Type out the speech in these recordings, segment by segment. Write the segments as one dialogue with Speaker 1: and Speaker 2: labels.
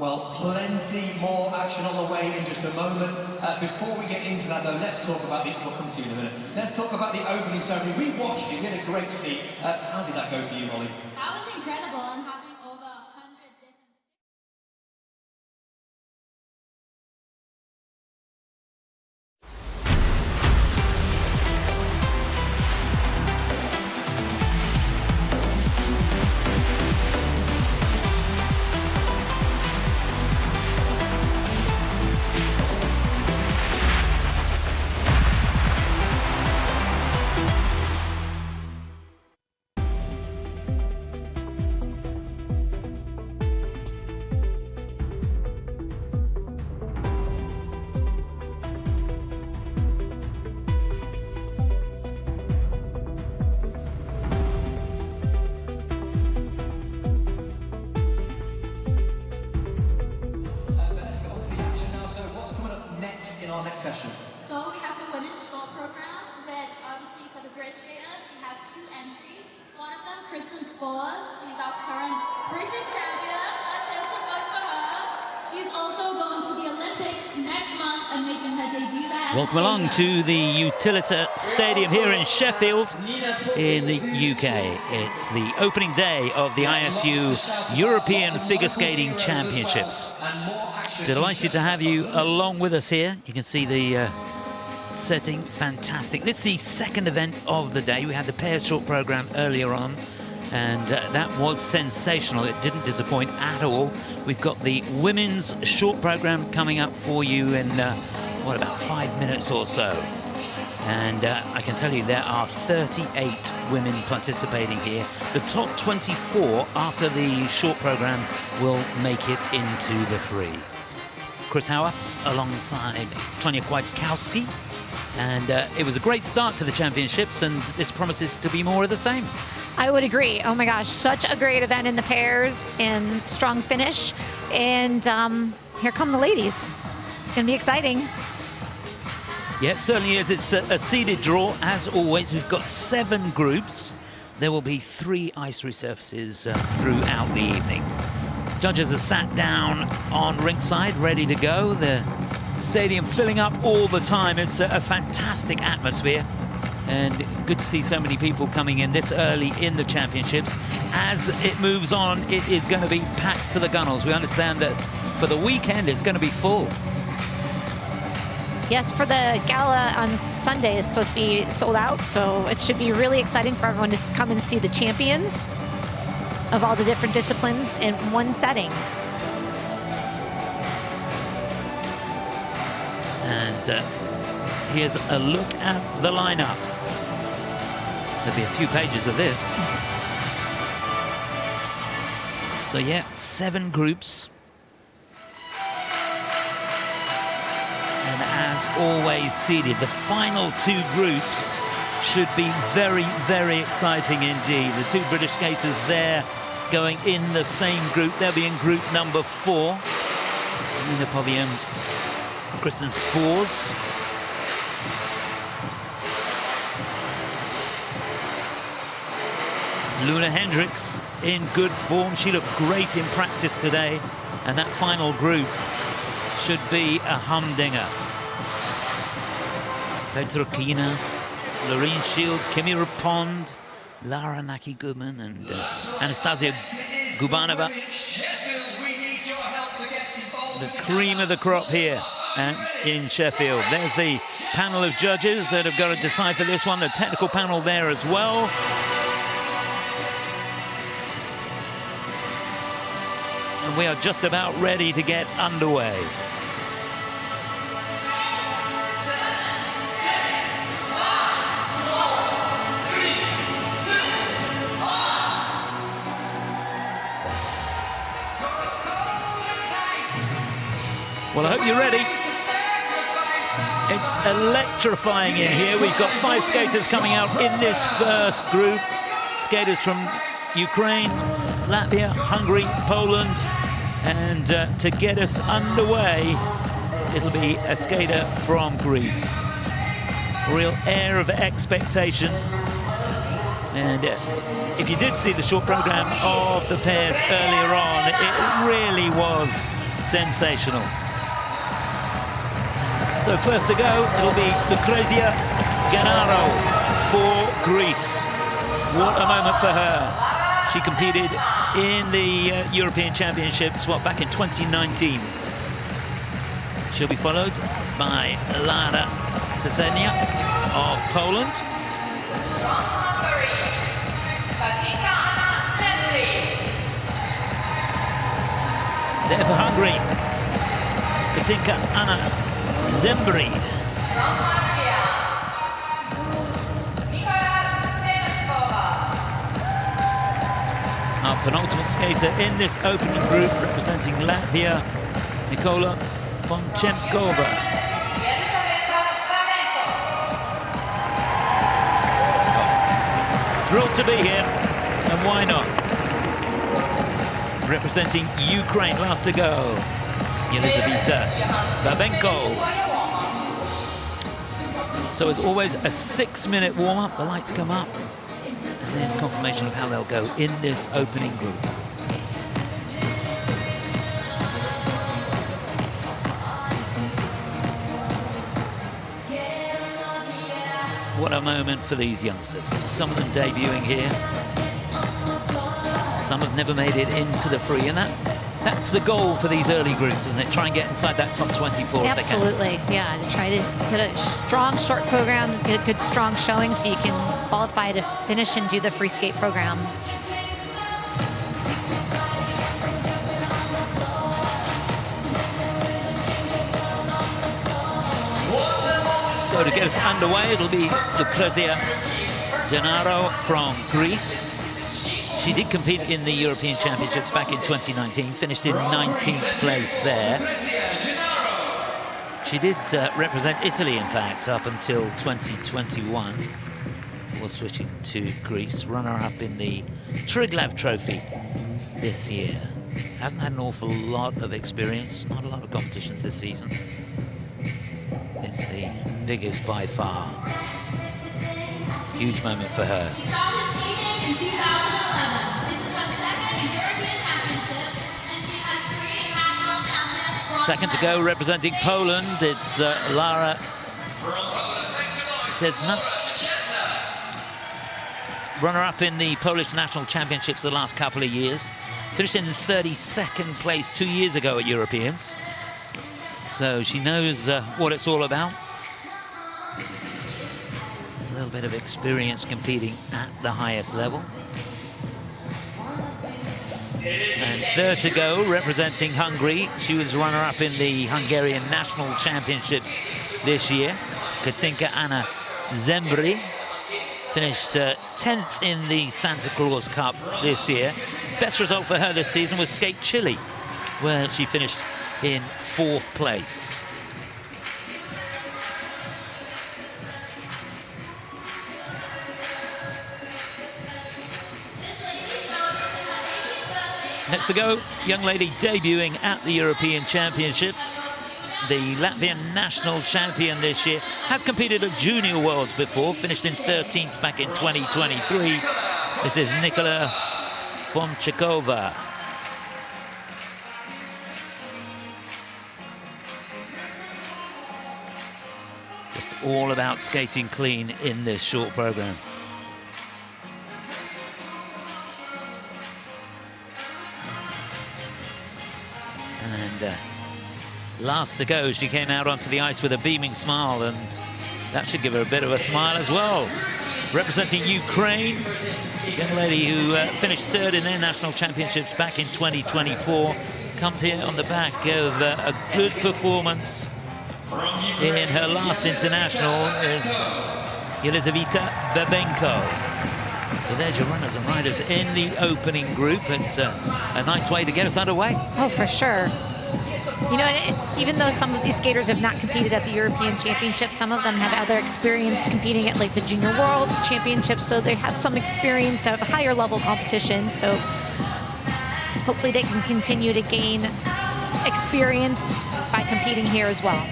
Speaker 1: Well, plenty more action on the way in just a moment. Before we get into that, though, let's talk about the... We'll come to you in a minute. Let's talk about the opening ceremony. We watched it. We had a great seat. How did that go for you, Molly?
Speaker 2: That was incredible, and having over 100 different...
Speaker 1: Session.
Speaker 2: So we have the women's short program, which obviously for the British skaters, we have 2 entries. One of them, Kristen Spours. She's our current British champion. Let's share some noise for her. She's also going to the Olympics next month and making her debut there.
Speaker 3: Welcome along to the Utilita Stadium here in Sheffield in the UK. It's the opening day of the ISU European Figure Skating Championships. Delighted to have you along with us here. You can see the setting, fantastic. This is the second event of the day. We had the pairs short program earlier on, and that was sensational. It didn't disappoint at all. We've got the women's short program coming up for you in, what, about 5 minutes or so. And I can tell you there are 38 women participating here. The top 24 after the short program will make it into the 3. Chris Hauer alongside Tonia Kwiatkowski, and it was a great start to the championships, and this promises to be more of the same.
Speaker 4: I would agree. Oh my gosh, such a great event in the pairs and strong finish, and here come the ladies. It's going to be exciting.
Speaker 3: Yeah, it certainly is. It's a seeded draw as always. We've got 7 groups. There will be 3 ice resurfaces throughout the evening. Judges are sat down on ringside, ready to go. The stadium filling up all the time. It's a fantastic atmosphere, and good to see so many people coming in this early in the championships. As it moves on, it is going to be packed to the gunnels. We understand that for the weekend, it's going to be full.
Speaker 4: Yes, for the gala on Sunday, it's supposed to be sold out, so it should be really exciting for everyone to come and see the champions of all the different disciplines in one setting.
Speaker 3: And here's a look at the lineup. There'll be a few pages of this. So yeah, 7 groups. And as always seeded, the final 2 groups should be very, very exciting indeed. The 2 British skaters there going in the same group. They'll be in group number 4. Nina Petr&otilde, Kristen Spours. Loena Hendrickx in good form. She looked great in practice today. And that final group should be a humdinger. Petr&otilde, Lorine Schild, Kimmy Repond, Lara Naki-Guman and Anastasia Gubanova. The cream of the crop here in Sheffield. There's the panel of judges that have got to decide for this one. The technical panel there as well. And we are just about ready to get underway. Well, I hope you're ready. It's electrifying in here. We've got 5 skaters coming out in this first group. Skaters from Ukraine, Latvia, Hungary, Poland. And to get us underway, it'll be a skater from Greece. A real air of expectation. And if you did see the short program of the pairs earlier on, it really was sensational. So first to go, it'll be Lucrezia Gennaro for Greece. What a moment for her. She competed in the European Championships, back in 2019. She'll be followed by Lea Serna of Poland. There for Hungary, Katinka Zembri. Our penultimate skater in this opening group, representing Latvia, Nikola Fomchenkova. Thrilled to be here, and why not? Representing Ukraine, last to go, Yelizaveta Babenko. So as always, a 6-minute warm-up. The lights come up, and there's confirmation of how they'll go in this opening group. What a moment for these youngsters. Some of them debuting here. Some have never made it into the free, and that's the goal for these early groups, isn't it? Try and get inside that top 24
Speaker 4: Absolutely,
Speaker 3: if they can.
Speaker 4: yeah. To try to get a strong short program, get a good strong showing so you can qualify to finish and do the free skate program.
Speaker 3: So to get us underway, it'll be Lucrezia Gennaro from Greece. She did compete in the European Championships back in 2019, finished in 19th place there. She did represent Italy, in fact, up until 2021. Before switching to Greece, runner-up in the Triglav Trophy this year. Hasn't had an awful lot of experience, not a lot of competitions this season. It's the biggest by far. Huge moment for her.
Speaker 2: She started skating in 2011. This is her second European Championships, and she has 3 national champion bronze
Speaker 3: Second to go,
Speaker 2: medals.
Speaker 3: representing Poland, it's Lea Serna. Runner-up in the Polish National Championships the last couple of years. Finished in 32nd place 2 years ago at Europeans. So she knows what it's all about. A little bit of experience competing at the highest level. And third to go, representing Hungary. She was runner-up in the Hungarian National Championships this year. Katinka Zembri finished 10th in the Santa Claus Cup this year. Best result for her this season was Skate Chile, where she finished in 4th place. Next to go, young lady debuting at the European Championships. The Latvian national champion this year, has competed at Junior Worlds before, finished in 13th back in 2023. This is Nikola Fomchenkova. Just all about skating clean in this short program. And last to go, she came out onto the ice with a beaming smile, and that should give her a bit of a smile as well. Representing Ukraine, young lady who finished 3rd in their national championships back in 2024, comes here on the back of a good performance in her last international is Yelizaveta Babenko. So there's your runners and riders in the opening group. It's a nice way to get us underway.
Speaker 4: Oh, for sure. You know, even though some of these skaters have not competed at the European Championships, some of them have other experience competing at like the Junior World Championships, so they have some experience of higher level competition. So hopefully they can continue to gain experience by competing here as well.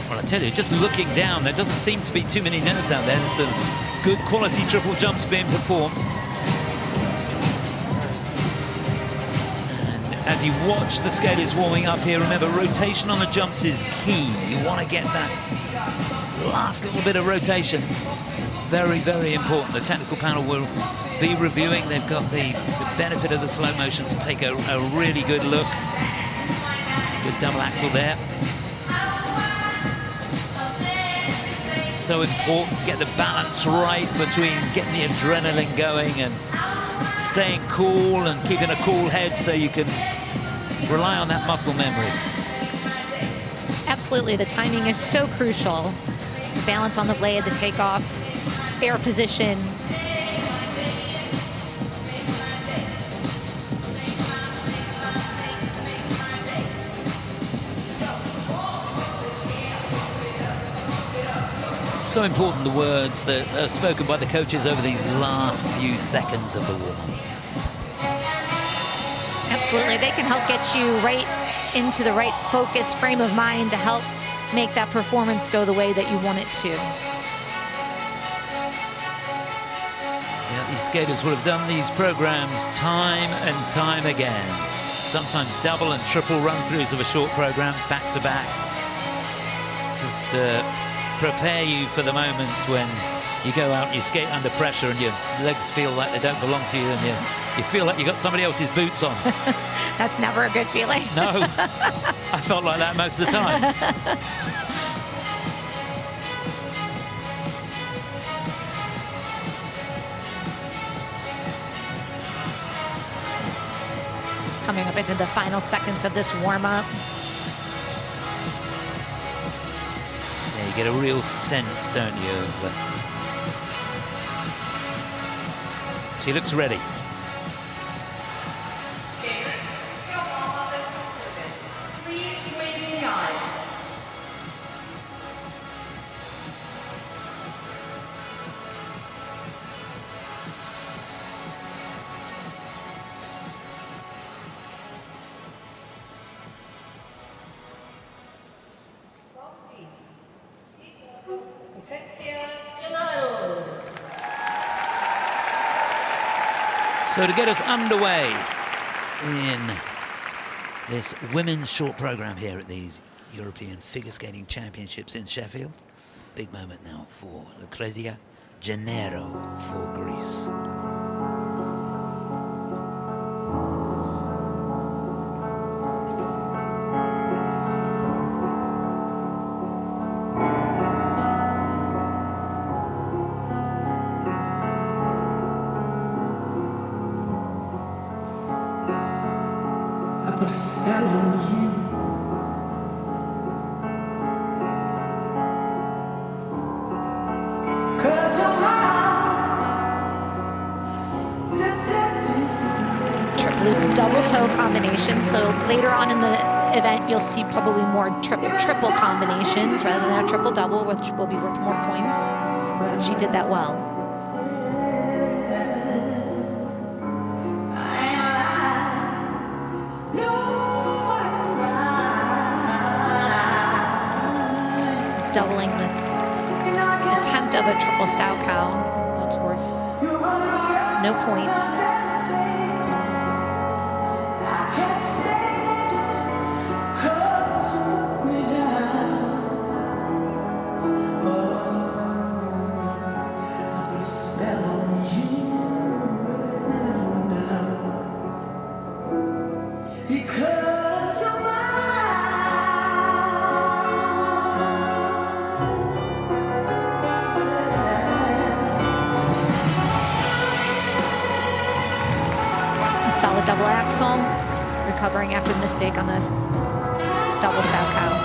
Speaker 3: Well, I tell you, just looking down, there doesn't seem to be too many nerves out there. There's some good quality triple jumps being performed. as you watch the skaters warming up here, remember, rotation on the jumps is key. You want to get that last little bit of rotation. Very, very important. The technical panel will be reviewing. They've got the benefit of the slow motion to take a really good look. Good double axel there. So important to get the balance right between getting the adrenaline going and staying cool and keeping a cool head so you can rely on that muscle memory.
Speaker 4: Absolutely, the timing is so crucial. The balance on the blade, the takeoff, air position.
Speaker 3: So important, the words that are spoken by the coaches over these last few seconds of the warm-up.
Speaker 4: Absolutely, they can help get you right into the right focus frame of mind to help make that performance go the way that you want it to.
Speaker 3: Yeah, these skaters will have done these programs time and time again. Sometimes double and triple run-throughs of a short program, back to back. Just prepare you for the moment when you go out and you skate under pressure and your legs feel like they don't belong to you and you feel like you got somebody else's boots on.
Speaker 4: That's never a good feeling.
Speaker 3: No, I felt like that most of the time.
Speaker 4: Coming up into the final seconds of this warm-up.
Speaker 3: Yeah, you get a real sense, don't you? She looks ready.
Speaker 5: Lucrezia Gennaro.
Speaker 3: So to get us underway in this women's short program here at these European Figure Skating Championships in Sheffield, big moment now for Lucrezia Gennaro for Greece.
Speaker 4: Double toe combination, so later on in the event you'll see probably more triple combinations rather than a triple double, which will be worth more points. She did that well. Doubling the attempt of a triple sow cow, that's worth no points. Solid double axel, recovering after the mistake on the double sow cow.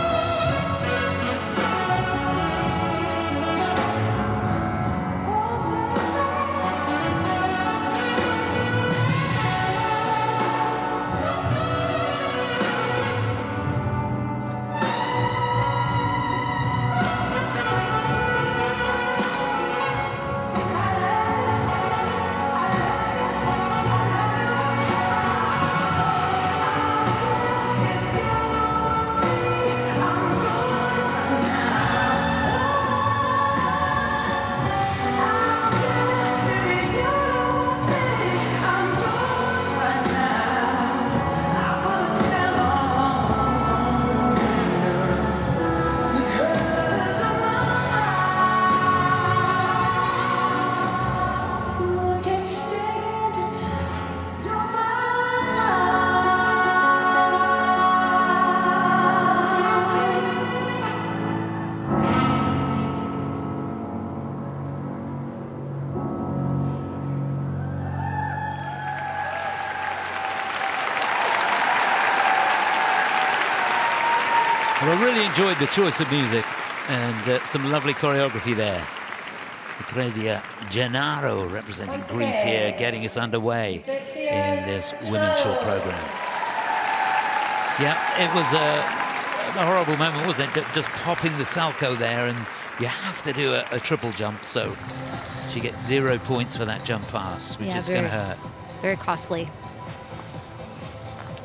Speaker 3: Well, I really enjoyed the choice of music and some lovely choreography there. Lucrezia Gennaro representing Greece here, getting us underway in this women's short program. Yeah, it was a horrible moment, wasn't it? Just popping the salto there, and you have to do a triple jump, so she gets 0 points for that jump pass, which is going to hurt.
Speaker 4: Very costly.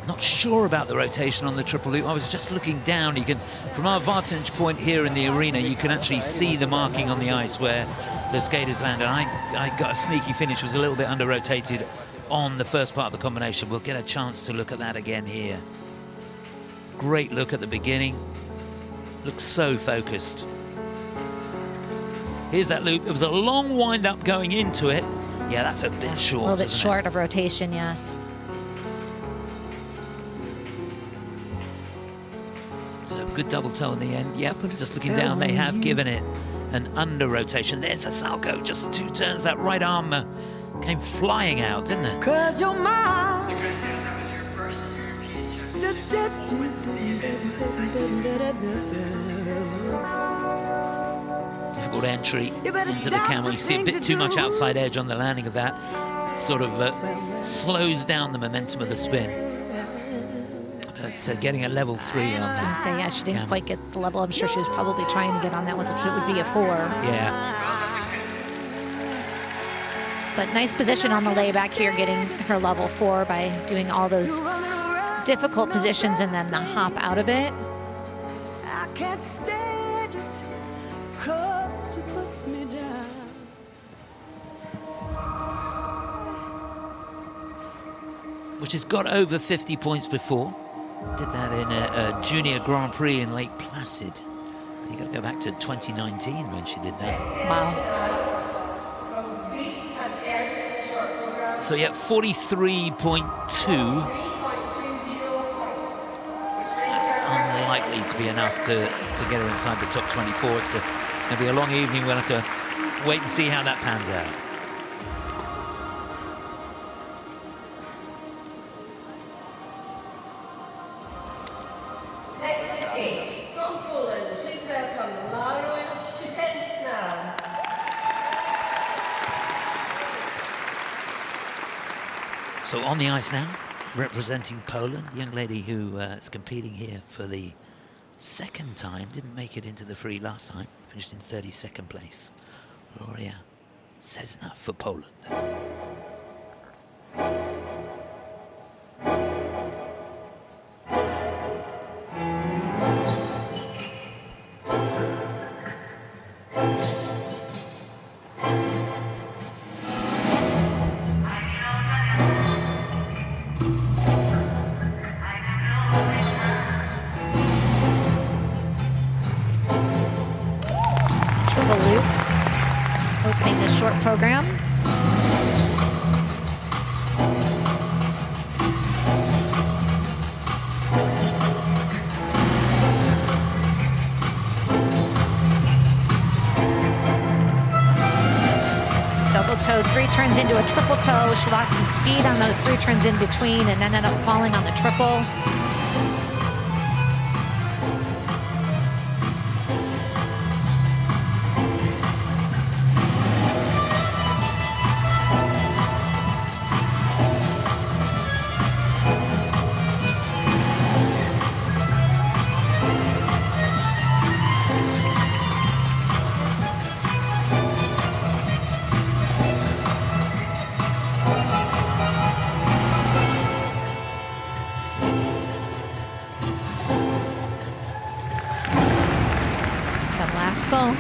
Speaker 3: Not sure about the rotation on the triple loop. I was just looking down. You can, from our vantage point here in the arena, you can actually see the marking on the ice where the skaters land. And I got a sneaky finish, was a little bit under-rotated on the first part of the combination. We'll get a chance to look at that again here. Great look at the beginning. Looks so focused. Here's that loop. It was a long wind-up going into it. Yeah, that's a bit short.
Speaker 4: A little bit short of rotation, yes.
Speaker 3: So good double toe in the end. Yep, just looking down, they have given it an under rotation. There's the salto, just 2 turns. That right arm came flying out, didn't it?
Speaker 6: 'Cause you're mine.
Speaker 1: Lucrezia, that was your first European championship.
Speaker 3: Difficult entry into the camel. You see a bit too much outside edge on the landing of that. Sort of slows down the momentum of the spin. But getting a level 3 on that.
Speaker 4: I was gonna say, yeah, she didn't quite get the level. I'm sure she was probably trying to get on that one, which would be a 4.
Speaker 3: Yeah.
Speaker 4: But nice position on the layback here, getting her level 4 by doing all those difficult positions and then the hop out of it.
Speaker 6: I can't stand it 'cause you put me down.
Speaker 3: Which has got over 50 points before. Did that in a junior Grand Prix in Lake Placid. You got to go back to 2019 when she did that.
Speaker 4: Wow.
Speaker 3: So yeah, 43.2. That's unlikely to be enough to get her inside the top 24. It's going to be a long evening. We'll have to wait and see how that pans out.
Speaker 5: Next to skate from Poland, please welcome Lorine Schild.
Speaker 3: So on the ice now, representing Poland, the young lady who is competing here for the 2nd time, didn't make it into the free last time, finished in 32nd place. Livia Selmekova for Poland.
Speaker 4: Program. Double toe, 3 turns into a triple toe. She lost some speed on those 3 turns in between and ended up falling on the triple. So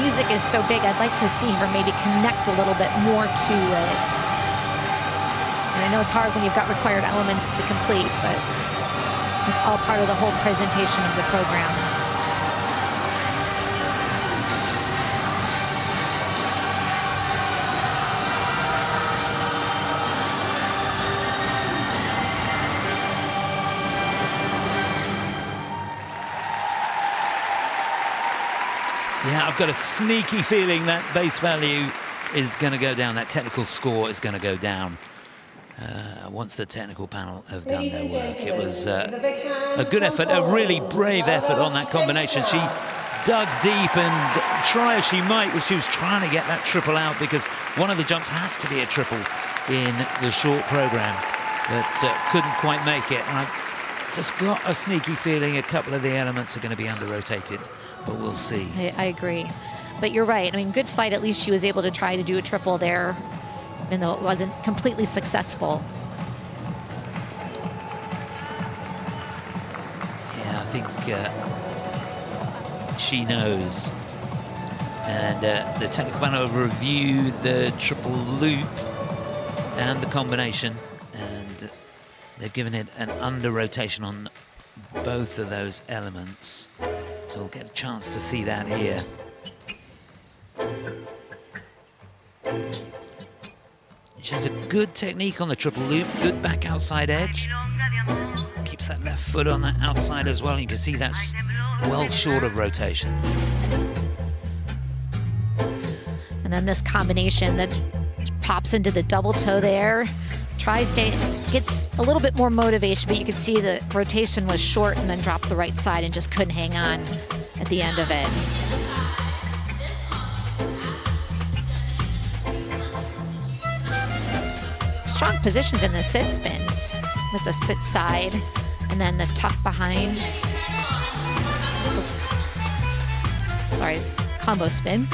Speaker 4: music is so big, I'd like to see her maybe connect a little bit more to it. And I know it's hard when you've got required elements to complete, but it's all part of the whole presentation of the program.
Speaker 3: Yeah, I've got a sneaky feeling that base value is going to go down, that technical score is going to go down once the technical panel have done their work. It was a good effort, a really brave effort on that combination. She dug deep, and try as she might, she was trying to get that triple out, because one of the jumps has to be a triple in the short program, but couldn't quite make it. And I've just got a sneaky feeling a couple of the elements are going to be under-rotated, but we'll see.
Speaker 4: I agree. But you're right. I mean, good fight. At least she was able to try to do a triple there, even though it wasn't completely successful.
Speaker 3: Yeah, I think she knows. And the technical panel will review the triple loop and the combination, and they've given it an under-rotation on both of those elements. So we'll get a chance to see that here. She has a good technique on the triple loop, good back outside edge. Keeps that left foot on that outside as well. You can see that's well short of rotation.
Speaker 4: And then this combination that pops into the double toe there, tries to, gets a little bit more motivation, but you can see the rotation was short and then dropped the right side and just couldn't hang on at the end of it. Strong positions in the sit spins with the sit side and then the tuck behind. Sorry, combo spin.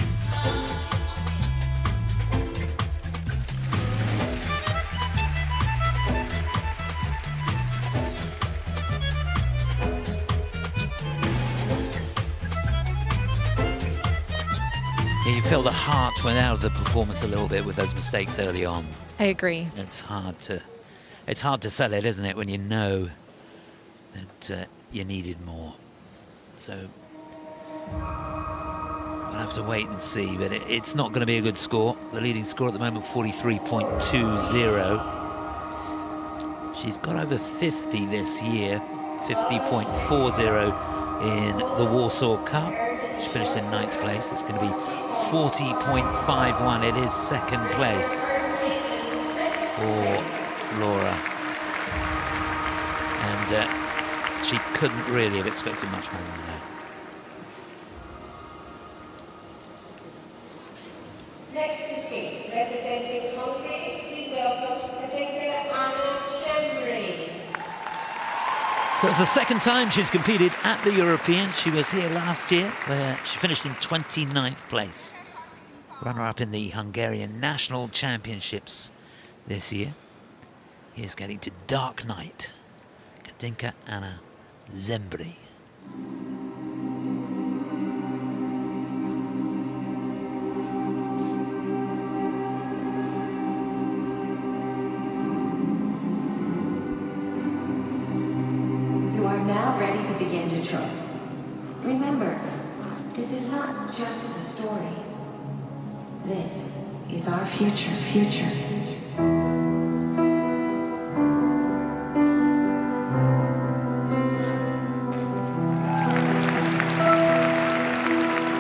Speaker 3: Yeah, you feel the heart went out of the performance a little bit with those mistakes early on.
Speaker 4: I agree.
Speaker 3: It's hard to sell it, isn't it, when you know that you needed more. So we'll have to wait and see, but it's not going to be a good score. The leading score at the moment, 43.20. She's got over 50 this year, 50.40 in the Warsaw Cup. She finished in 9th place. It's going to be 40.51. It is 2nd place for Laura. And she couldn't really have expected much more than that.
Speaker 5: Next to skate, representing Hungary, please welcome Ekaterina Kurakova.
Speaker 3: So it's the second time she's competed at the Europeans. She was here last year, where she finished in 29th place. Runner-up in the Hungarian National Championships this year. Here's getting to Dark Knight, Katinka Anna Zembry.
Speaker 7: You are now ready to begin Detroit. Remember, this is not just a story. This is our future.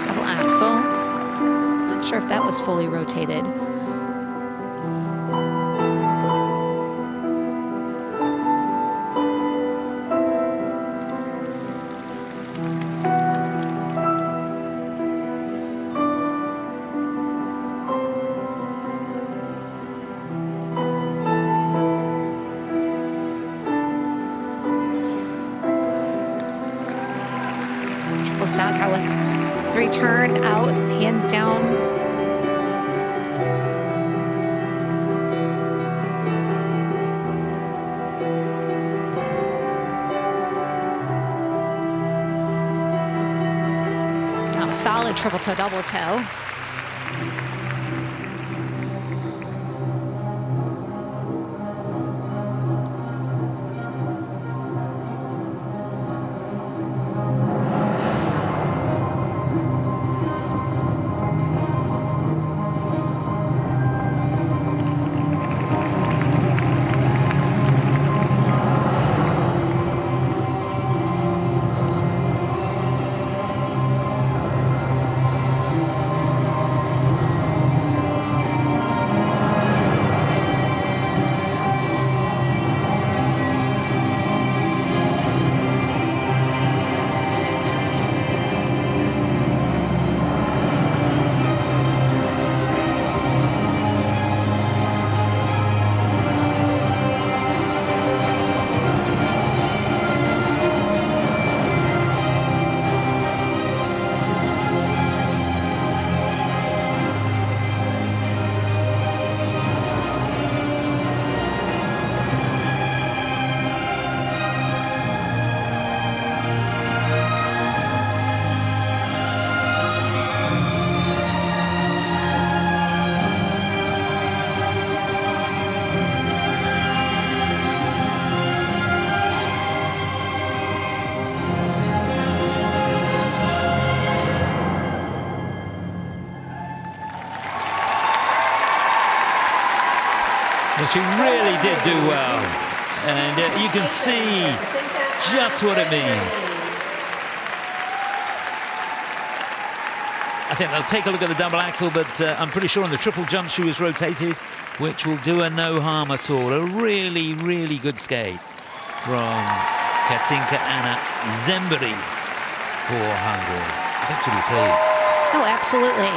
Speaker 4: Double axel. Not sure if that was fully rotated. With 3 turn out, hands down. Solid triple toe, double toe.
Speaker 3: She really did do well, and you can see just what it means. I think they'll take a look at the double axel, but I'm pretty sure on the triple jump she was rotated, which will do her no harm at all. A really, really good skate from Katinka Anna Zemberi for Hungary. I think she'll be pleased.
Speaker 4: Oh, absolutely.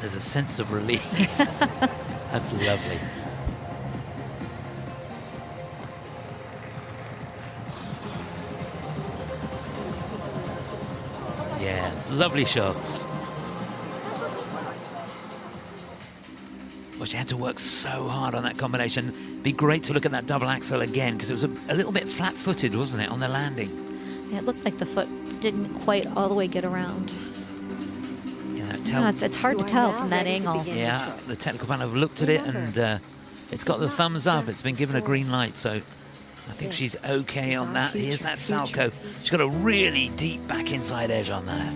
Speaker 3: There's a sense of relief. That's lovely. Yeah, lovely shots. Well, she had to work so hard on that combination. Be great to look at that double axel again, because it was a little bit flat-footed, wasn't it, on the landing?
Speaker 4: Yeah, it looked like the foot didn't quite all the way get around. No, it's hard to tell from that angle.
Speaker 3: Yeah, the technical panel have looked at it, and it's got the thumbs up. It's been given a green light, so I think she's okay on that. Here's that salto. She's got a really deep back inside edge on that.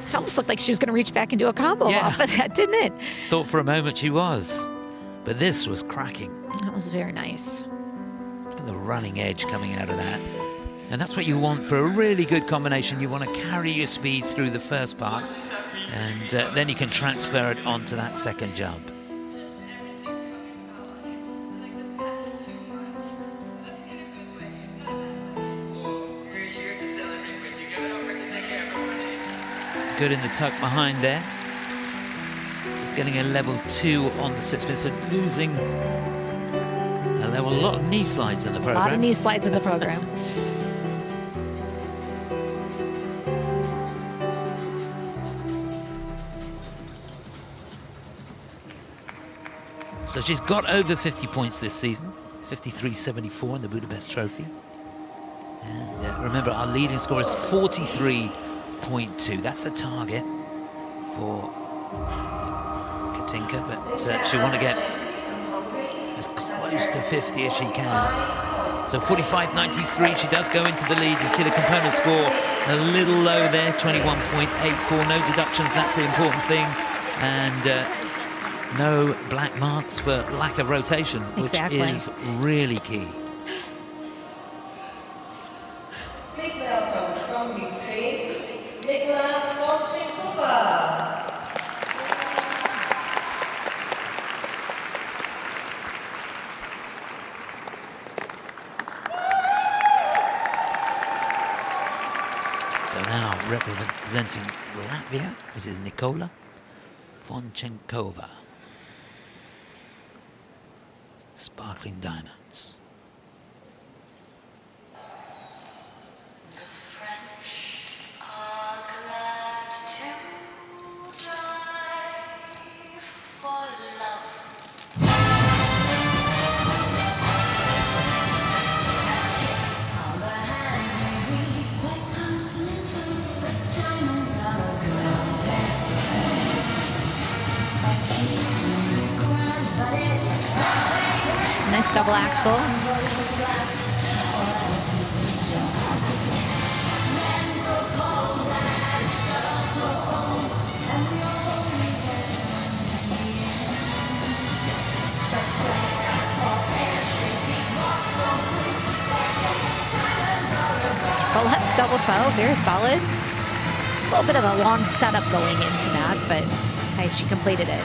Speaker 4: It almost looked like she was going to reach back and do a combo off of that, didn't it?
Speaker 3: Thought for a moment she was, but this was cracking.
Speaker 4: That was very nice.
Speaker 3: Look at the running edge coming out of that. And that's what you want for a really good combination. You want to carry your speed through the first part, and then you can transfer it onto that second jump. Good in the tuck behind there. Just getting a level 2 on the sit spin, so losing a level. A lot of knee slides in the program.
Speaker 4: A lot of knee slides in the program.
Speaker 3: So she's got over 50 points this season, 53.74 in the Budapest Trophy. And remember, our leading score is 43.2. That's the target for Katinka, but she'll want to get as close to 50 as she can. So 45.93, she does go into the lead. You see the component score a little low there, 21.84. No deductions, that's the important thing. And no black marks for lack of rotation, which is really key.
Speaker 5: Please welcome from Ukraine, Nikola Fomchenkova.
Speaker 3: So now representing Latvia, this is Nikola Fomchenkova. Sparkling diamonds.
Speaker 6: The French are glad to die for love.
Speaker 4: Nice double axel. Well, that's double toe, very solid. A little bit of a long setup going into that, but nice, she completed it.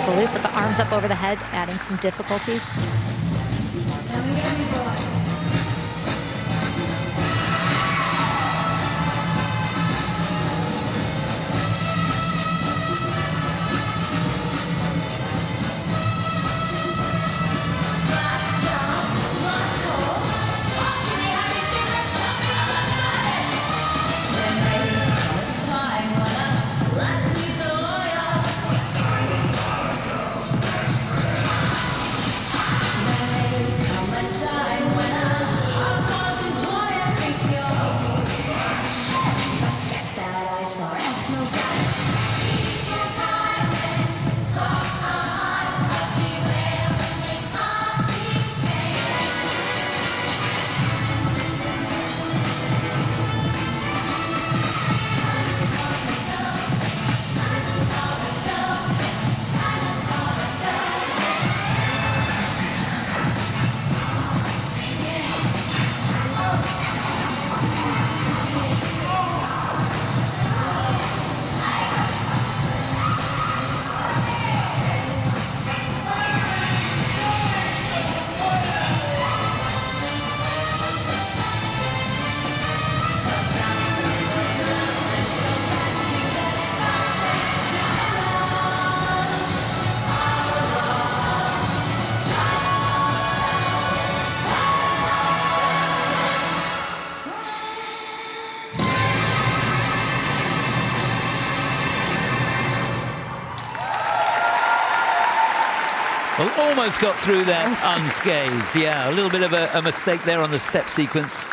Speaker 4: The loop with the arms up over the head, adding some difficulty.
Speaker 3: Well, almost got through that unscathed. Yeah, a little bit of a mistake there on the step sequence.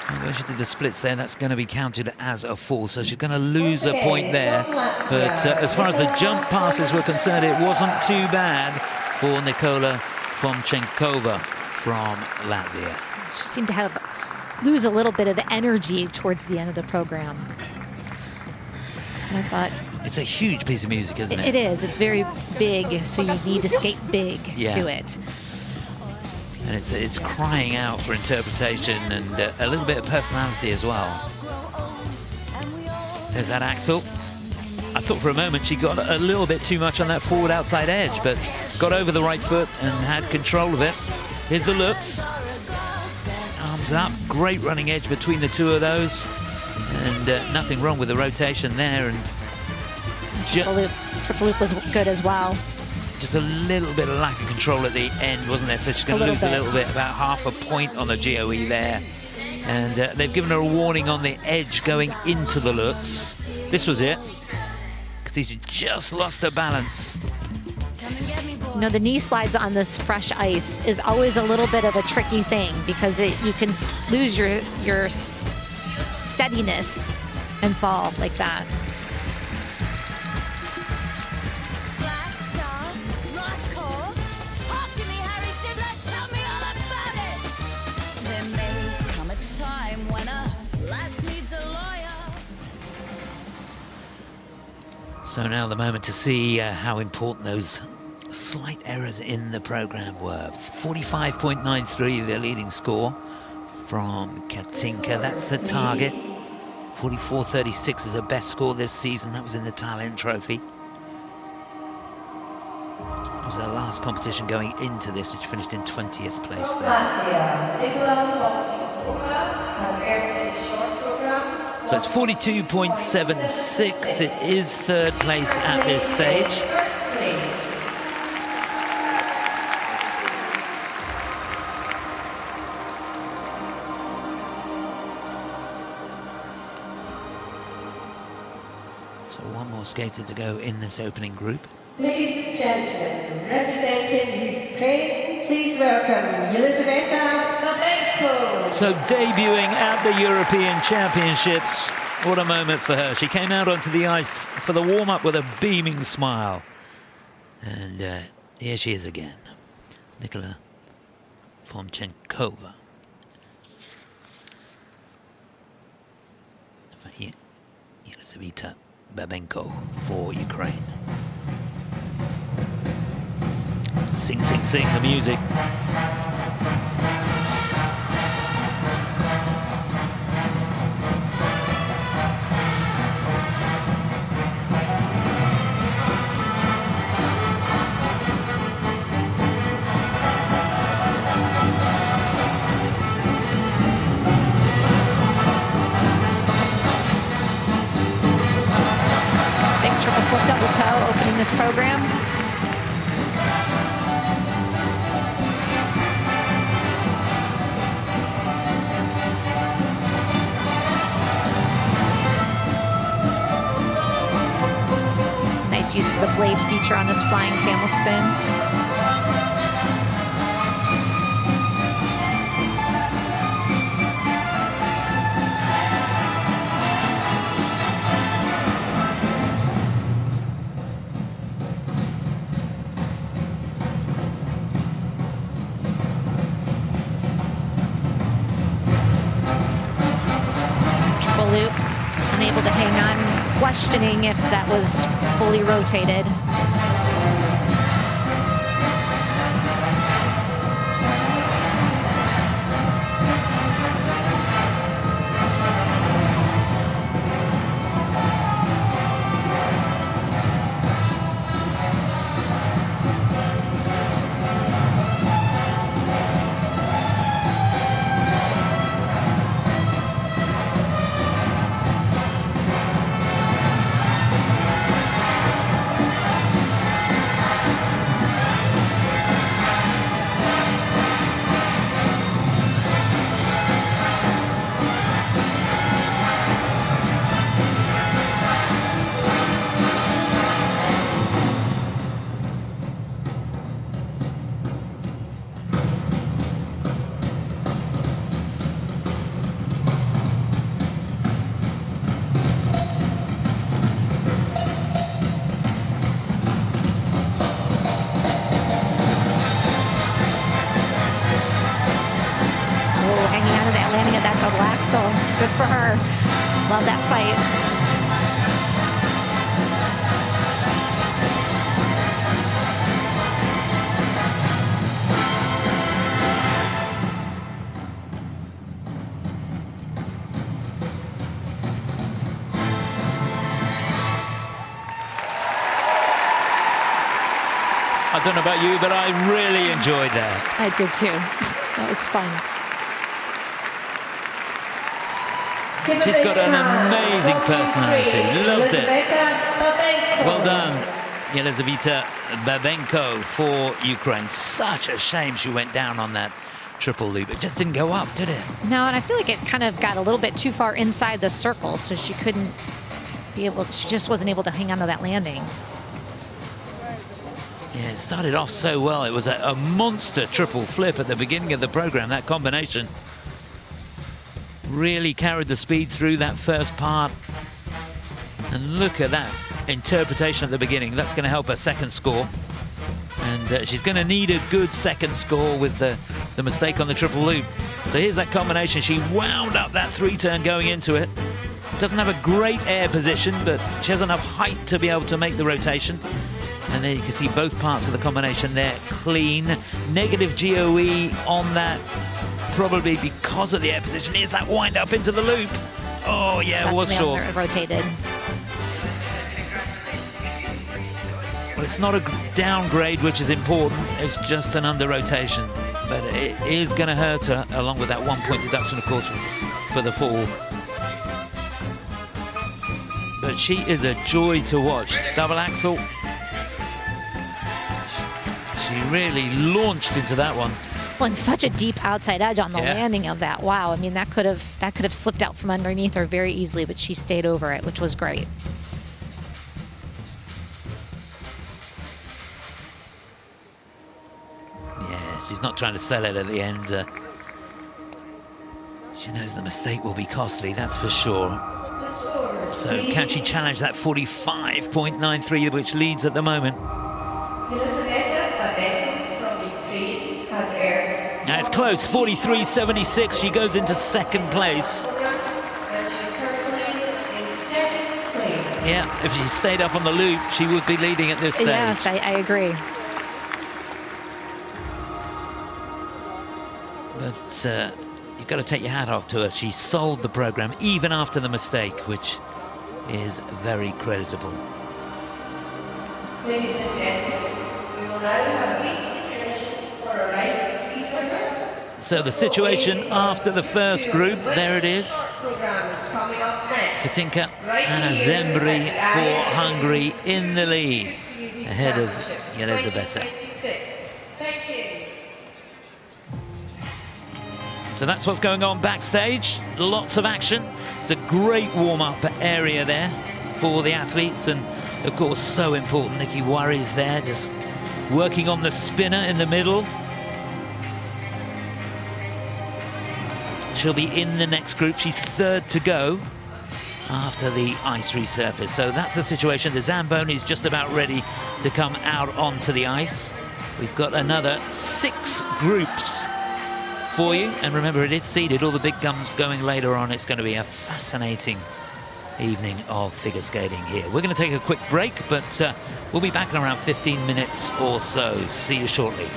Speaker 3: And when she did the splits there, that's going to be counted as a fall, so she's going to lose a point there. But as far as the jump passes were concerned, it wasn't too bad for Nikola Fomchenkova from Latvia.
Speaker 4: She seemed to lose a little bit of energy towards the end of the program. And I thought,
Speaker 3: it's a huge piece of music, isn't it?
Speaker 4: It is. It's very big, so you need to skate big to it.
Speaker 3: And it's crying out for interpretation and a little bit of personality as well. There's that axel. I thought for a moment she got a little bit too much on that forward outside edge, but got over the right foot and had control of it. Here's the looks. Arms up, great running edge between the two of those. And nothing wrong with the rotation there. And
Speaker 4: triple loop was good as well.
Speaker 3: Just a little bit of lack of control at the end, wasn't there? So she's going to lose a little bit, about half a point on the GOE there. And they've given her a warning on the edge going into the looks. This was it, because she just lost her balance.
Speaker 4: You know, the knee slides on this fresh ice is always a little bit of a tricky thing, because you can lose your steadiness and fall like that.
Speaker 3: So now the moment to see how important those slight errors in the program were. 45.93, the leading score from Katinka. That's the target. 44.36 is her best score this season. That was in the Tallinn Trophy. It was her last competition going into this, and she finished in 20th place there. So it's 42.76. It is third place at this stage. So one more skater to go in this opening group.
Speaker 5: Ladies and gentlemen, representing Ukraine please welcome Yelizaveta Babenko.
Speaker 3: So debuting at the European Championships, what a moment for her. She came out onto the ice for the warm-up with a beaming smile. And here she is again, Nikola Fomchenkova. Yelizaveta Babenko for Ukraine. Sing, sing, sing, the music.
Speaker 4: Double toe opening this program. Nice use of the blade feature on this flying camel spin. Loop, unable to hang on, questioning if that was fully rotated. Good for her. Love that fight.
Speaker 3: I don't know about you, but I really enjoyed that.
Speaker 4: I did too. That was fun.
Speaker 3: She's got an amazing personality. Loved it. Well done, Yelizaveta Babenko for Ukraine. Such a shame she went down on that triple loop. It just didn't go up, did it?
Speaker 4: No, and I feel like it kind of got a little bit too far inside the circle, so she couldn't be able, she just wasn't able to hang on to that landing.
Speaker 3: Yeah, it started off so well. It was a monster triple flip at the beginning of the program, that combination. Really carried the speed through that first part. And look at that interpretation at the beginning. That's going to help her second score. And she's going to need a good second score with the mistake on the triple loop. So here's that combination. She wound up that three-turn going into it. Doesn't have a great air position, but she has enough height to be able to make the rotation. And there you can see both parts of the combination there clean. Negative GOE on that, probably because of the air position. Here's that wind up into the loop. Oh yeah, it was short.
Speaker 4: Rotated.
Speaker 3: Well, it's not a downgrade, which is important. It's just an under rotation. But it is going to hurt her, along with that 1 point deduction, of course, for the fall. But she is a joy to watch. Double axel. She really launched into that one.
Speaker 4: Well, and such a deep outside edge on the landing of that. Wow, I mean, that could have slipped out from underneath her very easily, but she stayed over it, which was great.
Speaker 3: Yeah, she's not trying to sell it at the end. She knows the mistake will be costly, that's for sure. So can she challenge that 45.93, which leads at the moment?
Speaker 5: Yelizaveta Babenko from Ukraine has earned.
Speaker 3: Now it's close, 43.76. She goes into second place.
Speaker 5: And she is currently in second place.
Speaker 3: Yeah, if she stayed up on the loop, she would be leading at this stage.
Speaker 4: Yes, I agree.
Speaker 3: But you've got to take your hat off to her. She sold the program even after the mistake, which is very creditable.
Speaker 5: Ladies and gentlemen, we will now have a brief intermission for a rise free service.
Speaker 3: So the situation after the first group, there it is.
Speaker 5: Program is coming up next.
Speaker 3: Katinka and Zembri for Hungary in the lead, ahead of Yelizaveta.
Speaker 5: Thank you.
Speaker 3: So that's what's going on backstage. Lots of action. It's a great warm-up area there for the athletes, and of course so important. Niki Wories there, just working on the spinner in the middle. She'll be in the next group. She's third to go after the ice resurface. So that's the situation. The Zamboni is just about ready to come out onto the ice. We've got another 6 groups for you, and remember, it is seeded. All the big guns going later on. It's going to be a fascinating evening of figure skating here. We're going to take a quick break, but we'll be back in around 15 minutes or so. See you shortly.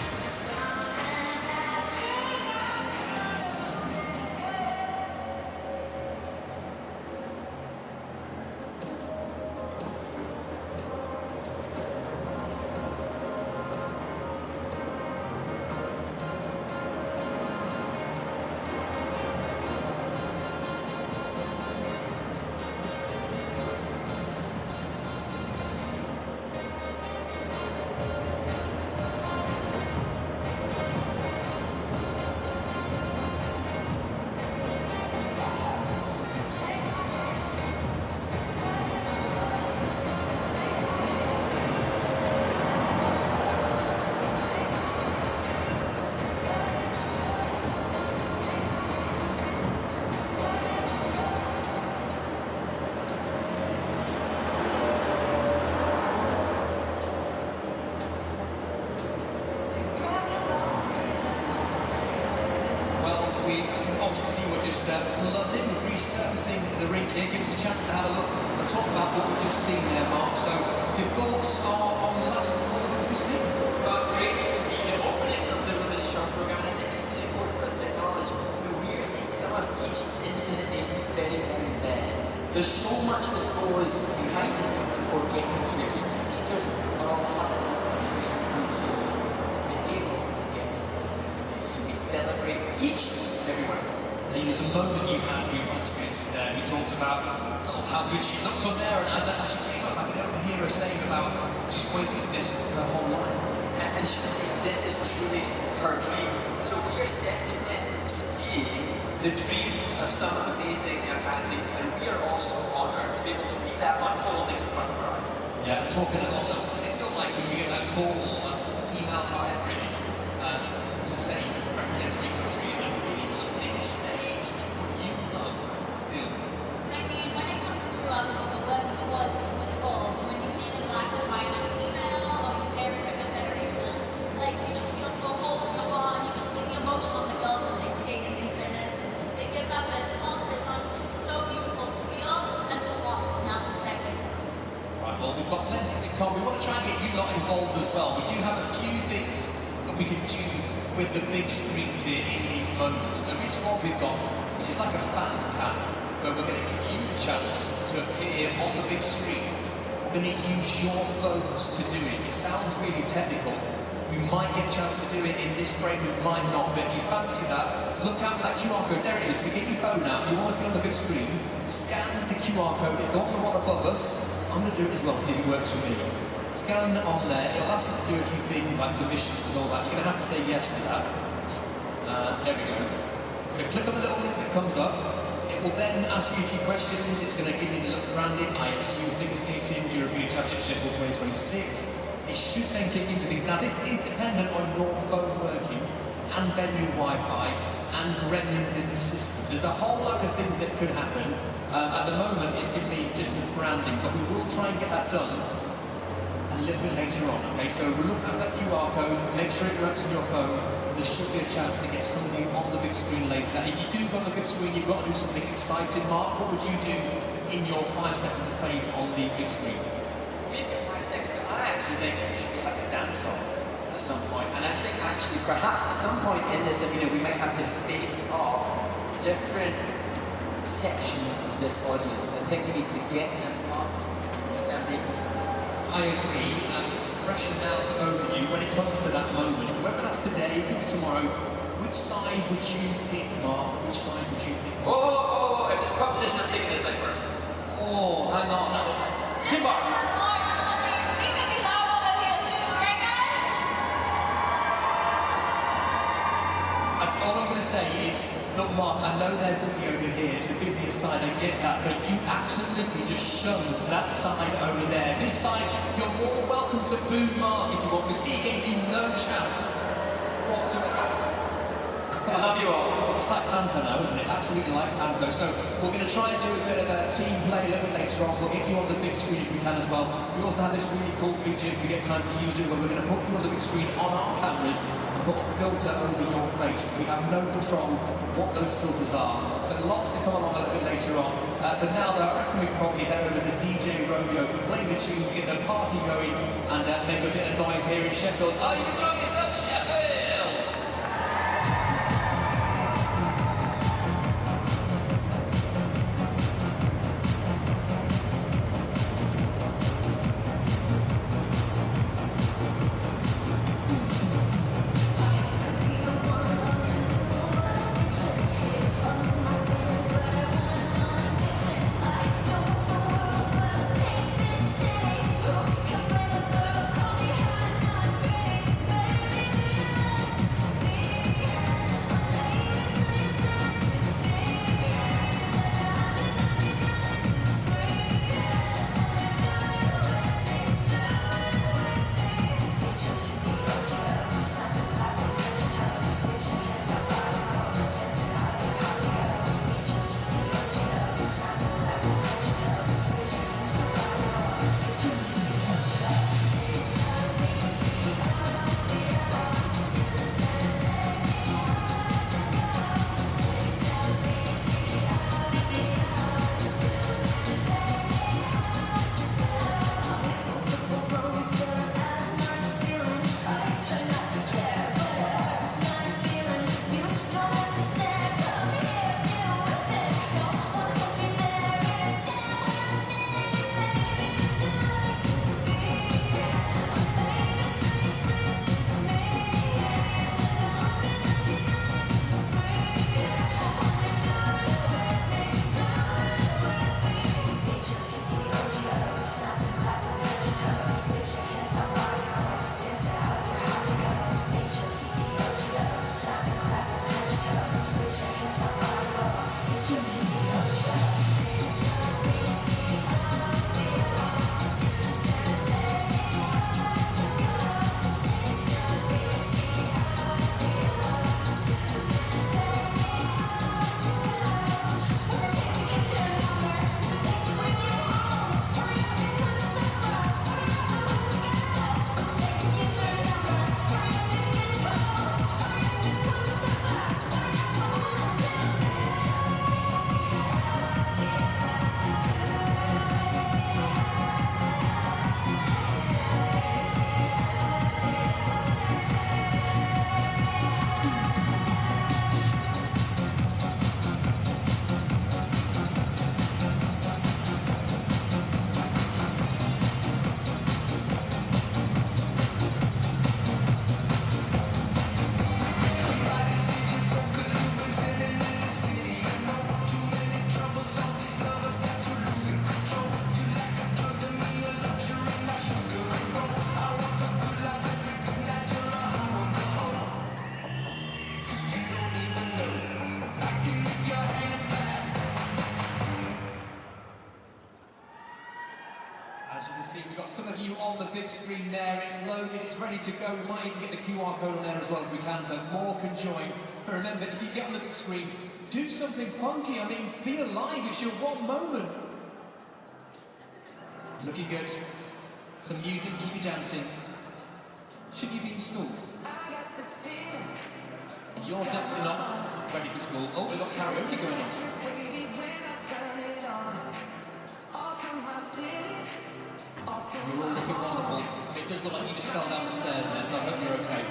Speaker 1: flooding, resurfacing the rink here gives us a chance to have a look and talk about what we've just seen there, Mark. So your thoughts are on the last one that we've just seen.
Speaker 8: Great to see the opening of the women's short program, and I think it's really important for us to acknowledge that we are seeing some of each independent nation's very, very best. There's so much that goes behind the scenes before getting here. So the skaters are all hustling and training through the years to be able to get to this next stage. So we celebrate each and every one.
Speaker 1: There was a moment you had with your experiences there. You talked about sort of how good she looked on there, and as she came up, I could overhear her saying about just waiting for this her whole life.
Speaker 8: And she was saying this is truly her dream. So we are stepping into seeing the dreams of some amazing young athletes, and we are also honoured to be able to see that unfolding in front of our eyes.
Speaker 1: Yeah, talking a lot. What does it feel like when you get that call or email, however it is, to say representing your country and being on the biggest stage? What you love, how does it feel?
Speaker 2: I mean, when it comes to obviously working towards a specific goal, but when you see it in black and white on an email or you hear it from your federation, like you just feel so whole in your heart, and you can see the emotion of the girls when they skate and they finish. They give that physical. It's honestly so beautiful to feel and to watch now as a spectator.
Speaker 1: Right, well, we've got plenty to come. We want to try and get you lot involved as well. We do have a few things that we can do with the big screens here in these moments. There is what we've got, which is like a fan cam, where we're going to give you the chance to appear on the big screen. We're going to use your phones to do it. It sounds really technical. We might get a chance to do it in this break, we might not, but if you fancy that, look out for that QR code. There it is, so get your phone out. If you want to be on the big screen, scan the QR code. It's not the one above us. I'm going to do it as well, see if it works for me. Scan on there. It'll ask you to do a few things like the missions and all that. You're going to have to say yes to that. There we go. So click on the little link that comes up. It will then ask you a few questions. It's going to give you the look around it. ISU Figure Skating European Championship Sheffield 2026. It should then click into things. Now this is dependent on your phone working. venue Wi-Fi and gremlins in the system. There's a whole load of things that could happen. At the moment, it's going to be just the branding, but we will try and get that done a little bit later on, okay? So we'll look at that QR code, make sure it works on your phone. There should be a chance to get somebody on the big screen later. If you do go on the big screen, you've got to do something exciting. Mark, what would you do in your 5 seconds of fame on the big screen?
Speaker 8: We've got 5 seconds. I actually think we should have a dance off at some point. And I think actually perhaps at some point in this arena we might have to face off different sections of this audience. I think we need to get them up and making some noise.
Speaker 1: I agree. Pressure now to over you when it comes to that moment. Whether that's today, could be tomorrow. Which side would you pick, Mark? Which side would you pick?
Speaker 8: Oh, if it's a competition, I'm taking this side first.
Speaker 1: Oh, hang on.
Speaker 8: It's too far.
Speaker 2: We can be loud over here too, right guys?
Speaker 1: All I'm going to say is, look, Mark, I know they're busy over here. It's the busiest side, I get that, but you absolutely just shunned that side over there. This side, you're more welcome to boo Mark if you want, because he gave you no chance whatsoever.
Speaker 8: I love you all.
Speaker 1: It's like Panto now, isn't it? Absolutely like Panto. So we're going to try and do a bit of a team play a little bit later on. We'll get you on the big screen if we can as well. We also have this really cool feature if we get time to use it, where we're going to put you on the big screen on our cameras and put a filter over your face. We have no control what those filters are, but lots to come along a little bit later on. For now, though, I reckon we can probably head over to DJ Rodeo to play the tunes, get the party going, and make a bit of noise here in Sheffield. Are you enjoying yourself, Sheffield? big screen there. It's loaded, it's ready to go. We might even get the QR code on there as well if we can, so more can join. But remember, if you get on the big screen, do something funky. I mean, be alive. It's your one moment. Looking good. Some new things keep you dancing. Should you be in school? You're definitely not ready for school. Oh, we've got karaoke going on. You're all looking wonderful. It does look like you just fell down the stairs there, so I hope you're okay.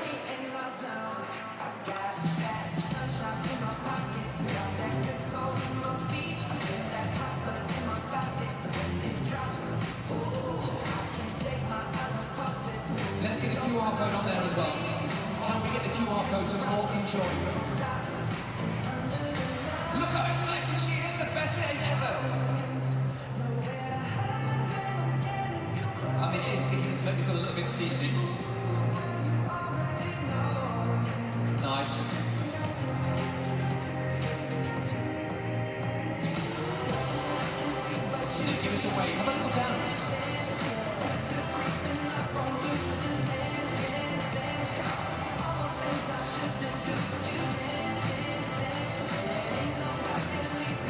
Speaker 1: Let's get the QR code on there as well. Can we get the QR code so more can join? Look how excited she is, the best day ever! I mean, it is beginning to make me feel a little bit seasick. Nice. And then give us a wave. Have a little dance.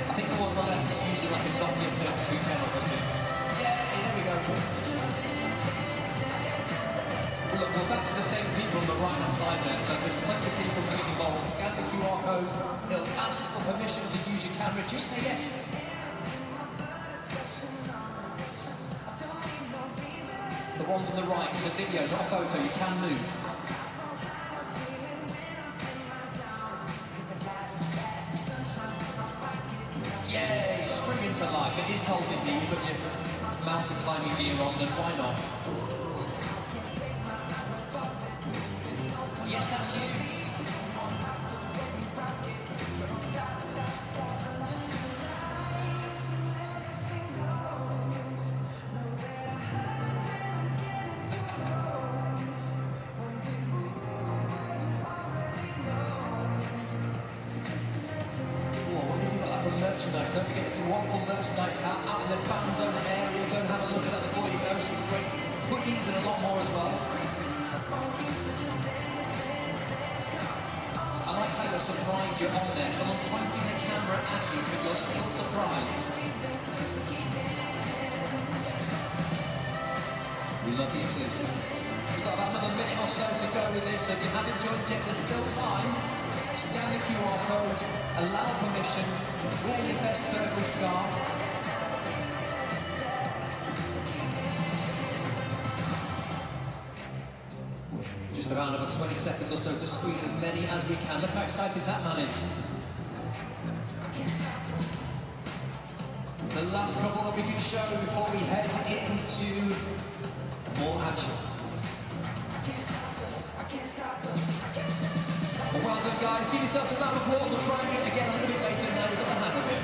Speaker 1: I think the one on the left is usually like a Nokia 3210 or something. Yeah, there we go. Look, we're back to the same people on the right-hand side there, so there's plenty of people to get involved. Scan the QR code, it'll ask for permission to use your camera, just say yes. The ones on the right, it's a video, not a photo, you can move. Yay, spring into life. It is cold in here, you've got your mountain climbing gear on, then why not? Yes, that's you. Merchandise. Don't forget there's some wonderful merchandise out in the fan zone area. Go and have a look at that before you go. Some great cookies and a lot more as well. I like how you're surprised you're on there. Someone's pointing the camera at you, but you're still surprised. We love you too. We've got about another minute or so to go with this, so if you haven't joined yet, there's still time. Scan the QR code, allow permission, wear your best purple scarf. Just around about 20 seconds or so to squeeze as many as we can. Look how excited that man is. The last couple that we can show before we head into more action. Well done, guys. Give yourselves a round of applause. We'll try and get it again a little bit later now. We've got the hang of it.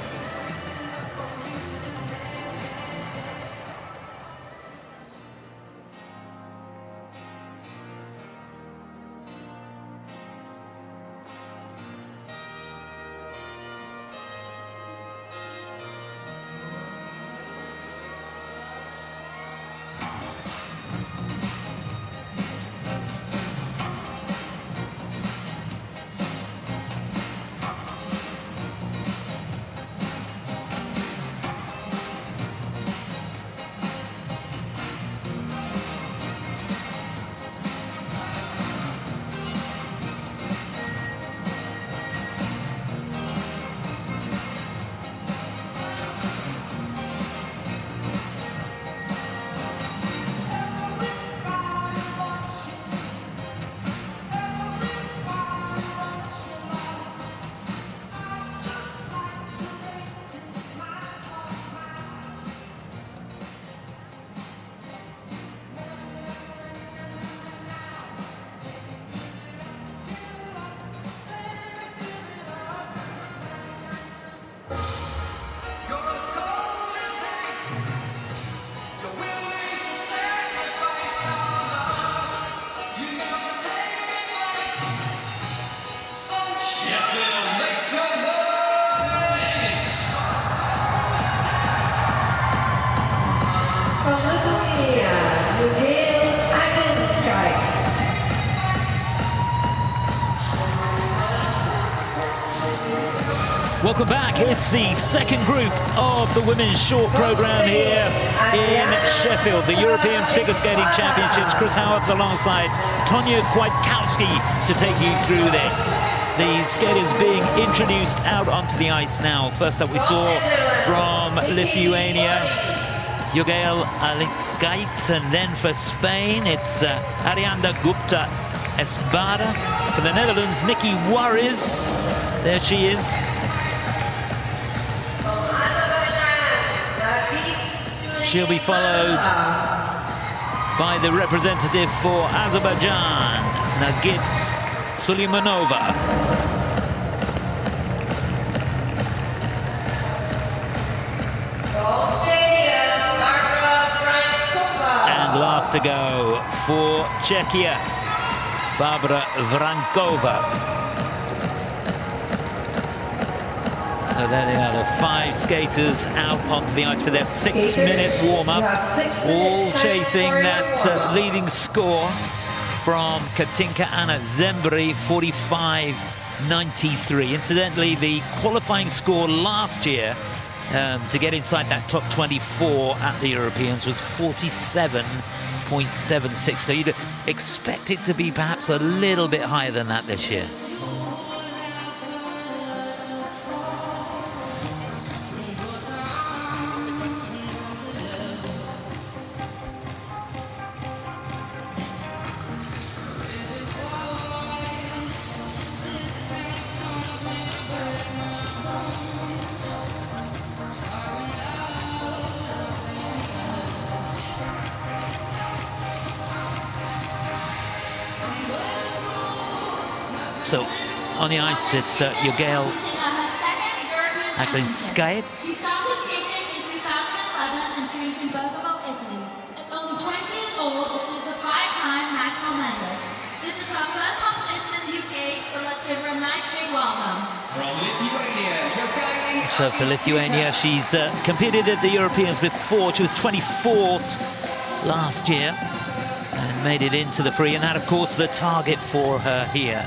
Speaker 3: Welcome back. It's the second group of the women's short program here in Sheffield, the European Figure Skating Championships. Chris Howarth alongside Tonia Kwiatkowski to take you through this. The skaters being introduced out onto the ice now. First up we saw from Lithuania, Jogailė Aglinskytė, and then for Spain it's Arianda Gupta Espada. For the Netherlands, Niki Wories. There she is. She'll be followed by the representative for Azerbaijan, Nargiz Suleymanova. And last to go for Czechia, Barbora Vrankova. So there they are, the 5 skaters out onto the ice for their 6-minute warm-up, all chasing that leading score from Katinka Anna Zembry, 45.93. Incidentally, the qualifying score last year to get inside that top 24 at the Europeans was 47.76. So you'd expect it to be perhaps a little bit higher than that this year. So on the ice, it's Jogailė Aglinskytė.
Speaker 2: She started skating in 2011 and trained in Bergamo, Italy. At only 20 years old, she's the 5-time national medalist. This is her first competition in the UK, so let's give her a nice big welcome.
Speaker 1: From Lithuania, Jogailė.
Speaker 3: So for Lithuania, she's competed at the Europeans before. She was 24th last year and made it into the free, and that, of course, the target for her here.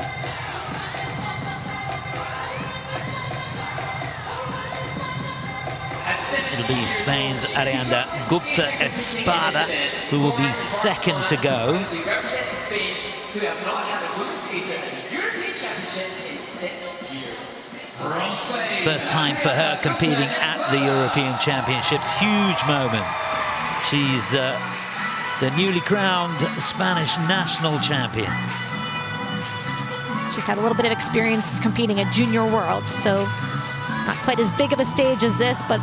Speaker 3: It'll be Spain's Arianda Gupta Espada, who will be second to go.
Speaker 8: We represent Spain, who have not had a women's skater at the European Championships in 6 years.
Speaker 1: From Spain.
Speaker 3: First time for her competing at the European Championships. Huge moment. She's the newly crowned Spanish national champion.
Speaker 4: She's had a little bit of experience competing at Junior World, so not quite as big of a stage as this, but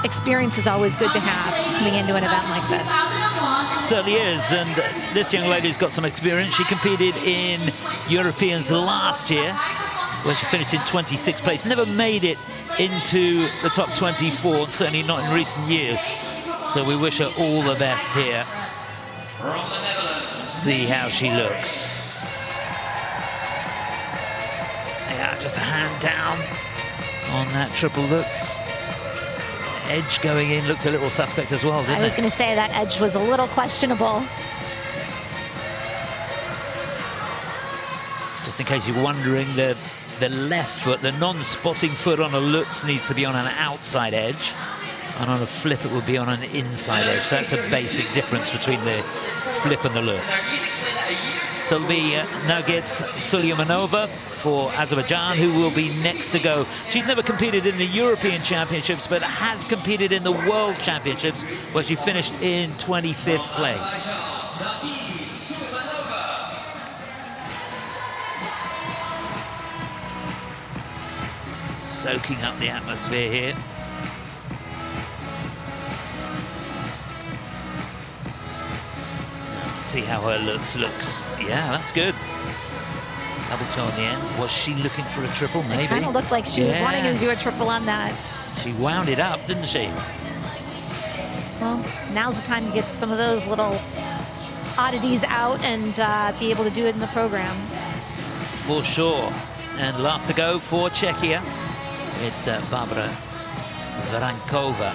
Speaker 4: experience is always good to have coming into an event like this.
Speaker 3: Certainly is, and this young lady's got some experience. She competed in Europeans last year, where she finished in 26th place. Never made it into the top 24, certainly not in recent years. So we wish her all the best here.
Speaker 1: From the Netherlands.
Speaker 3: See how she looks. Yeah, just a hand down on that triple lutz. Edge going in looked a little suspect as well, didn't it?
Speaker 4: I was going to say that edge was a little questionable.
Speaker 3: Just in case you're wondering, the left foot, the non-spotting foot on a lutz needs to be on an outside edge, and on a flip it will be on an inside edge. So that's a basic difference between the flip and the lutz. So it'll be Nargiz Suleymanova for Azerbaijan, who will be next to go. She's never competed in the European Championships, but has competed in the World Championships, where she finished in 25th place. Soaking up the atmosphere here. See how her looks. Yeah, that's good. Double toe on the end. Was she looking for a triple? Maybe.
Speaker 4: It kind of looked like she was wanting to do a triple on that.
Speaker 3: She wound it up, didn't she?
Speaker 4: Well, now's the time to get some of those little oddities out and be able to do it in the program.
Speaker 3: For sure. And last to go for Czechia, it's Barbora Vrankova.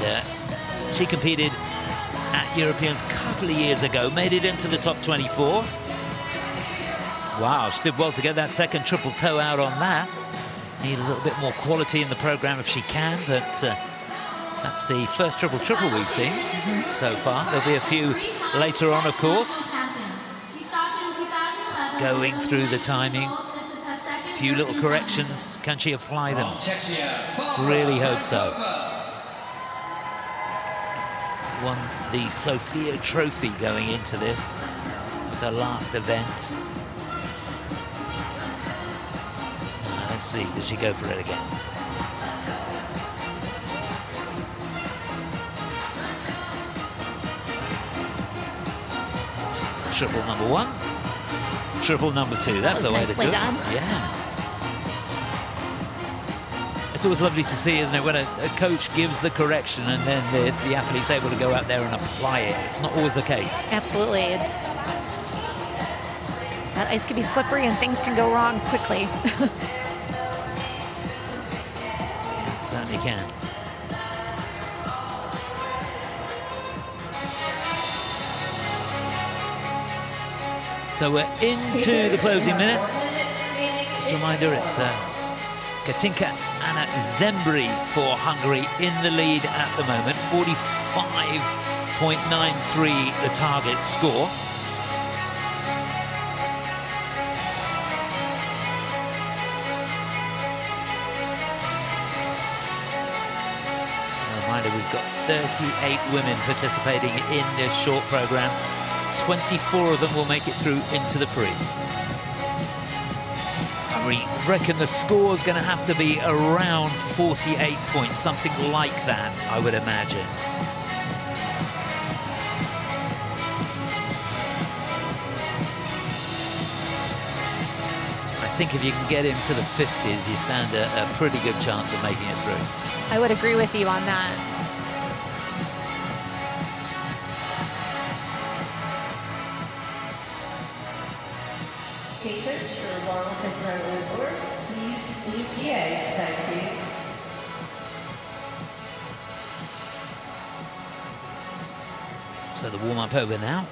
Speaker 3: And she competed at Europeans a couple of years ago, made it into the top 24. Wow, she did well to get that second triple toe out on that. need a little bit more quality in the program if she can, but that's the first triple-triple we've seen so far. There'll be a few later on, of course. Just going through the timing. A few little corrections. Can she apply them? Really hope so. Won the Sophia Trophy going into this. It was her last event. Let's see, does she go for it again? Triple number one, triple number two. That's the way to do it. Yeah. It's always lovely to see, isn't it, when a coach gives the correction and then the athlete's able to go out there and apply it. It's not always the case.
Speaker 4: Absolutely. That ice can be slippery and things can go wrong quickly.
Speaker 3: It certainly can. So we're into the closing minute. Just a reminder, it's Katinka Anna Zembri for Hungary in the lead at the moment. 45.93 the target score. A reminder, we've got 38 women participating in this short program. 24 of them will make it through into the free. I reckon the score's going to have to be around 48 points, something like that, I would imagine. I think if you can get into the 50s, you stand a pretty good chance of making it through.
Speaker 4: I would agree with you on that.
Speaker 3: So the warm-up over now.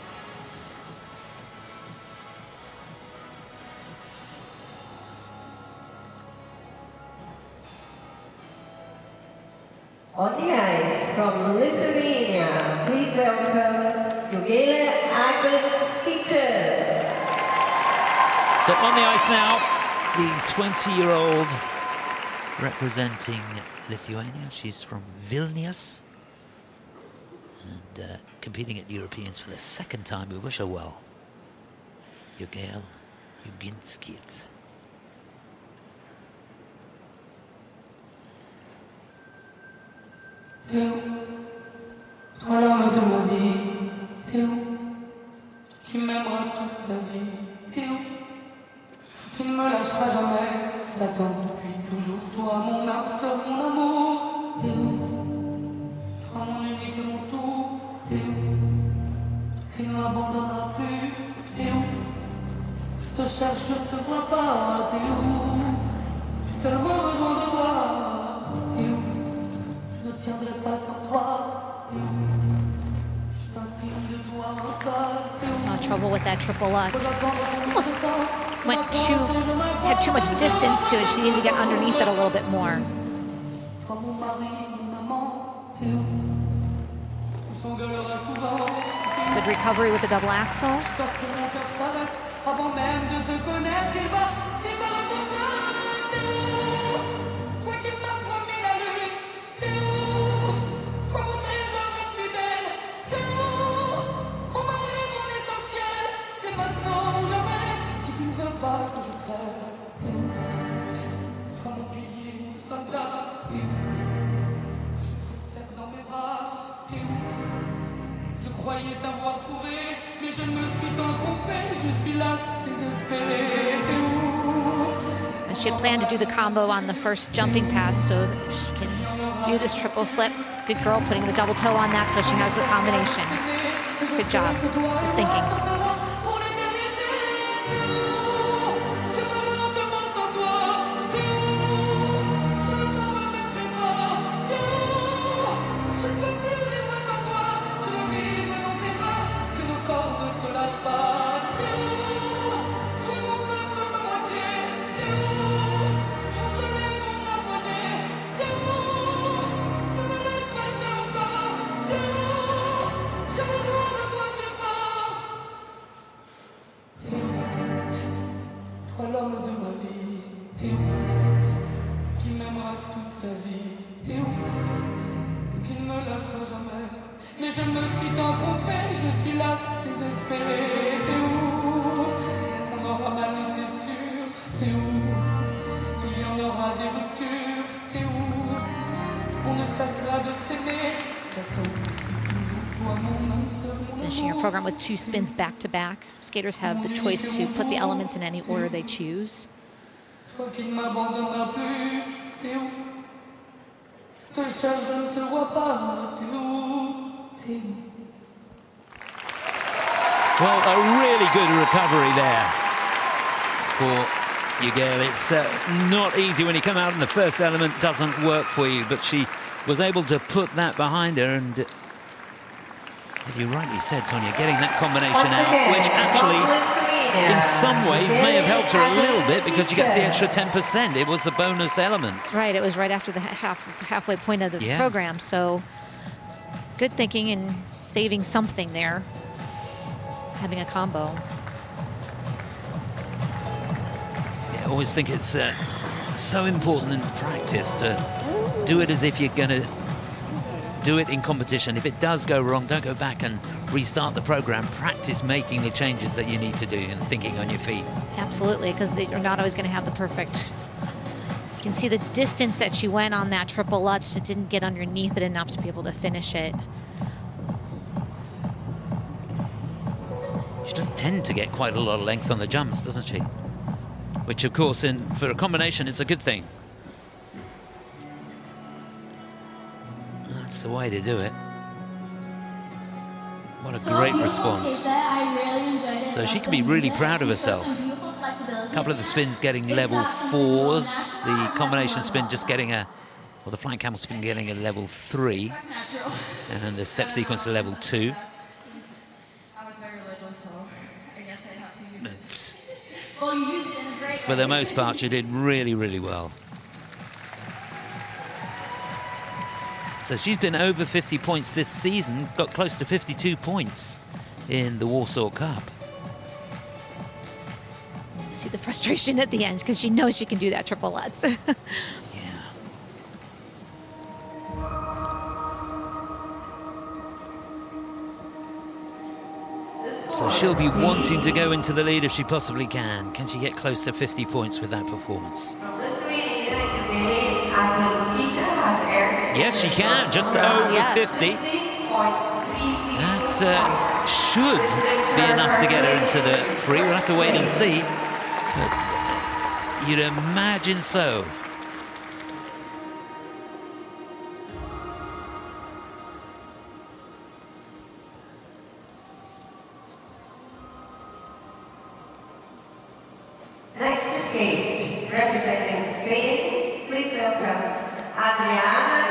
Speaker 5: On the ice from Lithuania, please welcome Jogailė Aglinskytė.
Speaker 3: So on the ice now, the 20-year-old representing Lithuania. She's from Vilnius and competing at Europeans for the second time. We wish her well. Jogailė Aglinskytė.
Speaker 6: Théo, toi l'homme de ma vie, Théo, qui m'aimera toute ta vie, Théo, qui ne me lâchera jamais, je t'attends depuis toujours, toi mon âme sœur, mon amour, Théo, toi mon unique et mon tout, Théo, qui ne m'abandonnera plus, Théo, je te cherche, je te vois pas, Théo, j'ai tellement besoin de toi, Théo. Je ne tiendrai pas sans toi, Théo. Juste un signe de toi, un seul, Théo.
Speaker 4: No trouble with that triple Lutz. Almost had too much distance to it. She needed to get underneath it a little bit more.
Speaker 6: Toi mon mari, mon amant, Théo. On s'engueulera souvent, Théo.
Speaker 4: Good recovery with the double axel.
Speaker 6: J'espère que mon cœur s'arrête avant même de te connaître. S'il va pour toi, Théo. Toi qui m'as promis la lune, Théo. Toi mon trésor infidèle, Théo. Mon mari, mon essentiel, c'est maintenant ou jamais. Si tu ne veux pas que je crève, Théo. Toi mon pilier, mon soldat, Théo. Je te serre dans mes bras, Théo. Je croyais t'avoir trouvé, mais je me suis tant trompé. Je suis lasse, désespéré, Théo.
Speaker 4: And she had planned to do the combo on the first jumping pass, so she can do this triple flip. Good girl, putting the double toe on that so she has the combination. Good job. Good thinking.
Speaker 6: ma vie, t'es où? Qui m'aimera toute ta vie, t'es où? Qui ne me lâchera jamais. Mais je me suis tant trompé, je suis lasse, désespérée, t'es où? On aura mal, c'est sûr, t'es où? Il y en aura des ruptures, t'es où? On ne cessera de s'aimer, je t'attends.
Speaker 4: Finishing your program with 2 spins back-to-back. Skaters have the choice to put the elements in any order they choose.
Speaker 6: Toi qui ne m'abandonneras plus, t'es où? Je te cherche, je ne te vois pas, t'es où? T'es où?
Speaker 3: Well, a really good recovery there for Jogailė. It's not easy when you come out and the first element doesn't work for you, but she was able to put that behind her, and as you rightly said, Tonya, getting that combination out, which actually in some ways may have helped her a little bit because she gets the extra 10%. It was the bonus element.
Speaker 4: Right, it was right after the halfway point of the program, so good thinking and saving something there, having a combo.
Speaker 3: Yeah, I always think it's so important in practice to do it as if you're going to do it in competition. If it does go wrong, don't go back and restart the program. Practice making the changes that you need to do and thinking on your feet.
Speaker 4: Absolutely, because you're not always going to have the perfect. You can see the distance that she went on that triple Lutz. It didn't get underneath it enough to be able to finish it.
Speaker 3: She does tend to get quite a lot of length on the jumps, doesn't she? Which, of course, for a combination, is a good thing. That's the way to do it. What a great response. So she can be really proud of herself. A couple of the spins getting level 4s. The combination spin just getting well, the flying camel spin getting a level 3. And the step sequence a level 2. For the most part, she did really, really well. So she's been over 50 points this season, got close to 52 points in the Warsaw Cup.
Speaker 4: See the frustration at the end because she knows she can do that triple Lutz.
Speaker 3: So she'll be wanting to go into the lead if she possibly can. Can she get close to 50 points with that performance? Yes, she can, just over 50. That should be enough to get her into the free. We'll have to wait and see. But you'd imagine so.
Speaker 5: Next to skate, representing Spain, please welcome Adriana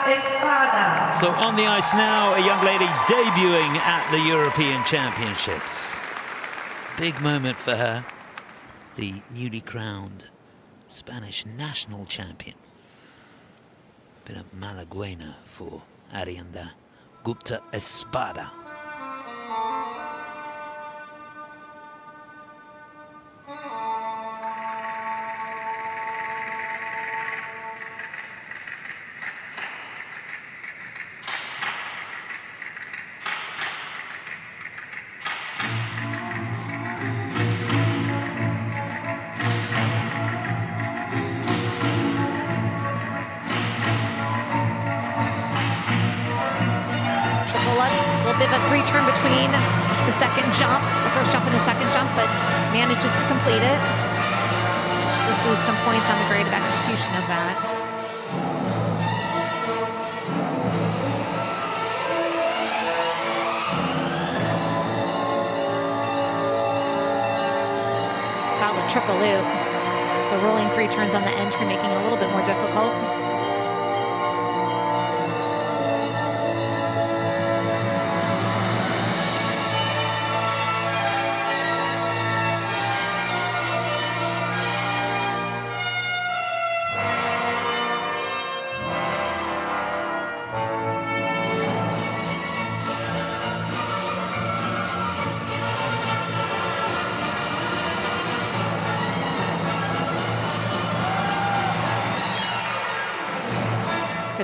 Speaker 5: Espada.
Speaker 3: So on the ice now, a young lady debuting at the European Championships. Big moment for her, the newly crowned Spanish national champion. Bit of Malaguena for Arianda Gupta Espada.
Speaker 4: Bit of a 3-turn between the second jump, the first jump and the second jump, but manages to complete it. She just lose some points on the grade of execution of that. Solid triple loop. The rolling 3 turns on the entry making it a little bit more difficult.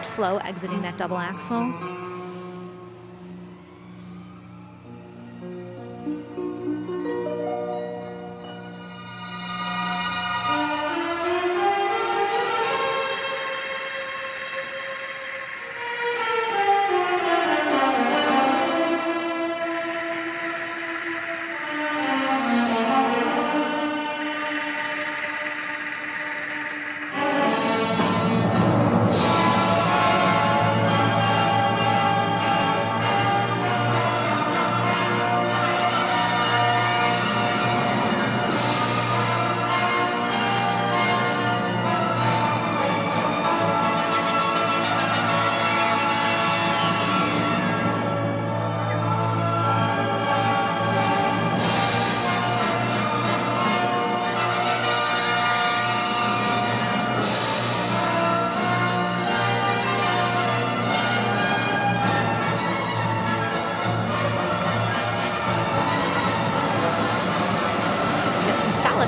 Speaker 4: good flow exiting that double axel.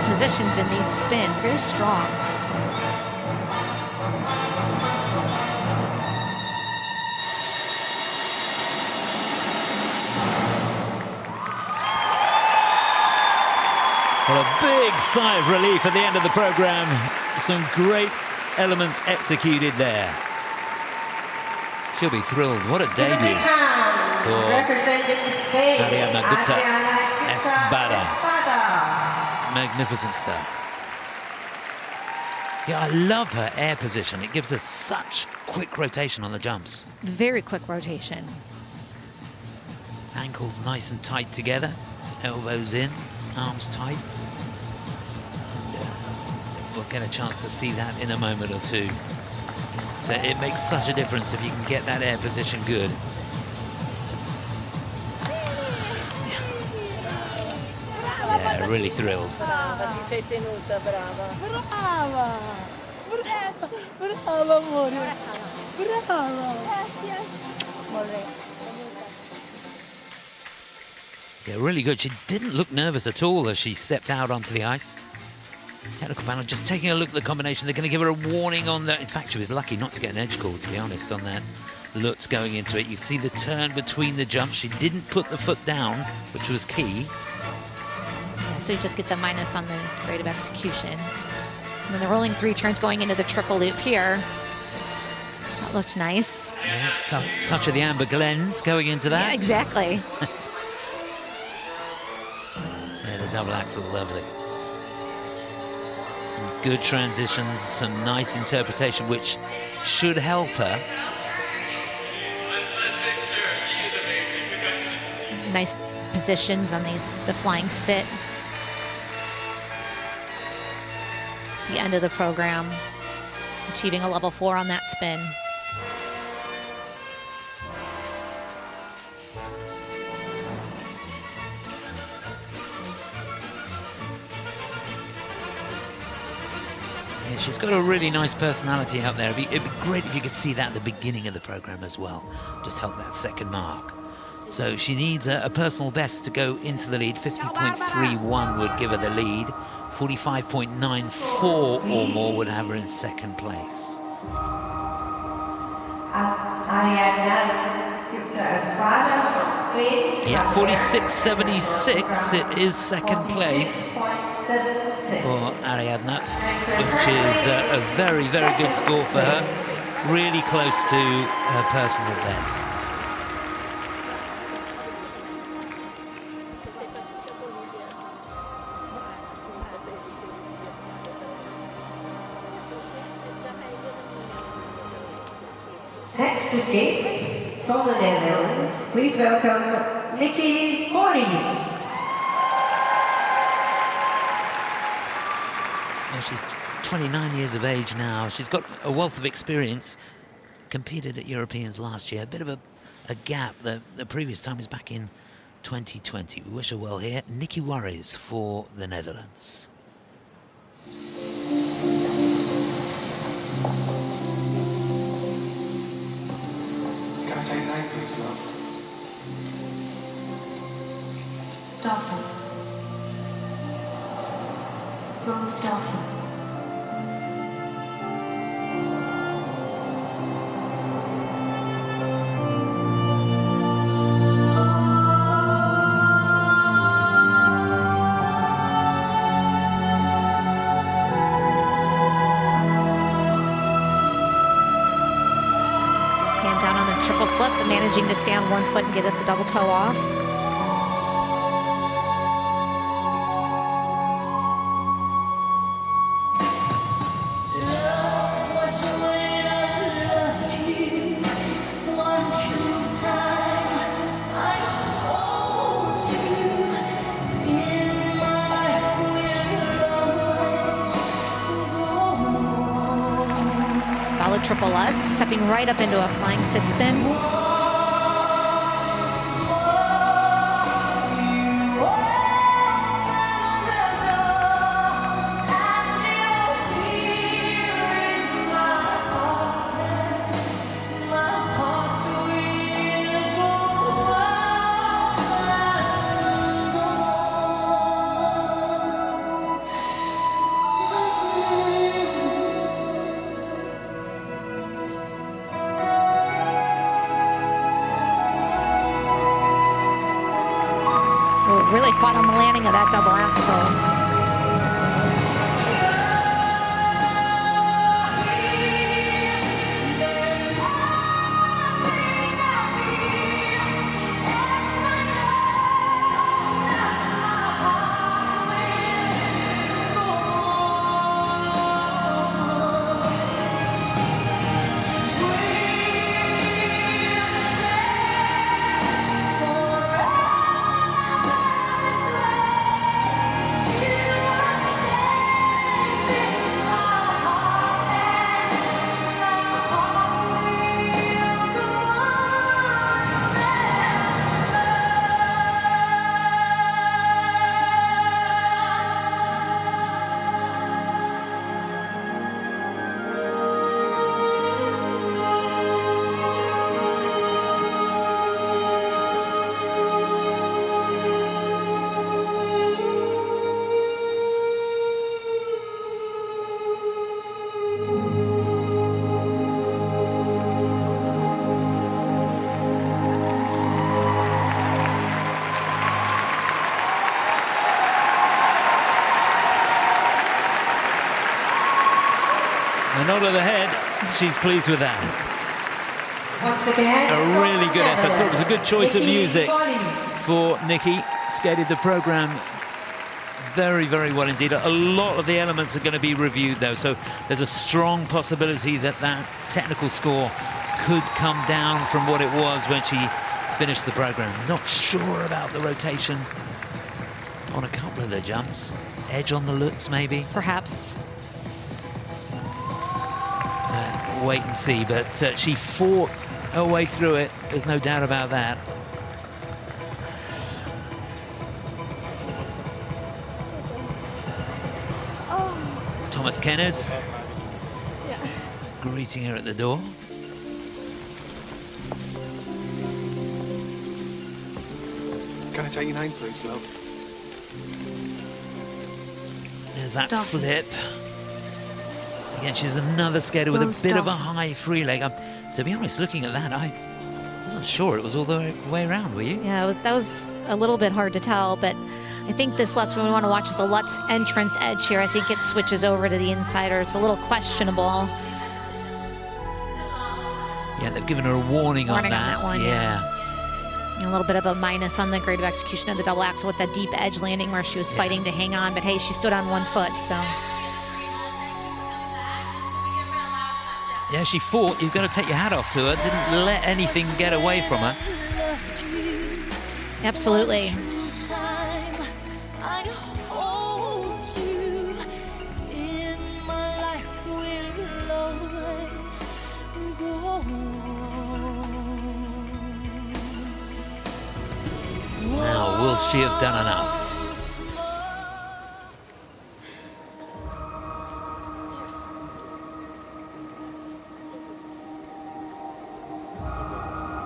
Speaker 4: Positions in these spin, very strong.
Speaker 3: Well, a big sigh of relief at the end of the program. Some great elements executed there. She'll be thrilled. What a debut for Ariadna Gupta-Espada. Magnificent stuff. Yeah, I love her air position. It gives us such quick rotation on the jumps.
Speaker 4: Very quick rotation.
Speaker 3: Ankles nice and tight together. Elbows in, arms tight. We'll get a chance to see that in a moment or two. So it makes such a difference if you can get that air position good. Yeah, really thrilled.
Speaker 9: Brava, ti sei tenuta, brava. Brava! Brava, amore. Brava.
Speaker 3: Yeah, really good. She didn't look nervous at all as she stepped out onto the ice. Technical panel just taking a look at the combination. They're going to give her a warning on that. In fact, she was lucky not to get an edge call, to be honest, on that. Lutz going into it. You see the turn between the jumps. She didn't put the foot down, which was key.
Speaker 4: Yeah, so you just get the minus on the rate of execution. And then the rolling 3 turns going into the triple loop here. That looked nice.
Speaker 3: Yeah, touch of the Amber Glens going into that.
Speaker 4: Yeah, exactly.
Speaker 3: Yeah, the double axel, lovely. Some good transitions, some nice interpretation, which should help her.
Speaker 4: Nice positions on the flying sit. The end of the program, achieving a level 4 on that spin.
Speaker 3: Yeah, she's got a really nice personality out there. It'd be great if you could see that at the beginning of the program as well. Just help that second mark. So she needs a personal best to go into the lead. 50.31 would give her the lead. 45.94 or more would have her in second place.
Speaker 5: Ariadna Gupta-Espada from Spain.
Speaker 3: Yeah, 46.76. It is second place for Ariadna, which is a very, very good score for her. Really close to her personal best.
Speaker 5: Next to skate from the Netherlands, please welcome Niki Wories.
Speaker 3: Well, she's 29 years of age now. She's got a wealth of experience. Competed at Europeans last year. A bit of a gap. The previous time was back in 2020. We wish her well here. Niki Wories for the Netherlands.
Speaker 7: Dawson. Rose Dawson.
Speaker 4: managing to stay on one foot and get the double toe off. Solid triple Lutz, stepping right up into a flying sit spin. Really fought on the landing of that double axel.
Speaker 3: A nod of the head, she's pleased with that.
Speaker 7: Once again,
Speaker 3: A really good effort. Thought it was a good choice of
Speaker 7: Niki
Speaker 3: music
Speaker 7: Wories.
Speaker 3: for Niki. Skated the program very, very well indeed. A lot of the elements are going to be reviewed though, so there's a strong possibility that that technical score could come down from what it was when she finished the program. Not sure about the rotation on a couple of the jumps. Edge on the Lutz maybe.
Speaker 4: Perhaps.
Speaker 3: Wait and see, but she fought her way through it. There's no doubt about that. Thomas Kenners greeting her at the door.
Speaker 10: Can I take your name, please, love?
Speaker 3: There's that flip. Again, she's another skater with a bit of a high free leg. To be honest, looking at that, I wasn't sure it was all the way around, were you?
Speaker 4: Yeah, that was a little bit hard to tell, but I think this Lutz, when we want to watch the Lutz entrance edge here, I think it switches over to the insider. It's a little questionable.
Speaker 3: Yeah, they've given her a warning on that
Speaker 4: one.
Speaker 3: Yeah.
Speaker 4: And a little bit of a minus on the grade of execution of the double axel with that deep edge landing where she was fighting to hang on, but hey, she stood on one foot, so.
Speaker 3: Yeah, she fought. You've got to take your hat off to her. Didn't let anything get away from her.
Speaker 4: Absolutely.
Speaker 3: Now, will she have done enough?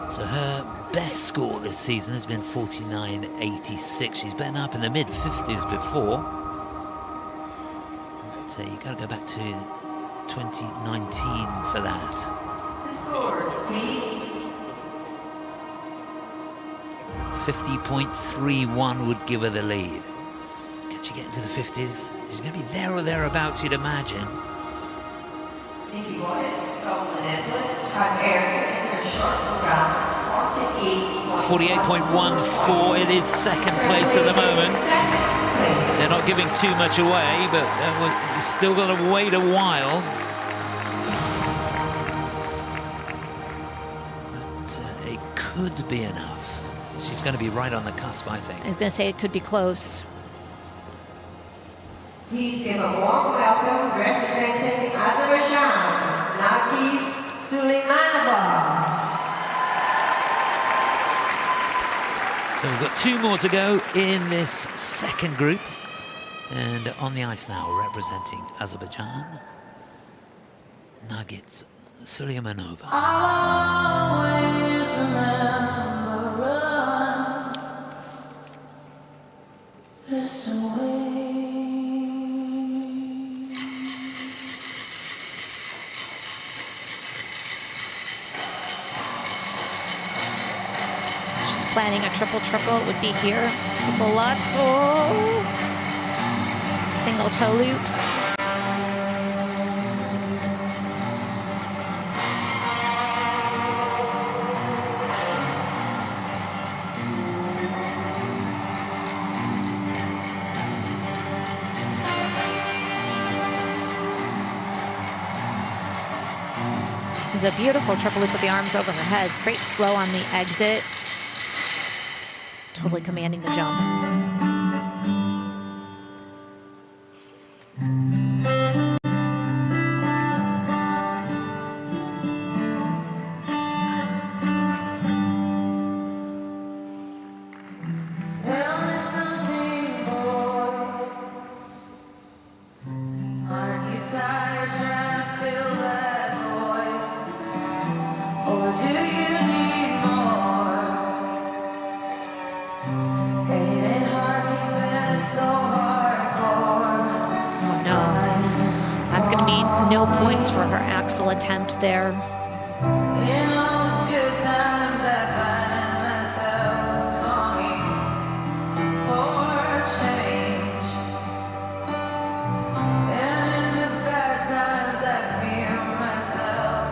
Speaker 3: So her best score this season has been 49.86. She's been up in the mid-50s before. So you've got to go back to 2019 for that.
Speaker 7: The scores, please.
Speaker 3: 50.31 would give her the lead. Can she get into the 50s? She's going to be there or thereabouts, you'd imagine.
Speaker 7: Niki Wories from the Netherlands has earned in her short program
Speaker 3: 48.14. It is second place at the moment. They're not giving too much away, but we're still got to wait a while. But it could be enough. She's going to be right on the cusp, I think.
Speaker 4: I was going to say it could be close.
Speaker 5: Please give a warm welcome representing Azerbaijan, Nargiz Suleymanova.
Speaker 3: So we've got 2 more to go in this second group. And on the ice now, representing Azerbaijan, Nargiz Suleymanova.
Speaker 6: I'll always remember us this way.
Speaker 4: Planning a triple-triple would be here. Triple Lutz, oh! Single toe loop. It's a beautiful triple loop with the arms over her head. Great flow on the exit. Totally commanding the jump.
Speaker 6: Tell me something, boy. Aren't you tired trying to fill that void? Or do you need more? Ain't it hard keeping it so hardcore?
Speaker 4: Oh no. That's going to mean no points for her axel attempt there.
Speaker 6: In all the good times I find myself longing for change, and in the bad times I fear myself.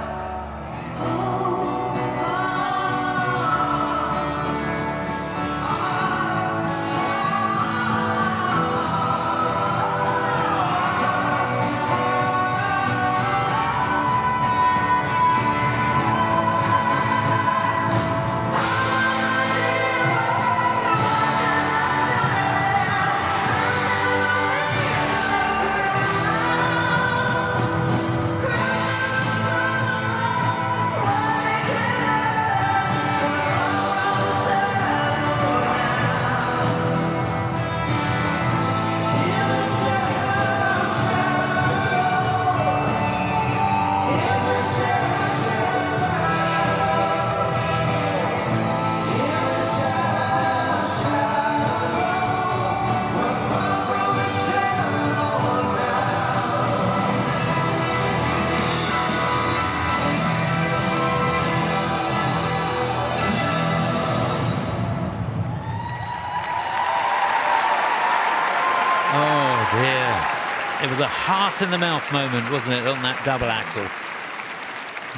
Speaker 3: It was a heart-in-the-mouth moment, wasn't it, on that double axel?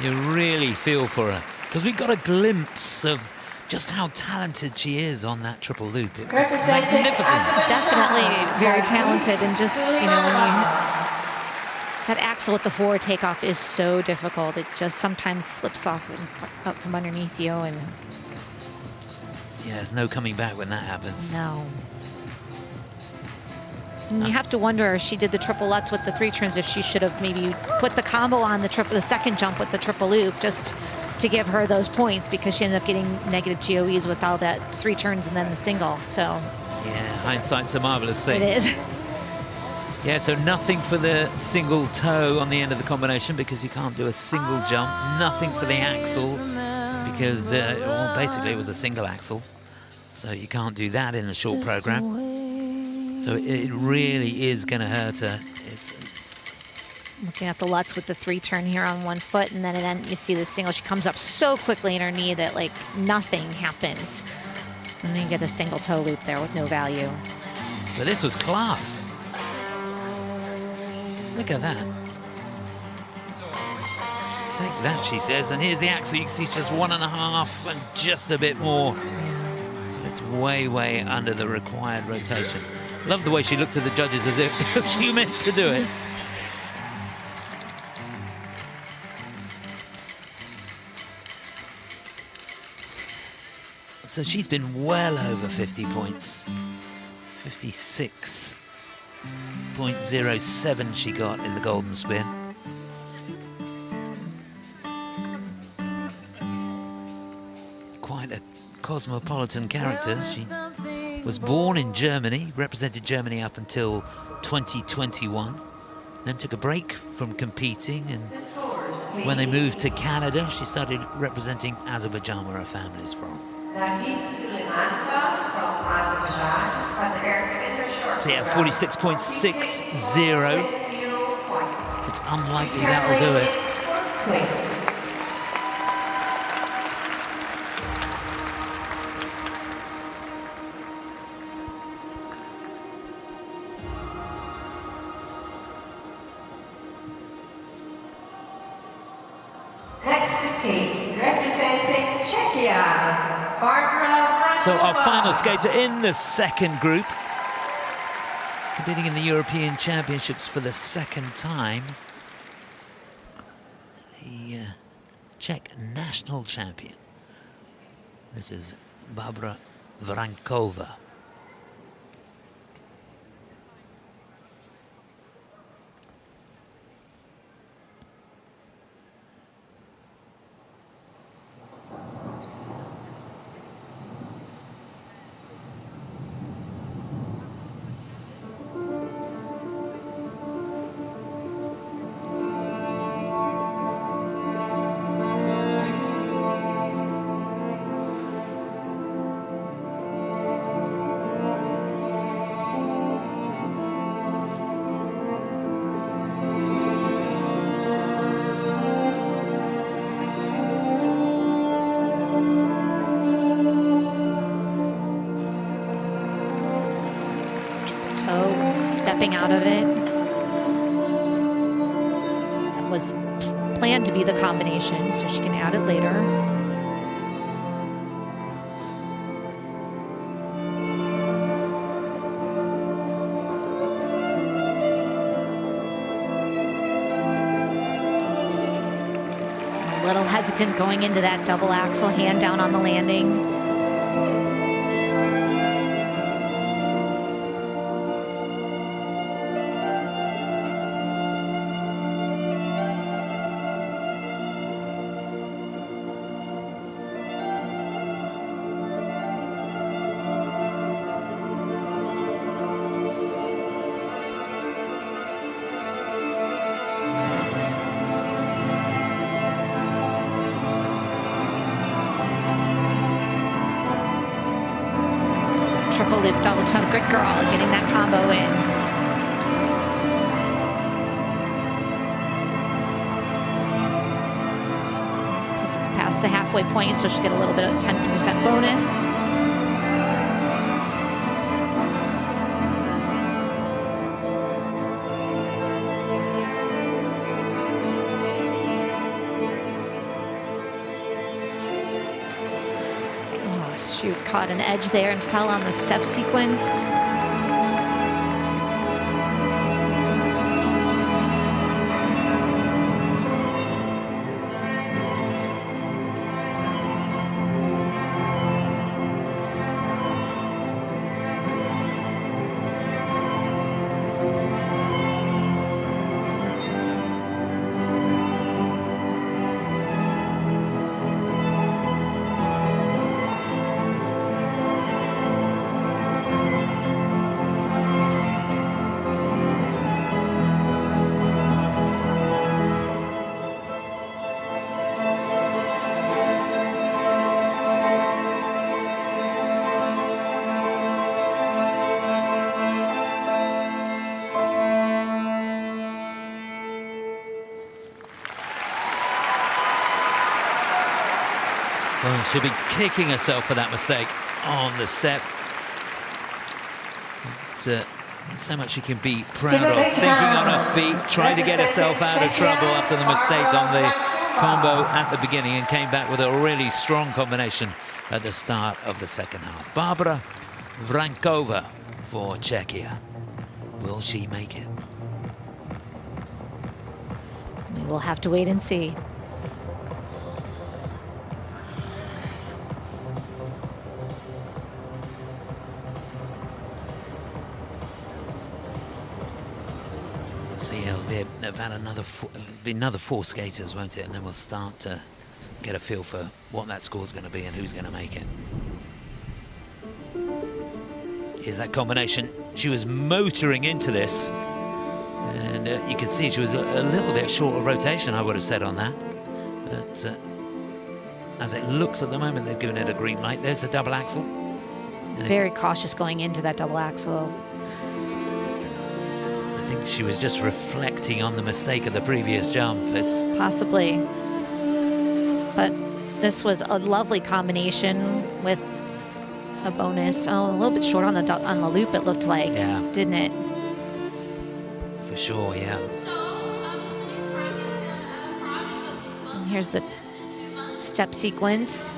Speaker 3: You really feel for her, because we got a glimpse of just how talented she is on that triple loop. It was magnificent.
Speaker 4: Definitely very talented, and just, you know, when you... That axel at the forward takeoff is so difficult. It just sometimes slips off and up from underneath you, and...
Speaker 3: Yeah, there's no coming back when that happens.
Speaker 4: No. And you have to wonder, if she did the triple Lutz with the 3 turns, if she should have maybe put the combo on the second jump with the triple loop, just to give her those points, because she ended up getting negative GOEs with all that 3 turns and then the single. So
Speaker 3: yeah, hindsight's a marvelous thing.
Speaker 4: it is.
Speaker 3: Yeah, so nothing for the single toe on the end of the combination, because you can't do a single jump. Nothing for the axle, because well, basically it was a single axle, so you can't do that in a short program. So it really is going to hurt her. It's
Speaker 4: looking at the Lutz with the 3 turn here on one foot, and then you see the single. She comes up so quickly in her knee that like nothing happens. And then you get a single toe loop there with no value.
Speaker 3: But this was class. Look at that. Take that, she says. And here's the axle. You can see just 1.5 and just a bit more. It's way, way under the required rotation. Love the way she looked at the judges as if she meant to do it. So she's been well over 50 points. 56.07 she got in the golden spin. Quite a cosmopolitan character. She was born in Germany, represented Germany up until 2021, then took a break from competing, and when they moved to Canada, she started representing Azerbaijan, where her family's from.
Speaker 5: Nargiz Suleymanova from Azerbaijan has earned in her short
Speaker 3: So yeah, 46.60. It's unlikely that'll do it.
Speaker 5: place. Next to skate, representing Czechia, Barbora Vrankov.
Speaker 3: So our final skater in the second group, competing in the European Championships for the second time, the Czech national champion. This is Barbora Vrankova.
Speaker 4: Stepping out of it. That was planned to be the combination, so she can add it later. A little hesitant going into that double axel, hand down on the landing. Triple loop, double jump, good girl, getting that combo in. Plus it's past the halfway point, so she'll get a little bit of 10% bonus. Shoot, caught an edge there and fell on the step sequence.
Speaker 3: Well, she'll be kicking herself for that mistake on the step. But, so much she can be proud of, thinking on her feet, trying to get herself out of trouble after the mistake on the combo at the beginning and came back with a really strong combination at the start of the second half. Barbora Vrankova for Czechia. Will she make it?
Speaker 4: We will have to wait and see.
Speaker 3: So yeah, it'll be about another four skaters, won't it? And then we'll start to get a feel for what that score's going to be and who's going to make it. Here's that combination. She was motoring into this, and you can see she was a little bit short of rotation, I would have said on that. But as it looks at the moment, they've given it a green light. There's the double axel.
Speaker 4: Very cautious going into that double axel.
Speaker 3: I think she was just reflecting on the mistake of the previous jump.
Speaker 4: Possibly. But this was a lovely combination with a bonus. Oh, a little bit short on the loop, it looked like, didn't it?
Speaker 3: For sure, yeah.
Speaker 4: And here's the step sequence.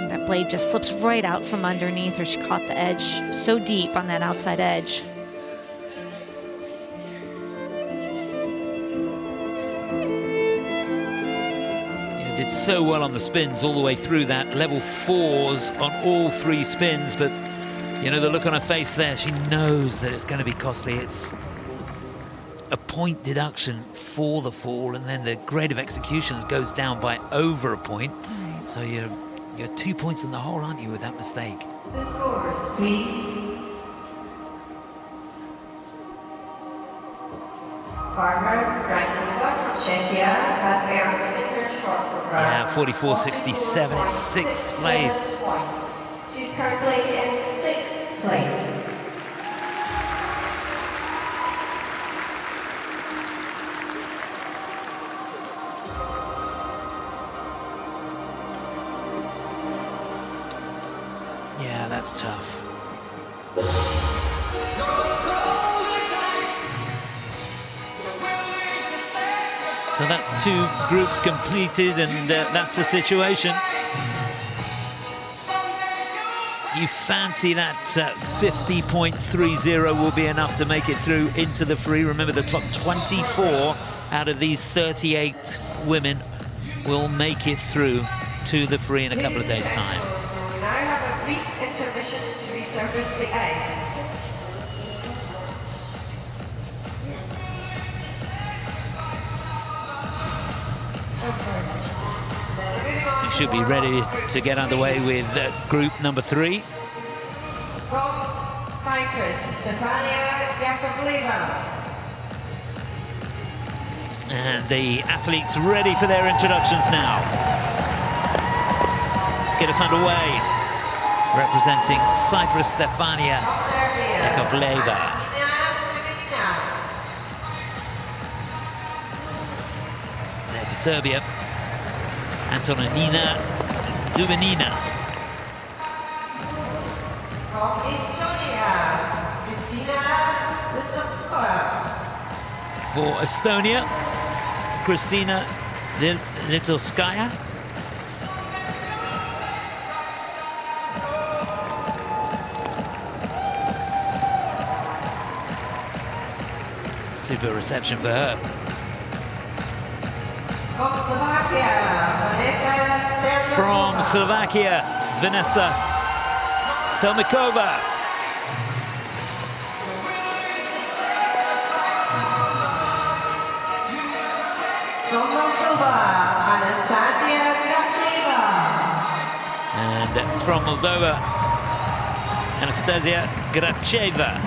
Speaker 4: That blade just slips right out from underneath her. She caught the edge so deep on that outside edge.
Speaker 3: Did so well on the spins all the way through that. Level 4s on all 3 spins, but you know, the look on her face there, she knows that it's going to be costly. It's a point deduction for the fall, and then the grade of executions goes down by over a point. So you're 2 points in the hole, aren't you, with that mistake?
Speaker 7: The scores, please. Barbora Vrankova from Czechia has earned her short program.
Speaker 3: Yeah, 44.67, it's 6th place.
Speaker 7: Points. She's currently in 6th place.
Speaker 3: Yeah, that's tough. So that's 2 groups completed, and that's the situation. You fancy that 50.30 will be enough to make it through into the free. Remember, the top 24 out of these 38 women will make it through to the free in a couple of days' time.
Speaker 7: We now have a brief intermission to resurface the ice.
Speaker 3: We should be ready to get underway with group number 3.
Speaker 7: From Cyprus, Stefania Yakovleva.
Speaker 3: And the athletes ready for their introductions now. Let's get us underway. Representing Cyprus, Stefania Yakovleva. There for Serbia, Antonina Dubinina.
Speaker 7: From Estonia, Kristina Lisovskaja.
Speaker 3: For Estonia, Kristina Lisovskaja. Super reception for her.
Speaker 7: From Slovakia,
Speaker 3: From Slovakia, Vanesa
Speaker 7: Selmekova.
Speaker 3: Selmekova.
Speaker 7: From Moldova, Anastasia Gracheva.
Speaker 3: And from Moldova, Anastasia Gracheva.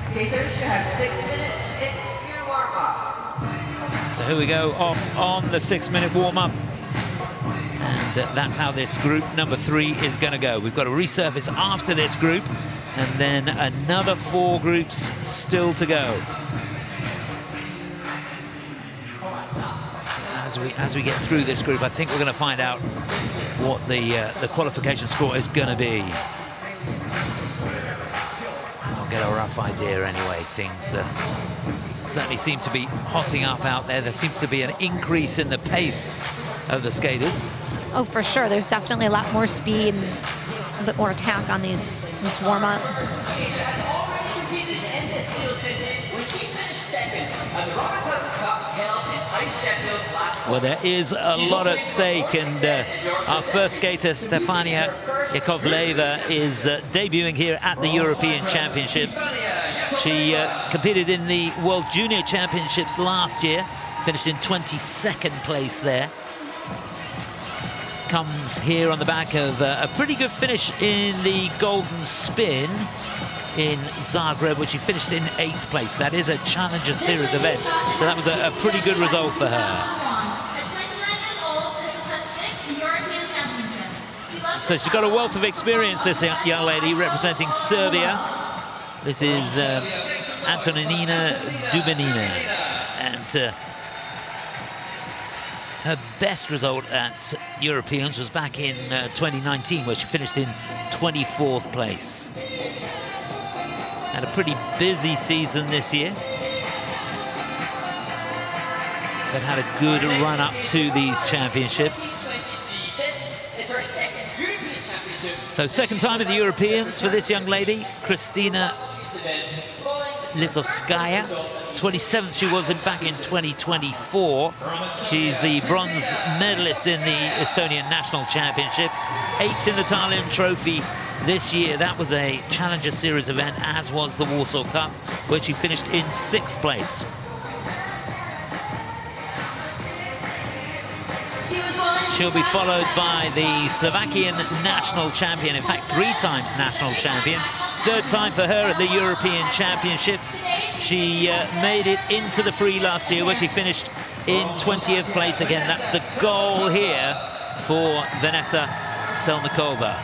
Speaker 7: Skaters, you have 6 minutes in your warm-up.
Speaker 3: So here we go, off on the 6-minute warm-up. And that's how this group number 3 is going to go. We've got to resurface after this group, and then another 4 groups still to go. As we get through this group, I think we're going to find out what the qualification score is going to be. get a rough idea anyway. Things certainly seem to be hotting up out there. There seems to be an increase in the pace of the skaters.
Speaker 4: Oh, for sure. There's definitely a lot more speed and a bit more attack on this warm-up.
Speaker 3: Well, there is a lot at stake, and our first skater, Stefania Yakovleva, is debuting here at the European Championships. She competed in the World Junior Championships last year, finished in 22nd place there. Comes here on the back of a pretty good finish in the Golden Spin in Zagreb, which she finished in 8th place. That is a Challenger Series event, so that was a pretty good result for her.
Speaker 2: At 29 years old, this is her 6th European Championship.
Speaker 3: So she's got a wealth of experience, this young lady, representing Serbia. This is Antonina Dubinina, and her best result at Europeans was back in 2019, where she finished in 24th place. Had a pretty busy season this year, but had a good run up to these championships. So second time at the Europeans for this young lady, Kristina Lisovskaja. 27th she was back in 2024. She's the bronze medalist in the Estonian National Championships. 8th in the Tallinn Trophy this year. That was a Challenger Series event, as was the Warsaw Cup, where she finished in 6th place. She'll be followed by the Slovakian national champion, in fact 3 times national champion. 3rd time for her at the European Championships. She made it into the free last year, where she finished in 20th place. Again, that's the goal here for Vanesa Selmekova.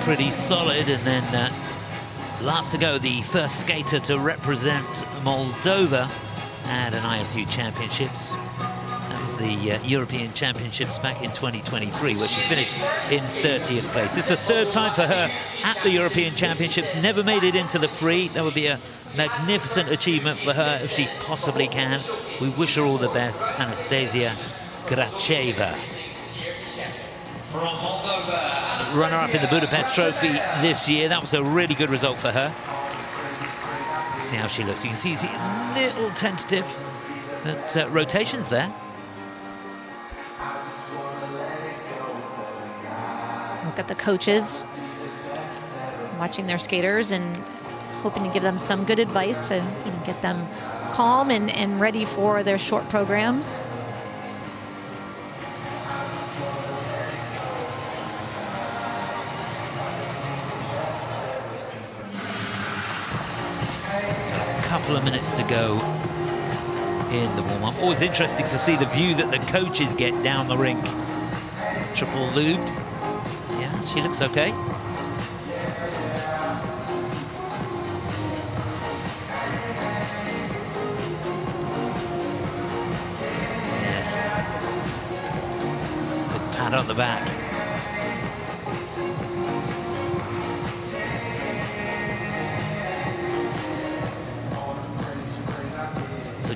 Speaker 3: Pretty solid. And then last to go, the first skater to represent Moldova at an ISU Championships. That was the European Championships back in 2023, where she finished in 30th place. This is the 3rd time for her at the European Championships. Never made it into the free. That would be a magnificent achievement for her if she possibly can. We wish her all the best. Anastasia Gracheva,
Speaker 1: From Moldova,
Speaker 3: runner-up in the Budapest Trophy this year. That was a really good result for her. See how she looks. You can see she's a little tentative, but rotations there.
Speaker 4: Look at the coaches watching their skaters and hoping to give them some good advice to get them calm and ready for their short programs.
Speaker 3: Couple of minutes to go in the warm-up. Always interesting to see the view that the coaches get down the rink. Triple loop. Yeah, she looks okay. Yeah. Good pat on the back.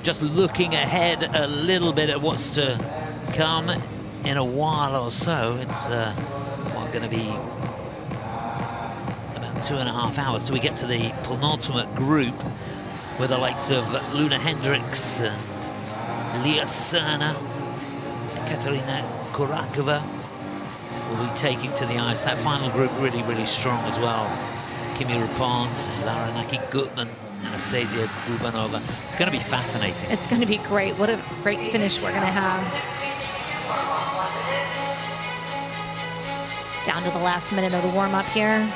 Speaker 3: Just looking ahead a little bit at what's to come in a while or so. It's going to be about 2.5 hours till we get to the penultimate group, with the likes of Loena Hendrickx and Lea Serna, Ekaterina Kurakova will be taking to the ice. That final group really, really strong as well. Kimmy Repond, Niki Wories, Anastasia Gubanova. It's going to be fascinating.
Speaker 4: It's going to be great. What a great finish we're going to have. Down to the last minute of the warm-up here.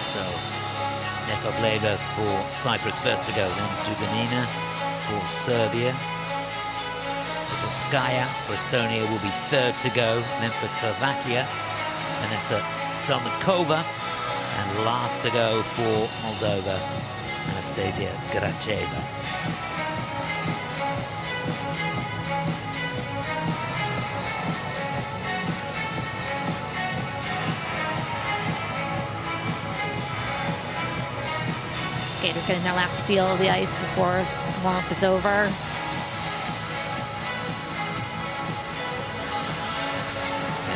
Speaker 3: So, Yakovleva for Cyprus first to go, then Dubinina for Serbia. Lisovskaja for Estonia will be 3rd to go. Then for Slovakia, Vanesa Selmekova. And last to go for Moldova, Anastasia Gracheva.
Speaker 4: Skaters getting their last feel of the ice before warm-up is over.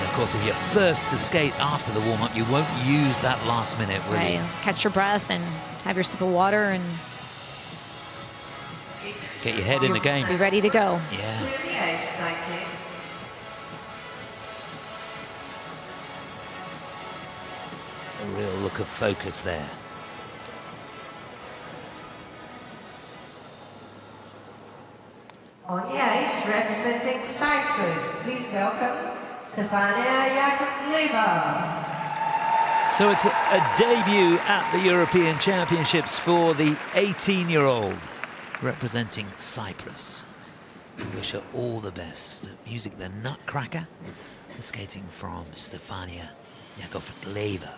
Speaker 3: Of course, if you're first to skate after the warm-up, you won't use that last minute, will you?
Speaker 4: Catch your breath and have your sip of water and
Speaker 3: get your head in the game.
Speaker 4: Be ready to go.
Speaker 3: Yeah. It's a real look of focus there.
Speaker 5: On the ice, representing Cyprus, please welcome Stefania Yakovleva.
Speaker 3: So it's a debut at the European Championships for the 18-year-old representing Cyprus. We wish her all the best. Music the Nutcracker, the skating from Stefania Yakovleva.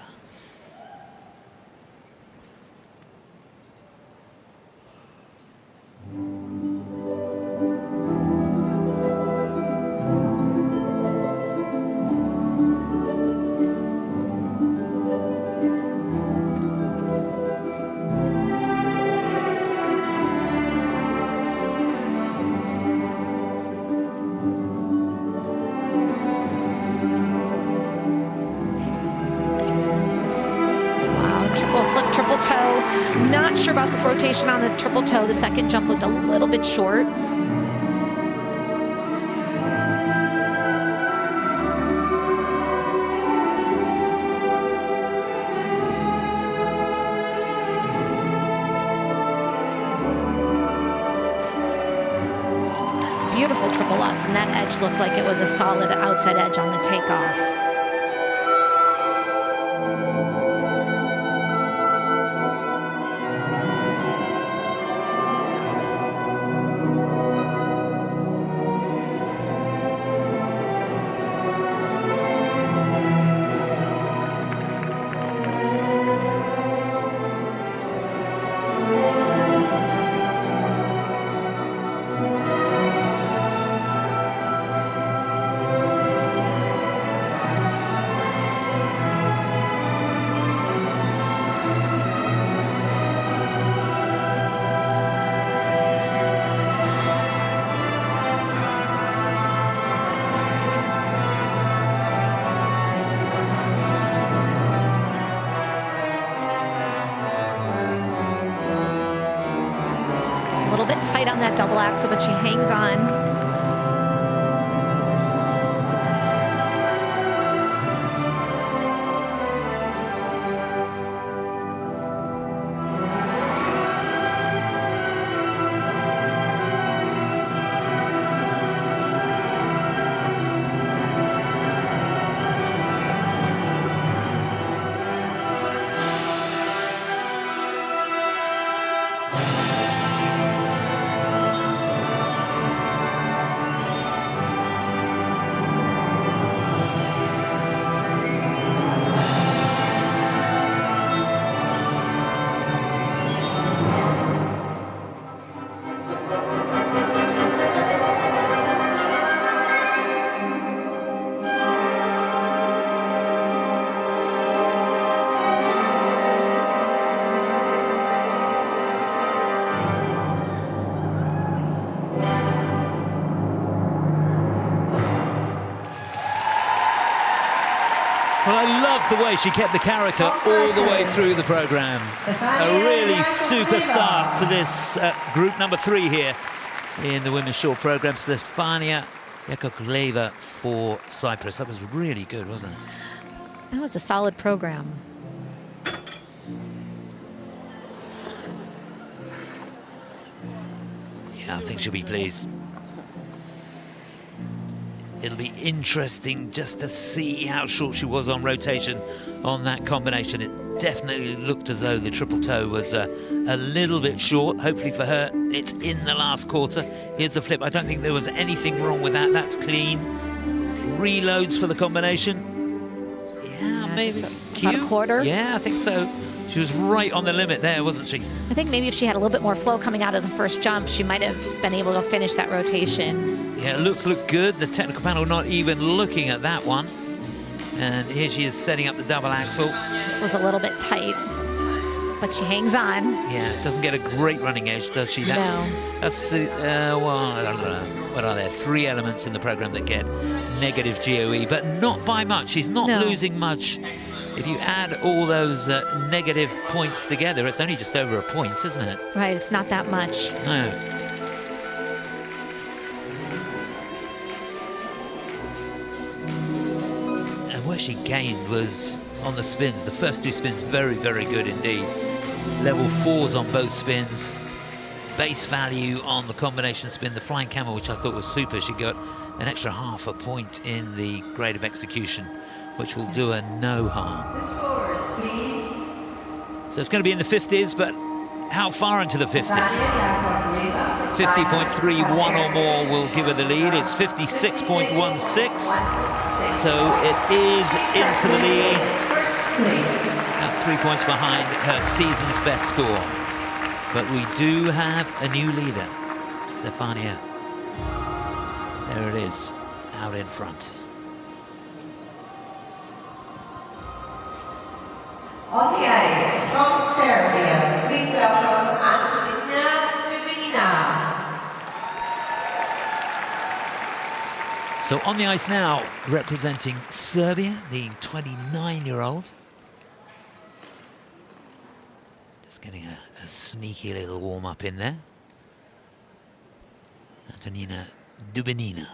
Speaker 4: Not sure about the rotation on the triple toe. The second jump looked a little bit short. Beautiful triple lutz, and that edge looked like it was a solid outside edge on the takeoff. On that double axel, but she hangs on.
Speaker 3: Well, I love the way she kept the character all the way through the program. A really super start to this group number 3 here in the women's short program. Stefania Yakovleva for Cyprus. That was really good, wasn't it?
Speaker 4: That was a solid program.
Speaker 3: Yeah, I think she'll be pleased. It'll be interesting just to see how short she was on rotation on that combination. It definitely looked as though the triple toe was a little bit short. Hopefully for her, it's in the last quarter. Here's the flip. I don't think there was anything wrong with that. That's clean. Reloads for the combination. maybe.
Speaker 4: About a quarter?
Speaker 3: Yeah, I think so. She was right on the limit there, wasn't she?
Speaker 4: I think maybe if she had a little bit more flow coming out of the first jump, she might have been able to finish that rotation.
Speaker 3: Yeah, looks look good. The technical panel not even looking at that one. And here she is setting up the double axel.
Speaker 4: This was a little bit tight, but she hangs on.
Speaker 3: Yeah, doesn't get a great running edge, does she? That's well, I don't know. What are there? 3 elements in the program that get negative GOE, but not by much. She's not losing much. If you add all those negative points together, it's only just over a point, isn't it?
Speaker 4: Right, it's not that much.
Speaker 3: No. And what she gained was on the spins. The first 2 spins, very, very good indeed. Level 4s on both spins. Base value on the combination spin, the flying camel, which I thought was super. She got an extra half a point in the grade of execution, which will do her no harm.
Speaker 5: The scores, please.
Speaker 3: So it's going to be in the 50s, but how far into the 50s? 50.31 or more will give her the lead. It's 56.16. So it is into the lead. At 3 points behind her season's best score. But we do have a new leader, Stefania. There it is, out in front.
Speaker 5: On the ice, from Serbia, please welcome Antonina Dubinina.
Speaker 3: So on the ice now, representing Serbia, the 29-year-old. Just getting a sneaky little warm-up in there. Antonina Dubinina.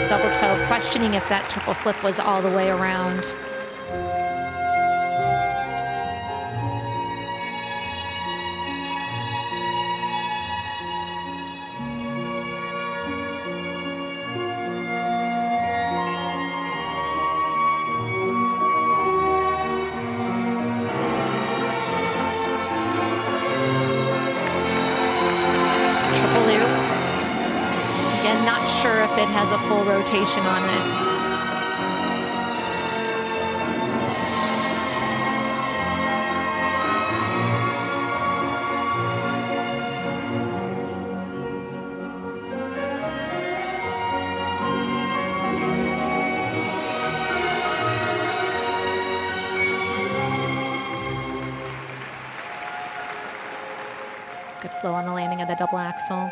Speaker 4: Double toe, questioning if that triple flip was all the way around. It has a full rotation on it. Good flow on the landing of the double axel.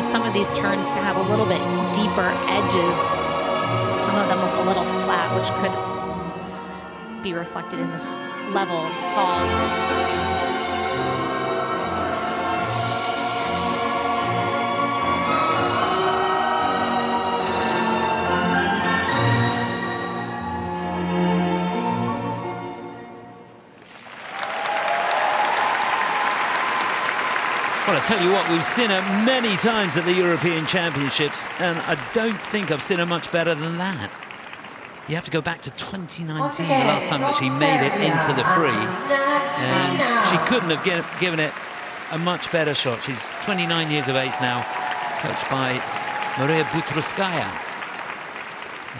Speaker 4: Some of these turns to have a little bit deeper edges. Some of them look a little flat, which could be reflected in this level called.
Speaker 3: I tell you what, we've seen her many times at the European Championships, and I don't think I've seen her much better than that. You have to go back to 2019, the last time that she made it into the free. And she couldn't have given it a much better shot. She's 29 years of age now, coached by Mariia Seniuk.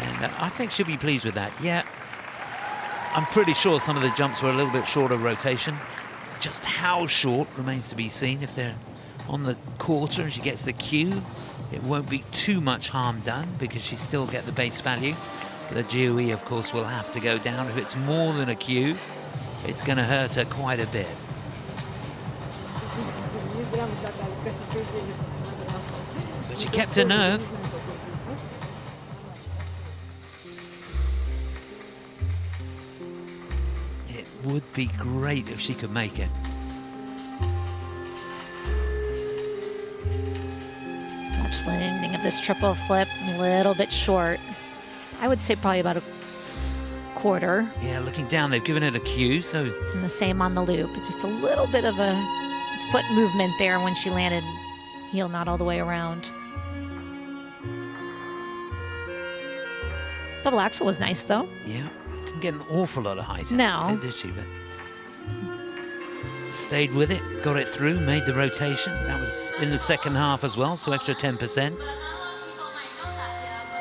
Speaker 3: And I think she'll be pleased with that. Yeah, I'm pretty sure some of the jumps were a little bit short of rotation. Just how short remains to be seen. If they're on the quarter and she gets the cue, it won't be too much harm done because she still get the base value. The GOE, of course, will have to go down. If it's more than a cue, it's going to hurt her quite a bit. But she kept her nerve. It would be great if she could make it.
Speaker 4: Watch the ending of this triple flip, a little bit short. I would say probably about a quarter.
Speaker 3: Yeah, looking down, they've given it a cue, so...
Speaker 4: And the same on the loop. It's just a little bit of a foot movement there when she landed, heel not all the way around. Double axel was nice, though.
Speaker 3: Yeah, didn't get an awful lot of height.
Speaker 4: No.
Speaker 3: Did she? But stayed with it, got it through, made the rotation. That was in the second half as well, so extra 10%.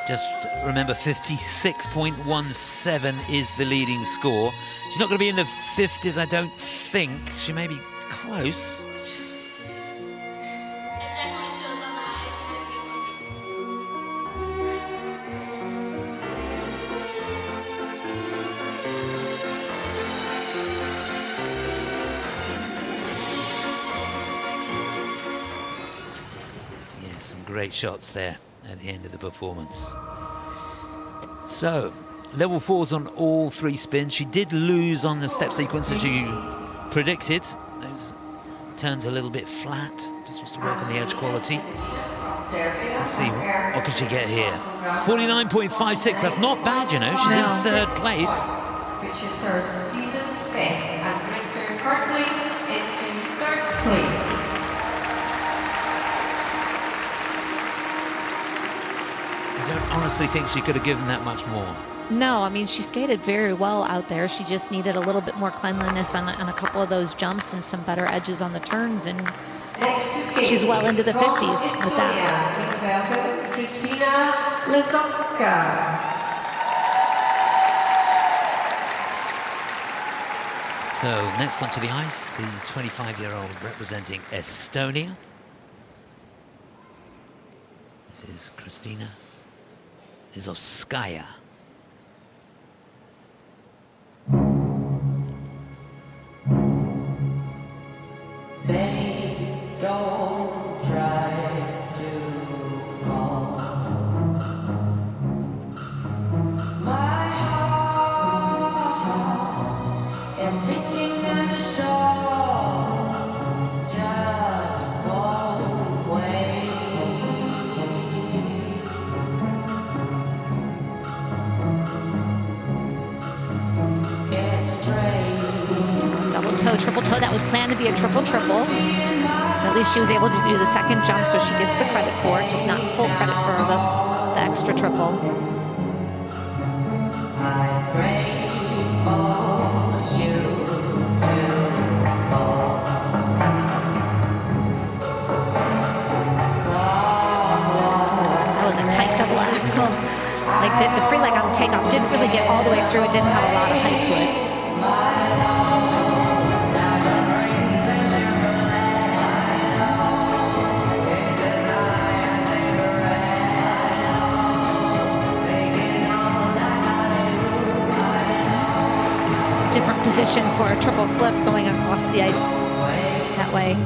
Speaker 3: Just remember, 56.17 is the leading score. She's not going to be in the 50s, I don't think. She may be close. Yeah, some great shots there at the end of the performance. So, level 4s on all 3 spins. She did lose on the step sequence as you predicted. Those turns a little bit flat. Just wants to work on the edge quality. Let's see, what can she get here? 49.56, that's not bad, you know. She's in 3rd place.
Speaker 5: Which is her season's best and brings her currently into 3rd place.
Speaker 3: I don't honestly think she could have given that much more.
Speaker 4: No, I mean, she skated very well out there. She just needed a little bit more cleanliness on a couple of those jumps and some better edges on the turns, and she's well into the 50s with that.
Speaker 5: Please welcome Kristina Lisovskaja.
Speaker 3: So next onto the ice, the 25-year-old representing Estonia. This is Kristina Lisovskaja.
Speaker 6: Baby, don't try to call. My heart is sticking in the shore. Just won't wait. It's straight.
Speaker 4: Double toe, triple toe. That was planned to be a triple-triple. At least she was able to do the second jump, so she gets the credit for it, just not full credit for the extra triple.
Speaker 6: I pray for you to fall.
Speaker 4: That was a tight double axel. Like the free leg on the takeoff didn't really get all the way through. It didn't have a lot of height to it. Different position for a triple flip going across the ice that way.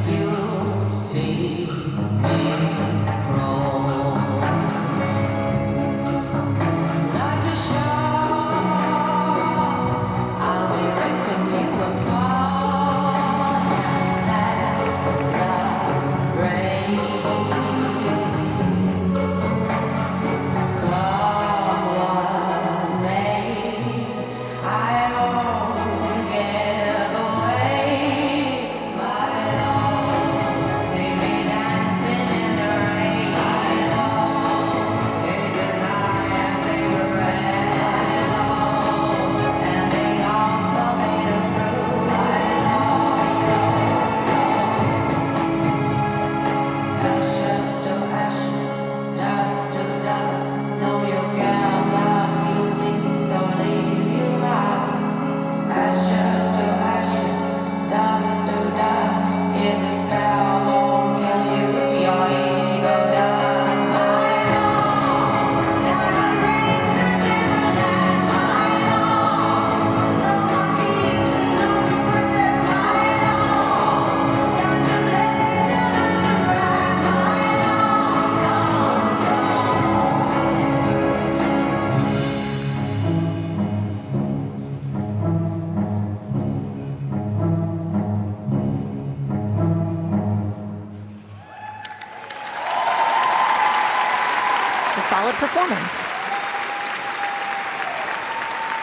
Speaker 4: performance.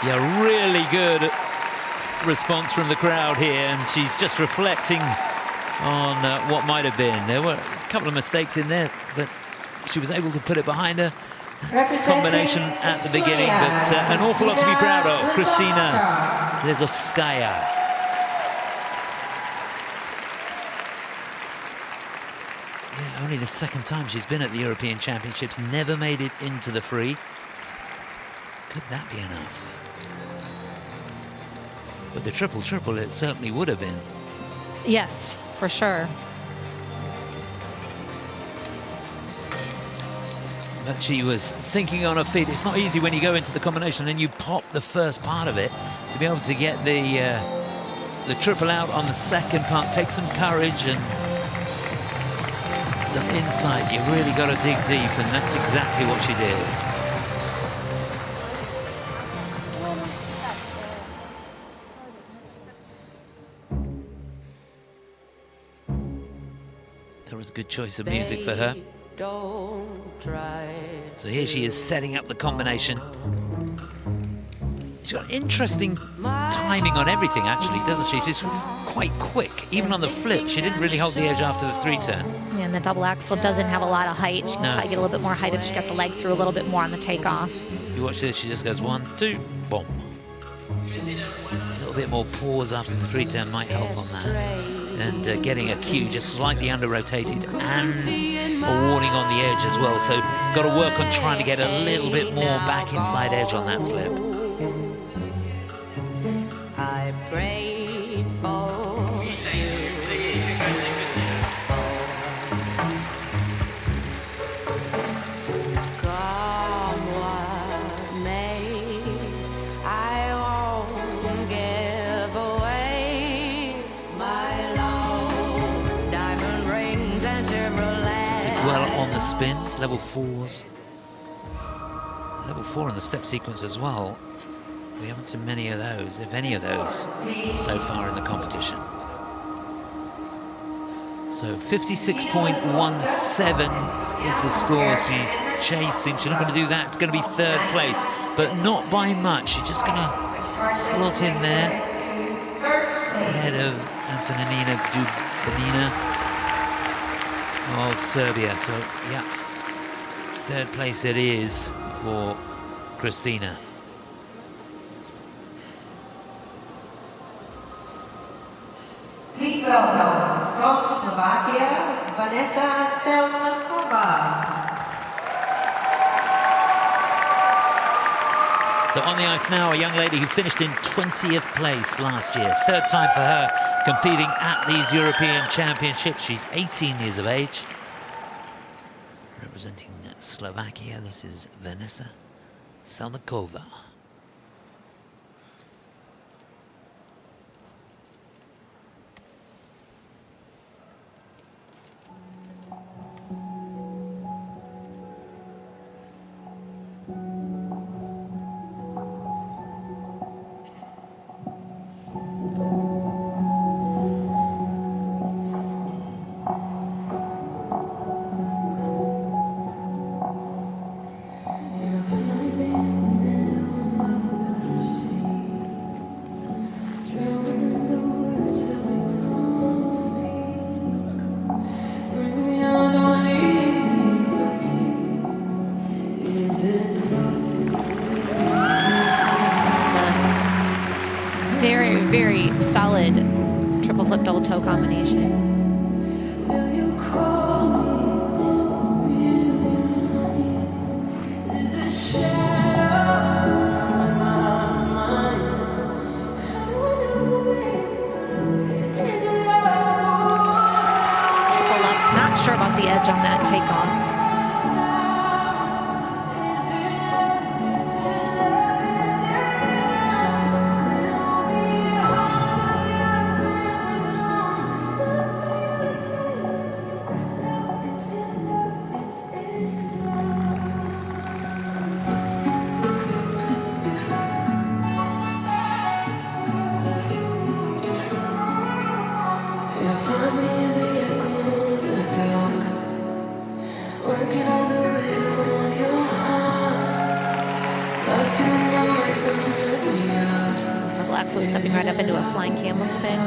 Speaker 3: Yeah, really good response from the crowd here, and she's just reflecting on what might have been. There were a couple of mistakes in there, but she was able to put it behind her. Combination at the beginning, but an awful lot to be proud of. Kristina Lisovskaja. Yeah, only the second time she's been at the European Championships, never made it into the free. Could that be enough? But the triple-triple, it certainly would have been.
Speaker 4: Yes, for sure.
Speaker 3: But she was thinking on her feet. It's not easy when you go into the combination and you pop the first part of it. To be able to get the triple out on the second part takes some courage and some insight. You really got to dig deep, and that's exactly what she did. That was a good choice of music for her. So here she is setting up the combination. She's got interesting timing on everything, actually, doesn't she? She's quite quick. Even on the flip, she didn't really hold the edge after the 3-turn.
Speaker 4: Yeah, and the double axel doesn't have a lot of height. She can probably get a little bit more height if she got the leg through a little bit more on the takeoff.
Speaker 3: You watch this, she just goes 1, 2, boom. A little bit more pause after the 3-turn might help on that. And getting a cue just slightly under-rotated and a warning on the edge as well. So got to work on trying to get a little bit more back inside edge on that flip.
Speaker 5: I pray for come what may, I won't give away my love, diamond rings and Chevrolet.
Speaker 3: Did well on the spins, level 4s. Level 4 in the step sequence as well. We haven't seen many of those, if any of those, so far in the competition. So 56.17 is the score she's chasing. She's not going to do that. It's going to be third place, but not by much. She's just going to slot in there ahead of Antonina Dubinina of Serbia. So, yeah, third place it is for Kristina.
Speaker 5: Please welcome from Slovakia, Vanesa Selmekova.
Speaker 3: So on the ice now, a young lady who finished in 20th place last year. Third time for her competing at these European Championships. She's 18 years of age. Representing Slovakia, this is Vanesa Selmekova.
Speaker 4: Very solid triple flip double toe combination. Triple Lutz, not sure about the edge on that takeoff. axel, stepping right up into a flying camel spin.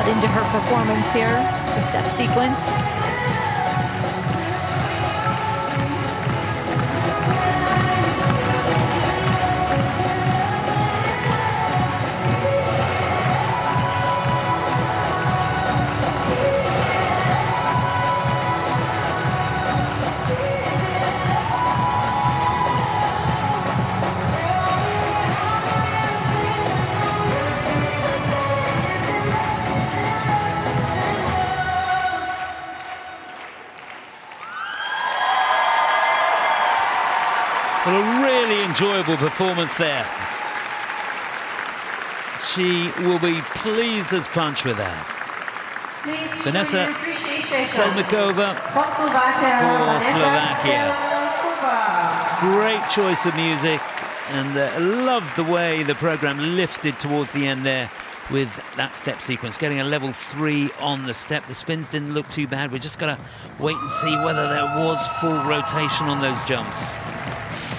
Speaker 4: Into her performance here, the step sequence.
Speaker 3: Enjoyable performance there. She will be pleased as punch with that. Vanesa Selmekova for Slovakia. Great choice of music, and loved the way the program lifted towards the end there with that step sequence, getting a level 3 on the step. The spins didn't look too bad. We're just got to wait and see whether there was full rotation on those jumps.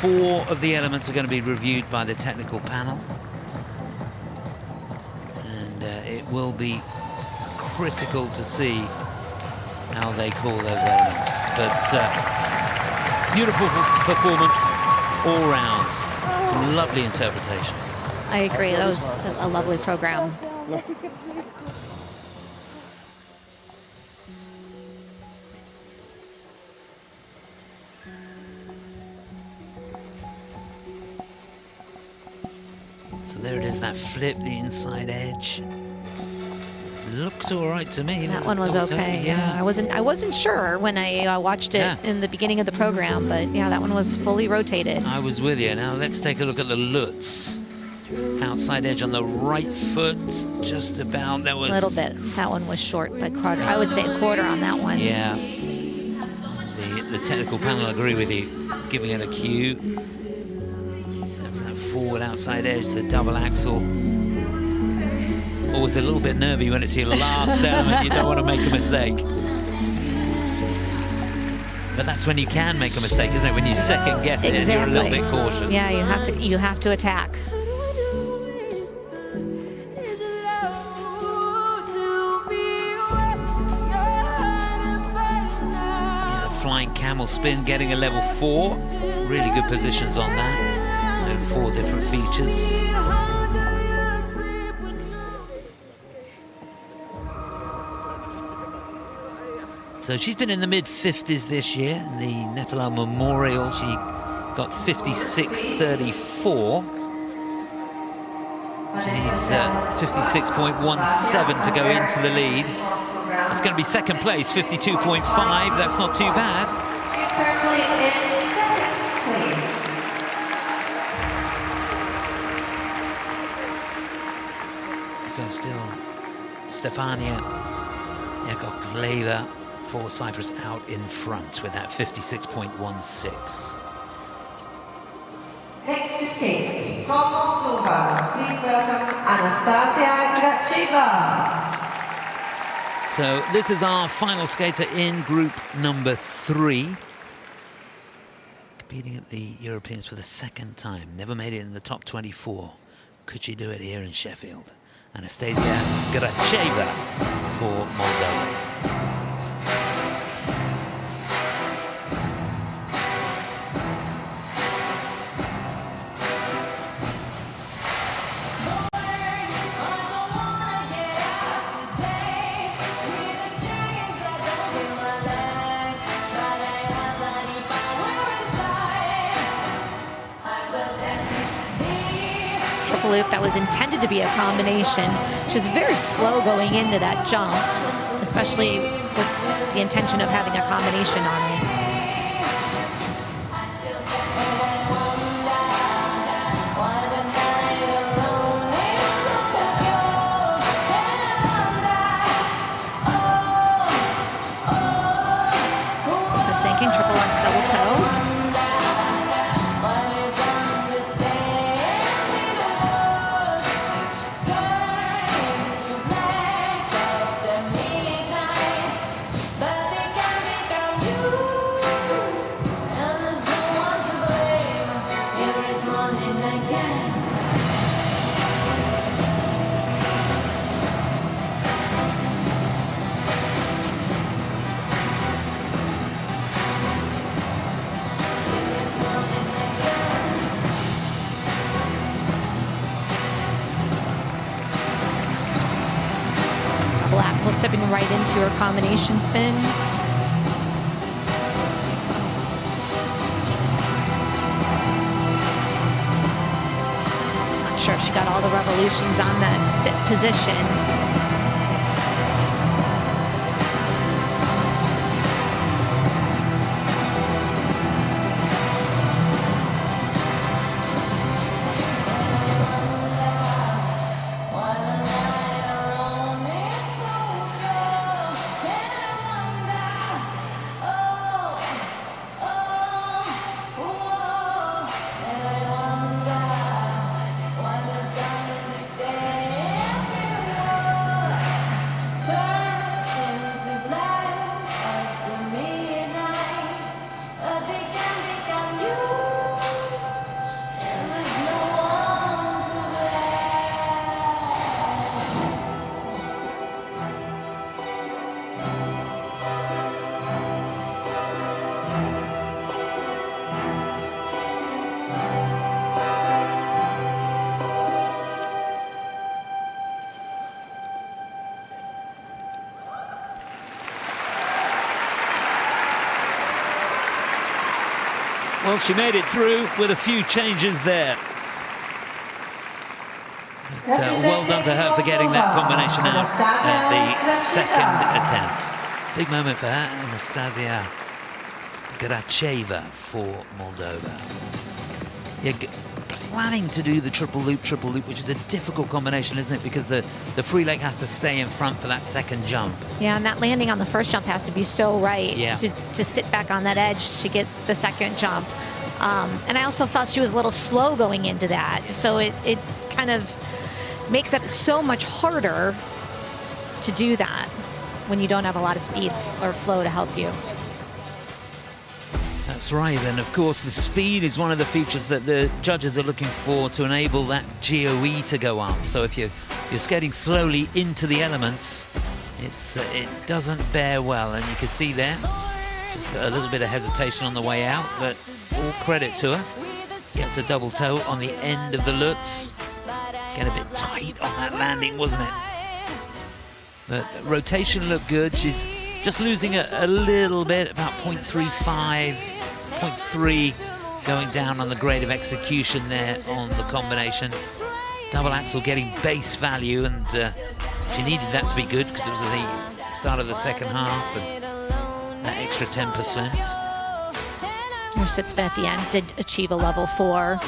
Speaker 3: 4 of the elements are going to be reviewed by the technical panel, and it will be critical to see how they call those elements. But beautiful performance all round. Some lovely interpretation.
Speaker 4: I agree. That was a lovely program.
Speaker 3: There it is, that flip, the inside edge. Looks all right to me.
Speaker 4: That one was okay. Yeah, I wasn't sure when I watched it in the beginning of the program, but yeah, that one was fully rotated.
Speaker 3: I was with you. Now let's take a look at the Lutz. Outside edge on the right foot, just about. That was
Speaker 4: a little bit. That one was short by quarter. I would say a quarter on that one.
Speaker 3: Yeah. The technical panel agree with you, giving it a cue. Forward outside edge, the double axel. Always a little bit nervy when it's your last element. You don't want to make a mistake. But that's when you can make a mistake, isn't it? When you second guess it, and you're a little bit cautious.
Speaker 4: Yeah, you have to attack.
Speaker 3: Yeah, flying camel spin, getting a level 4. Really good positions on that. So 4 different features. So she's been in the mid-50s this year. In the Nikola Memorial, she got 56.34. She needs 56.17 to go into the lead. It's going to be second place, 52.5. That's not too bad.
Speaker 5: She's currently in second place.
Speaker 3: So still Stefania Yakovleva for Cyprus out in front with that 56.16.
Speaker 5: Next to stage from Moldova, please welcome Anastasia Gracheva.
Speaker 3: So this is our final skater in group number 3. Competing at the Europeans for the second time. Never made it in the top 24. Could she do it here in Sheffield? Anastasia Gracheva for Moldova.
Speaker 4: Loop that was intended to be a combination. She was very slow going into that jump, especially with the intention of having a combination on it.
Speaker 5: morning again.
Speaker 4: Double axel stepping right into her combination spin. Not sure if she got all the revolutions on that sit position.
Speaker 3: Well, she made it through with a few changes there. But, well done to her for getting that combination out at the second attempt. Big moment for her, Anastasia Gracheva for Moldova. Yeah, planning to do the triple loop, which is a difficult combination, isn't it? Because the free leg has to stay in front for that second jump.
Speaker 4: Yeah, and that landing on the first jump has to be so right
Speaker 3: yeah.
Speaker 4: to sit back on that edge to get the second jump. And I also felt she was a little slow going into that. So it kind of makes it so much harder to do that when you don't have a lot of speed or flow to help you.
Speaker 3: That's right, and of course the speed is one of the features that the judges are looking for to enable that GOE to go up. So if you're skating slowly into the elements, it doesn't bear well, and you can see there just a little bit of hesitation on the way out, but all credit to her. Gets a double toe on the end of the Lutz. Get a bit tight on that landing, wasn't it? But rotation looked good. She's just losing a little bit, about 0.35, 0.3 going down on the grade of execution there on the combination. Double axel getting base value, and she needed that to be good because it was at the start of the second half, and that extra 10%.
Speaker 4: Her sit spin at the end did achieve a level 4.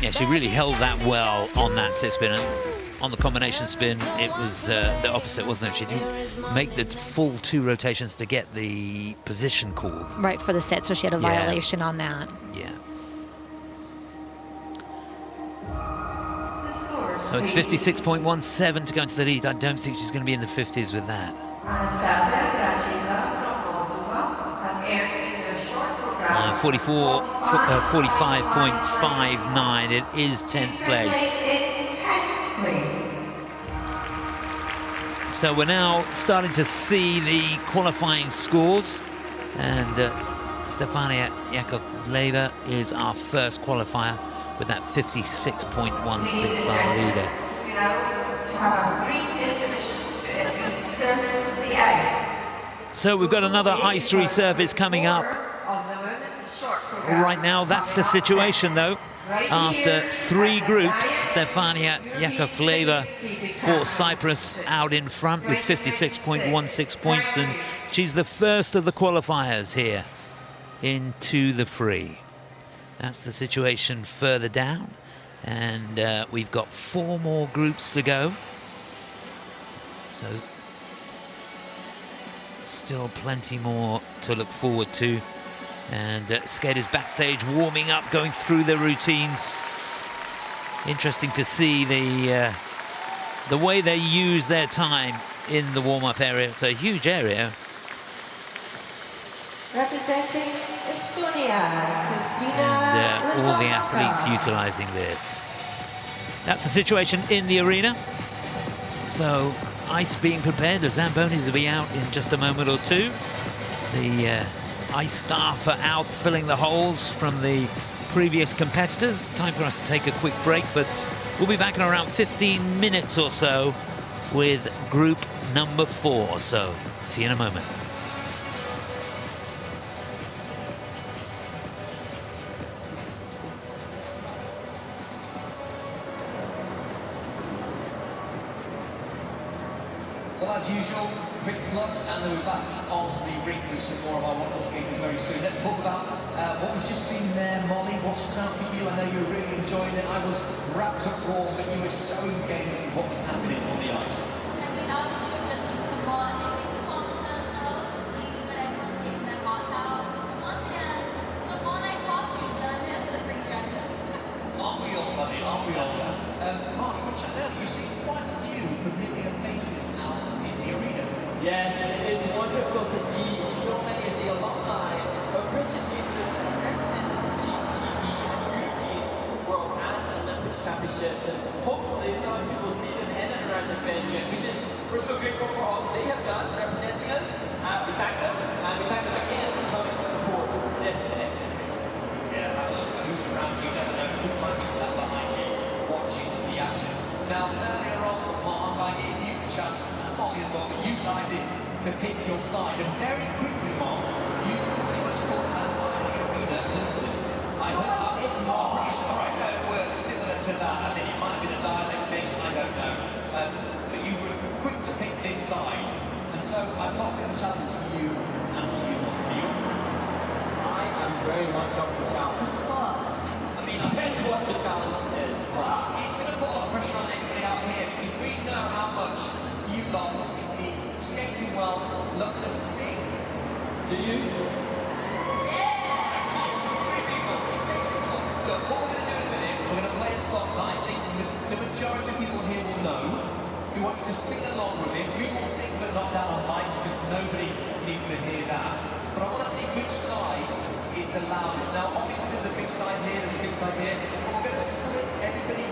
Speaker 3: Yeah, she really held that well on that sit spin. And on the combination spin, it was the opposite, wasn't it? She didn't make the full 2 rotations to get the position called.
Speaker 4: Right, for the sit, so she had a violation on that.
Speaker 3: Yeah. So it's 56.17 to go into the lead. I don't think she's going to be in the 50s with that.
Speaker 5: Anastasia Gracheva from Moldova has aired in a short program.
Speaker 3: 45.59. It is 10th place. So we're now starting to see the qualifying scores, and Stefania Yakovleva is our first qualifier with that 56.16, our leader.
Speaker 5: To have a brief intermission to resurface the ice.
Speaker 3: So we've got another ice resurface coming up. Right now, that's the situation though. After 3 groups, Stefania Yakovleva for Cyprus out in front with 56.16 points, and she's the first of the qualifiers here into the free. That's the situation further down, and we've got 4 more groups to go. So still plenty more to look forward to. And skaters backstage warming up, going through their routines. Interesting to see the way they use their time in the warm-up area. It's a huge area.
Speaker 5: Representing Estonia, Kristina
Speaker 3: And all the
Speaker 5: Lisovskaja.
Speaker 3: athletes utilizing this. That's the situation in the arena. So ice being prepared. The Zambonis will be out in just a moment or two. The ice staff are out filling the holes from the previous competitors. Time for us to take a quick break, but we'll be back in around 15 minutes or so with group number 4. So see you in a moment.
Speaker 1: Well, as usual, quick floods, and then we're back on the rink with some more of our wonderful skaters very soon. Let's talk about what we've just seen there, Molly. What stood out for you? I know you were really enjoying it. I was wrapped up warm, but you were so engaged with what was happening on the ice.
Speaker 2: I mean, obviously, we've just seen some more amazing performances, not all of them clean, but everyone's skating their hearts out. Once again, some more nice costumes, and I'm here for the free dresses.
Speaker 1: Aren't we all, honey? Aren't we all? Mark, you were chatting earlier. You've seen quite a few familiar faces now in the arena.
Speaker 8: Yes, it is wonderful to see so many of the alumni of British skaters that have represented the GTE and European World and Olympic Championships, and hopefully some of you will see them in and around this venue. And we're so grateful for all that they have done representing us. We thank them, and we thank them again for coming to support this the next generation.
Speaker 1: Yeah, have a look at who's around you, never know who might be sat behind you watching the action. Now, earlier on, Mark, I gave you the chance, and Molly as well, but you dived in to pick your side, and very quickly, Mark, you pretty much called that side of the arena losers. I heard, I'm pretty sure I heard words similar to that. I mean, it might have been a dialect thing, I don't know. But you were quick to pick this side, and so I've got a bit of a challenge for you and for you, Mark. Are you up for it?
Speaker 8: I am very much up for the challenge.
Speaker 2: Of course.
Speaker 8: I mean, I'll tell you what the challenge is.
Speaker 1: Well, it's going to put a lot of pressure on everybody out here, because we know how much you lots in the skating world love to sing.
Speaker 8: Do you?
Speaker 1: Look, what we're going to do in a minute, we're going to play a song that I think the majority of people here will know. We want you to sing along with it. We will sing, but not down on mics, because nobody needs to hear that. But I want to see which side is the loudest. Now, obviously, there's a big side here, there's a big side here, but we're going to split everybody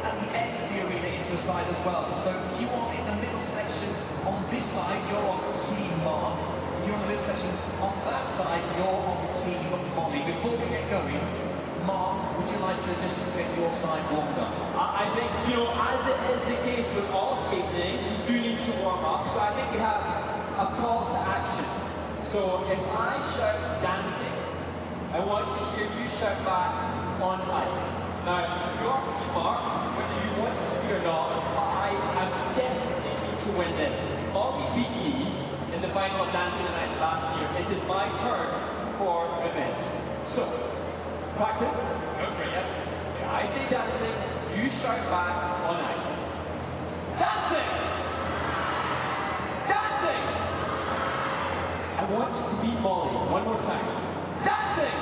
Speaker 1: at the end of the arena into a side as well. So if you are in the middle section on this side, you're on Team Mark. If you're on the middle section on that side, you're on Team Molly. Before we get going, Mark, would you like to just get your side warmed up?
Speaker 8: I think, you know, as it is the case with all skating, you do need to warm up. So I think we have a call to action. So if I shout dancing, I want to hear you shout back on ice. Now, your team, Mark, whether you want it to be or not, I am desperately keen to win this. Molly beat me in the final of Dancing on Ice last year. It is my turn for revenge. So, practice.
Speaker 1: Go for it, yeah.
Speaker 8: I say dancing, you shout back on ice. Dancing! Dancing! I want you to beat Molly one more time. Dancing!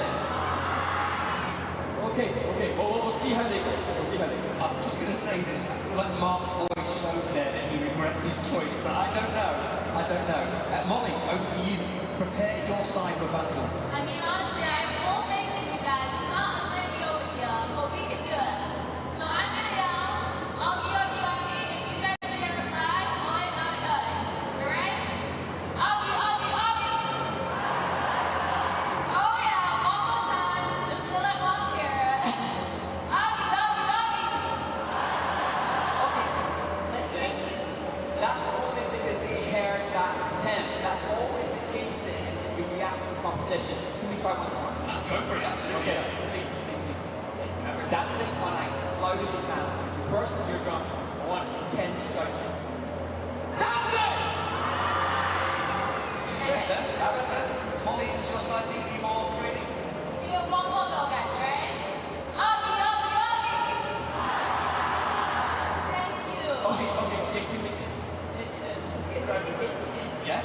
Speaker 8: Okay, well, we'll see how they go. We'll see how they go.
Speaker 1: I'm just going to say this, let Mark's voice show there that he regrets his choice, but I don't know. Molly, over to you. Prepare your side for battle.
Speaker 2: I mean, honestly, I have full faith in you guys. It's not as many over here, but we can do it. So I'm gonna yell, Augie, Augie, Augie, and you guys are gonna reply, oi, oi, oi. You ready? Augie, Augie, Augie. Oh yeah, one more time, just to let one hear it. Augie, Augie, Augie.
Speaker 8: Okay, listen.
Speaker 2: Thank you.
Speaker 8: That's only because they heard that attempt. That's always the case then in reactive competition. Can we try once more?
Speaker 1: Go for it, absolutely.
Speaker 8: Okay, please. Okay, remember, dancing on ice as loud as you can to burst your drums. I want intense shouting. Dancing!
Speaker 1: Better. Molly, does your side need any more training?
Speaker 2: Let's give it one more go, guys, ready? Augie, Augie, Augie. Thank you.
Speaker 8: Okay, can we just continue this?
Speaker 1: Yeah?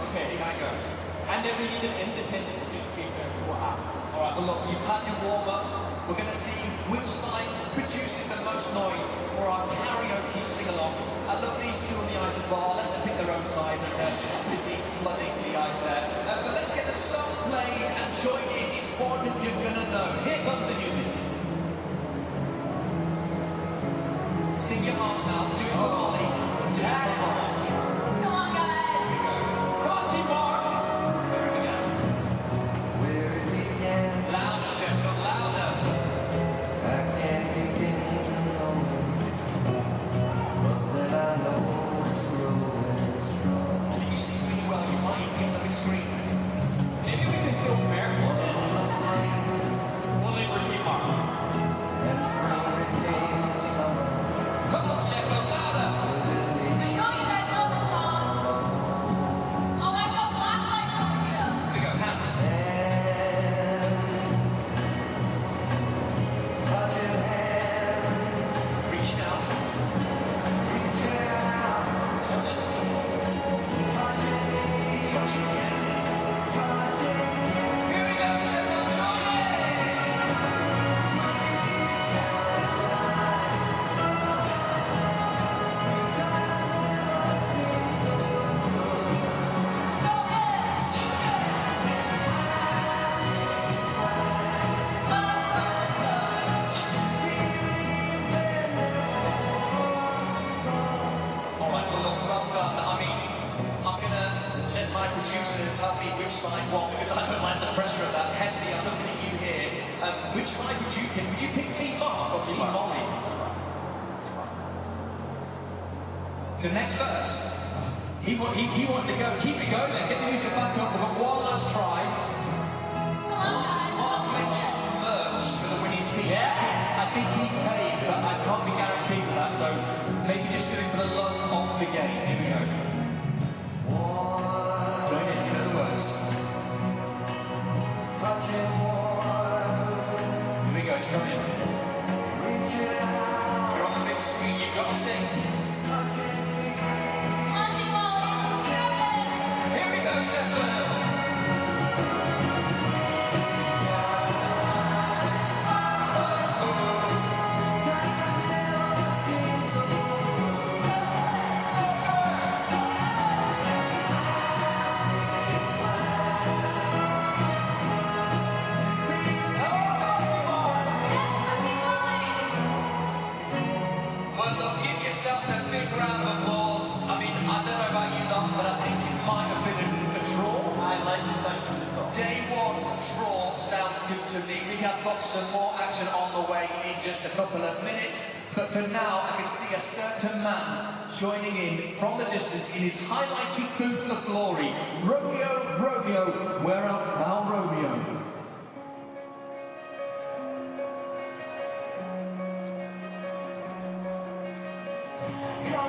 Speaker 1: Just
Speaker 8: Okay.
Speaker 1: see how it goes.
Speaker 8: And then we need an independent adjudicator as to what happened.
Speaker 1: All right, well, look, you've had your warm-up. We're going to see which side produces the most much noise for our karaoke sing-along. I love these two on the ice as well. Let them pick their own side as they're busy flooding the ice there. But let's get the song played and join in. It's one you're gonna know. Here comes the music. Sing your hearts out. Do it for Molly. Do it for Mark.
Speaker 2: Come on, guys.
Speaker 1: Come on, Team Mark. There we go.
Speaker 6: Where it began,
Speaker 1: Louder, Sheffield, louder.
Speaker 6: I can't begin to know, but then I know it's growing strong.
Speaker 1: If you sing really well, you might even get the big screen. Maybe we can film marriage. We'll leave for Team Mark.
Speaker 6: And spring became summer.
Speaker 1: Come on, Sheffield, louder.
Speaker 2: I know you guys know this song. Oh, I've got flashlights over here.
Speaker 1: Here we go, hands.
Speaker 6: Touching hands,
Speaker 1: Reach out.
Speaker 6: reaching out,
Speaker 1: Touch it.
Speaker 6: touching me,
Speaker 1: Touch it again.
Speaker 6: touching me.
Speaker 1: Here we go, Sheffield, join in. All right, well done. I mean, I'm gonna let my producer tell me which side won because I don't like the pressure of that. Hesse, I'm looking at you here. Which side would you pick? Would you pick Team Mark or Team Molly? The next verse. He wants to go. Keep it going then. Get the music back up. We've got one last try.
Speaker 2: Come on, guys.
Speaker 1: Mark mentioned merch for the winning team. I think he's paid, but I can't be guaranteed for that. So maybe just do it for the love of the game. Here we go. Join in. You know the words.
Speaker 6: Touching warm,
Speaker 1: Here we go. It's coming.
Speaker 6: reaching out,
Speaker 1: You're on the big screen. You've got to sing.
Speaker 6: touching me.
Speaker 2: Come on, Team Molly. You got this.
Speaker 1: Here we go, Sheffield. Well, look, give yourselves a big round of applause. I mean, I don't know about you lot, but I think it might have been a draw.
Speaker 8: I like the sound of the draw.
Speaker 1: Day one draw sounds good to me. We have got some more action on the way in just a couple of minutes. But for now, I can see a certain man joining in from the distance in his highlighted booth of glory. Romeo, Romeo, where art thou, Romeo?
Speaker 6: Now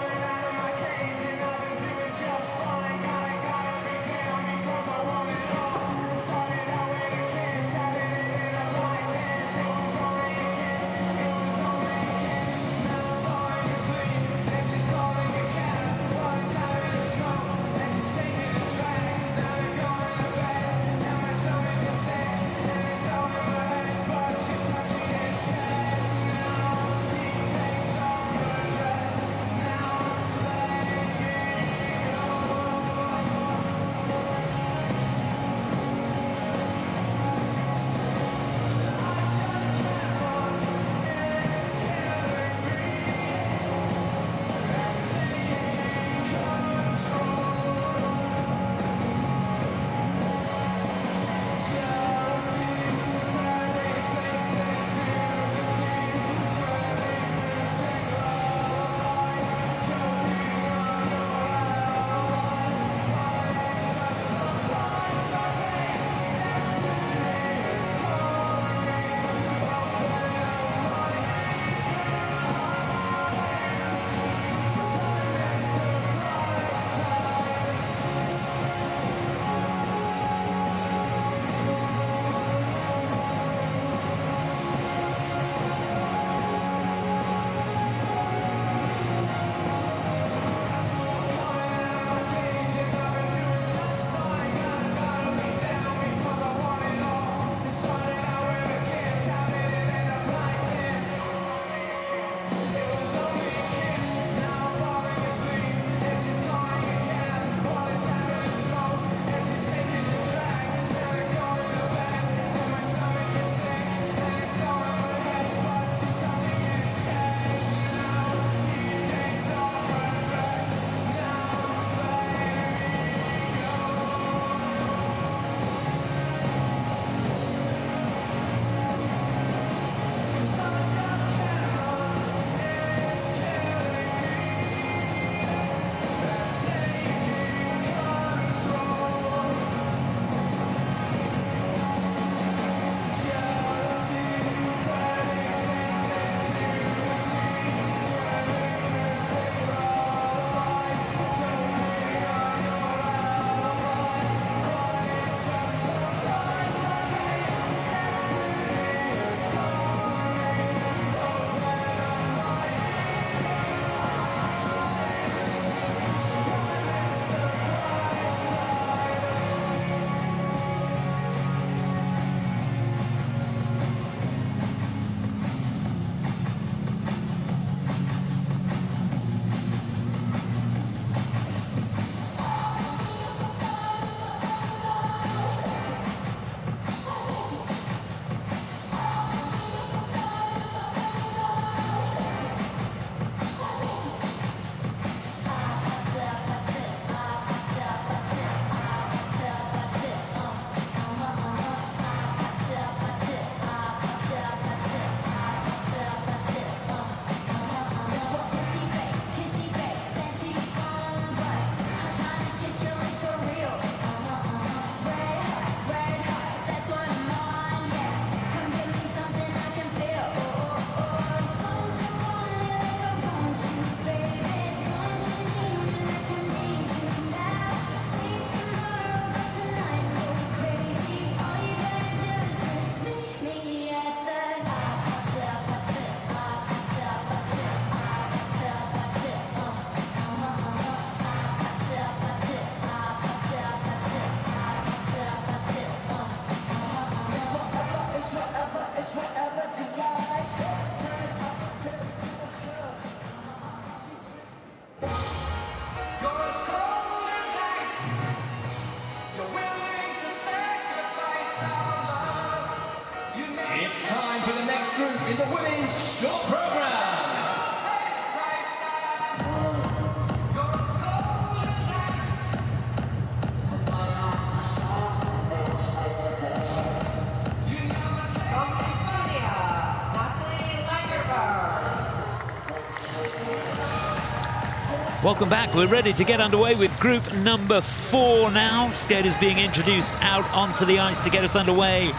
Speaker 3: Welcome back. We're ready to get underway with group number 4 now. Skaters being introduced out onto the ice to get us underway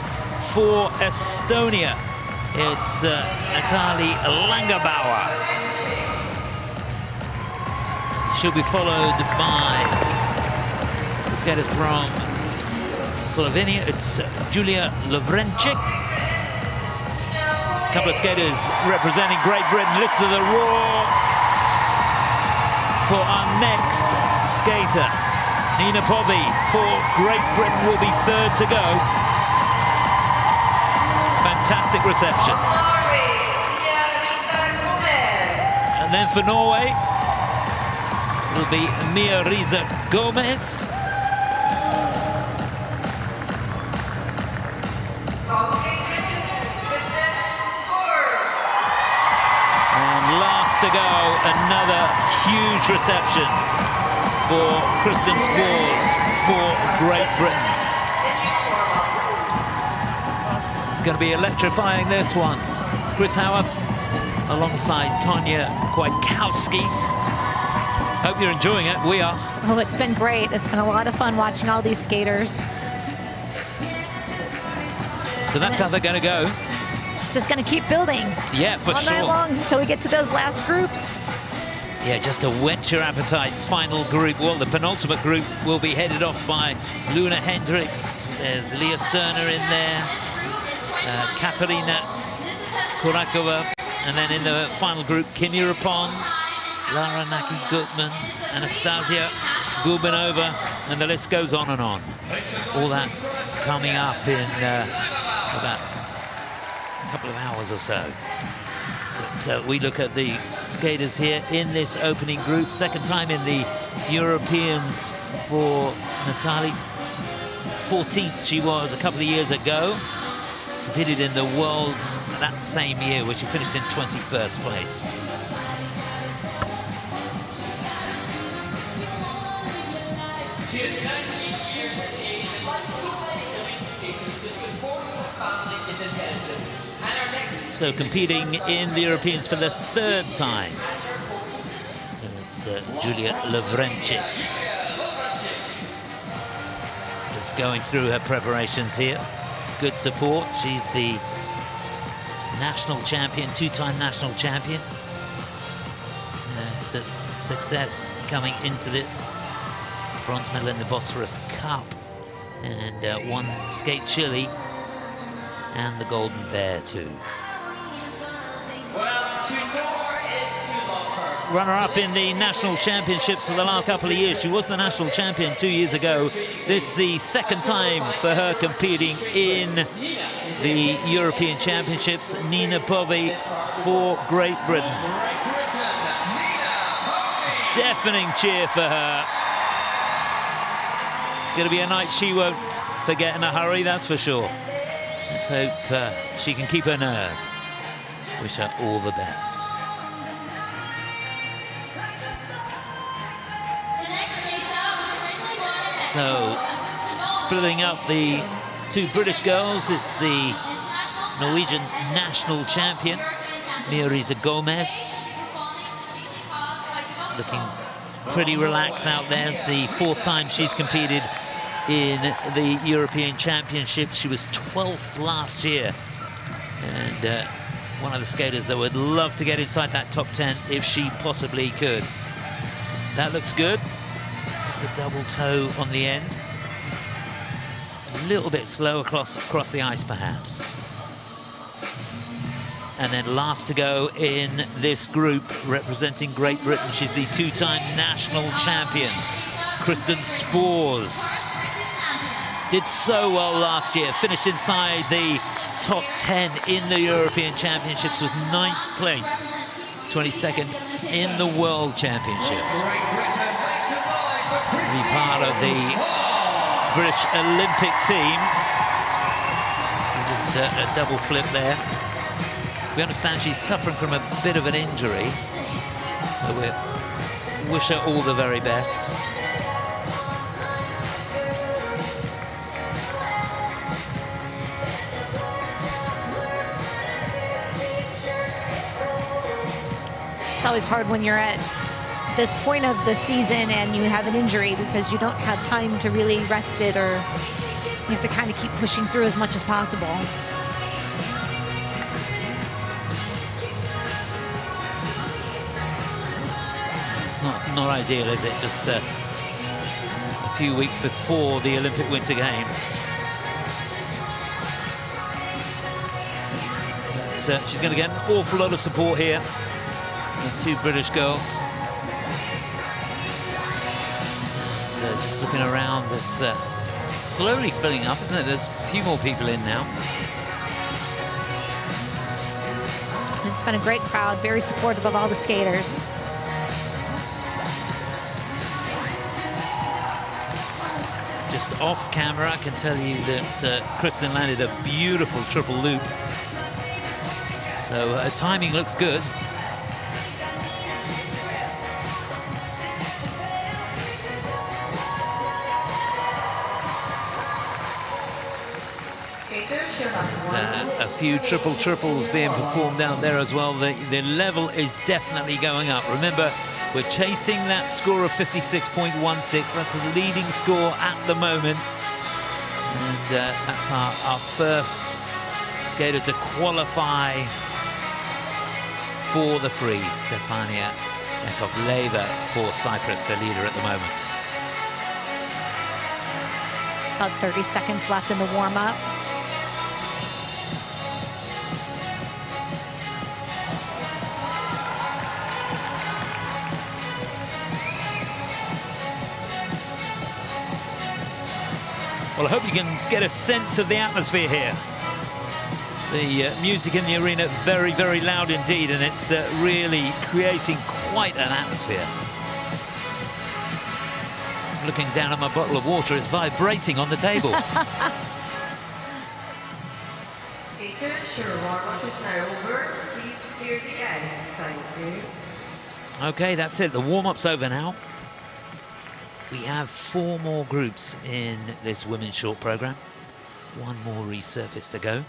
Speaker 3: for Estonia. It's Nataly Langerbaur. She'll be followed by the skater from Slovenia. It's Julija Lovrencic. A couple of skaters representing Great Britain. Listen to the roar for our next skater. Niina Petr&otilde for Great Britain will be third to go. Fantastic reception. And then for Norway, will be Risa Gomez. And last to go, another huge reception for Kristen Spours for Great Britain. It's going to be electrifying, this one. Chris Howarth alongside Tonia Kwiatkowski. Hope you're enjoying it. We are.
Speaker 4: Oh, it's been great. It's been a lot of fun watching all these skaters.
Speaker 3: So that's how they're going to go.
Speaker 4: It's just going to keep building.
Speaker 3: Yeah, for
Speaker 4: all
Speaker 3: sure.
Speaker 4: All night long until we get to those last groups.
Speaker 3: Yeah, just to whet your appetite. Final group, well, the penultimate group will be headed off by Loena Hendrickx. There's Lea Serna in there. Ekaterina Kurakova. And then in the final group, Kimmy Repond, Lara Naki-Gutman, Anastasia Gubanova, and the list goes on and on. All that coming up in about a couple of hours or so. But we look at the skaters here in this opening group. Second time in the Europeans for Nataly. 14th she was a couple of years ago. Competed in the Worlds that same year, where she finished in 21st place.
Speaker 8: She is 19 years of age, and like so many elite skaters, the support of her family is imperative. And our next
Speaker 3: So competing in the Europeans for the 3rd time. It's Julija Lovrencic. Just going through her preparations here. Good support. She's the national champion, 2-time national champion. It's a success coming into this. Bronze medal in the Bosphorus Cup, and won Skate Chile and the Golden Bear too. Runner-up in the national championships for the last couple of years. She was the national champion 2 years ago. This is the 2nd time for her competing in the European Championships. Niina Petr&otilde for Great Britain. Deafening cheer for her. It's going to be a night she won't forget in a hurry, that's for sure. Let's hope she can keep her nerve. Wish her all the best. So, splitting up the 2 British girls, it's the Norwegian national champion, Risa Gomez. Looking pretty relaxed out there. It's the 4th time she's competed in the European Championship. She was 12th last year. And one of the skaters that would love to get inside that top 10 if she possibly could. That looks good. Just a double toe on the end. A little bit slow across the ice, perhaps. And then last to go in this group, representing Great Britain, she's the 2-time national champion, Kristen Spours. Did so well last year, finished inside the top 10 in the European Championships, was 9th place, 22nd in the World Championships. Be part of the British Olympic team. So just a double flip there. We understand she's suffering from a bit of an injury, so we wish her all the very best.
Speaker 4: It's always hard when you're at this point of the season and you have an injury because you don't have time to really rest it, or you have to kind of keep pushing through as much as possible.
Speaker 3: It's not ideal, is it? Just a few weeks before the Olympic Winter Games. But she's going to get an awful lot of support here. The two British girls. So just looking around, it's slowly filling up, isn't it? There's a few more people in now.
Speaker 4: It's been a great crowd, very supportive of all the skaters.
Speaker 3: Just off camera, I can tell you that Kristen landed a beautiful triple loop. So her timing looks good. A few triples being performed out there as well. The level is definitely going up. Remember, we're chasing that score of 56.16. That's the leading score at the moment. And that's our first skater to qualify for the free. Stefania Yakovleva for Cyprus, the leader at the moment.
Speaker 4: About 30 seconds left in the warm-up.
Speaker 3: Well, I hope you can get a sense of the atmosphere here. The music in the arena very, very loud indeed, and it's really creating quite an atmosphere. Looking down at my bottle of water, it's vibrating on the table.
Speaker 5: Skaters, your warm-up is now over. Please clear the ice. Thank you.
Speaker 3: Okay, that's it. The warm-up's over now. We have 4 more groups in this women's short program. 1 more resurface to go.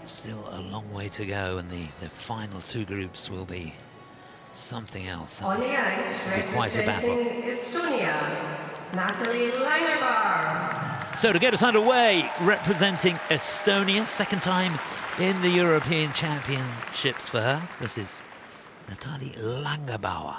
Speaker 3: Still a long way to go, and the final 2 groups will be something else.
Speaker 5: On the ice,
Speaker 3: quite a battle.
Speaker 5: Estonia, Nataly Langerbaur.
Speaker 3: So to get us underway, representing Estonia, second time in the European Championships for her. This is Nataly Langerbaur.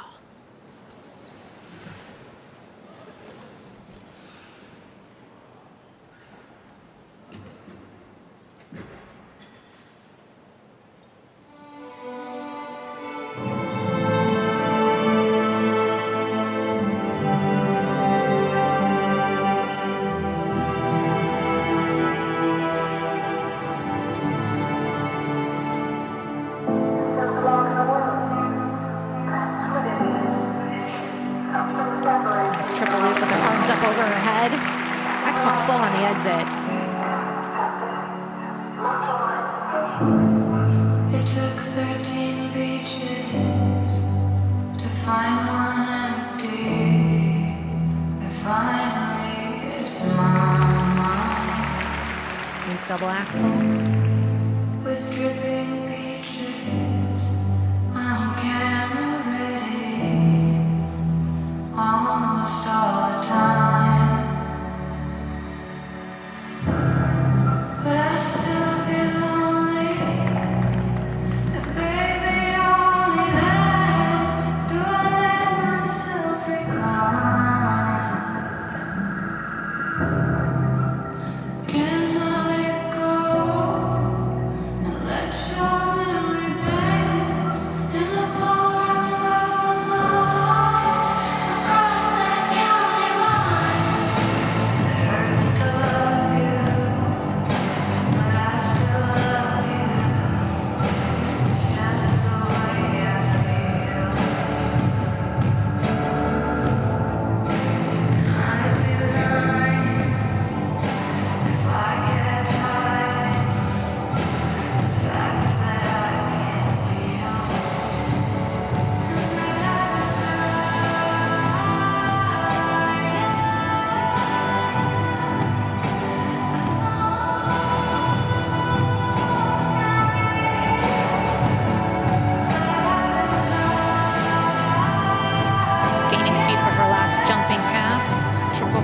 Speaker 4: Double axel.
Speaker 6: With dripping peaches, I'm camera ready almost all the time. But I still get lonely, and baby, only then do I let myself recline. Can I let go?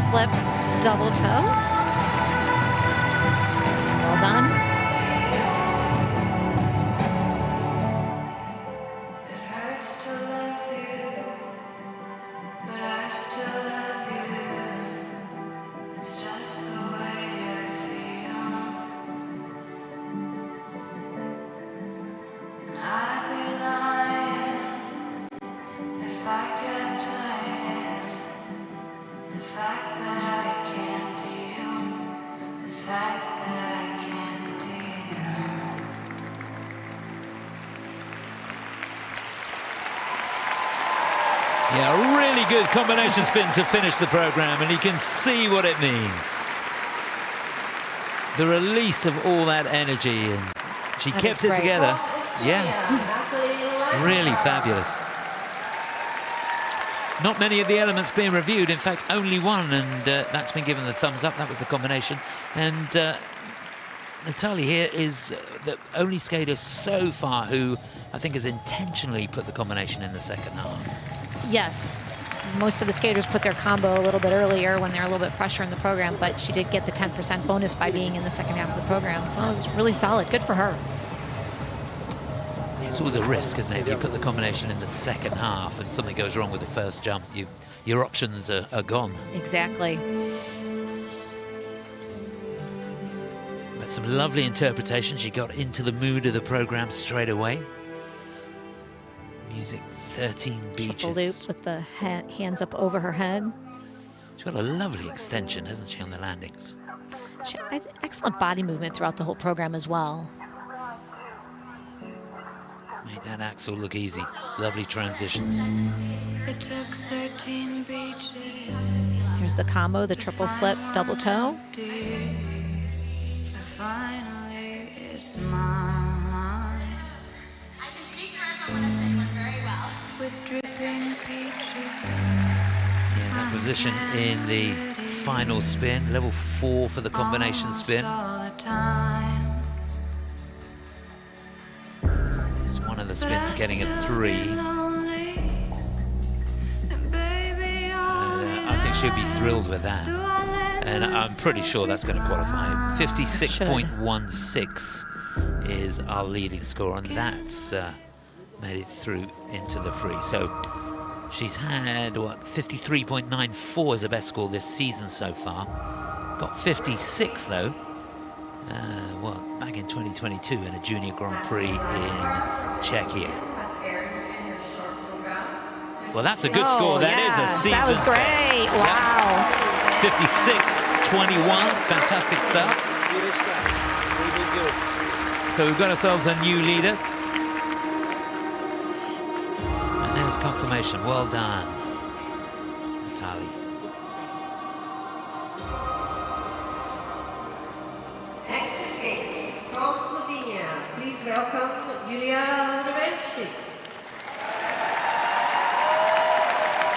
Speaker 4: flip, double toe. So well done.
Speaker 3: Yeah, a really good combination spin to finish the program, and you can see what it means. The release of all that energy, and she kept it together. Yeah, really fabulous. Not many of the elements being reviewed, in fact only one, and that's been given the thumbs up. That was the combination. And Nataly here is the only skater so far who I think has intentionally put the combination in the second half.
Speaker 4: Yes, most of the skaters put their combo a little bit earlier when they're a little bit fresher in the program, but she did get the 10% bonus by being in the second half of the program, so it was really solid. Good for her.
Speaker 3: It's always a risk, isn't it? If you put the combination in the second half and something goes wrong with the first jump, your options are gone.
Speaker 4: Exactly.
Speaker 3: But some lovely interpretation. She got into the mood of the program straight away. Music 13 beaches.
Speaker 4: Triple loop with the hands up over her head.
Speaker 3: She's got a lovely extension, hasn't she, on the landings?
Speaker 4: She had excellent body movement throughout the whole program as well.
Speaker 3: Made that axel look easy. Lovely transitions.
Speaker 6: It took 13 beaches.
Speaker 4: Here's the combo, the triple flip, double toe.
Speaker 6: Finally, it's mine.
Speaker 2: I can speak to everyone as this one very well.
Speaker 6: With dripping peaches.
Speaker 3: Yeah, that position in the final spin, level 4 for the combination spin. It's one of the spins getting a 3. I think she'll be thrilled with that. And I'm pretty sure that's going to qualify. 56.16 is our leading score, and that's made it through into the free. So she's had, what, 53.94 as the best score this season so far. Got 56, though, back in 2022 in a Junior Grand Prix in Czechia. Well, that's a good score. That is a season.
Speaker 4: That was great.
Speaker 3: Best.
Speaker 4: Wow.
Speaker 3: Yep. 56.21. Fantastic stuff. So we've got ourselves a new leader. And there's confirmation. Well done, Nataly.
Speaker 5: Next to skate from Slovenia, please welcome Julija Lovrencic.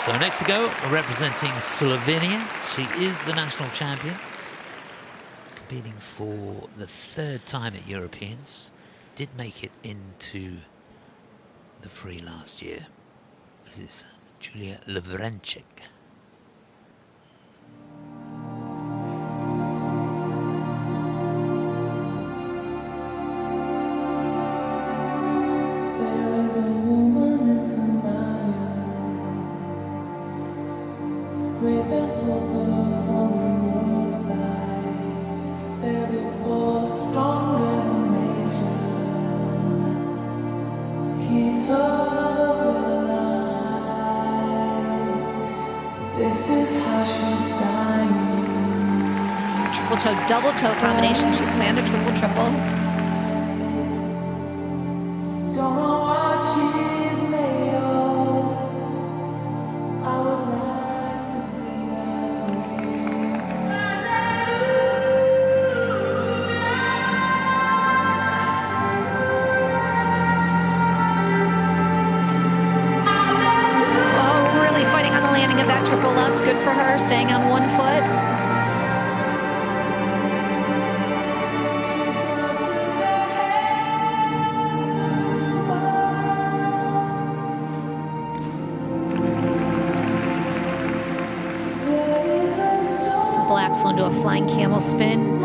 Speaker 3: So next to go, representing Slovenia. She is the national champion, competing for the 3rd time at Europeans. Did make it into the free last year. This is Julija Lovrencic.
Speaker 4: Triple toe, double toe combination. She planned a triple triple.
Speaker 6: Don't know what she's made of. I would like to be
Speaker 4: Oh, really fighting on the landing of that triple. That's good for her, staying on one foot. double axel into a flying camel spin.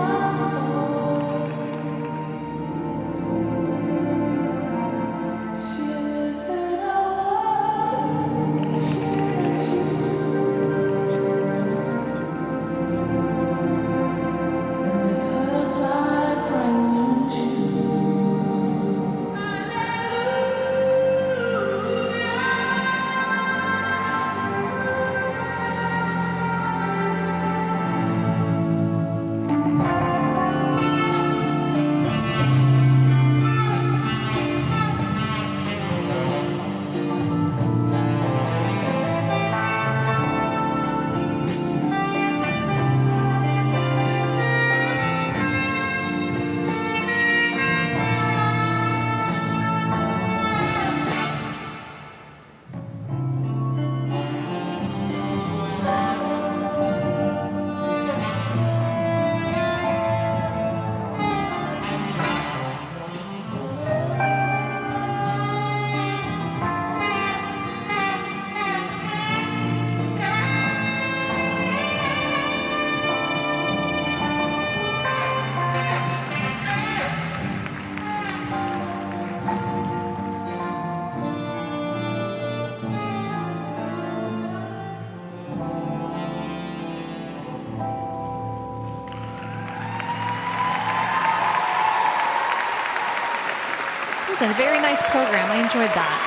Speaker 4: It was a very nice program. I enjoyed that.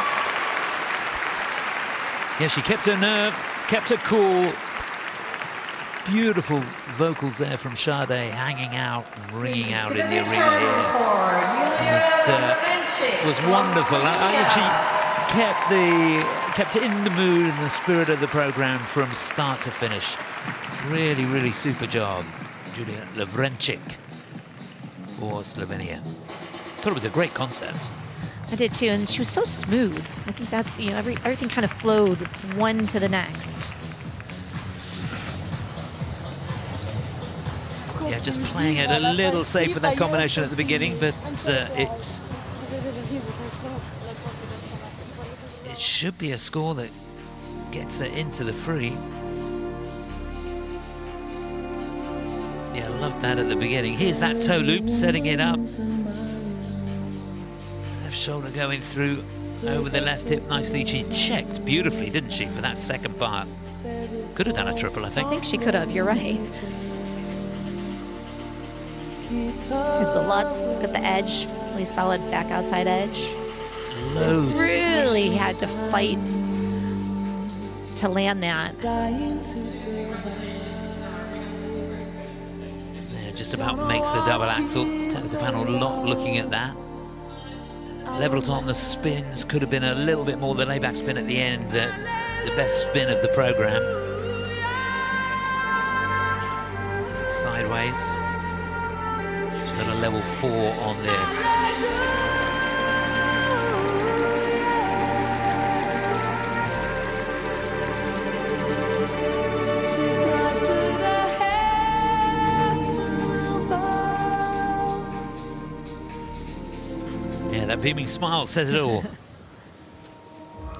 Speaker 3: Yeah, she kept her nerve, kept her cool. Beautiful vocals there from Sade, hanging out and ringing out in the arena here. It was wonderful. She kept in the mood and the spirit of the program from start to finish. Really, really super job, Julija Lovrencic for Slovenia. Thought it was a great concert.
Speaker 4: I did too, and she was so smooth. I think that's, you know, everything kind of flowed one to the next.
Speaker 3: Yeah, just playing it a little safe with that combination at the beginning, but it should be a score that gets her into the free. Yeah, I love that at the beginning. Here's that toe loop, setting it up. Left shoulder going through over the left hip nicely. She checked beautifully, didn't she, for that second part? Could have done a triple, I think.
Speaker 4: I think she could have, you're right. Here's the Lutz, look at the edge, really solid back outside edge.
Speaker 3: Loads.
Speaker 4: Really had to fight to land that.
Speaker 3: Yeah, just about makes the double axel. Technical panel not looking at that. Leveled on the spins, could have been a little bit more the layback spin at the end, the best spin of the program. Sideways. She's got a level 4 on this. Yeah, that beaming smile says it all.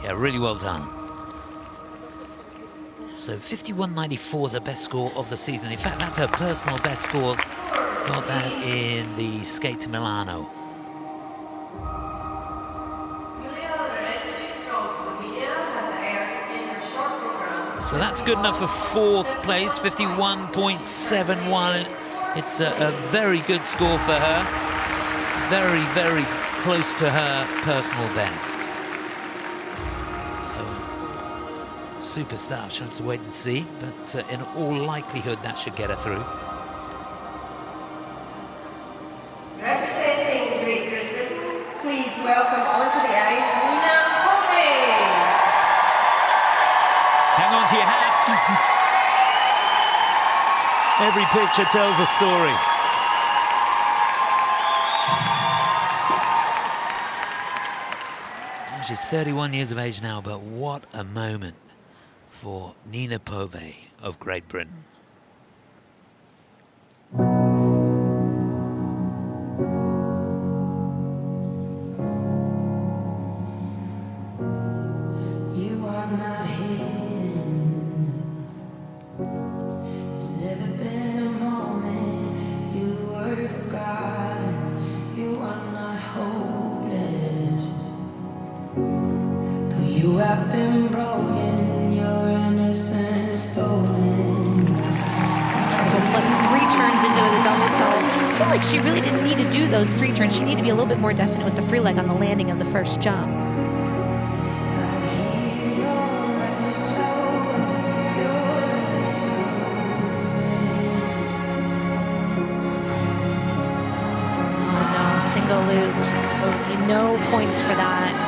Speaker 3: Yeah, really well done. So 51.94 is her best score of the season. In fact, that's her personal best score. Got that in the Skate to Milano. So that's good enough for 4th place, 51.71. It's a very good score for her. Very, very close to her personal best. So, super stuff. She'll have to wait and see, but in all likelihood, that should get her through.
Speaker 5: Representing Great Britain, please welcome onto the ice, Nina Wories.
Speaker 3: Hang on to your hats. Every picture tells a story. She's 31 years of age now, but what a moment for Nina Wories of Great Britain.
Speaker 6: You are not hidden. It's never been been broken, your innocence stolen.
Speaker 4: Flip 3 turns into the double toe. I feel like she really didn't need to do those 3 turns. She needed to be a little bit more definite with the free leg on the landing of the first jump. Single loop. There'll be no points for that.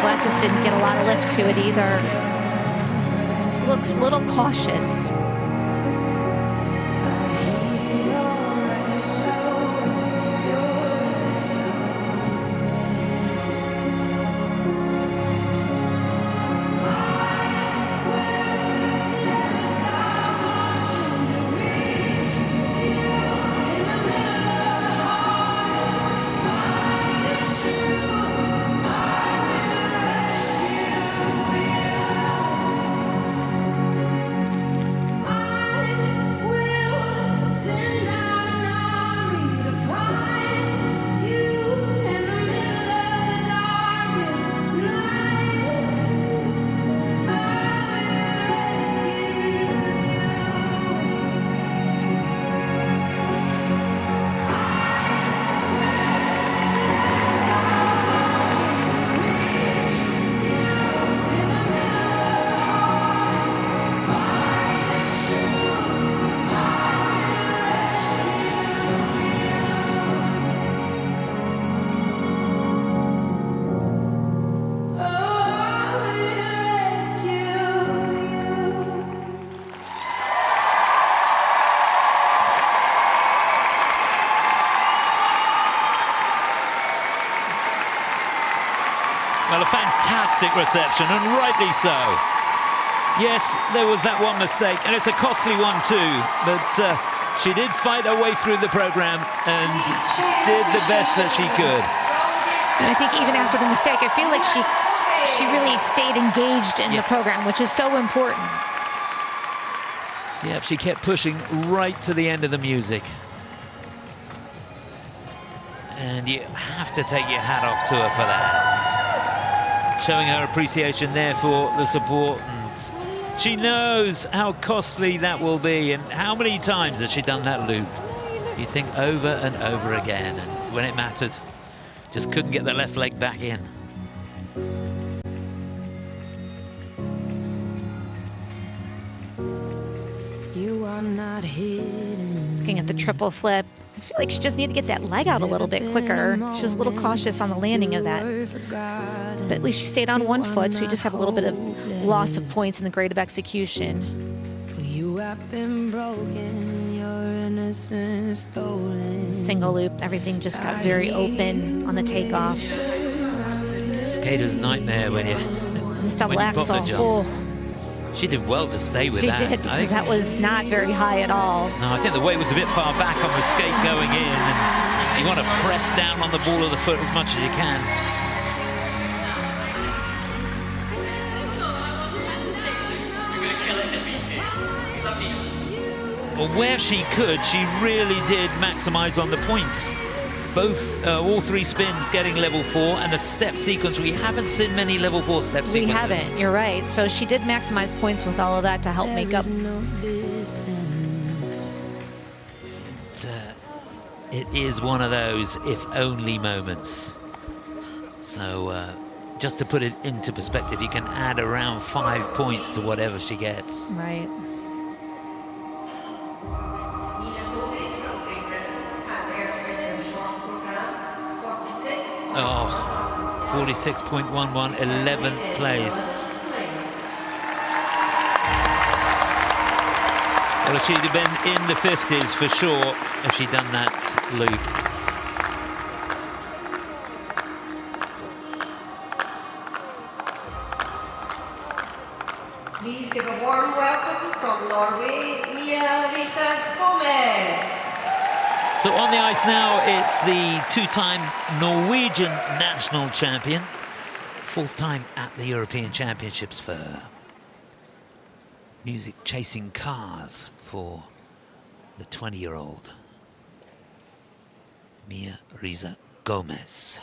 Speaker 4: That just didn't get a lot of lift to it either. It looks a little cautious.
Speaker 3: Well, a fantastic reception, and rightly so. Yes, there was that one mistake, and it's a costly one too, but she did fight her way through the program and did the best that she could.
Speaker 4: And I think even after the mistake, I feel like she really stayed engaged in the program, which is so important.
Speaker 3: Yeah, she kept pushing right to the end of the music. And you have to take your hat off to her for that. Showing her appreciation there for the support. And she knows how costly that will be, and how many times has she done that loop? You think over and over again, and when it mattered, just couldn't get the left leg back in.
Speaker 6: You are not hidden.
Speaker 4: Looking at the triple flip, I feel like she just needed to get that leg out a little bit quicker. She was a little cautious on the landing of that. But at least she stayed on one foot, so you just have a little bit of loss of points in the grade of execution.
Speaker 6: You have been broken, your innocence stolen.
Speaker 4: Single loop, everything just got very open on the takeoff.
Speaker 3: Skater's nightmare when you
Speaker 4: double axel. Oh.
Speaker 3: She did well to stay with that.
Speaker 4: She did, because that was not very high at all.
Speaker 3: No, I think the weight was a bit far back on the skate going in, and you want to press down on the ball of the foot as much as you can. Well, where she could, she really did maximize on the points. Both, all 3 spins getting level 4, and a step sequence. We haven't seen many level 4 step sequences.
Speaker 4: We haven't, you're right. So she did maximize points with all of that to help make up.
Speaker 3: It is one of those if-only moments. So, just to put it into perspective, you can add around 5 points to whatever she gets.
Speaker 4: Right.
Speaker 3: Oh, 46.11, 11th place. Well, she'd have been in the 50s for sure if she'd done that loop.
Speaker 5: Please give a warm welcome from Norway, Risa Gomez.
Speaker 3: So on the ice now, it's the two-time Norwegian national champion. Fourth time at the European Championships for music chasing cars for the 20-year-old Risa Gomez.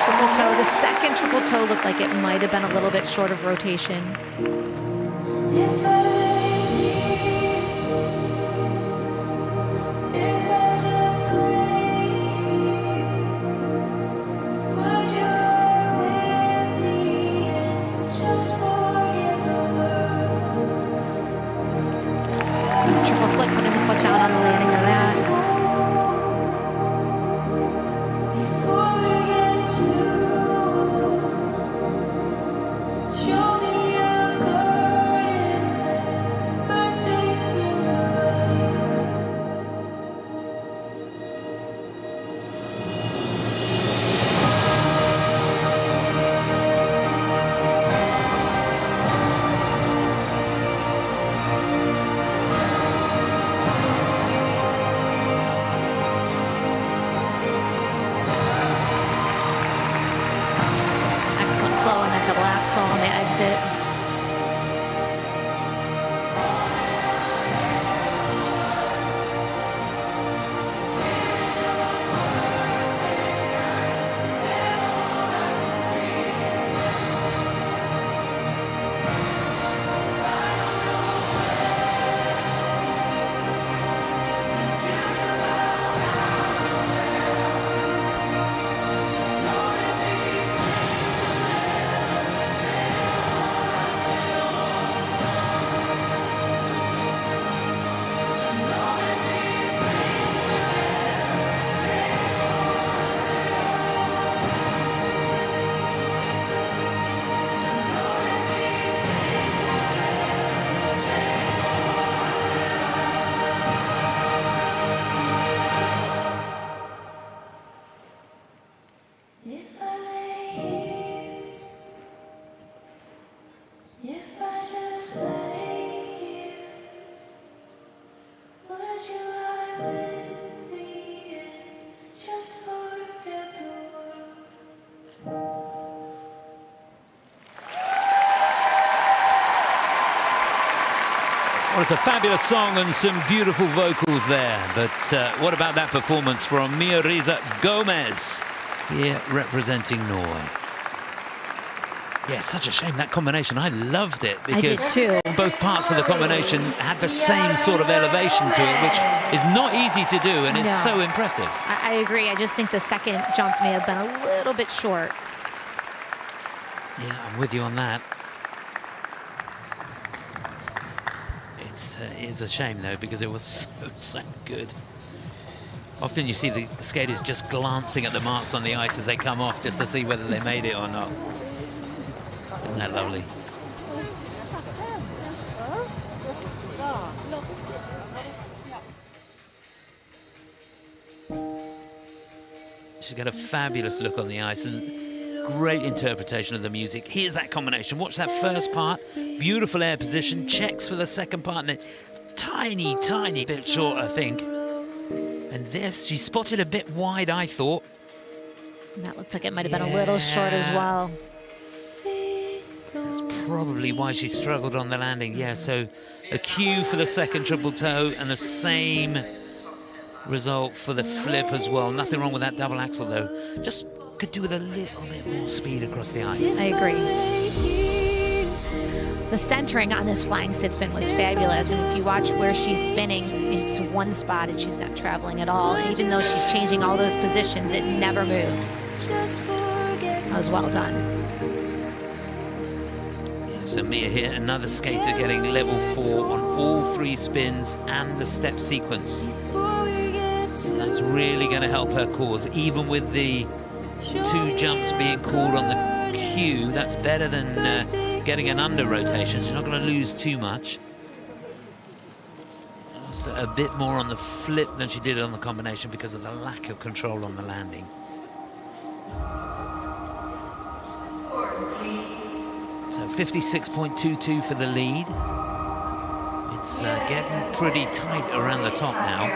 Speaker 4: Triple toe. The second triple toe looked like it might have been a little bit short of rotation. Triple flip, putting the foot down on the landing of that. On the exit.
Speaker 3: Well, it's a fabulous song and some beautiful vocals there. But what about that performance from Risa Gomez here representing Norway? Yeah, such a shame, that combination. I loved it because
Speaker 4: I did too.
Speaker 3: Both parts of the combination had the same sort of elevation to it, which is not easy to do, and it's so impressive.
Speaker 4: I agree. I just think the second jump may have been a little bit short.
Speaker 3: Yeah, I'm with you on that. It's a shame, though, because it was so good. Often you see the skaters just glancing at the marks on the ice as they come off just to see whether they made it or not. Isn't that lovely? She's got a fabulous look on the ice and great interpretation of the music. Here's that combination. Watch that first part. Beautiful air position. Checks for the second part. And a tiny, tiny bit short, I think. And this, she spotted a bit wide, I thought.
Speaker 4: And that looked like it might have been a little short as well.
Speaker 3: That's probably why she struggled on the landing. Yeah, so a cue for the second triple toe and the same result for the flip as well. Nothing wrong with that double axel, though. Just could do with a little bit more speed across the ice.
Speaker 4: I agree. The centering on this flying sit spin was fabulous, and if you watch where she's spinning, it's one spot and she's not traveling at all. And even though she's changing all those positions, it never moves. That was well done.
Speaker 3: Yeah, so Mia here, another skater getting level 4 on all 3 spins and the step sequence. So that's really going to help her cause, even with the 2 jumps being called on the cue. That's better than getting an under rotation. She's not going to lose too much. Lost a bit more on the flip than she did on the combination because of the lack of control on the landing. So 56.22 for the lead. It's getting pretty tight around the top now.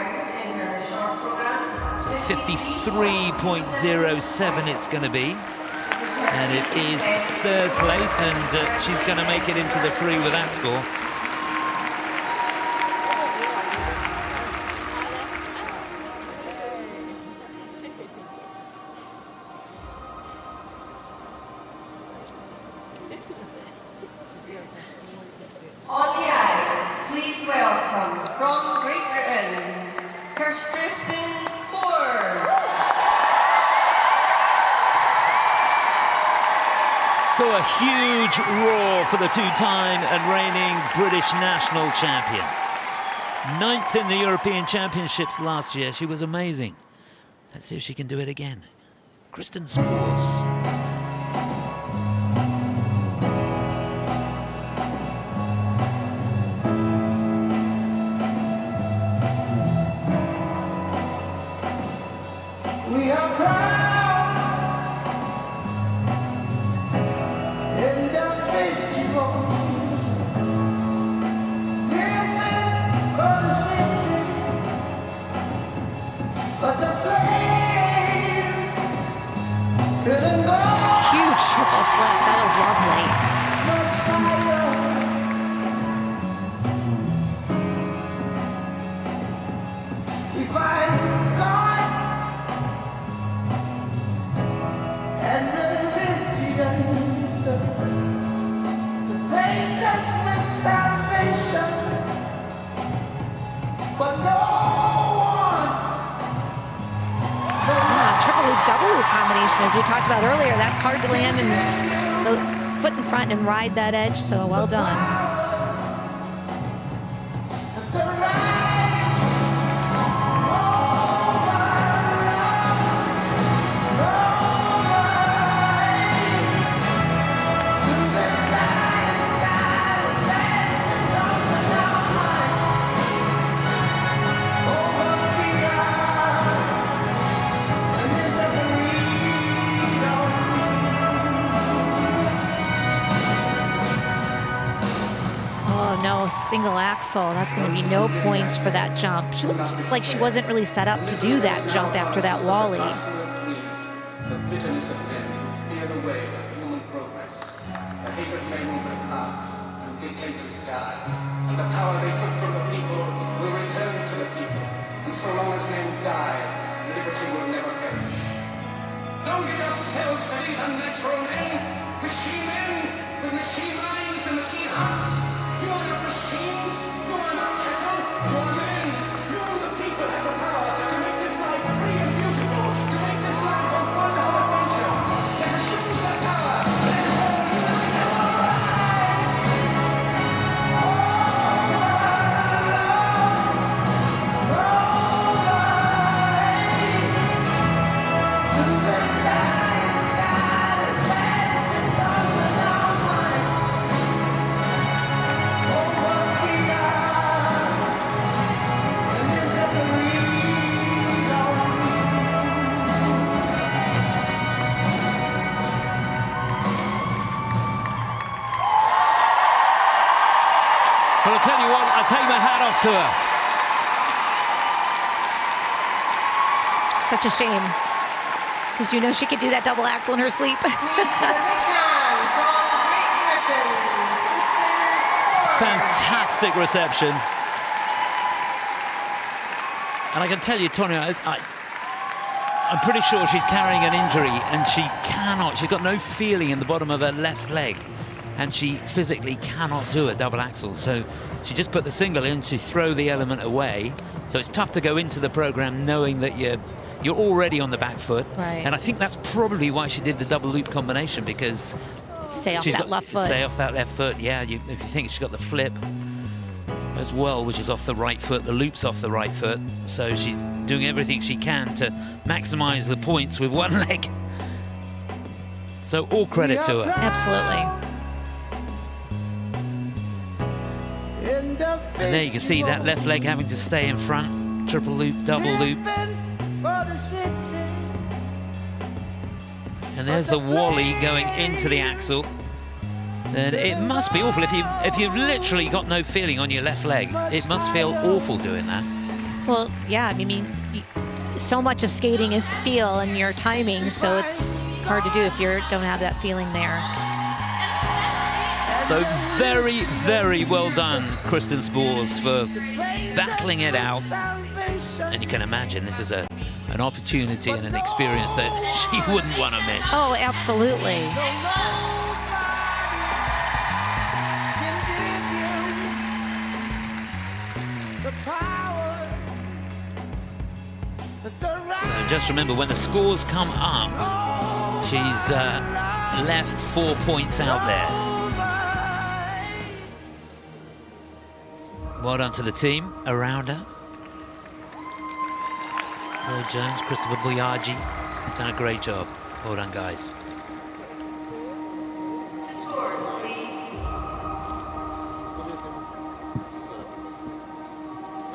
Speaker 3: So 53.07 it's going to be. And it is 3rd place, and she's going to make it into the free with that score.
Speaker 5: On the ice, please welcome from Great Britain, Kristen Spours.
Speaker 3: So a huge roar for the 2-time and reigning British national champion. 9th in the European Championships last year. She was amazing. Let's see if she can do it again. Kristen Spours.
Speaker 6: We are proud.
Speaker 4: Huge triple flip. That was lovely.
Speaker 6: We find God and religions to paint us with salvation, but no one.
Speaker 4: Triple loop, double loop combination, as we talked about earlier. That's hard to land and the foot in front and ride that edge, so well done. Single axel. That's going to be no points for that jump. She looked like she wasn't really set up to do that jump after that Wally.
Speaker 10: The bitterness of men clear the way of human progress. The hatred men will pass and dictate to the sky. And the power they took from the people will return to the people. And so long as men die, liberty will never perish. Don't give yourselves to these unnatural men, machine men with machine minds and machine hearts. You are not machines, you are not cattle, you are men. You, the people, have the power to make this life free and beautiful, to make this life a wonderful adventure. Let us use that power. Let us all unite.
Speaker 3: Well, I'll tell you what, I'll take my hat off to her.
Speaker 4: Such a shame, because you know she could do that double axel in her sleep.
Speaker 3: Fantastic reception. And I can tell you, Tonya, I'm pretty sure she's carrying an injury and she's got no feeling in the bottom of her left leg. and she physically cannot do a double axel. So she just put the single in to throw the element away. So it's tough to go into the program knowing that you're already on the back foot.
Speaker 4: Right.
Speaker 3: And I think that's probably why she did the double loop combination, because
Speaker 4: Stay off that left foot.
Speaker 3: Stay off that left foot, yeah. If you think she's got the flip as well, which is off the right foot, the loop's off the right foot. So she's doing everything she can to maximize the points with one leg. So all credit to her.
Speaker 4: Absolutely.
Speaker 3: And there you can see that left leg having to stay in front. Triple loop, double loop. And there's the wally going into the axle. And it must be awful if you've literally got no feeling on your left leg. It must feel awful doing that.
Speaker 4: Well, yeah, I mean, so much of skating is feel and your timing, so it's hard to do if you don't have that feeling there.
Speaker 3: So very, very well done, Kristen Spours, for battling it out. And you can imagine this is an opportunity and an experience that she wouldn't want to miss.
Speaker 4: Oh, absolutely.
Speaker 3: So just remember, when the scores come up, she's left 4 points out there. Well done to the team around her. Will Jones, Christopher Boyagi, done a great job. Well done, guys.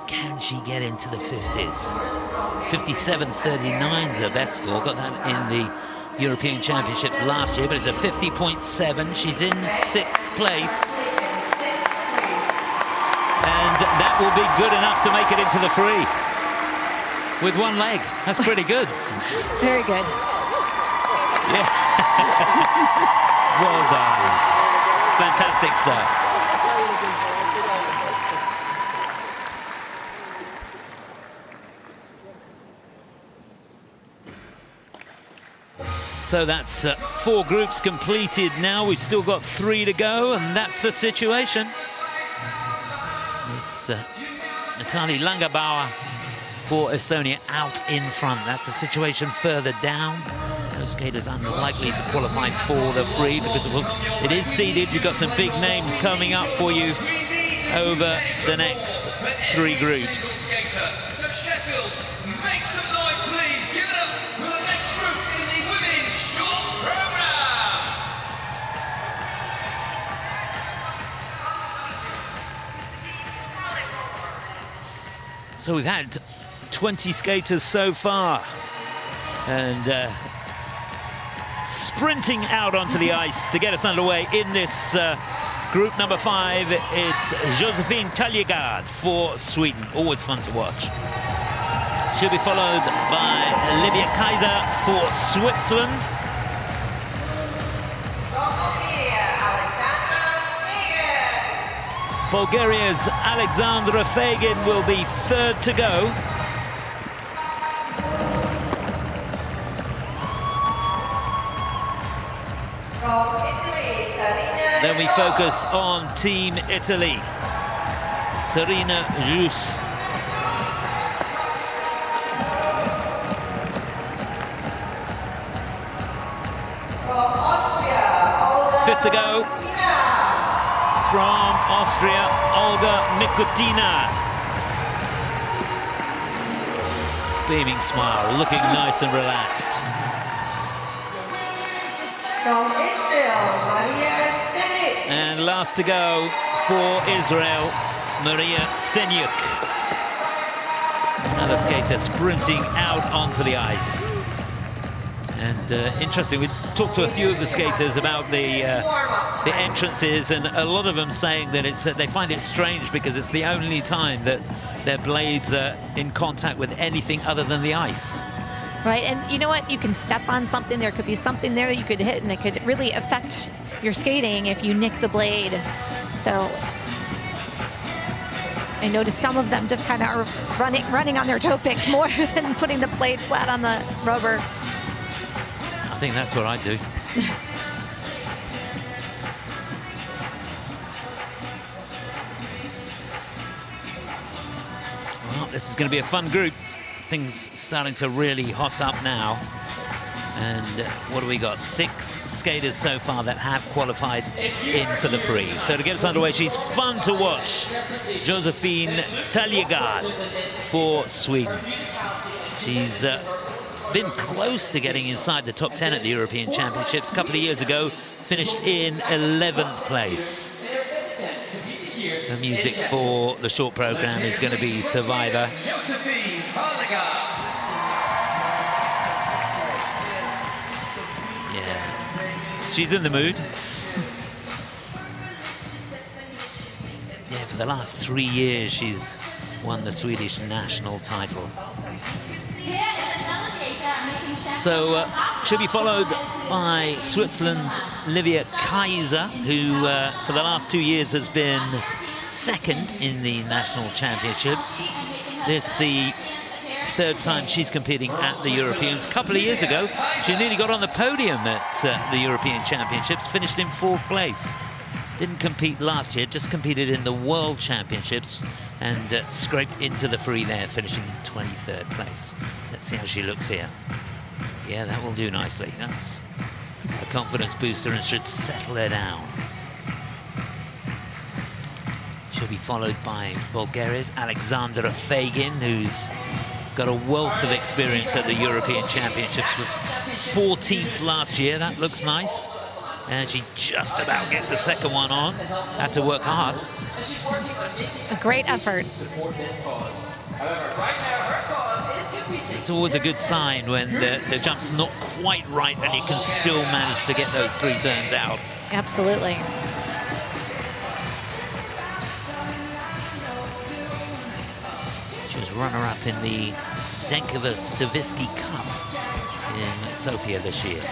Speaker 3: Can she get into the 50s? 57.39 is her best score. Got that in the European Championships last year, but it's a 50.7. She's in 6th place. And that will be good enough to make it into the free. With one leg. That's pretty good.
Speaker 4: Very good.
Speaker 3: Yeah. Well done. Fantastic stuff. So that's 4 groups completed now. We've still got 3 to go, and that's the situation. It's Nataly Langerbaur for Estonia out in front. That's a situation further down. Those skaters unlikely to qualify for the free because, of course, it is seeded. You've got some big names coming up for you over the next 3 groups.
Speaker 1: So Sheffield, make some noise, please. Give it up for the next group in the women's short program.
Speaker 3: So we've had 20 skaters so far, and sprinting out onto the ice to get us underway in this group number 5, it's Josefin Taljegard for Sweden. Always fun to watch. She'll be followed by Livia Kaiser for Switzerland. Bulgaria's Alexandra Feigin will be 3rd to go. Then we focus on Team Italy. Sarina Joos. Fifth to go. From Austria, Olga Mikutina. Beaming smile, looking nice and relaxed.
Speaker 5: From Israel, Mariia Seniuk.
Speaker 3: And last to go for Israel, Mariia Seniuk. Another skater sprinting out onto the ice. And interesting, we talked to a few of the skaters about the entrances, and a lot of them saying that they find it strange because it's the only time that their blades are in contact with anything other than the ice.
Speaker 4: Right, and you know what? You can step on something. There could be something there that you could hit, and it could really affect your skating if you nick the blade. So I noticed some of them just kind of are running on their toe picks more than putting the blade flat on the rubber.
Speaker 3: I think that's what I do. Well, this is going to be a fun group. Things starting to really hot up now. And what do we got? 6 skaters so far that have qualified in for the free. So to get us underway, she's fun to watch. Josefin Taljegard for Sweden. She's been close to getting inside the top 10 at the European Championships. A couple of years ago, finished in 11th place. The music for the short program is going to be Survivor. She's in the mood. Yeah, for the last 3 years, she's won the Swedish national title. So she'll be followed by Switzerland, Livia Kaiser, who for the last 2 years has been second in the national championships. This the 3rd time she's competing at the Europeans. A couple of years ago, she nearly got on the podium at the European Championships, finished in 4th place. Didn't compete last year, just competed in the World Championships and scraped into the free there, finishing in 23rd place. Let's see how she looks here. Yeah, that will do nicely. That's a confidence booster and should settle her down. She'll be followed by Bulgaria's Alexandra Feigin, who's got a wealth of experience at the European Championships. Was 14th last year. That looks nice. And she just about gets the second one on. Had to work hard.
Speaker 4: A great effort.
Speaker 3: It's always a good sign when the jump's not quite right and you can still manage to get those 3 turns out.
Speaker 4: Absolutely.
Speaker 3: She was runner-up in the Denkova Stavisky Cup in Sofia this year.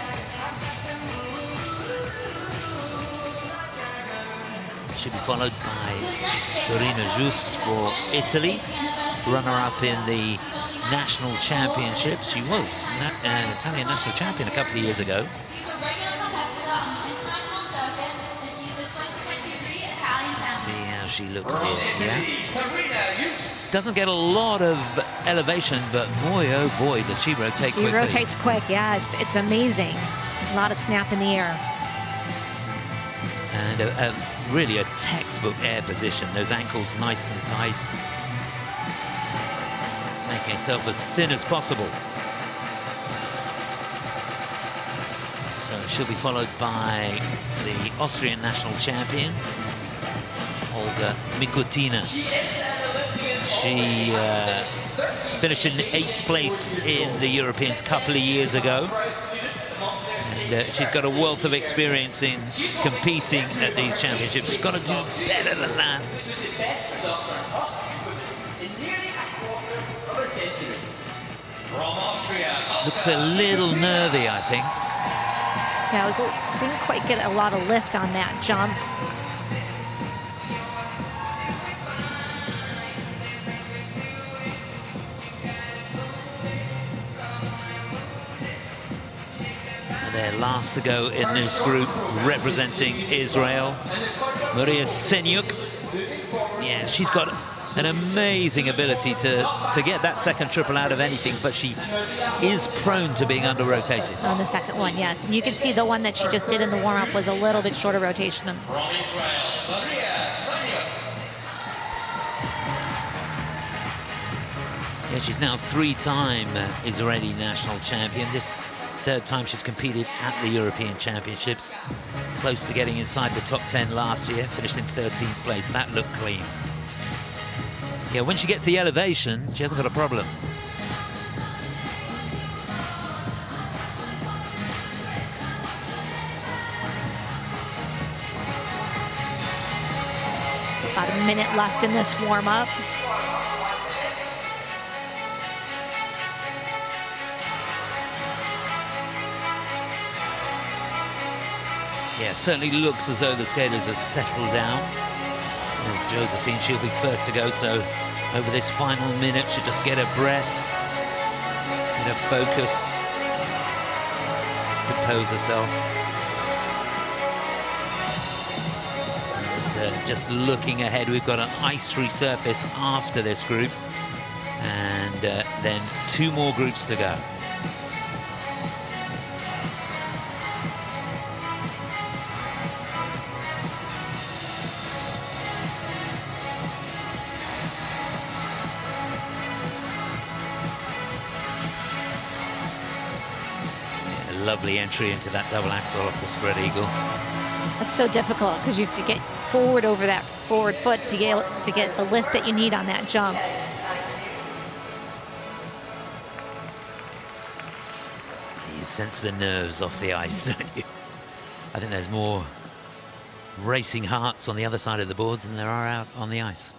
Speaker 3: She'll be followed by Sarina Joos for Italy, runner-up in the national championships. She was an Italian national champion a couple of years ago.
Speaker 2: She's a regular competitor on the international circuit, and she's the 2023 Italian champion.
Speaker 3: See how she looks here, yeah? Doesn't get a lot of elevation, but boy, oh boy, does she rotate quickly.
Speaker 4: She rotates quick, yeah, it's amazing. A lot of snap in the air.
Speaker 3: And really a textbook air position. Those ankles nice and tight. Making herself as thin as possible. So she'll be followed by the Austrian national champion, Olga Mikutina. She finished in 8th place in the Europeans a couple of years ago. And she's got a wealth of experience in competing at these championships. She's got to do better than that. Looks a little nervy, I think.
Speaker 4: Yeah, didn't quite get a lot of lift on that jump.
Speaker 3: Their last to go in this group, representing Israel, Mariia Seniuk. Yeah, she's got an amazing ability to get that second triple out of anything, but she is prone to being under-rotated.
Speaker 4: On the second one, yes. And you can see the one that she just did in the warm-up was a little bit shorter rotation.
Speaker 3: Yeah, she's now 3-time Israeli national champion. This 3rd time she's competed at the European Championships. Close to getting inside the top 10 last year, finished in 13th place. That looked clean. Yeah, when she gets the elevation, she hasn't got a problem.
Speaker 4: About a minute left in this warm-up.
Speaker 3: Yeah, certainly looks as though the skaters have settled down. There's Josephine, she'll be first to go, so over this final minute, she'll just get her breath, get her focus, just compose herself. And just looking ahead, we've got an ice-free surface after this group. And then 2 more groups to go. Lovely entry into that double axel off the spread eagle.
Speaker 4: That's so difficult because you have to get forward over that forward foot to get the lift that you need on that jump.
Speaker 3: You sense the nerves off the ice, don't you? I think there's more racing hearts on the other side of the boards than there are out on the ice.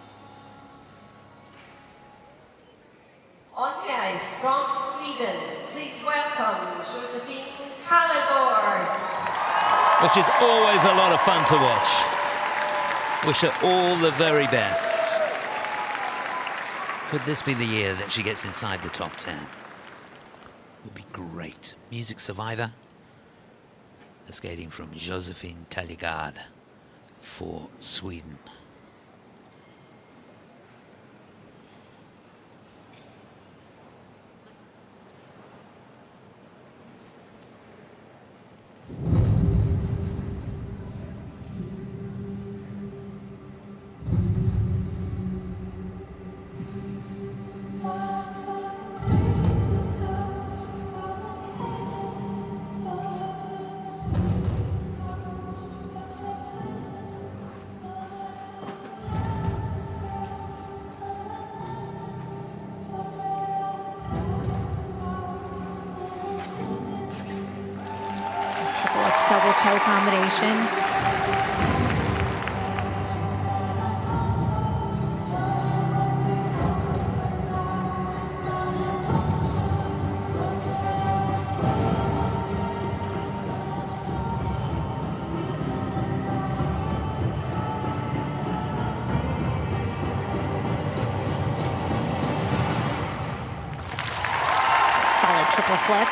Speaker 5: On the ice from Sweden, please welcome Josefin Taljegard.
Speaker 3: Which is always a lot of fun to watch. Wish her all the very best. Could this be the year that she gets inside the top 10? Would be great. Music Survivor. The skating from Josefin Taljegard for Sweden.
Speaker 4: Double toe combination. Solid triple flip.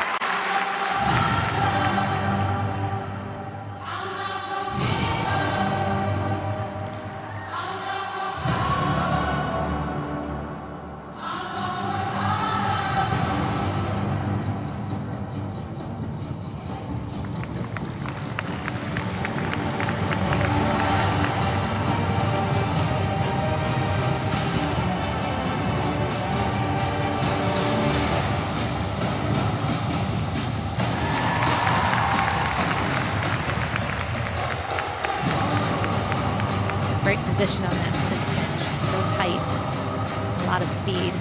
Speaker 4: Position on that 6-pin. She's so tight. A lot of speed.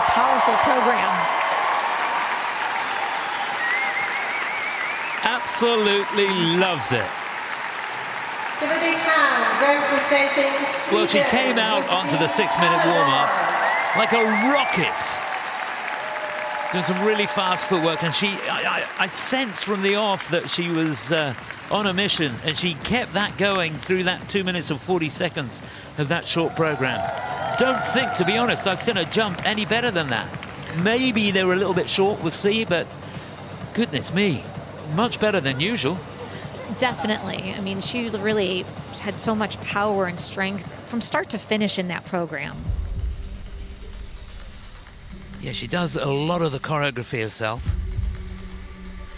Speaker 4: Powerful program.
Speaker 3: Absolutely loved it.
Speaker 5: Give a big hand representing Sweden.
Speaker 3: Well, she came out onto the 6-minute warm-up like a rocket. Doing some really fast footwork, and I sensed from the off that she was on a mission, and she kept that going through that 2 minutes and 40 seconds of that short program. Don't think, to be honest, I've seen her jump any better than that. Maybe they were a little bit short, we'll see, but goodness me, much better than usual.
Speaker 4: Definitely. I mean, she really had so much power and strength from start to finish in that program.
Speaker 3: Yeah, she does a lot of the choreography herself.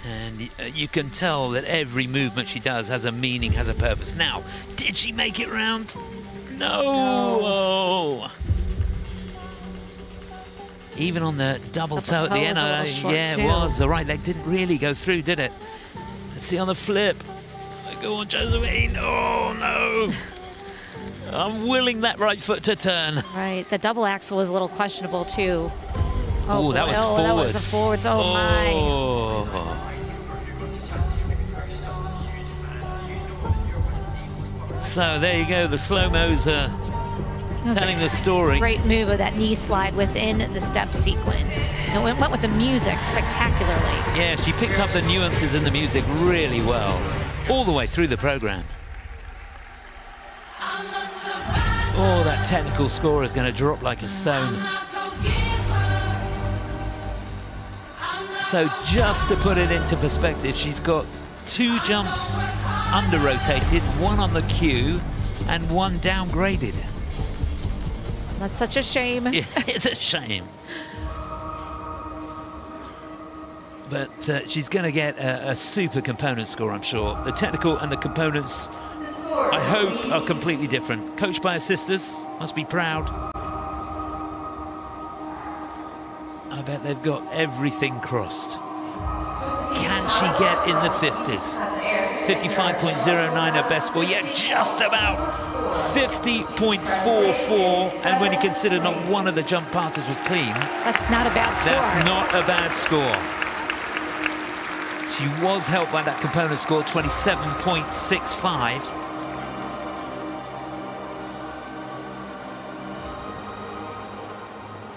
Speaker 3: And you can tell that every movement she does has a meaning, has a purpose. Now, did she make it round? No. Oh. Even on the double toe at the end, yeah, it was. The right leg didn't really go through, did it? Let's see on the flip. Go on, Josefin. Oh, no. I'm willing that right foot to turn.
Speaker 4: Right, the double axel was a little questionable, too.
Speaker 3: Oh, that was forwards.
Speaker 4: That was a forwards. Oh, my.
Speaker 3: So there you go. The slow-mos are telling the story.
Speaker 4: Great move of that knee slide within the step sequence. It went with the music spectacularly.
Speaker 3: Yeah, she picked up the nuances in the music really well, all the way through the program. Oh, that technical score is going to drop like a stone. So just to put it into perspective, she's got 2 jumps under-rotated, 1 on the cue, and 1 downgraded.
Speaker 4: That's such a shame.
Speaker 3: Yeah, it's a shame. But she's going to get a super component score, I'm sure. The technical and the components, I hope, are completely different. Coached by her sisters, must be proud. I bet they've got everything crossed. Can she get in the 50s? 55.09 her best score. Yeah, just about. 50.44. And when you consider not one of the jump passes was clean.
Speaker 4: That's not a bad score.
Speaker 3: That's not a bad score. She was helped by that component score, 27.65.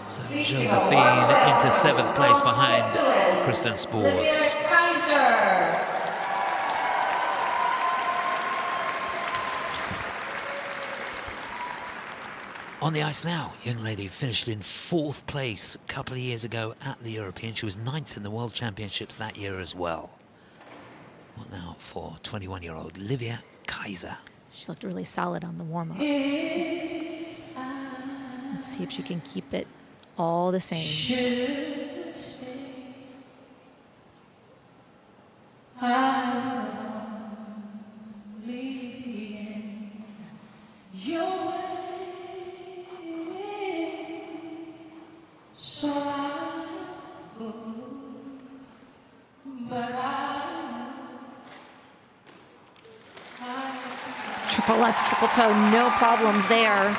Speaker 3: So Josefin into 7th place behind Kristen Spours.
Speaker 5: Livia Kaiser.
Speaker 3: On the ice now, young lady finished in 4th place a couple of years ago at the European. She was 9th in the World Championships that year as well. What now for 21-year-old Livia Kaiser?
Speaker 4: She looked really solid on the warm-up. Let's see if she can keep it all the same. Triple Lutz, triple toe, no problems there.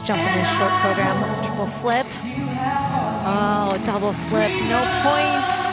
Speaker 4: Jump in this short program, triple flip. Oh, double flip, no points.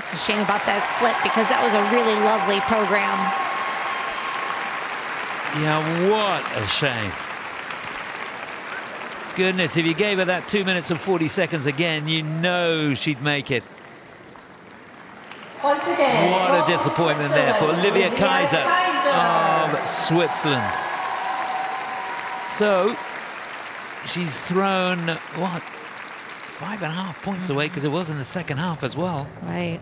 Speaker 4: It's a shame about that flip because that was a really lovely program.
Speaker 3: Yeah, what a shame. Goodness, if you gave her that 2 minutes and 40 seconds again, you know she'd make it.
Speaker 5: Once again,
Speaker 3: what a disappointment there for Livia Kaiser of Switzerland. So she's thrown, what, 5.5 points away, because it was in the second half as well.
Speaker 4: Right.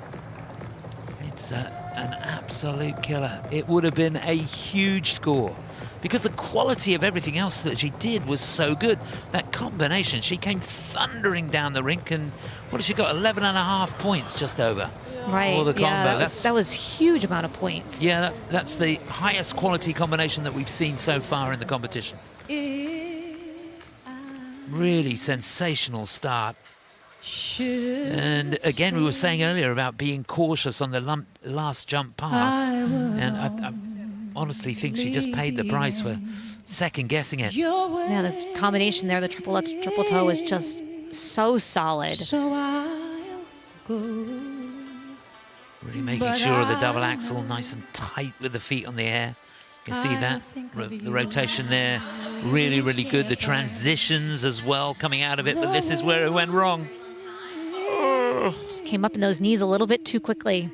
Speaker 3: It's an absolute killer. It would have been a huge score because the quality of everything else that she did was so good. That combination, she came thundering down the rink, and what has she got? 11.5 points just over.
Speaker 4: Right,
Speaker 3: For the combo.
Speaker 4: that was huge amount of points.
Speaker 3: Yeah, that's the highest quality combination that we've seen so far in the competition. Really sensational start. And again, we were saying earlier about being cautious on the last jump pass, and I honestly think she just paid the price for second-guessing it.
Speaker 4: Yeah, that combination there, the triple toe, is just so solid.
Speaker 3: Really making sure the double axel nice and tight with the feet on the air. You can see that, the rotation there, really, really good. The transitions as well coming out of it, but this is where it went wrong.
Speaker 4: Just came up in those knees a little bit too quickly.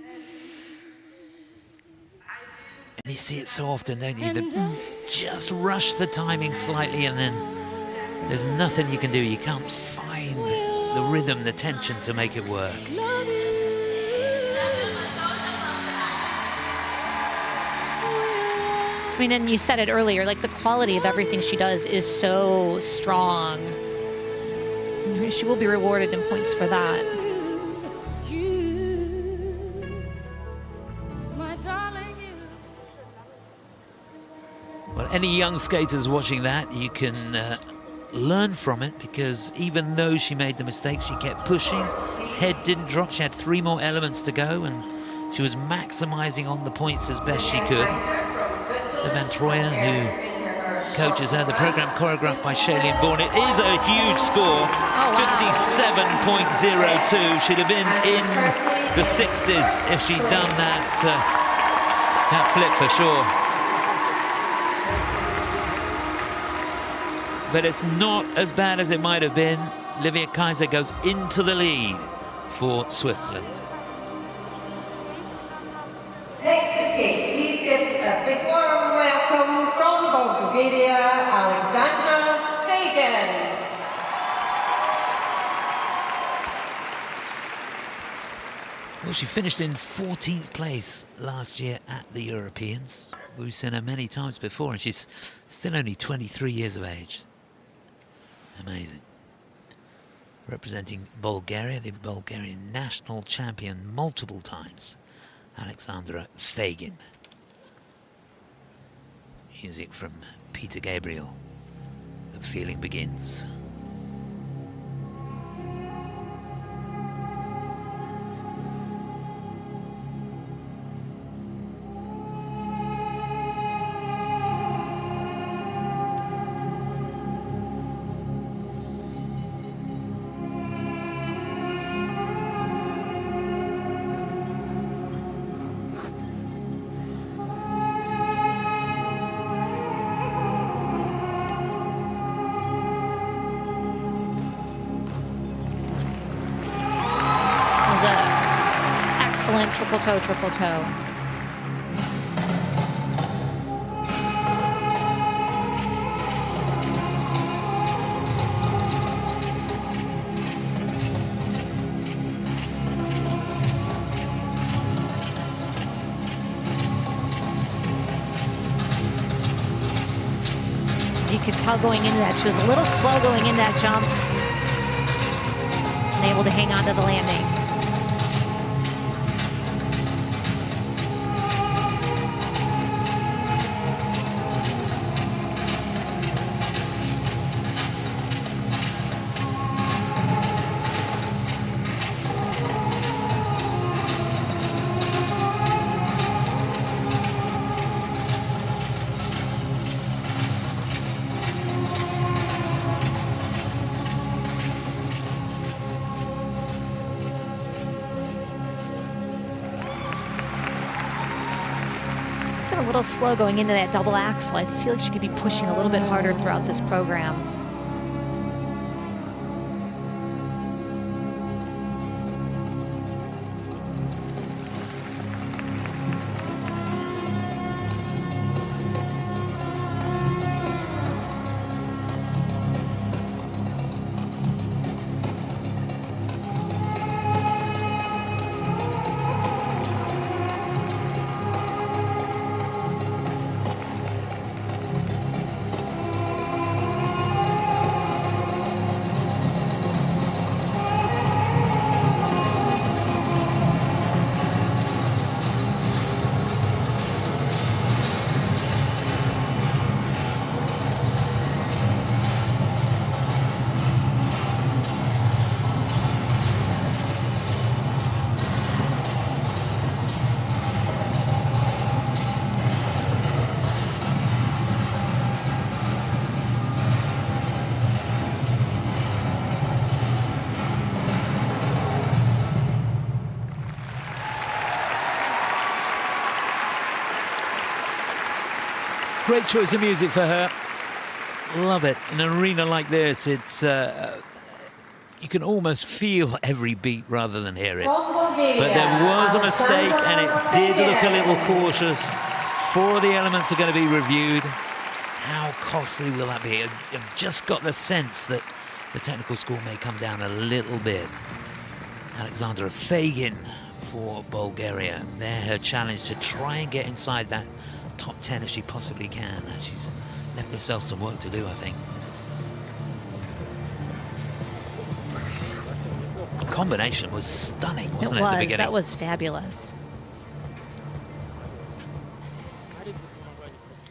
Speaker 3: And you see it so often, don't you? Just rush the timing slightly, and then there's nothing you can do. You can't find the rhythm, the tension to make it work.
Speaker 4: I mean, and you said it earlier, like the quality of everything she does is so strong. She will be rewarded in points for that.
Speaker 3: Well, any young skaters watching that, you can learn from it, because even though she made the mistake, she kept pushing. Head didn't drop. She had 3 more elements to go, and she was maximizing on the points as best she could. The Van Troyen, who coaches her, the program choreographed by Shailene Bourne. It is a huge score, 57.02. She'd have been in the 60s if she'd done that flip for sure. But it's not as bad as it might have been. Livia Kaiser goes into the lead for Switzerland.
Speaker 5: Next to skate, please give a big warm welcome from Bulgaria, Alexandra Feigin.
Speaker 3: Well, she finished in 14th place last year at the Europeans. We've seen her many times before, and she's still only 23 years of age. Amazing. Representing Bulgaria, the Bulgarian national champion multiple times, Alexandra Feigin. Music from Peter Gabriel. The feeling begins.
Speaker 4: Triple toe. You could tell going into that, she was a little slow going in that jump and able to hang on to the landing. a little slow going into that double axel. I just feel like she could be pushing a little bit harder throughout this program.
Speaker 3: Great choice of music for her. Love it. In an arena like this, it's you can almost feel every beat rather than hear it. But there was a mistake, and it did look a little cautious. 4 of the elements are going to be reviewed. How costly will that be? I've just got the sense that the technical score may come down a little bit. Alexandra Feigin for Bulgaria. There, her challenge to try and get inside that top 10 if she possibly can. She's left herself some work to do, I think. The combination was stunning, wasn't it? At the beginning?
Speaker 4: That was fabulous.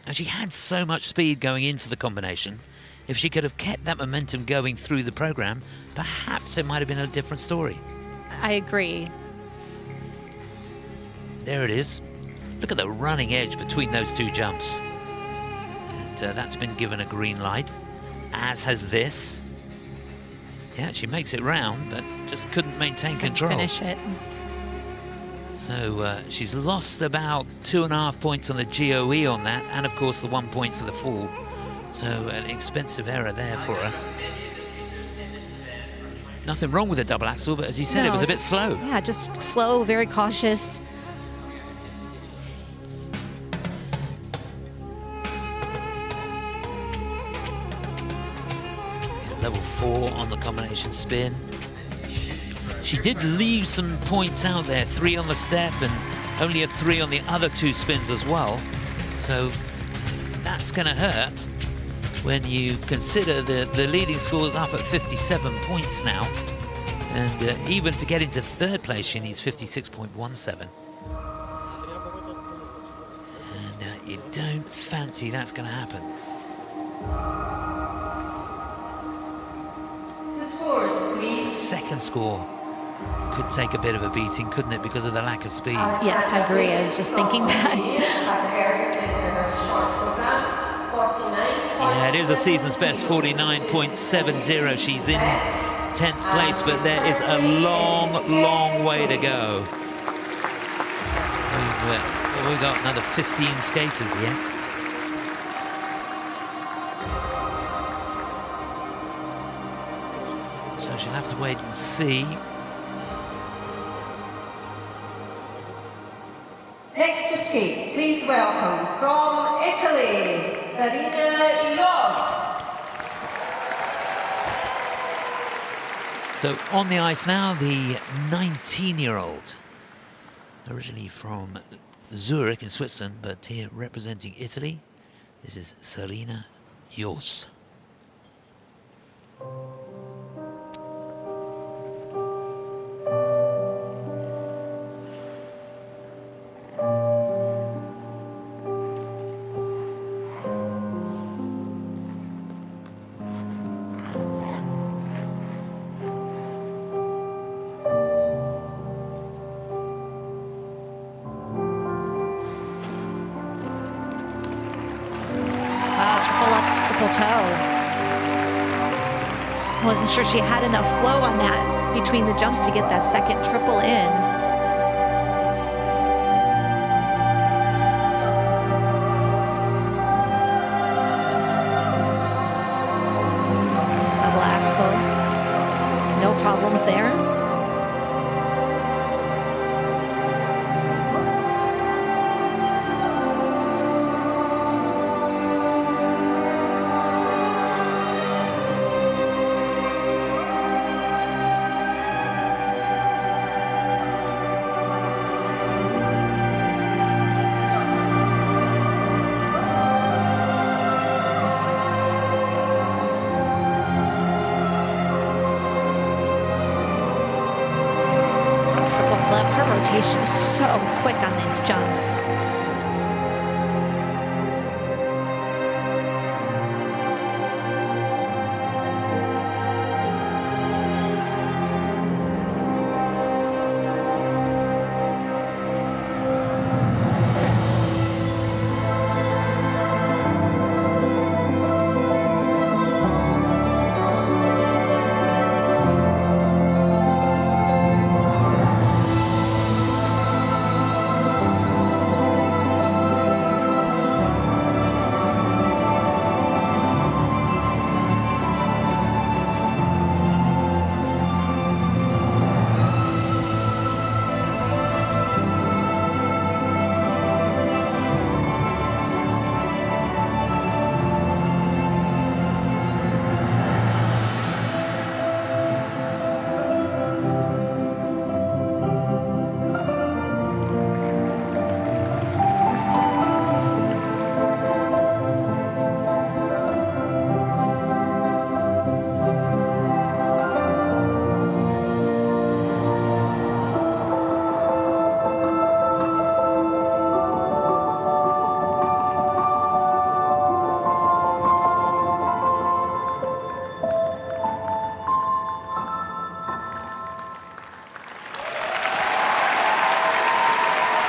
Speaker 3: And she had so much speed going into the combination. If she could have kept that momentum going through the program, perhaps it might have been a different story.
Speaker 4: I agree.
Speaker 3: There it is. Look at the running edge between those 2 jumps. And that's been given a green light, as has this. Yeah, she makes it round, but just couldn't maintain control.
Speaker 4: Finish it.
Speaker 3: So she's lost about 2.5 points on the GOE on that, and of course the 1 point for the fall. So an expensive error there for her. Nothing wrong with the double axel, but as you said, it was a bit slow.
Speaker 4: Yeah, just slow, very cautious.
Speaker 3: Level 4 on the combination spin. She did leave some points out there, 3 on the step and only a 3 on the other 2 spins as well. So that's going to hurt when you consider the leading scores up at 57 points now. And even to get into 3rd place, she needs 56.17. And you don't fancy that's going to happen. Second score could take a bit of a beating, couldn't it, because of the lack of speed?
Speaker 4: Yes, I agree. I was just thinking that.
Speaker 3: Yeah, it is a season's best, 49.70. She's in 10th place, but there is a long, long way to go. We've got another 15 skaters yet. So she'll have to wait and see.
Speaker 5: Next to skate, please welcome from Italy, Sarina Joos.
Speaker 3: So on the ice now, the 19-year-old, originally from Zurich in Switzerland, but here representing Italy. This is Sarina Joos.
Speaker 4: Wasn't sure she had enough flow on that between the jumps to get that second triple in. problems there. Rotation is so quick on these jumps.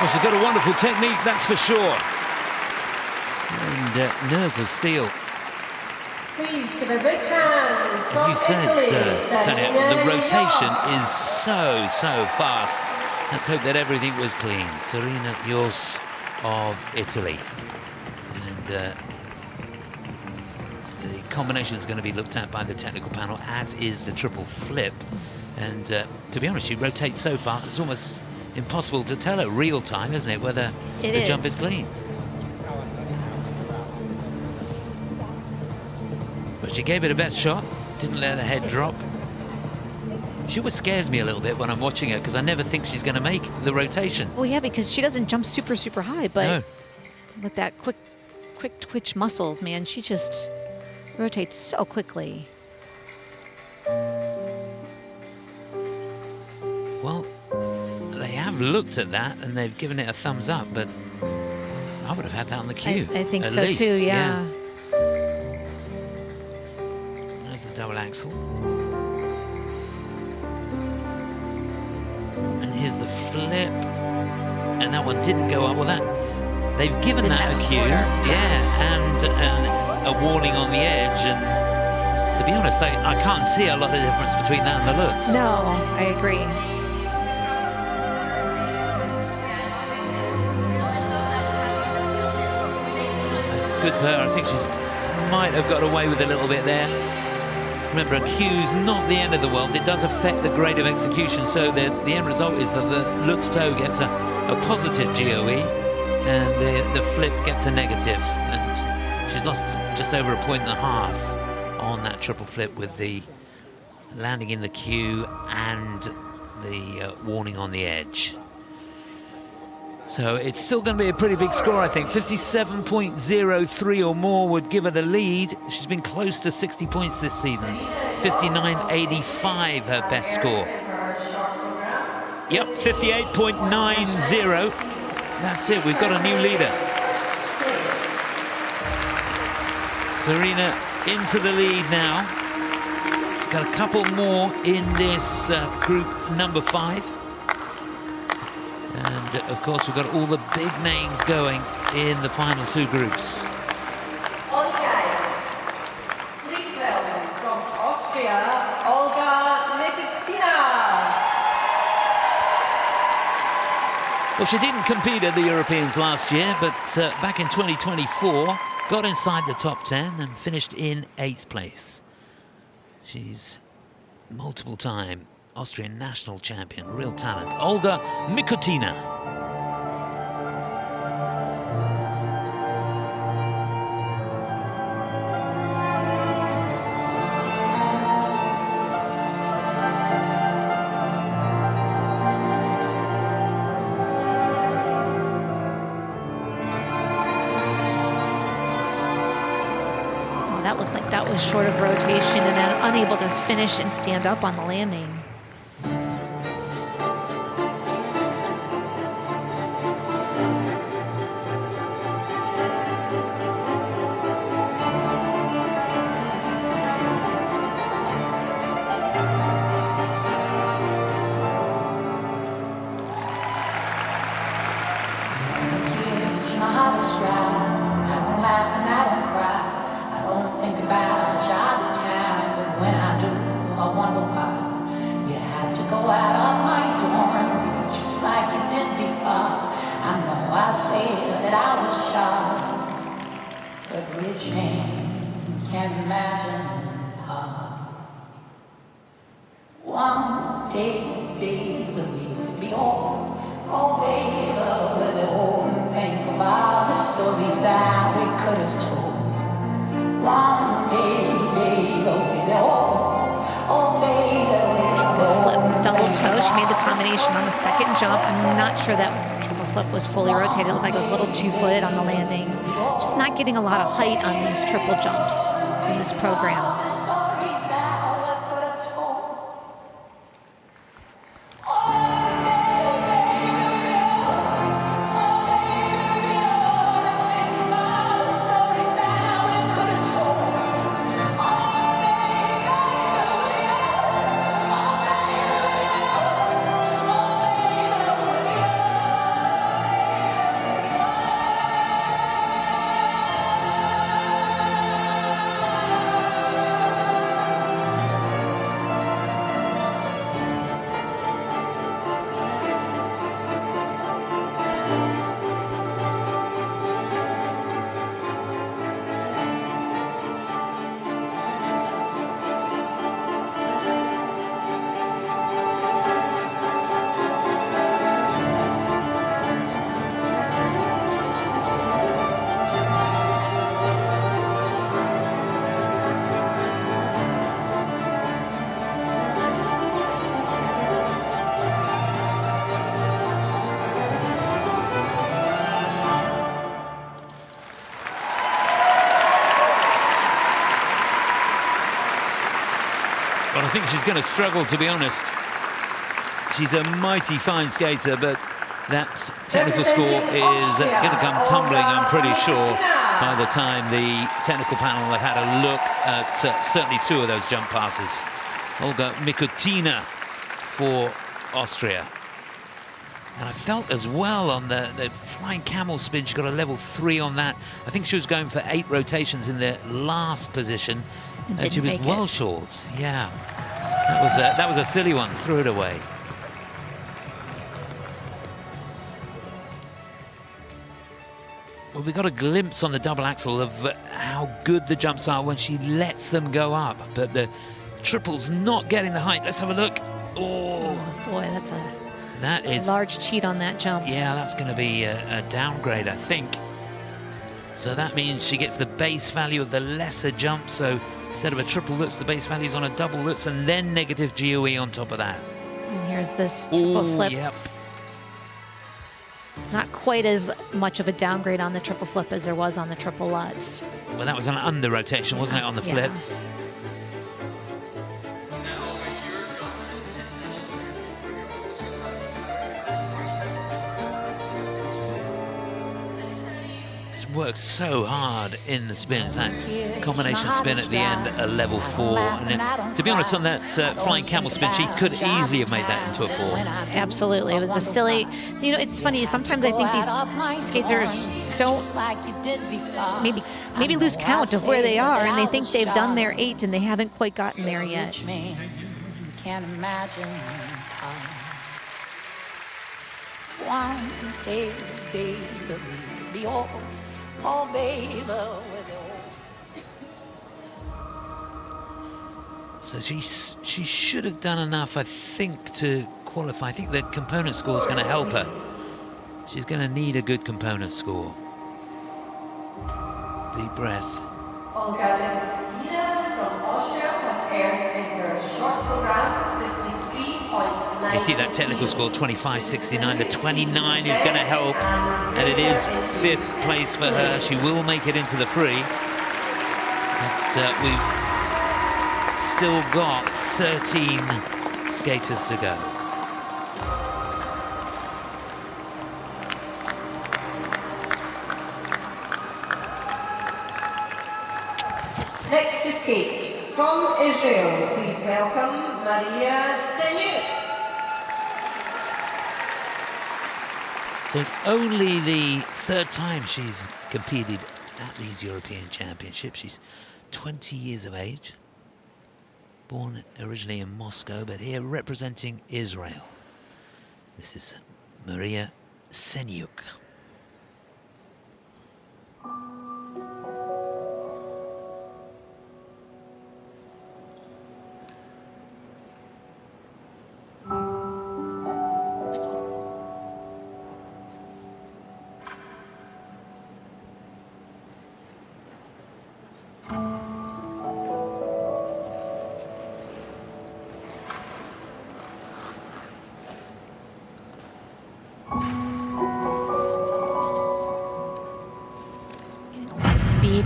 Speaker 3: Well, she's got a wonderful technique, that's for sure. And nerves of steel.
Speaker 5: Please give a big hand.
Speaker 3: As you said, Tanya, the rotation is so fast. Let's hope that everything was clean. Sarina Joos of Italy. And the combination is going to be looked at by the technical panel, as is the triple flip. And to be honest, she rotates so fast, it's almost impossible to tell at real time, isn't it, whether the jump is clean. But she gave it her best shot, didn't let her head drop. She always scares me a little bit when I'm watching her, because I never think she's going to make the rotation.
Speaker 4: Well, yeah, because she doesn't jump super high, but with that quick twitch muscles, man, she just rotates so quickly.
Speaker 3: Well, they have looked at that and they've given it a thumbs up, but I would have had that on the cue.
Speaker 4: I think
Speaker 3: at
Speaker 4: so
Speaker 3: least.
Speaker 4: too, yeah.
Speaker 3: There's the double axel. And here's the flip. And that one didn't go up. Well, that they've given that a cue, and a warning on the edge. And to be honest, I can't see a lot of difference between that and the looks.
Speaker 4: No, I agree.
Speaker 3: Good for her. I think she's might have got away with a little bit there. Remember, a cue's not the end of the world. It does affect the grade of execution, so the end result is that the Lutz toe gets a positive GOE and the flip gets a negative. And she's lost just over 1.5 points on that triple flip, with the landing in the cue and the warning on the edge. So it's still going to be a pretty big score, I think. 57.03 or more would give her the lead. She's been close to 60 points this season. 59.85 her best score. Yep, 58.90. That's it, we've got a new leader. Sarina into the lead now. Got a couple more in this group number 5. And of course, we've got all the big names going in the final 2 groups.
Speaker 5: All guys, please welcome from Austria, Olga Mikutina.
Speaker 3: Well, she didn't compete at the Europeans last year, but back in 2024, got inside the top 10 and finished in 8th place. She's multiple-time Austrian national champion, real talent, Olga Mikutina.
Speaker 4: That looked like that was short of rotation and then unable to finish and stand up on the landing. Was fully rotated. It looked like it was a little two-footed on the landing. Just not getting a lot of height on these triple jumps in this program.
Speaker 3: I think she's going to struggle, to be honest. She's a mighty fine skater, but that technical score is going to come tumbling, I'm pretty sure, by the time the technical panel have had a look at certainly two of those jump passes. Olga Mikutina for Austria. And I felt as well on the flying camel spin, she got a level 3 on that. I think she was going for 8 rotations in the last position, and she was well short. Yeah, that was a silly one, threw it away. Well, we got a glimpse on the double axel of how good the jumps are when she lets them go up, but the triple's not getting the height. Let's have a look. Oh
Speaker 4: boy, that is a large cheat on that jump.
Speaker 3: Yeah, that's going to be a downgrade, I think. So that means she gets the base value of the lesser jump. So instead of a triple lutz, the base value is on a double lutz and then negative GOE on top of that.
Speaker 4: And here's this triple flip.
Speaker 3: Yep.
Speaker 4: It's not quite as much of a downgrade on the triple flip as there was on the triple lutz.
Speaker 3: Well, that was an under rotation, wasn't it, on the flip? Works so hard in the spins, that combination spin at the end, a level 4. And to be honest, on that flying camel spin, she could easily have made that into a 4.
Speaker 4: Absolutely, it was a silly. You know, it's funny. Sometimes I think these skaters don't maybe lose count of where they are, and they think they've done their 8 and they haven't quite gotten there yet.
Speaker 11: Can't imagine one day, baby, be all. Oh, baby,
Speaker 3: So she should have done enough, I think, to qualify. I think the component score is going to help her. She's going to need a good component score. Deep breath.
Speaker 5: Olga Mikutina from Austria has earned in her short program 53.9.
Speaker 3: You see that technical score, 25.69. The 29 is going to help, and it is 5th place for her. She will make it into the free. But we've still got 13 skaters to go.
Speaker 5: Next to skate, from Israel, please welcome Mariia Seniuk.
Speaker 3: So it's only the 3rd time she's competed at these European Championships. She's 20 years of age, born originally in Moscow, but here representing Israel. This is Mariia Seniuk.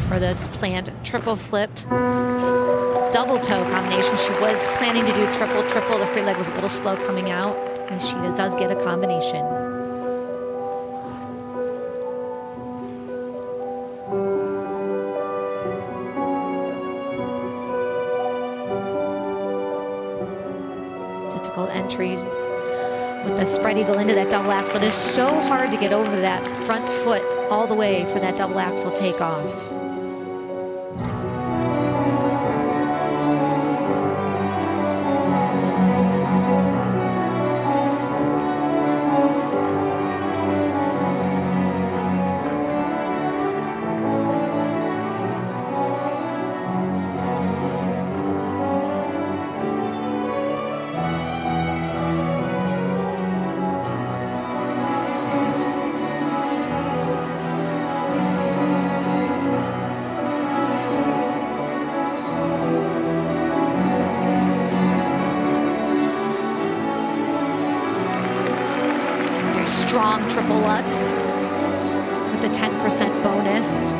Speaker 4: For this planned triple flip, double toe combination. She was planning to do triple. The free leg was a little slow coming out, and she does get a combination. Difficult entry with the spread eagle into that double axel. It is so hard to get over that front foot all the way for that double axel takeoff. Strong triple lutz with a 10% bonus.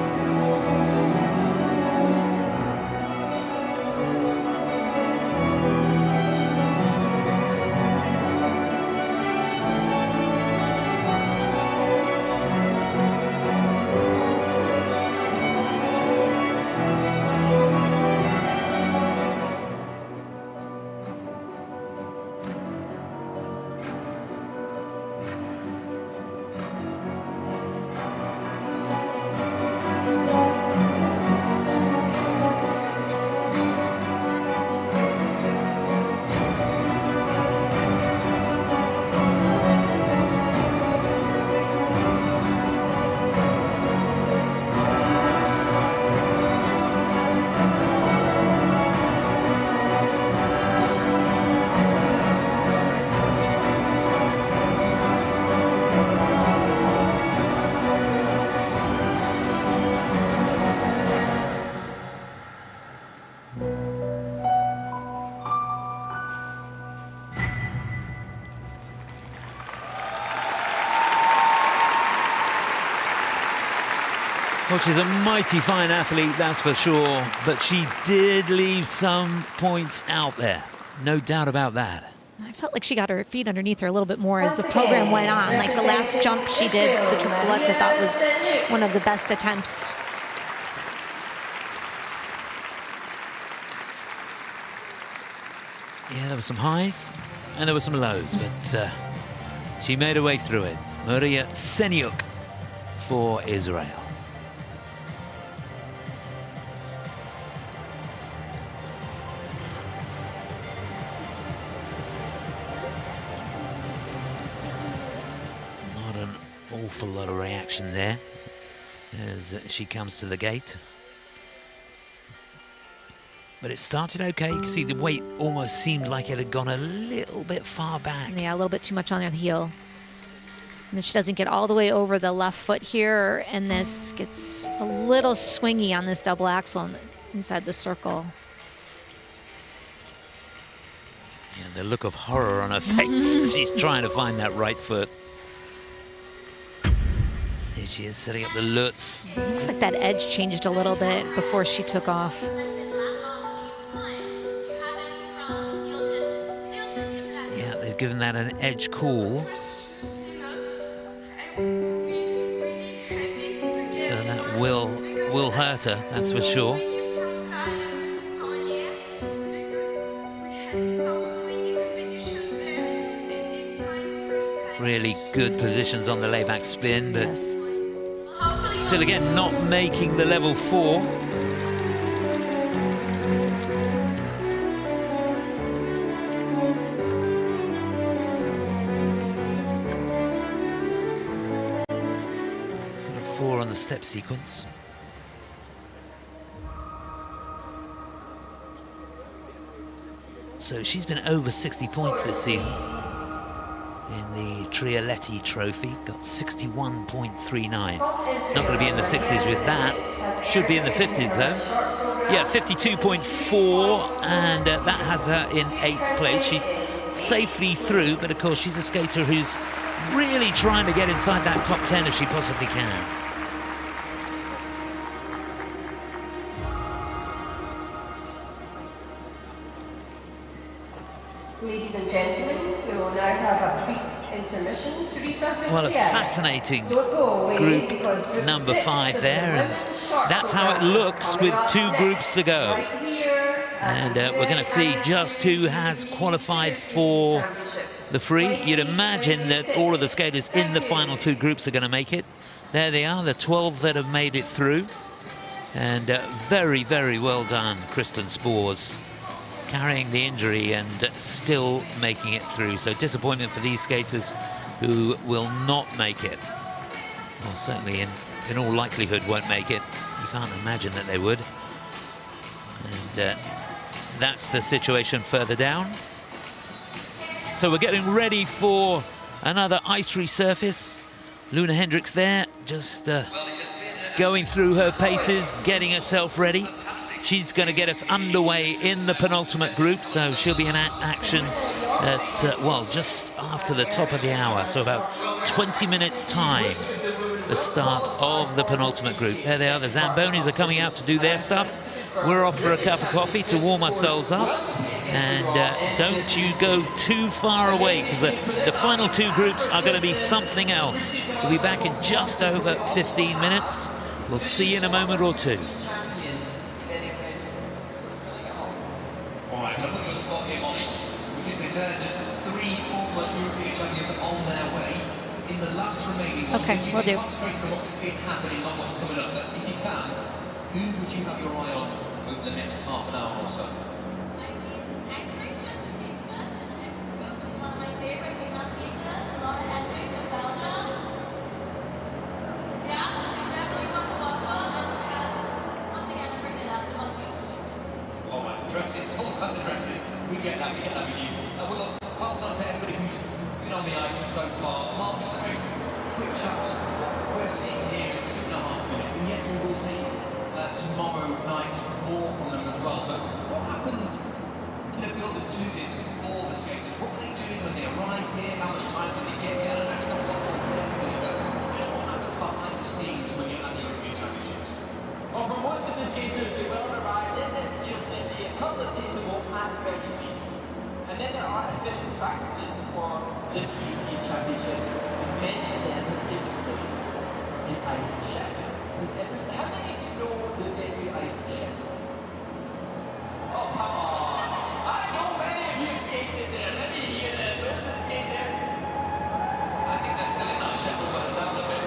Speaker 3: Well, she's a mighty fine athlete, that's for sure, but she did leave some points out there. No doubt about that.
Speaker 4: I felt like she got her feet underneath her a little bit more as the program went on. Like the last jump she did, the triple lutz, I thought was one of the best attempts.
Speaker 3: Yeah, there were some highs and there were some lows, but she made her way through it. Mariia Seniuk for Israel. Not an awful lot of reaction there as she comes to the gate. But it started okay. You can see the weight almost seemed like it had gone a little bit far back.
Speaker 4: Yeah, a little bit too much on the heel. And then she doesn't get all the way over the left foot here, and this gets a little swingy on this double axel inside the circle.
Speaker 3: And the look of horror on her face. She's trying to find that right foot. Here she is setting up the Lutz.
Speaker 4: Looks like that edge changed a little bit before she took off.
Speaker 3: Yeah, they've given that an edge call. So that will hurt her, that's for sure. Really good positions on the layback spin, but still again not making the level 4. Level 4 on the step sequence. So she's been over 60 points this season in the Trialetti Trophy, got 61.39. Not going to be in the 60s with that. Should be in the 50s though. Yeah, 52.4, and that has her in 8th place. She's safely through, but of course she's a skater who's really trying to get inside that top 10 if she possibly can.
Speaker 5: Ladies and gentlemen, we will now have a brief intermission to resurface.
Speaker 3: Well, a fascinating group number 5 there, and that's how it looks with 2 groups to go. And we're going to see just who has qualified for the free. You'd imagine that all of the skaters in the final 2 groups are going to make it. There they are, the 12 that have made it through. And very, very well done, Kristen Spours, carrying the injury and still making it through. So disappointment for these skaters who will not make it. Well, certainly in all likelihood won't make it. You can't imagine that they would. And that's the situation further down. So we're getting ready for another ice resurface. Loena Hendrickx there, just going through her paces, getting herself ready. She's going to get us underway in the penultimate group, so she'll be in action at, well, just after the top of the hour, so about 20 minutes time, the start of the penultimate group. There they are, the Zambonis are coming out to do their stuff. We're off for a cup of coffee to warm ourselves up, and don't you go too far away, because the final 2 groups are going to be something else. We'll be back in just over 15 minutes. We'll see you in a moment or 2.
Speaker 1: Alright, I'm going to stop here, Molly, because we've heard just 3 former European champions on their way. In the last remaining ones,
Speaker 4: okay, we'll do.
Speaker 1: Concentrate on what's been happening, not what's coming up, but if you can, who would you have your eye on over the next half an hour or so?
Speaker 2: I'm pretty sure she skates first in the next group. She's one of my favorite female skaters, Loena Hendrickx of Belgium. Yeah, she's definitely one to watch for, and she has, once again, I'm bringing it up, the most beautiful dress.
Speaker 1: All right, dresses, all about the dresses. We get that with you. Well, well done to everybody who's been on the ice so far. Mark, just a very quick chat. What we're seeing here is 2.5 minutes, and yes, we will see tomorrow night more from them as well. But what happens in the build-up to this for the skaters? What are they doing when they arrive here? How much time do they get here? And that's not what we're doing, but just what happens behind the scenes when you're at the European Championships?
Speaker 8: Well, for most of the skaters, they will have arrived in this steel city a couple of days ago at the very least. And then there are official practices for this European Championships, and many of them have taken place in Ice Sheffield. How many of you know the venue Ice Sheffield? Oh, come on! I know many of you skated there. Let me hear that. Where's the skate there?
Speaker 1: I think they're still in Ice Sheffield by the sound of it.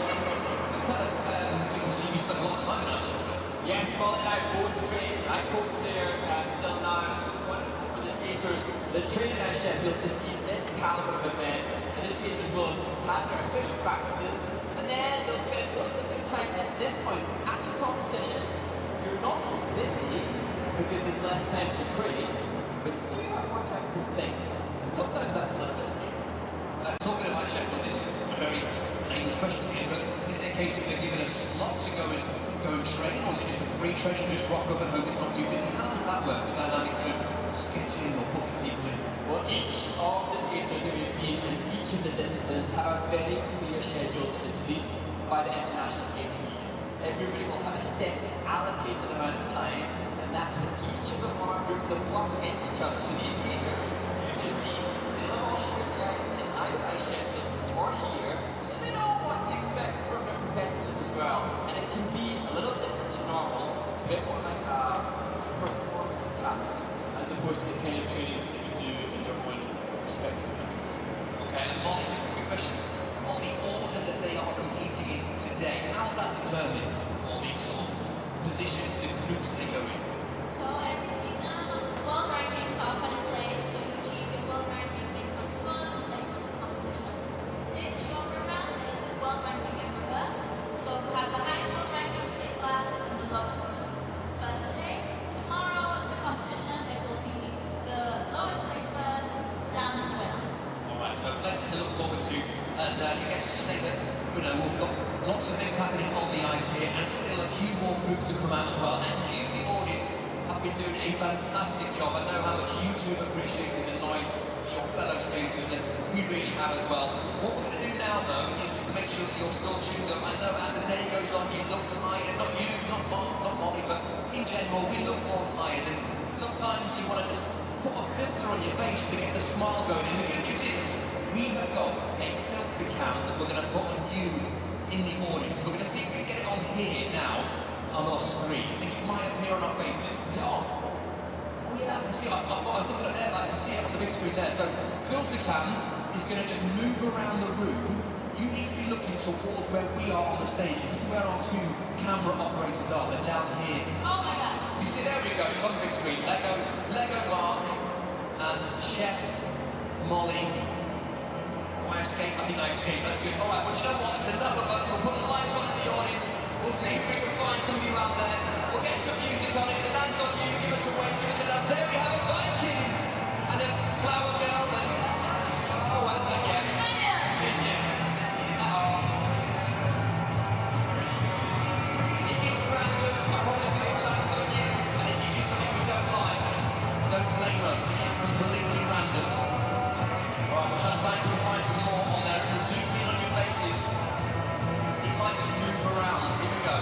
Speaker 1: But tell us, you spent a lot of time in Ice Sheffield.
Speaker 8: Yes, well, and I both train. I coach there still now. It's just wonderful for the skaters that train at Sheffield to see this caliber of event. And the skaters will have their official practices, and then they'll spend most of their time at this point at a competition. You're not as busy because there's less time to train, but you do have more time to think. And sometimes that's a little bit scary.
Speaker 1: Talking about Sheffield, this is a very English question here, but is it a case of they're given a slot to go and train, or is it just a free training, just rock up and hope it's not too busy? How does that work, the dynamics of scheduling or booking people in?
Speaker 8: Well, each of the skaters that we've seen and each of the disciplines have a very clear schedule that is released by the International Skating Union. Everybody will have a set allocated amount of time, and that's when each of them are grouped to go up against each other. So these skaters, you've just seen, they live all short guys in either Sheffield or here, so they know what to expect from their competitors as well. And it can be a little different to normal. It's a bit more like a performance practice, as opposed to the kind of training that you do in your own respective countries.
Speaker 1: Okay, and Molly, just a quick question. On the order that they are competing in today, how's that determined? Or the sort of positions, the groups they go in?
Speaker 2: So every season, world rankings are put in place, so you achieve your world ranking based on scores and placements in competitions. Today, the short program is world ranking in reverse. So who has the highest world ranking stays last and the lowest goes first today. Tomorrow, the competition, it will be the lowest place first, down to the winner.
Speaker 1: Alright, so plenty to look forward to. As I guess you say that, you know, we've got lots of things happening on the ice here, and still a few more groups to come out as well. And you, the audience, have been doing a fantastic job. I know how much you two have appreciated the noise of your fellow skaters, and we really have as well. What we're going to do now, though, is just to make sure that you're still tuned up. I know as the day goes on, you look tired. Not you, not Molly, but in general, we look more tired. And sometimes you want to just put a filter on your face to get the smile going. And the good news is, we have got a filter cam that we're going to put on you in the audience. We're going to see if we can get it on here now, on us three. I think it might appear on our faces. Is it on? Oh yeah, I can see it. I thought I was looking at there, but I can see it on the big screen there. So filter cam is going to just move around the room. You need to be looking towards where we are on the stage. This is where our two camera operators are. They're down here.
Speaker 2: Oh my gosh.
Speaker 1: You see, there we go. It's on the big screen. Lego Mark and Chef Molly. I escaped. I think I escaped. That's good. All right. Well, do you know what? It's enough of us. We'll put the lights on in the audience. We'll see if we can find some of you out there. We'll get some music on it. It lands on you. Give us a wave. Give us a dance. There we have a Viking and a flower girl. And oh, and again. Minion. It is random. I promise you it lands on you. And it gives you something we don't like. Don't blame us. It's completely random. Right, we're trying to find some more on there. And zoom in on your faces. It might just move around. Here we go.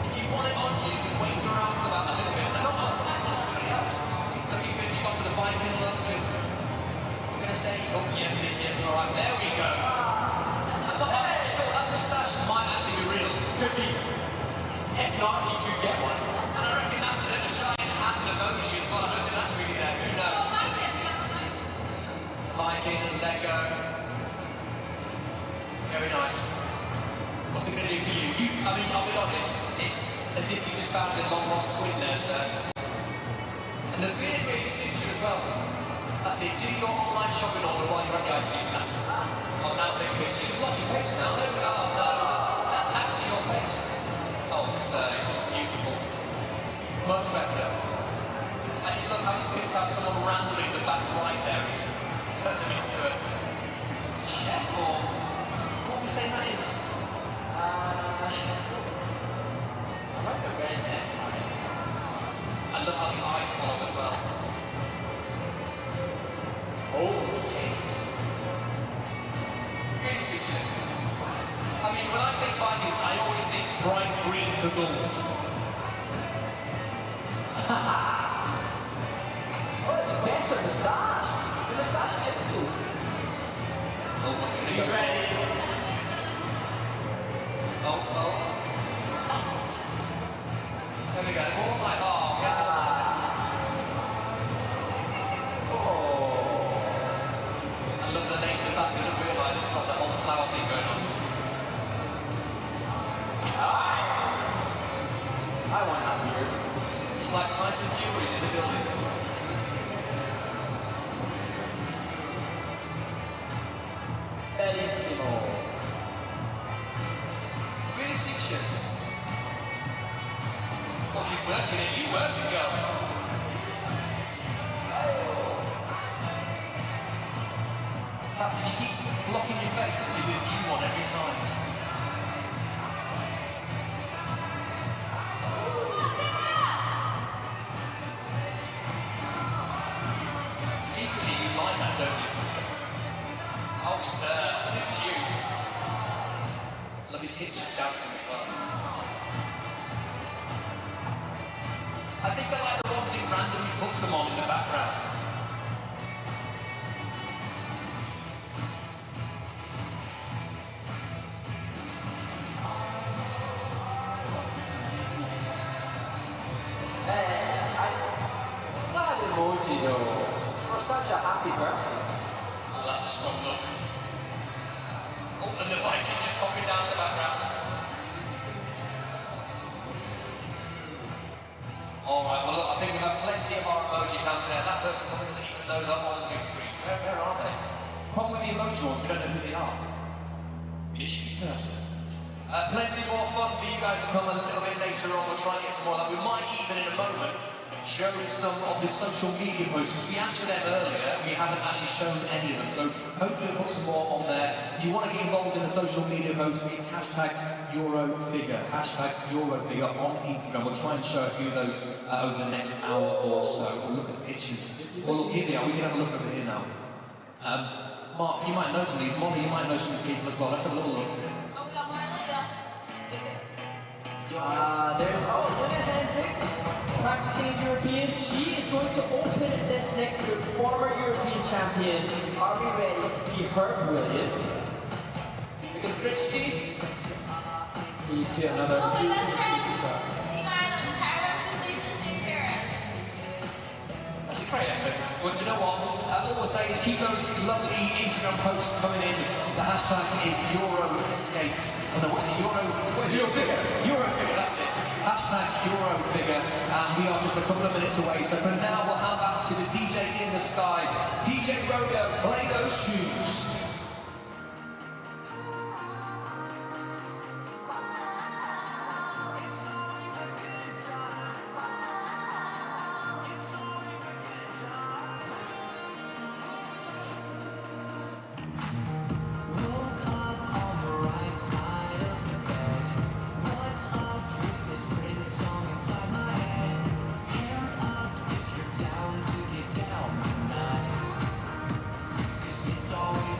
Speaker 1: If you want it on you, you can wave your arms about a little bit. And not outside to somebody else. Looking good. You got for the Viking look. And I'm going to say, oh, yeah. All right, there we go. I'm not sure that moustache might actually be real.
Speaker 8: Could be. If not, he should get one.
Speaker 1: And I reckon that's a giant hand emoji as well. I don't think that's really there. Who knows? Viking and Lego. Very nice. What's it going to do for you? I mean, I'll be honest, it's as if you just found a long lost twin there, sir. And the beard really suits you as well. That's it. Do your online shopping order while you're at the ice skating. That's oh, now take a picture. You've got your face now. There we go. Oh, no. That's actually your face. Oh, so beautiful. Much better. I just love how he's picked out someone randomly in the back right there. Turn them into a chef, or what are we saying that is?
Speaker 8: I like the red necktie.
Speaker 1: I love how the eyes follow as well. Oh, changed. Really suits you. I mean, when I think Vikings, I always think bright green cagoule.
Speaker 8: Oh, it's a better moustache. The moustache changes.
Speaker 1: Oh, what's it
Speaker 8: He's ready.
Speaker 1: Oh. There we go. More like, oh, I love the lady in the back doesn't realise she's got that whole flower thing going on.
Speaker 8: I want that beard.
Speaker 1: It's like Tyson Fury's in the building.
Speaker 8: Bellissimo.
Speaker 1: Really suits you. Oh, she's working it. You working, girl. fact, if you keep blocking your face, you do a new one every time. Secretly, you like that, don't you? Oh, sir, suits you. Love his hips just dancing as well. I think I like the ones he randomly puts them on in the background.
Speaker 8: Sad emoji though, for such a happy person.
Speaker 1: Oh, that's a strong look. Oh, and the Viking just popping down in the background. Alright, well look, I think we've had plenty of our emoji cams there. That person probably doesn't even know they're on the big screen. Where are they? Problem with the emoji ones, we don't know who they are. Mystery person. Plenty more fun for you guys to come a little bit later on. We'll try and get some more of that. We might even in a moment show some of the social media posts, because we asked for them earlier, we haven't actually shown any of them, so hopefully we'll put some more on there. If you want to get involved in the social media posts, it's hashtag Eurofigure on Instagram. We'll try and show a few of those over the next hour or so. We'll look at the pictures. Well, look, here they are. We can have a look over here now. Mark, you might know some of these. Molly, you might know some of these people as well. Let's have a little look.
Speaker 2: Oh, we got more Olivia.
Speaker 8: There's Loena Hendrickx, practicing Europeans. She is going to open this next group. Former European champion. Are we ready to see her brilliance? Because Richie, you two another.
Speaker 2: Oh, my best friends. Team Island, Paradise to Season Shane Paris.
Speaker 1: That's a great effort. Well, do you know what? All we'll say is keep those lovely Instagram posts coming in. The hashtag is Euroskates. Oh no, what is it? Eurofigure. Eurofigure, that's it. Hashtag Eurofigure. And we are just a couple of minutes away. So for now, we'll hand back to the DJ in the sky. DJ Rodeo, play those tunes.
Speaker 6: Always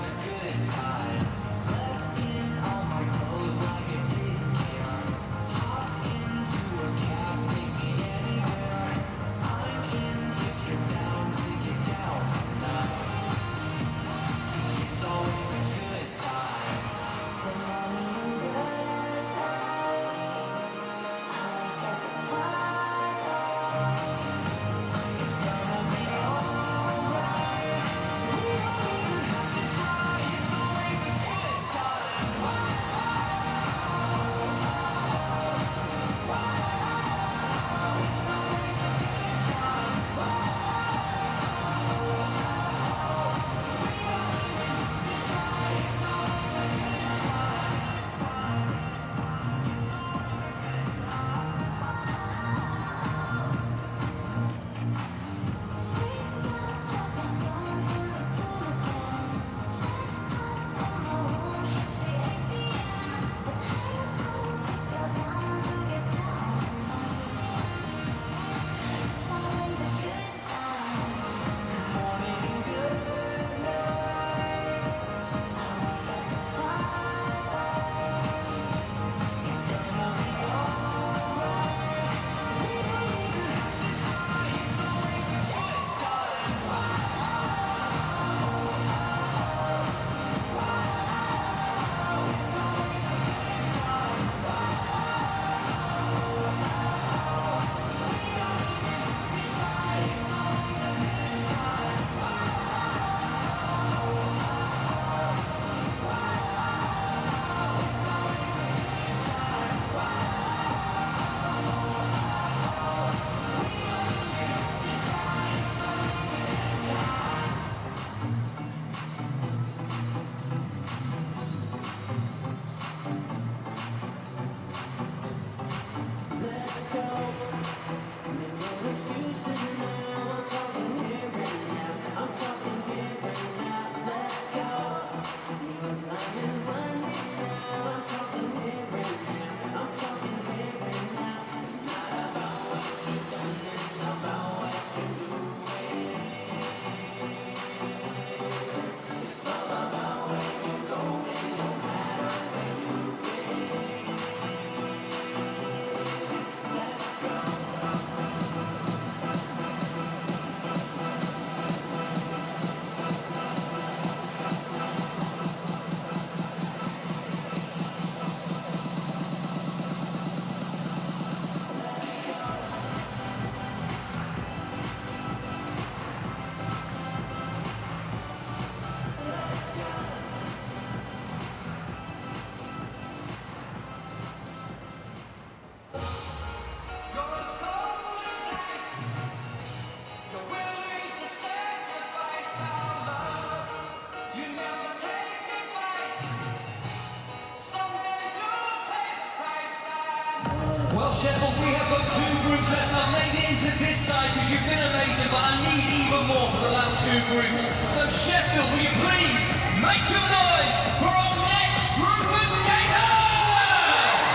Speaker 1: Sheffield, we have got 2 groups left. I've made it into this side because you've been amazing, but I need even more for the last 2 groups. So Sheffield, will you please make some noise for our next group of skaters?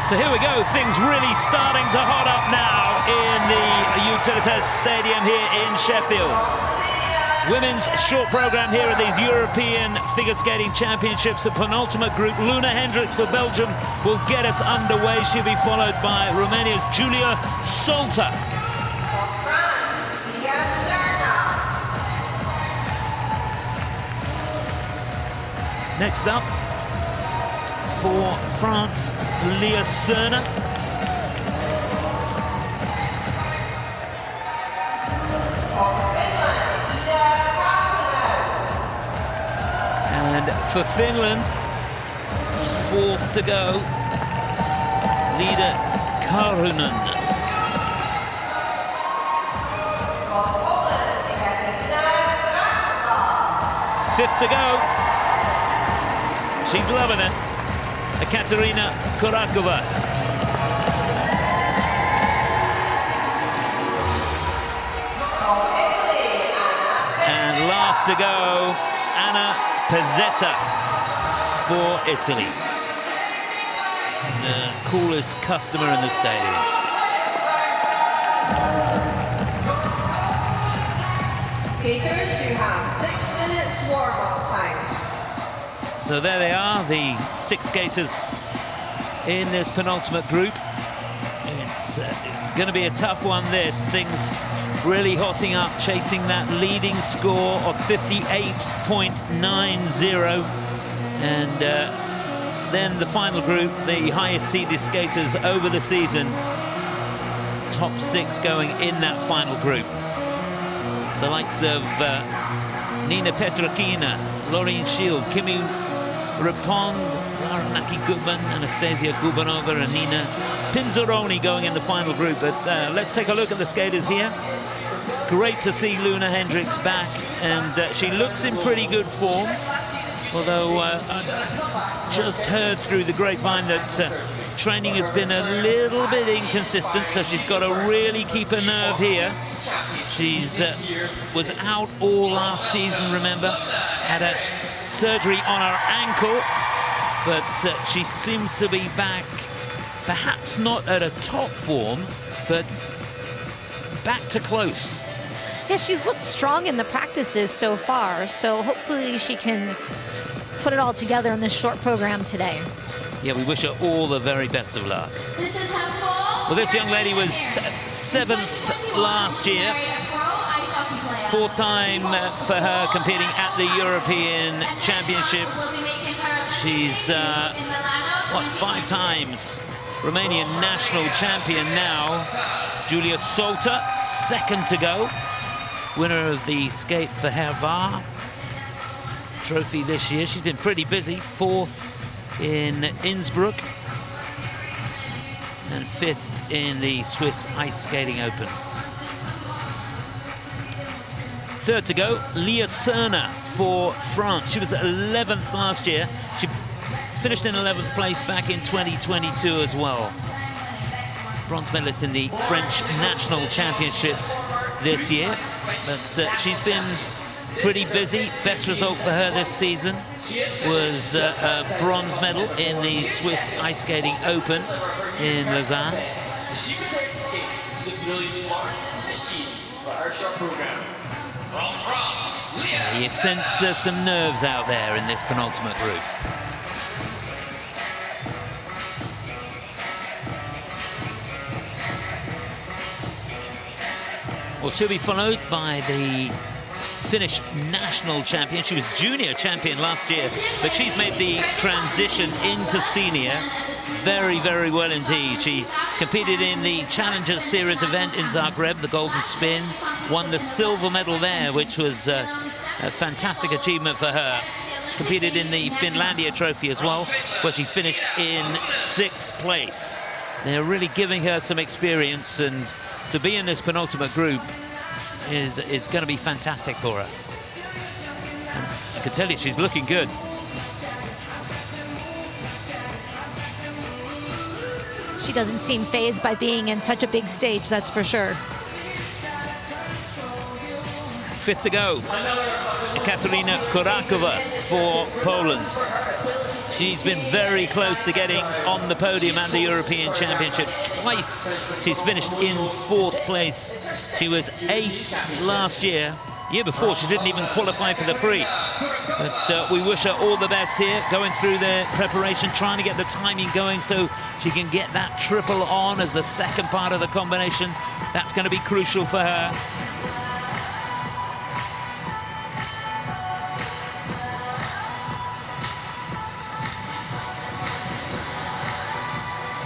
Speaker 3: So here we go, things really starting to hot up now in the Utilita Stadium here in Sheffield. Women's short program here at these European Figure Skating Championships. The penultimate group, Loena Hendrickx for Belgium, will get us underway. She'll be followed by Romania's Julija Lovrencic. Next up, for France, Lea Serna. And for Finland, 4th to go, Iida Karhunen. Fifth to go. She's loving it. Ekaterina Kurakova. And last to go, Anna Pezzetta for Italy. The coolest customer in the stadium.
Speaker 5: Skaters, you have 6 minutes warm-up time.
Speaker 3: So there they are, the 6 skaters in this penultimate group. It's going to be a tough one, this. Things really hotting up, chasing that leading score of 58.90. And then the final group, the highest seeded skaters over the season. Top 6 going in that final group. The likes of Niina Petr&otilde, Lorine Schild, Kimmy Repond, Naki Gutman, Anastasia Gubanova and Nina Pinzeroni going in the final group. But let's take a look at the skaters here. Great to see Loena Hendrickx back, and she looks in pretty good form. Although I just heard through the grapevine that training has been a little bit inconsistent, so she's got to really keep her nerve here. She's was out all last season, remember, had a surgery on her ankle, but she seems to be back, perhaps not at a top form, but back to close.
Speaker 4: Yeah, she's looked strong in the practices so far, so hopefully she can put it all together in this short program today.
Speaker 3: Yeah, we wish her all the very best of luck. Well, this young lady was 7th last year. 4th time for her competing at the European Championships. She's, 5 times Romanian national champion now. Julija Lovrencic, 2nd to go. Winner of the Skate for Hervar trophy this year. She's been pretty busy. 4th in Innsbruck and 5th in the Swiss Ice Skating Open. 3rd to go, Lea Serna for France. She was 11th last year. She finished in 11th place back in 2022 as well. Bronze medalist in the French National Championships this year. But she's been pretty busy. Best result for her this season was a bronze medal in the Swiss Ice Skating Open in Lausanne. You sense there's some nerves out there in this penultimate group. Well, she'll be followed by the Finnish national champion. She was junior champion last year, but she's made the transition into senior very, very well indeed. She competed in the Challengers Series event in Zagreb, the Golden Spin, won the silver medal there, which was a fantastic achievement for her. Competed in the Finlandia Trophy as well, where she finished in 6th place. They're really giving her some experience, and to be in this penultimate group is going to be fantastic for her. I can tell you she's looking good.
Speaker 4: She doesn't seem fazed by being in such a big stage, that's for sure.
Speaker 3: 5th to go. Ekaterina Kurakova for Poland. She's been very close to getting on the podium at the European Championships. Twice she's finished in 4th place. She was 8th last year. Year before, she didn't even qualify for the free. But we wish her all the best here, going through the preparation, trying to get the timing going so she can get that triple on as the second part of the combination. That's going to be crucial for her.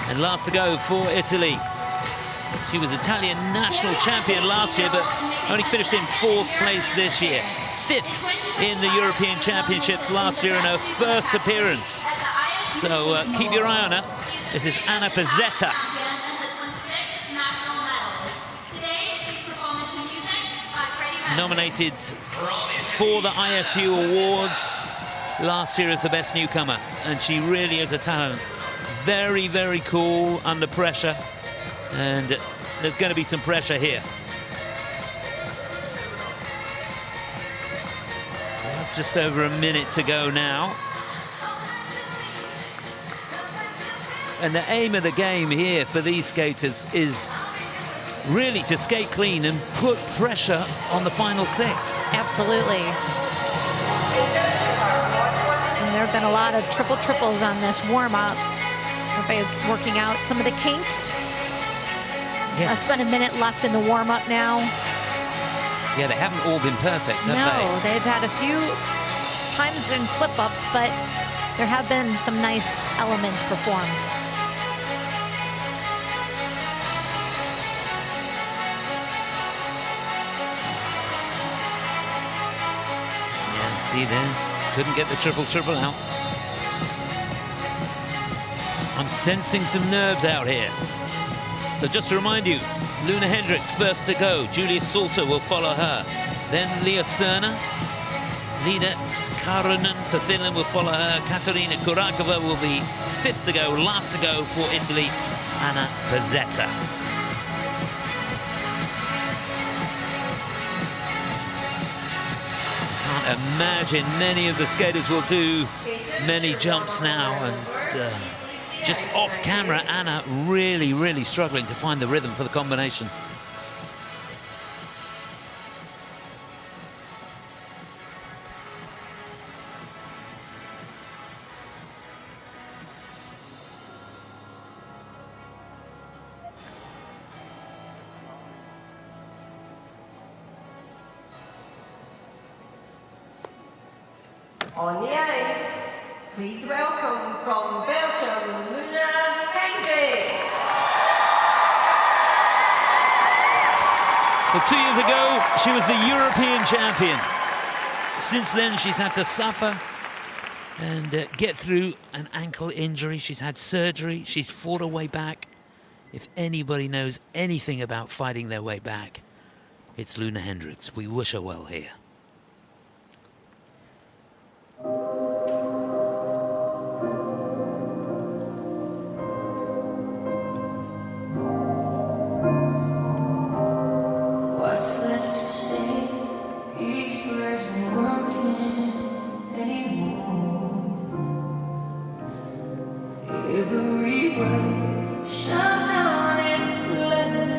Speaker 3: And last to go for Italy. She was Italian national champion last year, but only finished in 4th place this year. 5th in the European Championships last year in her first appearance. So keep your eye on her. This is Anna Pezzetta. Nominated for the ISU Awards last year as the best newcomer, and she really is a talent. Very, very cool under pressure, and there's going to be some pressure here. Just over a minute to go now. And the aim of the game here for these skaters is really to skate clean and put pressure on the final 6.
Speaker 4: Absolutely. And there have been a lot of triples on this warm-up. Everybody working out some of the kinks.
Speaker 3: Yeah.
Speaker 4: Less than a minute left in the warm-up now.
Speaker 3: Yeah, they haven't all been perfect, have
Speaker 4: No, they've had a few times in slip-ups, but there have been some nice elements performed.
Speaker 3: Yeah, see there, couldn't get the triple out. I'm sensing some nerves out here. So just to remind you, Loena Hendrickx first to go. Julia Salter will follow her. Then Lea Serna. Iida Karhunen for Finland will follow her. Ekaterina Kurakova will be 5th to go. Last to go for Italy, Anna Pezzetta. Can't imagine many of the skaters will do many jumps now, and just off camera, Anna really, really struggling to find the rhythm for the combination.
Speaker 5: On the ice, please welcome from Belgium, Loena Hendrickx.
Speaker 3: Well, 2 years ago, she was the European champion. Since then, she's had to suffer and get through an ankle injury. She's had surgery. She's fought her way back. If anybody knows anything about fighting their way back, it's Loena Hendrickx. We wish her well here.
Speaker 6: What's left to say? These words aren't working anymore. Every word shut down in flames.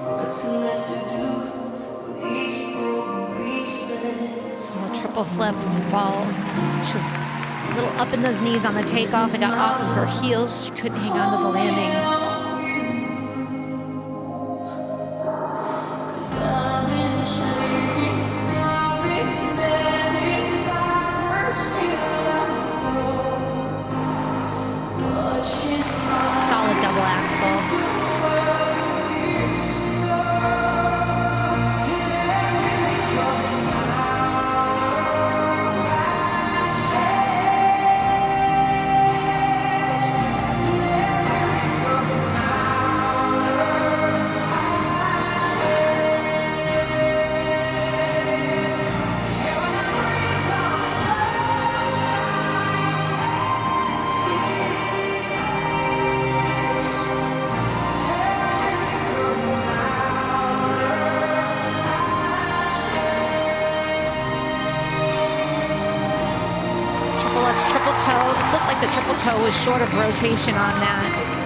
Speaker 6: What's left to do with these broken pieces?
Speaker 4: A triple flip fall. She was a little up in those knees on the takeoff and got off of her heels. She couldn't hang on to the landing. Solid double axel. the triple toe was short of rotation on that.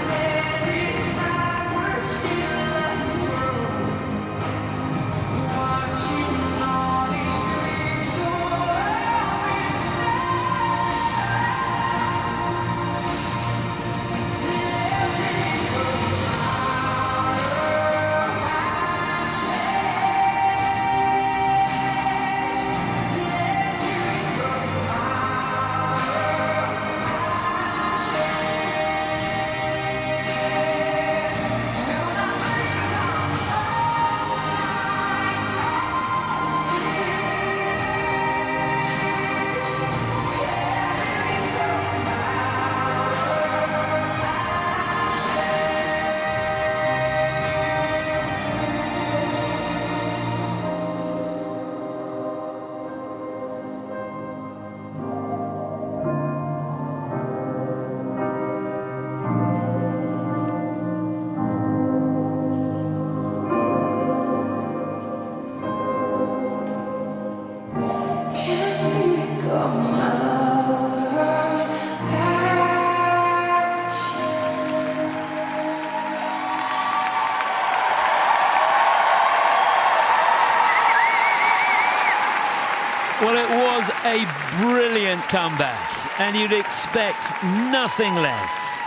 Speaker 3: Well, it was a brilliant comeback, and you'd expect nothing less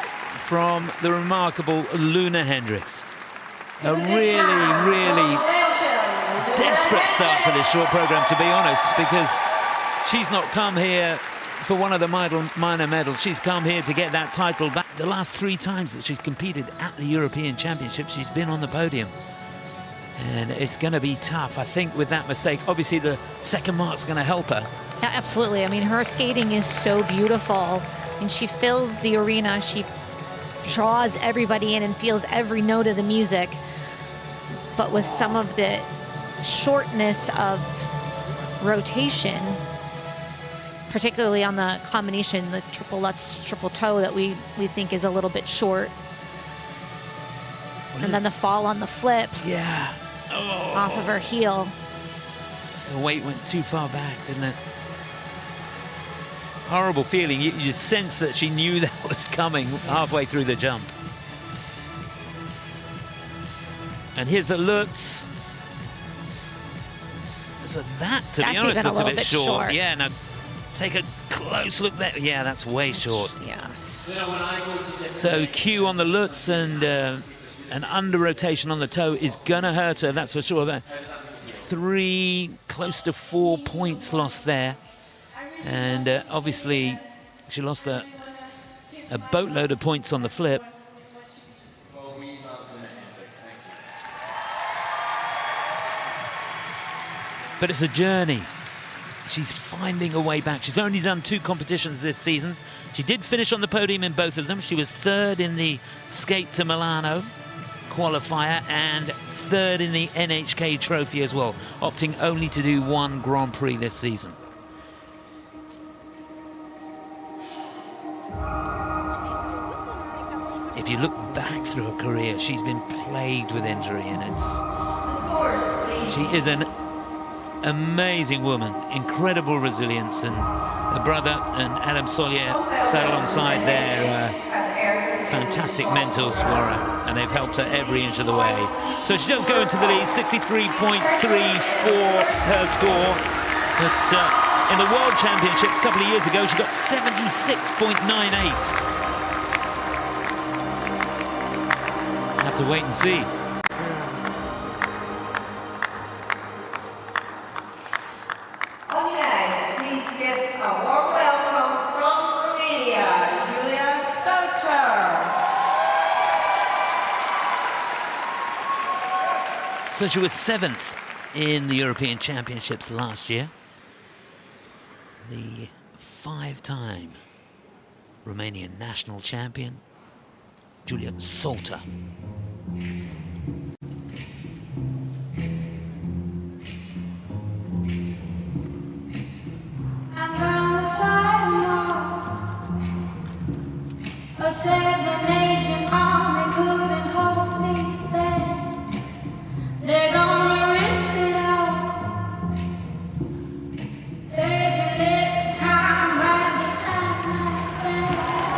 Speaker 3: from the remarkable Loena Hendrickx. A really, really desperate start to this short program, to be honest, because she's not come here for one of the minor medals. She's come here to get that title back. The last 3 times that she's competed at the European Championships, she's been on the podium. And it's going to be tough, I think, with that mistake. Obviously, the second mark's going to help her.
Speaker 4: Yeah, absolutely. I mean, her skating is so beautiful, and she fills the arena. She draws everybody in and feels every note of the music. But with some of the shortness of rotation, particularly on the combination, the triple Lutz, triple toe, that we think is a little bit short. And then the fall on the flip.
Speaker 3: Yeah. Oh.
Speaker 4: Off of her heel.
Speaker 3: The weight went too far back, didn't it? Horrible feeling. You sense that she knew that was coming halfway through the jump. And here's the Lutz. So that, to be honest, looks a bit short. Yeah, now take a close look there. Yeah, that's way short.
Speaker 4: Yes.
Speaker 3: So Q on the Lutz and an under rotation on the toe is gonna hurt her, that's for sure. But 3, close to 4 points lost there. And obviously she lost a boatload of points on the flip. But it's a journey. She's finding a way back. She's only done 2 competitions this season. She did finish on the podium in both of them. She was 3rd in the Skate to Milano qualifier and 3rd in the NHK Trophy as well, opting only to do 1 Grand Prix this season. If you look back through her career, she's been plagued with injury, and she is an amazing woman, incredible resilience, and her brother and Adam Solier sat alongside their fantastic mentors for her, and they've helped her every inch of the way. So she does go into the lead, 63.3 for her score. But in the World Championships a couple of years ago, she got 76.98. Have to wait and see.
Speaker 5: Okay, guys, please give a warm welcome from Romania, Julija Lovrencic.
Speaker 3: So she was 7th in the European Championships last year. The 5-time Romanian national champion, Julia Salter.
Speaker 2: I'm gonna fight them all. A 7-nation army couldn't hold me there. They're gonna rip it off. Take a little time right behind my back.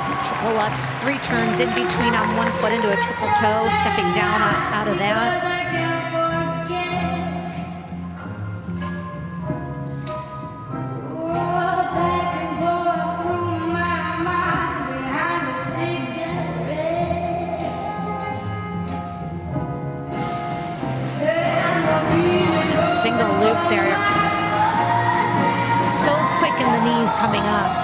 Speaker 4: Well, that's 3 turns in between on one foot into a triple toe, stepping down out of that. Single loop there. So quick in the knees coming up.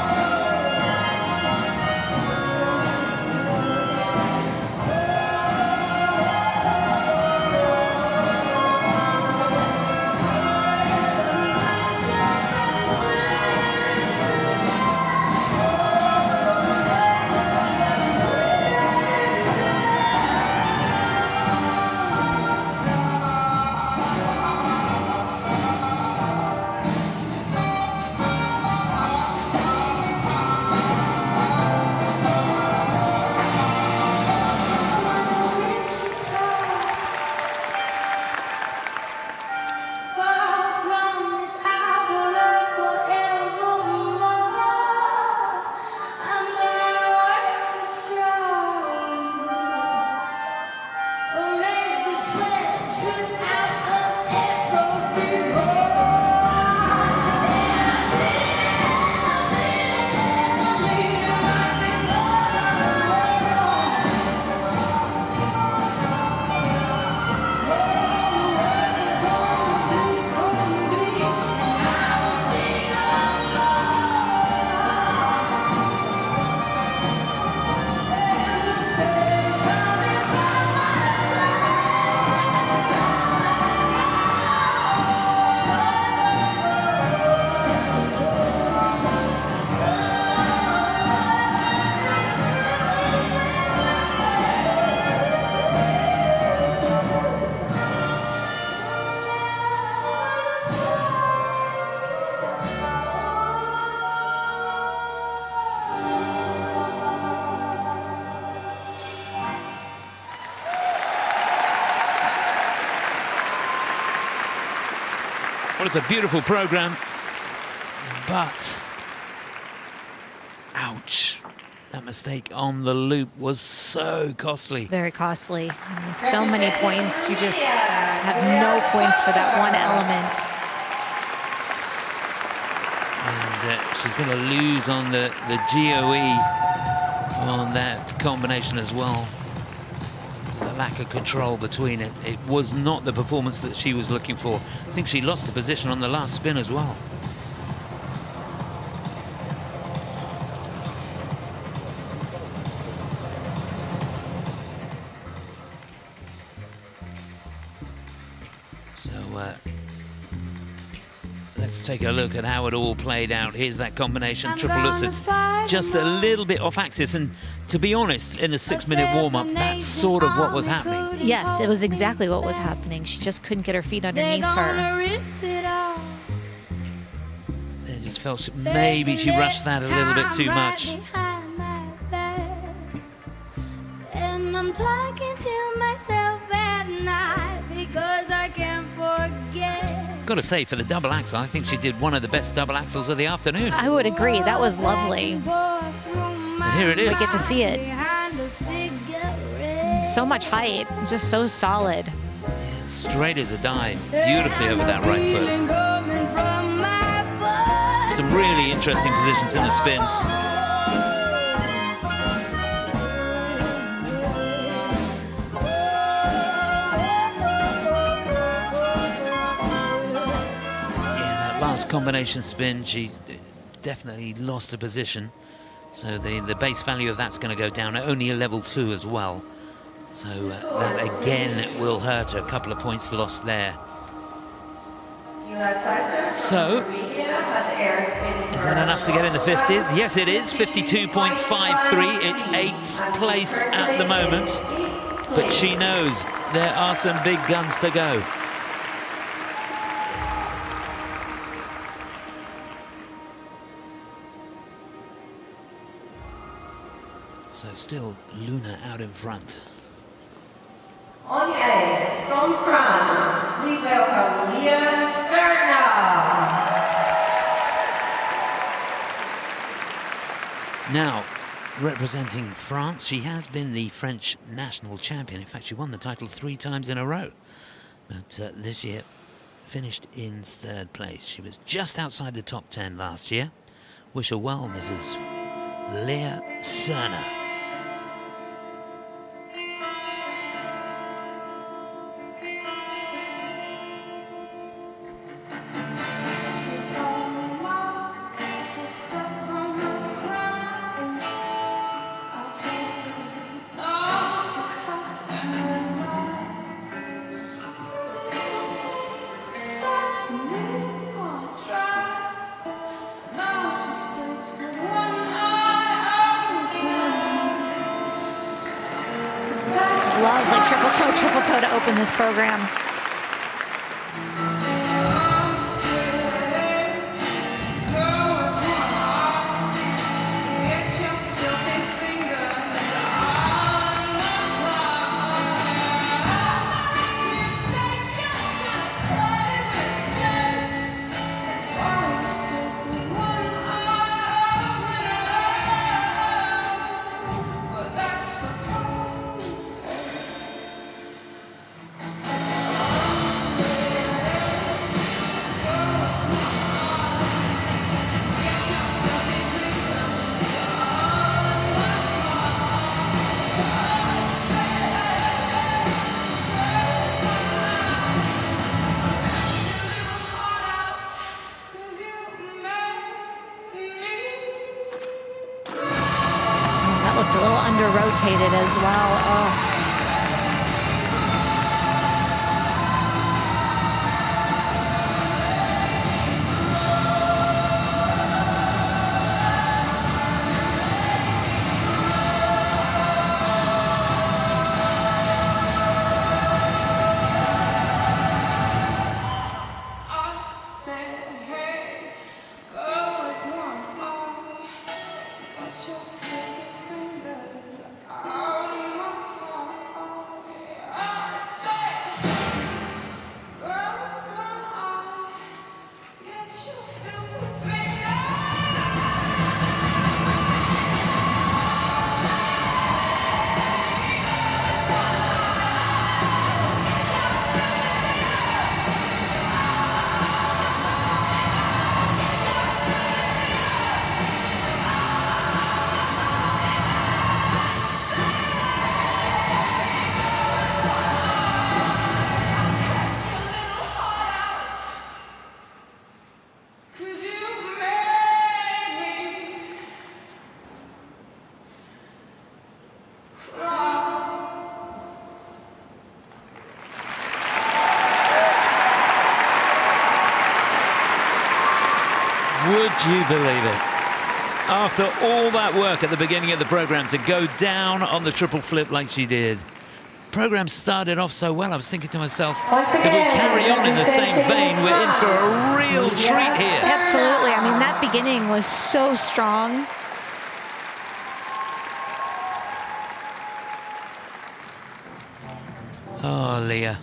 Speaker 3: Well, it's a beautiful program, but ouch. That mistake on the loop was so costly.
Speaker 4: Very costly. I mean, so many points. You just have no points for that one element.
Speaker 3: And she's going to lose on the GOE on that combination as well. The lack of control between it. It was not the performance that she was looking for. I think she lost the position on the last spin as well. So let's take a look at how it all played out. Here's that combination, triple lutz. It's just a little bit off axis, and to be honest, in the 6-minute warm-up, that's sort of what was happening.
Speaker 4: Yes, it was exactly what was happening. She just couldn't get her feet underneath her.
Speaker 3: I just felt maybe she rushed that a little bit too much.
Speaker 12: And I'm talking to myself at night because I can't forget.
Speaker 3: Got to say, for the double axel, I think she did one of the best double axels of the afternoon.
Speaker 4: I would agree. That was lovely.
Speaker 3: And here it is.
Speaker 4: We get to see it. So much height, just so solid.
Speaker 3: Yeah, straight as a die, beautifully over that right foot. Some really interesting positions in the spins. Yeah, that last combination spin, she definitely lost a position. So the base value of that's going to go down at only a level 2 as well. So that again will hurt her. A couple of points lost there. So, is that enough to get in the 50s? Yes, it is. 52.53. It's 8th place at the moment. But she knows there are some big guns to go. So still Luna out in front.
Speaker 5: On the ice from France, please welcome Lea Serna.
Speaker 3: Now, representing France. She has been the French national champion. In fact, she won the title 3 times in a row. But this year, finished in 3rd place. She was just outside the top 10 last year. Wish her well, Mrs. Lea Serna.
Speaker 4: Lovely triple toe to open this program. Rotated as well. Oh.
Speaker 3: Would you believe it? After all that work at the beginning of the program to go down on the triple flip like she did. Program started off so well, I was thinking to myself, if we carry on in the same vein, we're in for a real treat here.
Speaker 4: Absolutely. I mean, that beginning was so strong.
Speaker 3: Oh, Lea.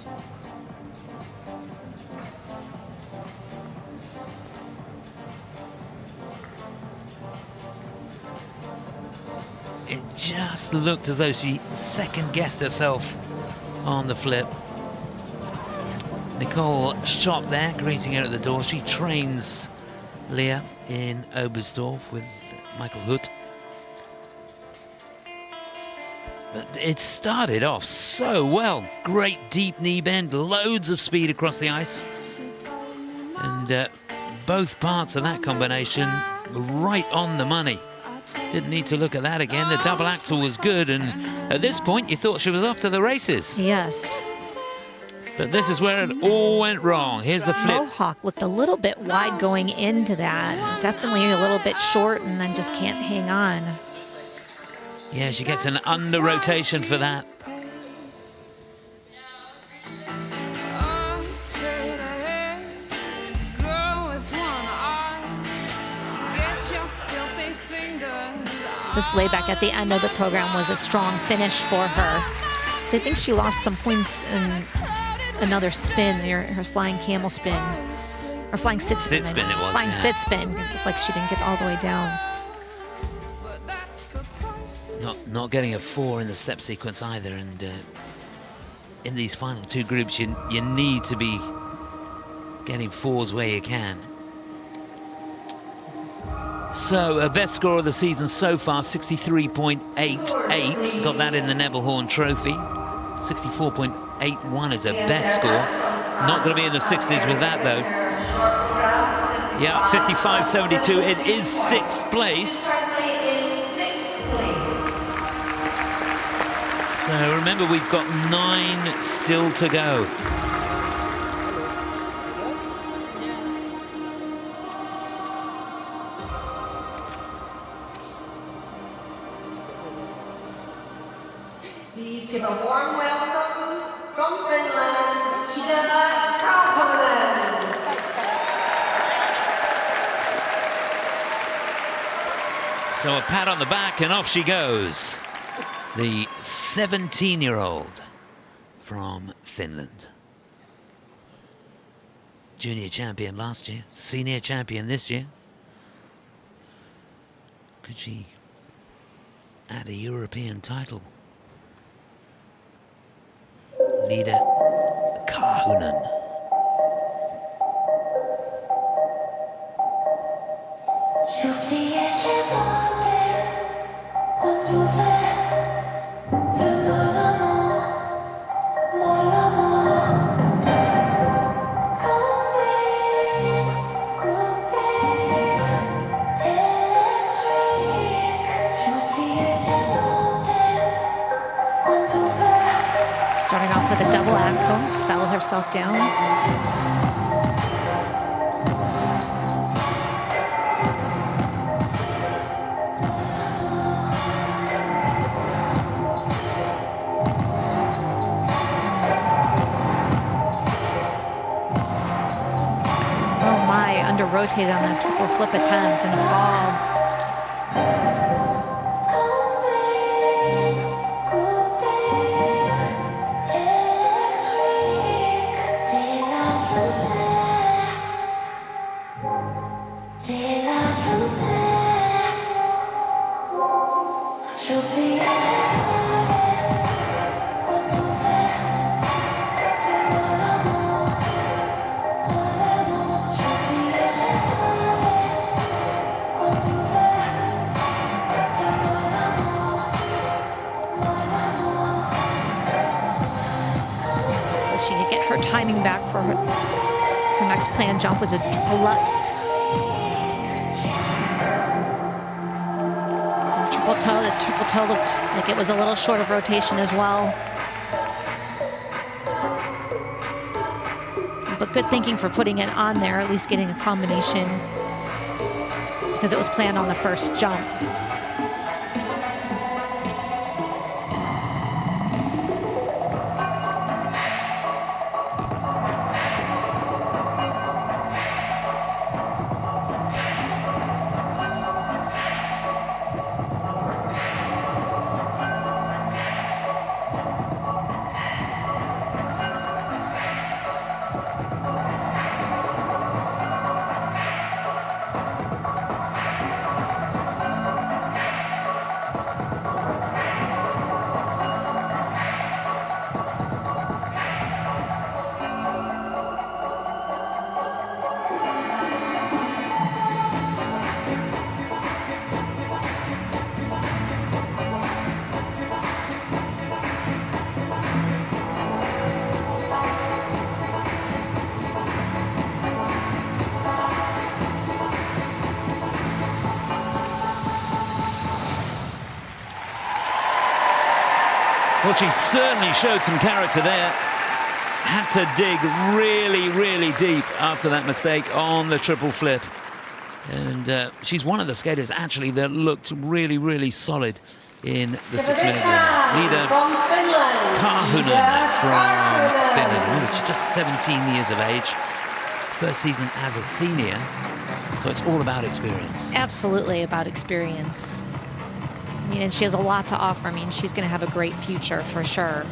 Speaker 3: It just looked as though she second-guessed herself on the flip. Nicole Schott there, greeting her at the door. She trains Lea in Oberstdorf with Michael Huth. But it started off so well. Great deep knee bend, loads of speed across the ice. And both parts of that combination right on the money. Didn't need to look at that again. The double axel was good, and at this point you thought she was off to the races.
Speaker 4: Yes.
Speaker 3: But this is where it all went wrong. Here's the flip.
Speaker 4: Mohawk looked a little bit wide going into that. Definitely a little bit short, and then just can't hang on.
Speaker 3: Yeah, she gets an under rotation for that.
Speaker 4: This layback at the end of the program was a strong finish for her. So I think she lost some points in another spin, her flying camel spin. Or flying sit spin.
Speaker 3: Sit spin it was,
Speaker 4: flying
Speaker 3: yeah.
Speaker 4: sit spin. It looked like she didn't get all the way down.
Speaker 3: not getting a 4 in the step sequence either, and in these final 2 groups you need to be getting 4s where you can. So best score of the season so far, 63.88, got that in the Neville Horn Trophy. 64.81 is a best score. Not going to be in the 60s with that though. Yeah, 55.72, it is 6th place. So remember, we've got 9 still to go.
Speaker 5: Please give a warm welcome from Finland, Iida Karhunen.
Speaker 3: So a pat on the back and off she goes. The 17-year-old from Finland. Junior champion last year, senior champion this year. Could she add a European title? Iida Karhunen.
Speaker 4: Starting off with a double axel, settle herself down. Oh my, under-rotated on that triple flip attempt and a fall. She could get her timing back for her next planned jump was a triple Lutz. Triple toe, the triple toe looked like it was a little short of rotation as well. But good thinking for putting it on there, at least getting a combination, because it was planned on the first jump.
Speaker 3: Well, she certainly showed some character there. Had to dig really, really deep after that mistake on the triple flip. And she's one of the skaters, actually, that looked really, really solid in the 6-minute run. Iida Karhunen from Finland. She's just 17 years of age. First season as a senior. So it's all about experience.
Speaker 4: Absolutely about experience. I mean, and she has a lot to offer. I mean, she's going to have a great future for sure.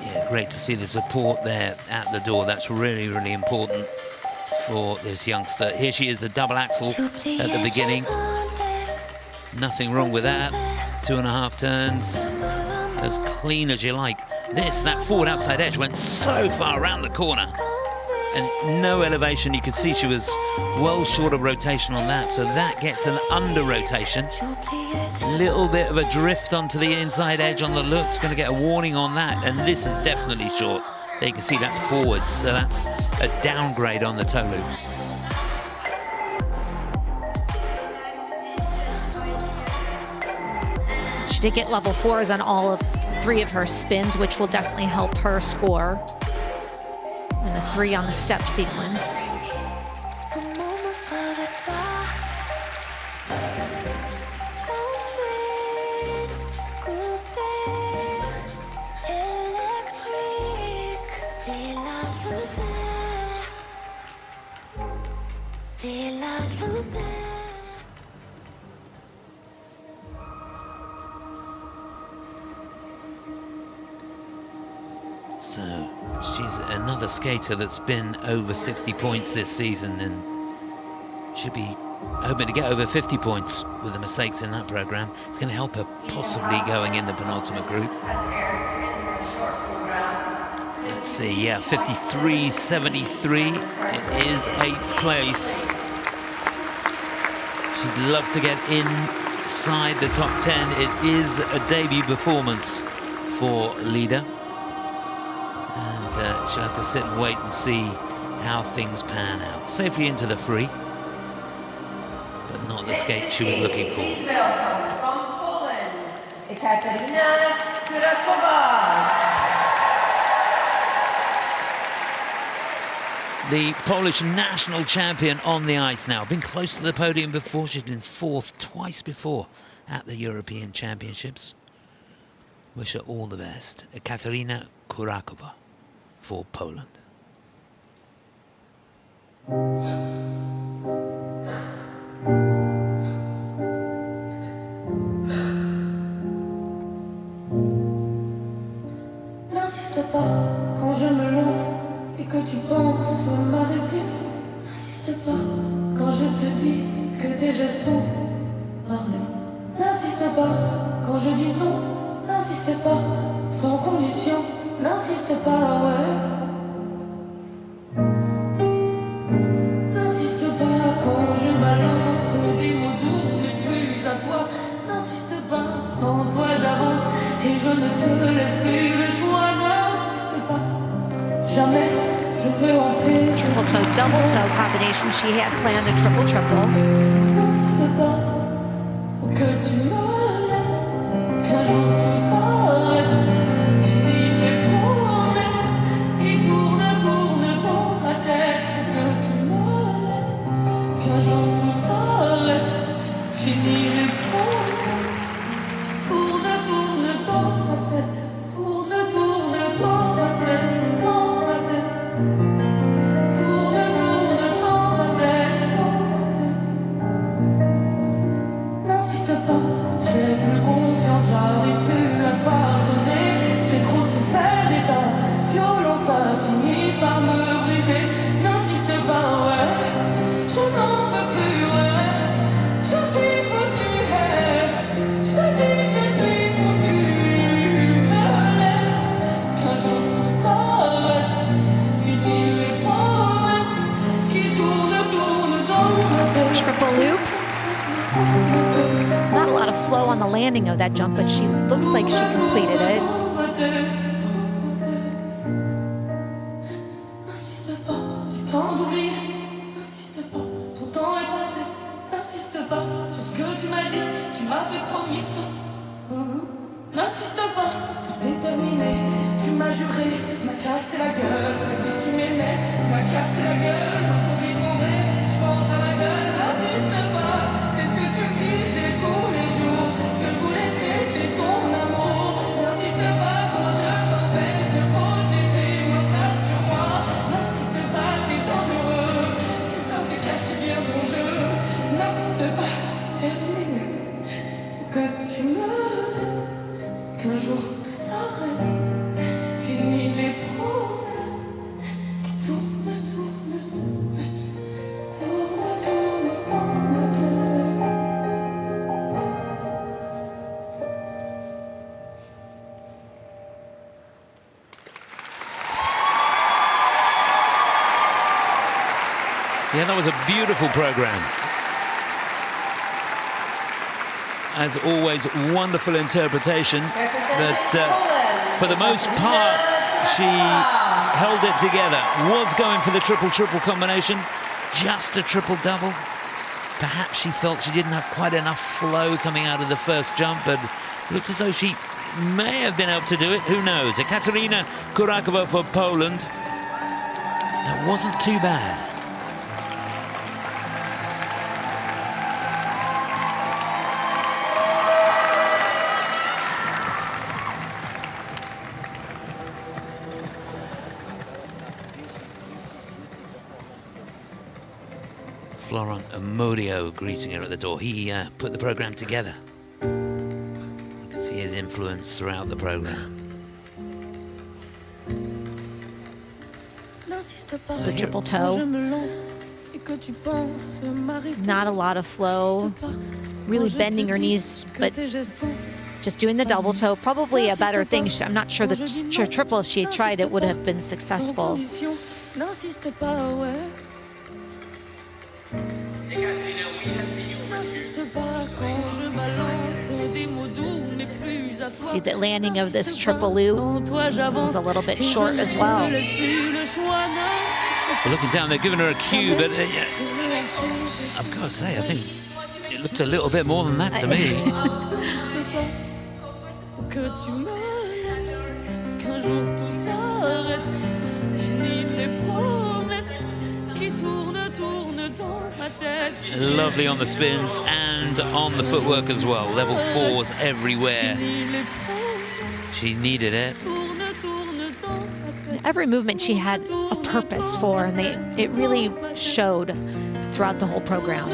Speaker 3: Yeah, great to see the support there at the door. That's really, really important. for this youngster. Here she is, the double axel at the beginning. Nothing wrong with that. 2.5 turns, as clean as you like. That forward outside edge went so far around the corner and no elevation. You could see she was well short of rotation on that, so that gets an under rotation. Little bit of a drift onto the inside edge on the look. It's going to get a warning on that, and this is definitely short. There you can see that's forwards, so that's a downgrade on the toe loop.
Speaker 4: She did get level 4s on all of 3 of her spins, which will definitely help her score. And a 3 on the step sequence.
Speaker 3: So she's another skater that's been over 60 points this season and should be hoping to get over 50 points with the mistakes in that program. It's going to help her possibly going in the penultimate group. Let's see, yeah, 53.73. It is 8th place. She'd love to get inside the top 10. It is a debut performance for Lida. And she'll have to sit and wait and see how things pan out. Safely into the free, but not the skate she was looking for.
Speaker 5: Please welcome from Poland, Ekaterina Kurakova.
Speaker 3: The Polish national champion on the ice now. Been close to the podium before. She's been 4th twice before at the European Championships. Wish her all the best. Ekaterina Kurakova for Poland.
Speaker 6: N'insiste pas quand je me lance et que tu penses m'arrêter. N'insiste pas quand je te dis que tes gestes ont parlé. N'insiste pas quand je dis non. N'insiste pas sans condition. N'insiste pas, ouais. N'insiste pas quand je balance des mots doux mais plus à toi. N'insiste pas, sans toi j'avance et je ne te laisse plus le choix. N'insiste pas, jamais je veux hanter.
Speaker 4: Triple toe, double toe combination. She had planned a triple.
Speaker 6: N'insiste pas que tu me laisses, qu'un jour tout s'arrête. Fini les promesses qui tournent dans ma tête. Que tu me laisses, qu'un jour tout s'arrête. Fini les promesses qui tournent dans ma tête. Tourne dans ma tête, dans ma tête. Tourne dans ma tête, dans ma tête. N'insiste pas, j'ai plus confiance, j'arrive plus à te pardonner. J'ai trop souffert et ta violence a fini par me briser. N'insiste pas, ouais, je n'en peux plus, ouais. Je suis foutu, hey. Je te dis que je suis foutu. Me laisse, qu'un jour tout s'arrête. Fini les promesses qui tournent dans ma tête.
Speaker 4: Triple loop. Not a lot of flow on the landing of that jump, but she looks like she completed it.
Speaker 6: N'insiste pas, j'ai tant d'oublier. N'insiste pas, ton temps est passé. N'insiste pas sur ce que tu m'as dit. Tu m'avais promis stop. N'insiste pas, tout est terminé. Tu m'as juré, tu m'as cassé la gueule. Comme si tu m'aimais, tu m'as cassé la gueule. Aujourd'hui je m'en vais, je pense à ma gueule. N'insiste pas, c'est ce que tu me disais tous les jours. Que je voulais c'était ton amour. N'insiste pas quand je t'empêche de poser tes mains sales sur moi. N'insiste pas, t'es dangereux. Putain, t'es caché bien ton jeu. N'insiste pas, c'est terminé. Que tu me laisses, qu'un jour tout s'arrête. Fini les promesses qui tournent.
Speaker 3: that was a beautiful program. As always, wonderful interpretation. But for the most part, she held it together. Was going for the triple-triple combination. Just a triple-double. Perhaps she felt she didn't have quite enough flow coming out of the first jump, but looks as though she may have been able to do it. Who knows? Ekaterina Kurakova for Poland. That wasn't too bad. Florent Amodio greeting her at the door. He put the program together. You can see his influence throughout the program.
Speaker 4: So the triple toe. Not a lot of flow. Really bending her knees, but just doing the double toe. Probably a better thing. I'm not sure the triple, if she had tried it, would have been successful. See, the landing of this triple loop was a little bit short as well.
Speaker 3: We're looking down, they're giving her a cue, but I've got to say, I think it looks a little bit more than that to me. Lovely on the spins and on the footwork as well. Level 4s everywhere. She needed it.
Speaker 4: Every movement she had a purpose for, and it really showed throughout the whole program.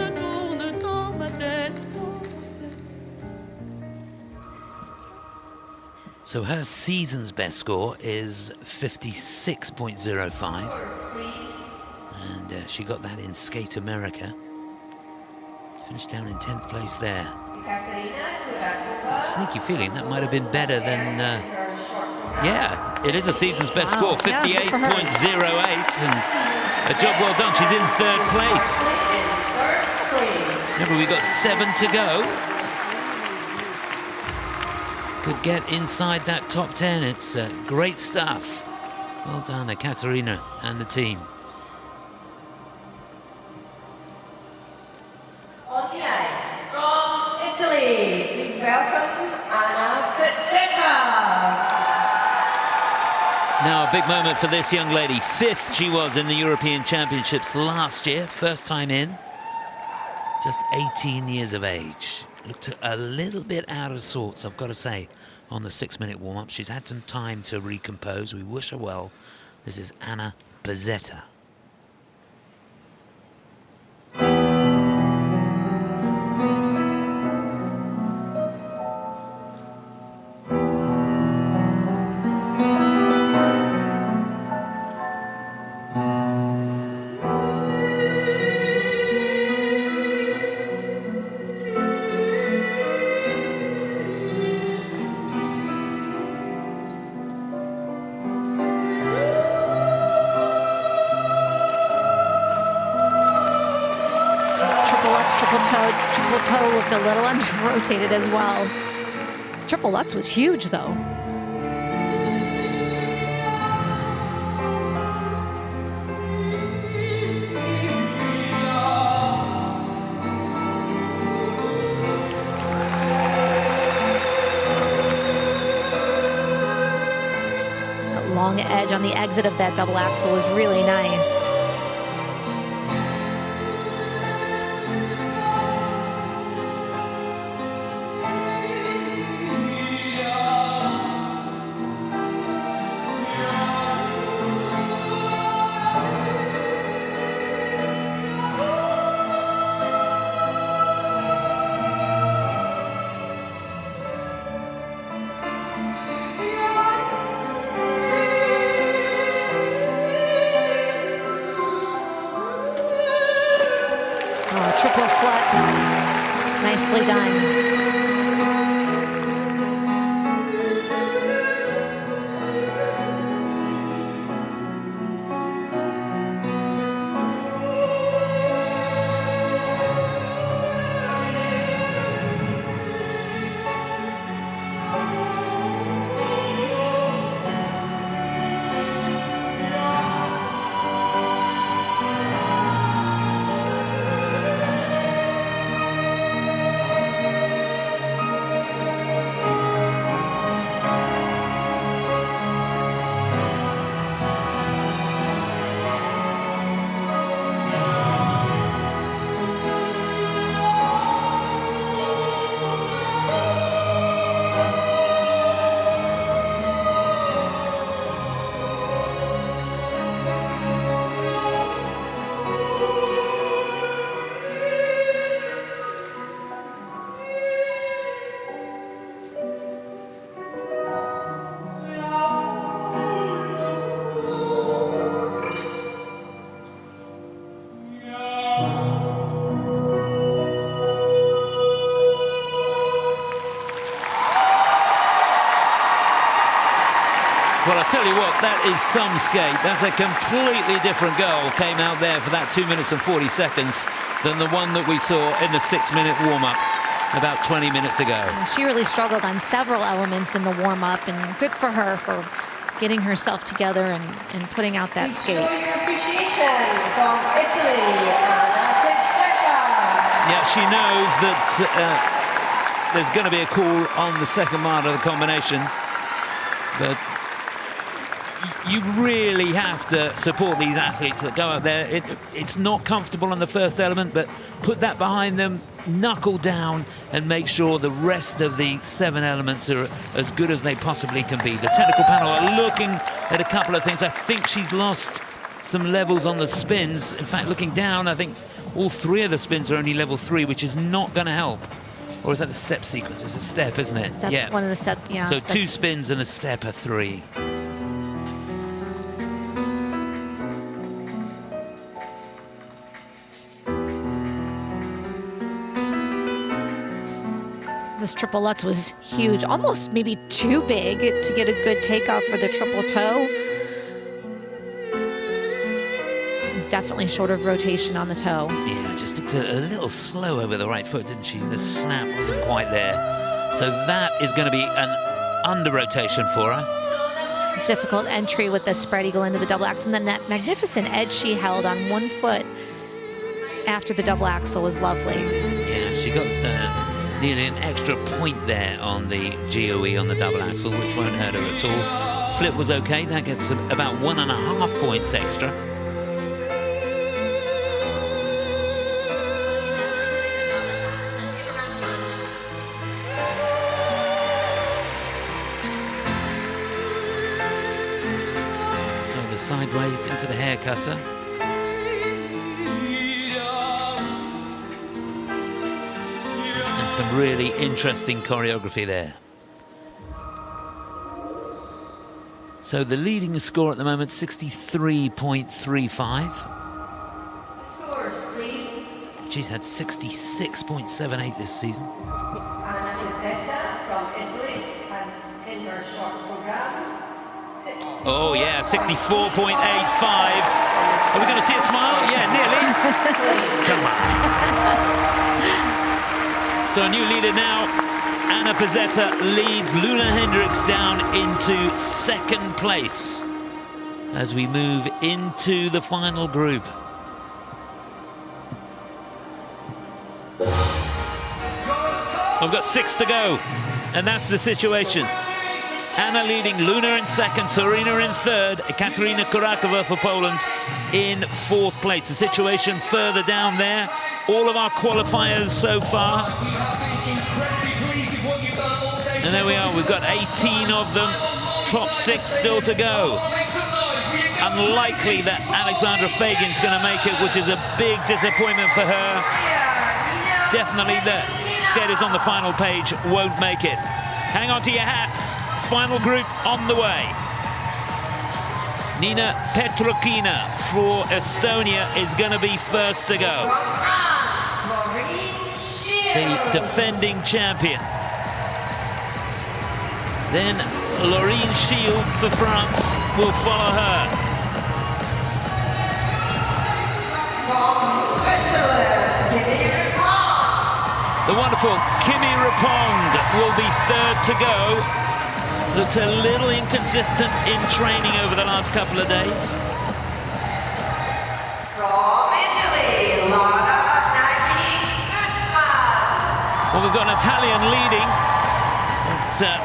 Speaker 3: So her season's best score is 56.05. And she got that in Skate America. Finished down in 10th place there. Sneaky feeling that might have been better than... yeah, it is a season's best score, 58.08. And a job well done. She's in 3rd place. Remember, we've got 7 to go. Could get inside that top 10. It's great stuff. Well done, Ekaterina and the team.
Speaker 5: On the ice, from Italy, please welcome Anna Petr&otilde.
Speaker 3: Now a big moment for this young lady. 5th she was in the European Championships last year, first time in. Just 18 years of age. Looked a little bit out of sorts, I've got to say, on the 6-minute warm-up. She's had some time to recompose. We wish her well. This is Anna Petr&otilde.
Speaker 4: Triple toe looked a little under-rotated as well. Triple Lutz was huge, though. That long edge on the exit of that double axel was really nice. Triple flat, nicely done.
Speaker 3: tell you what, that is some skate. That's a completely different girl came out there for that 2 minutes and 40 seconds than the one that we saw in the 6-minute warm-up about 20 minutes ago.
Speaker 4: She really struggled on several elements in the warm-up, and good for her for getting herself together and putting out that skate.
Speaker 5: Show your appreciation from Italy,
Speaker 3: Yeah, she knows that there's going to be a call on the second mile of the combination, but you really have to support these athletes that go out there. It's not comfortable on the first element, but put that behind them, knuckle down, and make sure the rest of the 7 elements are as good as they possibly can be. The technical panel are looking at a couple of things. I think she's lost some levels on the spins. In fact, looking down, I think all 3 of the spins are only level 3, which is not going to help. Or is that the step sequence? It's a step, isn't it?
Speaker 4: Step, yeah. One of the step, yeah.
Speaker 3: So 2 spins and a step are 3.
Speaker 4: This triple Lutz was huge, almost maybe too big to get a good takeoff for the triple toe. Definitely short of rotation on the toe.
Speaker 3: Yeah, just looked a little slow over the right foot, didn't she? The snap wasn't quite there. So that is going to be an under rotation for her.
Speaker 4: Difficult entry with the spread eagle into the double axel, and then that magnificent edge she held on one foot after the double axel was lovely.
Speaker 3: Yeah, she got nearly an extra point there on the GOE on the double axel, which won't hurt her at all. Flip was okay, that gets about 1.5 points extra. So the sideways into the hair cutter. Some really interesting choreography there. So the leading score at the moment, 63.35.
Speaker 5: Scores, please.
Speaker 3: She's had 66.78 this season.
Speaker 5: Yelizaveta from Italy has in her short program.
Speaker 3: Oh yeah, 64.85. Are we going to see a smile? Yeah, nearly. Come on. So a new leader now, Anna Pezzetta leads Loena Hendrickx down into 2nd place as we move into the final group. I've got 6 to go, and that's the situation. Anna leading, Loena in 2nd, Sarina in 3rd, Ekaterina Kurakova for Poland in 4th place. The situation further down there. All of our qualifiers so far. And there we are, we've got 18 of them, top 6 still to go. Unlikely that Alexandra Feigin's going to make it, which is a big disappointment for her. Definitely the skaters on the final page won't make it. Hang on to your hats, final group on the way. Niina Petr&otilde for Estonia is going to be first to go. The defending champion. Then Lorine Schild for France will follow her.
Speaker 5: From Switzerland, Kimmy Repond.
Speaker 3: The wonderful Kimmy Repond will be 3rd to go. Looks a little inconsistent in training over the last couple of days.
Speaker 5: From Italy, Loena Hendrickx.
Speaker 3: Well, we've got an Italian leading, but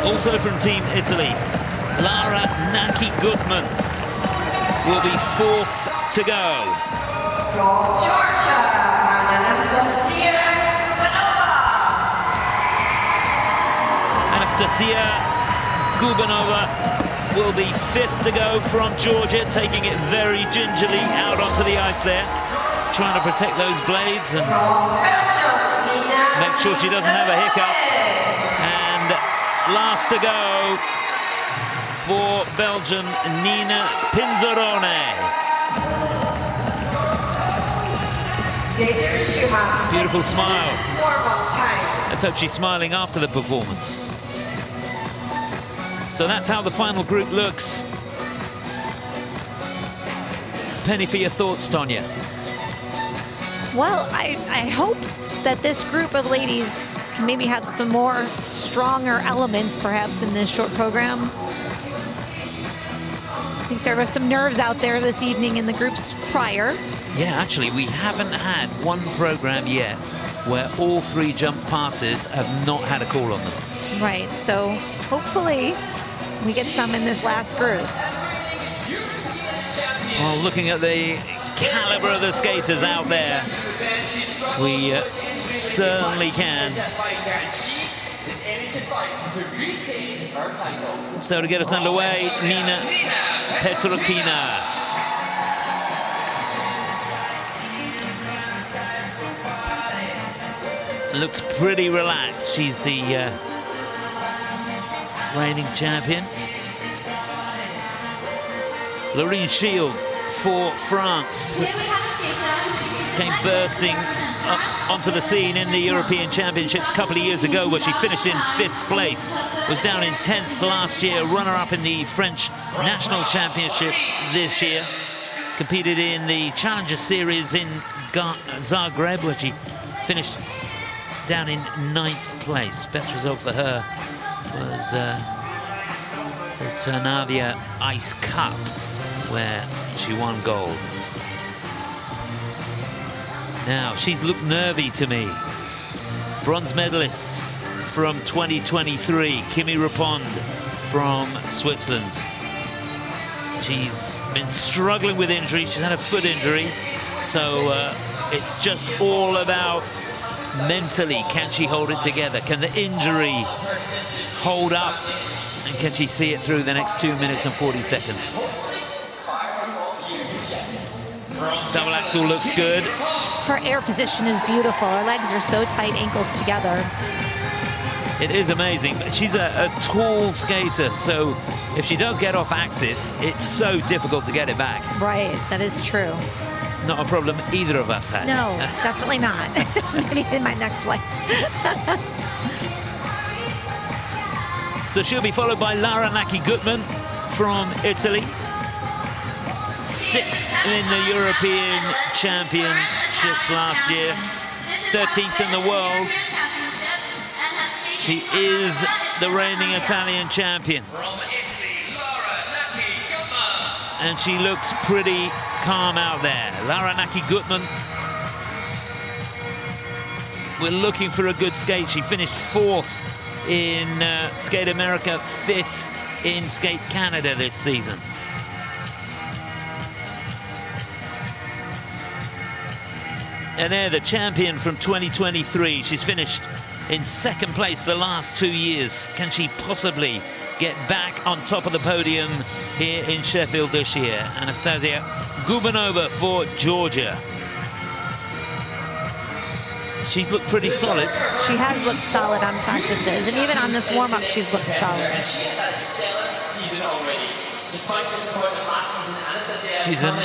Speaker 3: also from Team Italy. Lara Naki Goodman will be 4th to go.
Speaker 5: From Georgia, Anastasia Gubanova.
Speaker 3: Anastasia Gubanova will be 5th to go from Georgia, taking it very gingerly out onto the ice there, trying to protect those blades and make sure she doesn't have a hiccup. And last to go for Belgium, Nina Pinzerone. Beautiful smile. Let's hope she's smiling after the performance. So that's how the final group looks. Penny, for your thoughts, Tonya.
Speaker 4: Well, I hope that this group of ladies can maybe have some more stronger elements perhaps in this short program. I think there were some nerves out there this evening in the groups prior.
Speaker 3: Yeah, actually, we haven't had one program yet where all 3 jump passes have not had a call on them.
Speaker 4: Right, so hopefully we get some in this last group.
Speaker 3: Well, looking at the caliber of the skaters out there, we certainly can. So to get us underway, Niina Petr&otilde. Looks pretty relaxed. She's the reigning champion. Lorine Schild for France came bursting onto the scene in the European Championships a couple of years ago, where she finished in 5th place. Was down in 10th last year, runner-up in the French National Championships this year. Competed in the Challenger Series in Zagreb, where she finished down in 9th place. Best result for her was the Ternavia Ice Cup, where she won gold. Now, she's looked nervy to me. Bronze medalist from 2023, Kimmy Repond from Switzerland. She's been struggling with injury. She's had a foot injury, so it's just all about mentally, can she hold it together? Can the injury hold up? And can she see it through the next 2 minutes and 40 seconds? Double axel looks good.
Speaker 4: Her air position is beautiful. Her legs are so tight, ankles together.
Speaker 3: It is amazing, but she's a tall skater, so if she does get off axis, it's so difficult to get it back.
Speaker 4: Right, that is true.
Speaker 3: Not a problem either of us had.
Speaker 4: No, definitely not. Maybe in my next life.
Speaker 3: So she'll be followed by Lara Naki-Gutman from Italy. 6th in the European Championships last year. 13th in the world. She is the reigning Italian champion. And she looks pretty calm out there. Lara Naki-Gutman. We're looking for a good skate. She finished 4th in Skate America, 5th in Skate Canada this season. And there, the champion from 2023. She's finished in 2nd place the last 2 years. Can she possibly get back on top of the podium here in Sheffield this year? Anastasia Gubanova for Georgia. She's looked pretty solid.
Speaker 4: She has looked solid on practices, and even on this warm-up, she's looked solid.
Speaker 8: And she has had a stellar season already. Despite disappointment last season, Anastasia
Speaker 3: She's an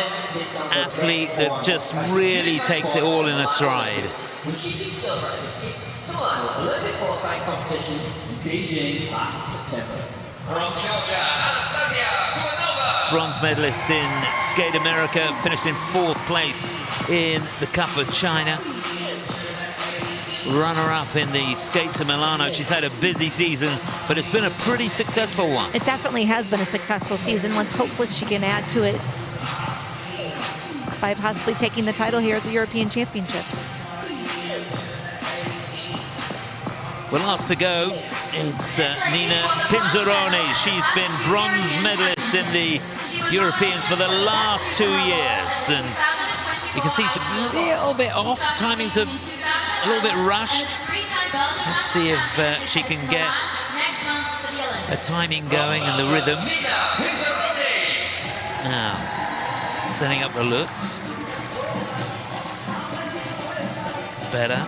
Speaker 3: athlete that just really takes it all in a stride.
Speaker 8: When she took silver at the Milan Olympic qualifying competition in Beijing last September. From Georgia, Anastasia Gubanova.
Speaker 3: Bronze medalist in Skate America, finished in 4th place in the Cup of China. Runner-up in the Skate to Milano. She's had a busy season, but it's been a pretty successful one.
Speaker 4: It definitely has been a successful season. Let's hope that she can add to it by possibly taking the title here at the European Championships.
Speaker 3: Well, last to go, it's Nina Pinzeroni. She's been bronze medalist in the Europeans for the last 2 years. And you can see it's a little bit off. Timing's a little bit rushed. Let's see if she can get a timing going and the rhythm. Now, setting up the looks. Better.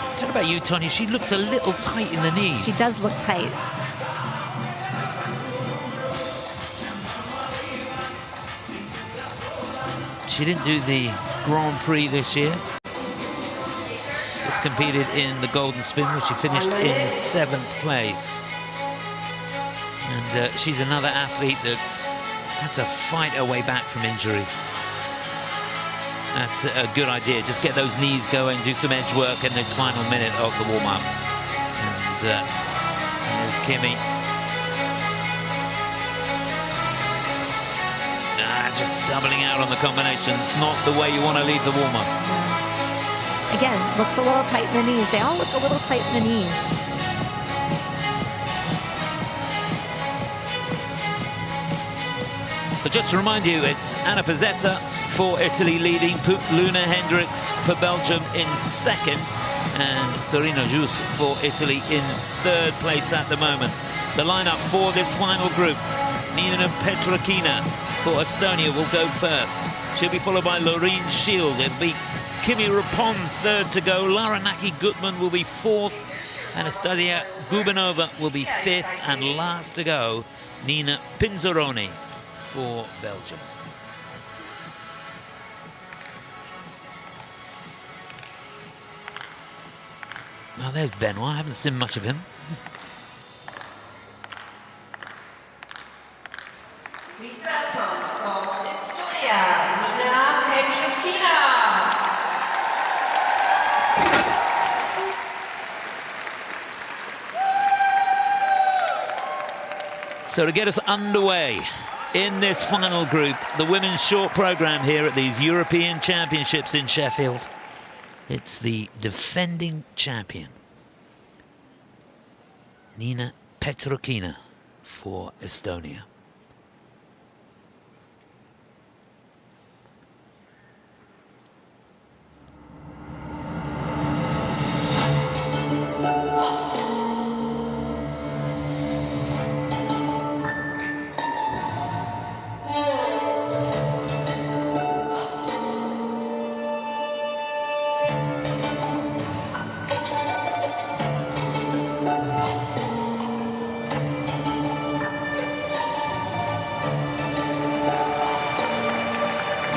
Speaker 3: I don't know about you, Tonya. She looks a little tight in the knees.
Speaker 4: She does look tight.
Speaker 3: She didn't do the Grand Prix this year. Just competed in the Golden Spin, which she finished in 7th place. And she's another athlete that's had to fight her way back from injury. That's a good idea. Just get those knees going, do some edge work in this final minute of the warm-up. And there's Kimmy. Just doubling out on the combinations. Not the way you want to leave the warm-up.
Speaker 4: Again, looks a little tight in the knees. They all look a little tight in the knees.
Speaker 3: So just to remind you, it's Anna Pezzetta for Italy leading, Loena Hendrickx for Belgium in second, and Sarina Joos for Italy in third place at the moment. The lineup for this final group: Niina Petr&otilde for Estonia will go first. She'll be followed by Lorine Schild. It'll be Kimmy Repond third to go. Laranacky Gutman will be fourth. Anastasia Gubanova will be fifth. And last to go, Nina Pinzeroni for Belgium. Now there's Benoit. I haven't seen much of him.
Speaker 5: Please welcome from Estonia, Niina Petr&otilde.
Speaker 3: So to get us underway in this final group, the women's short program here at these European Championships in Sheffield, it's the defending champion, Niina Petr&otilde for Estonia.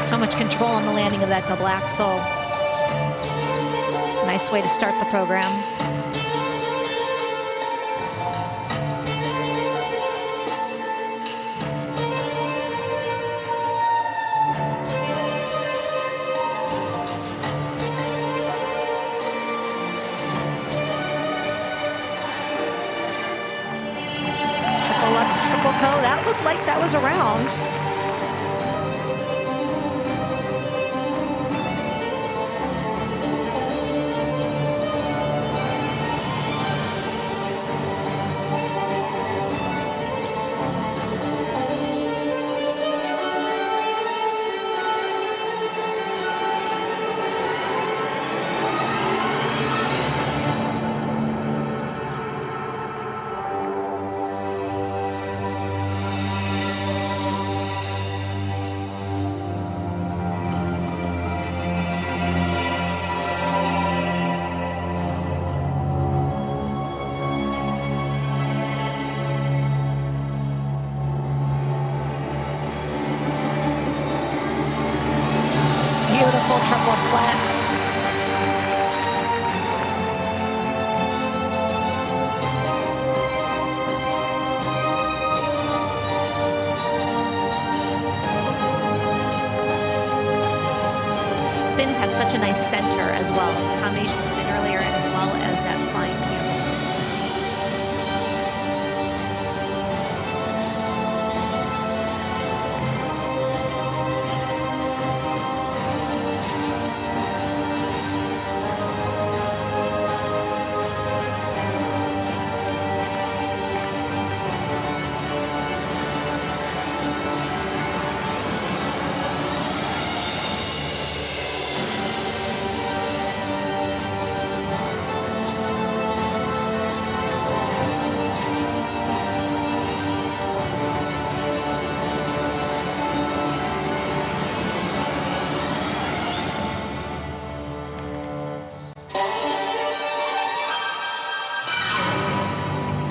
Speaker 4: So much control on the landing of that double axel. Nice way to start the program. Triple Lutz, triple toe. That looked like that was around. Beautiful triple flat. Spins have such a nice center as well. Combination spin earlier as well as that flying piano spin.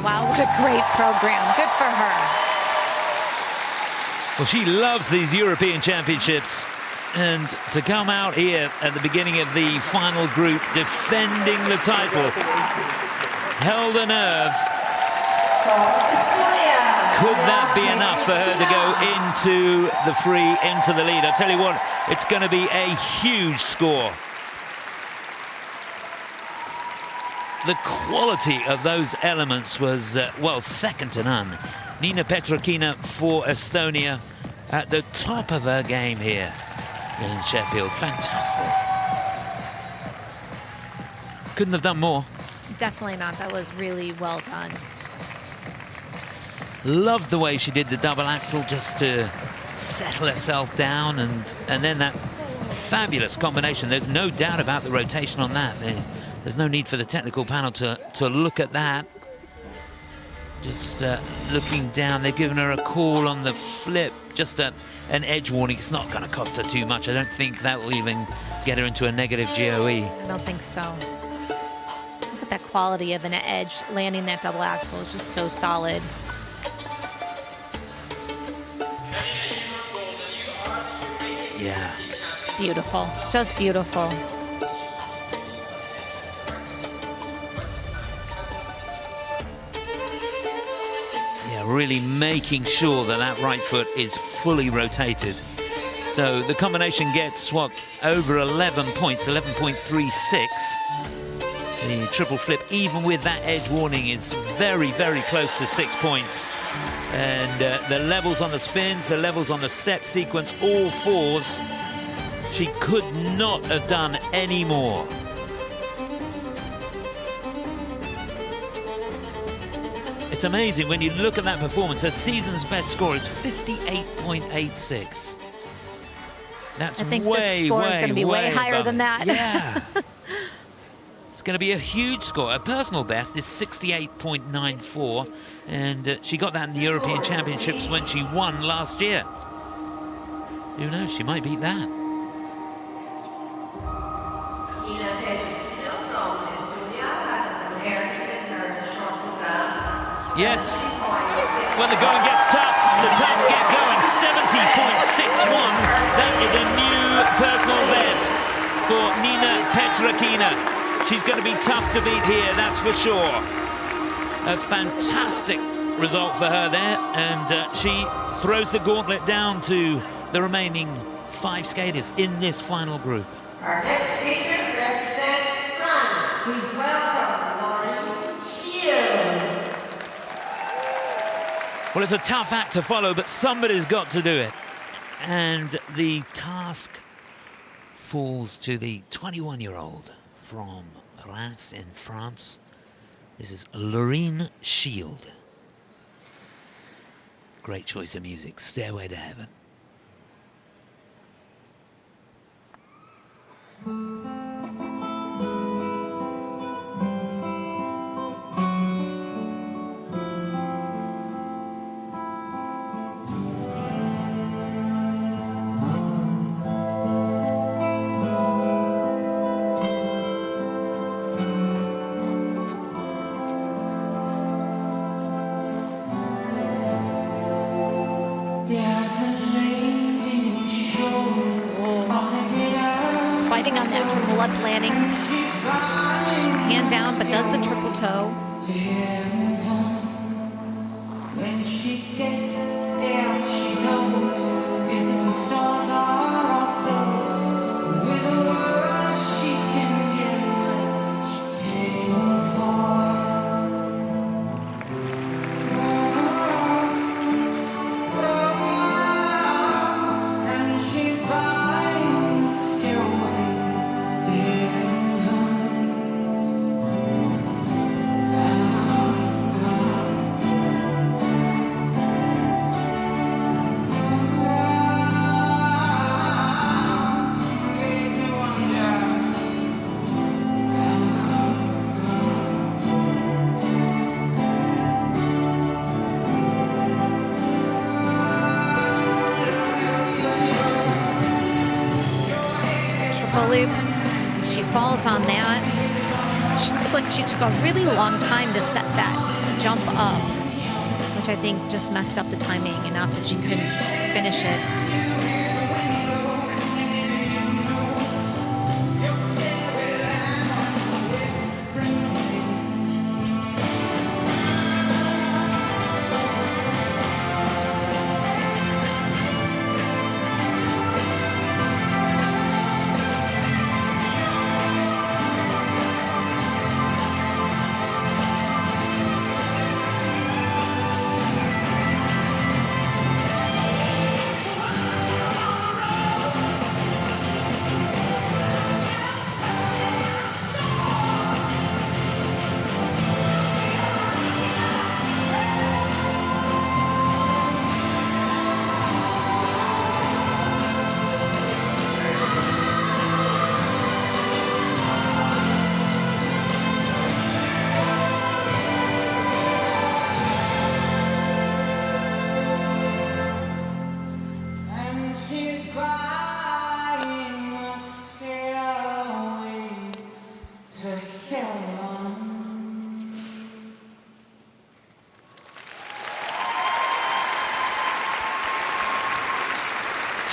Speaker 4: Wow, what a great program. Good for her.
Speaker 3: Well, she loves these European Championships. And to come out here at the beginning of the final group, defending the title, held a nerve. could that be enough for her to go into the free, into the lead? I tell you what, it's going to be a huge score. The quality of those elements was, well, second to none. Niina Petr&otilde for Estonia at the top of her game here in Sheffield. Fantastic. Couldn't have done more.
Speaker 4: Definitely not. That was really well done.
Speaker 3: Loved the way she did the double axel just to settle herself down, and then that fabulous combination. There's no doubt about the rotation on that. There's no need for the technical panel to look at that. Just looking down, they've given her a call on the flip, just an edge warning. It's not going to cost her too much. I don't think that will even get her into a negative GOE.
Speaker 4: I don't think so. Look at that quality of an edge landing that double axel. It's just so solid.
Speaker 3: Yeah.
Speaker 4: Beautiful, just beautiful.
Speaker 3: Yeah, really making sure that that right foot is fully rotated. So the combination gets, what, over 11 points, 11.36. The triple flip, even with that edge warning, is very, very close to 6 points. And the levels on the spins, the levels on the step sequence, all fours. She could not have done any more. It's amazing when you look at that performance. Her season's best score is 58.86. That's
Speaker 4: I think
Speaker 3: way,
Speaker 4: this score is going to be way higher
Speaker 3: above.
Speaker 4: than that.
Speaker 3: Yeah. It's going to be a huge score. Her personal best is 68.94, and she got that in the European Championships when she won last year. Who knows? She might beat that. Yes, when the going gets tough, the tough get going. 70.61. That is a new personal best for Niina Petr&otilde. She's going to be tough to beat here, that's for sure. A fantastic result for her there, and she throws the gauntlet down to the remaining 5 skaters in this final group.
Speaker 5: Our next skater represents France. Please welcome Lorine Schild.
Speaker 3: Well, it's a tough act to follow, but somebody's got to do it. And the task falls to the 21-year-old from Reims in France. This is Lorine Schild. Great choice of music, Stairway to Heaven.
Speaker 4: Fighting on that triple Lutz landing. Hand down, but does the triple toe.
Speaker 6: When she gets there, she knows if the stars are closed. With a word, she can get what she came for. And she's buying the stairway to heaven.
Speaker 4: Triple loop. She falls on that. She took a really long time to set that jump up, which I think just messed up the timing enough that she couldn't finish it.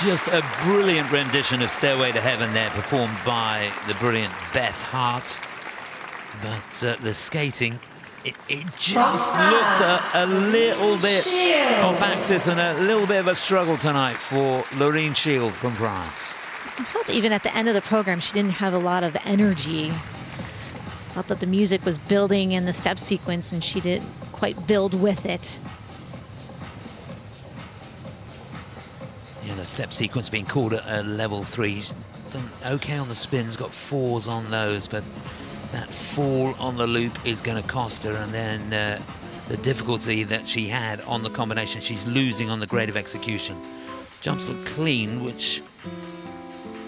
Speaker 3: Just a brilliant rendition of Stairway to Heaven there, performed by the brilliant Beth Hart. But the skating, it just looked a little bit off axis and a little bit of a struggle tonight for Lorine Schild from France.
Speaker 4: I felt even at the end of the program, she didn't have a lot of energy. I thought that the music was building in the step sequence and she didn't quite build with it.
Speaker 3: Yeah, the step sequence being called a level 3. She's done okay on the spins, got 4s on those, but that fall on the loop is going to cost her. And then the difficulty that she had on the combination, she's losing on the grade of execution. Jumps look clean, which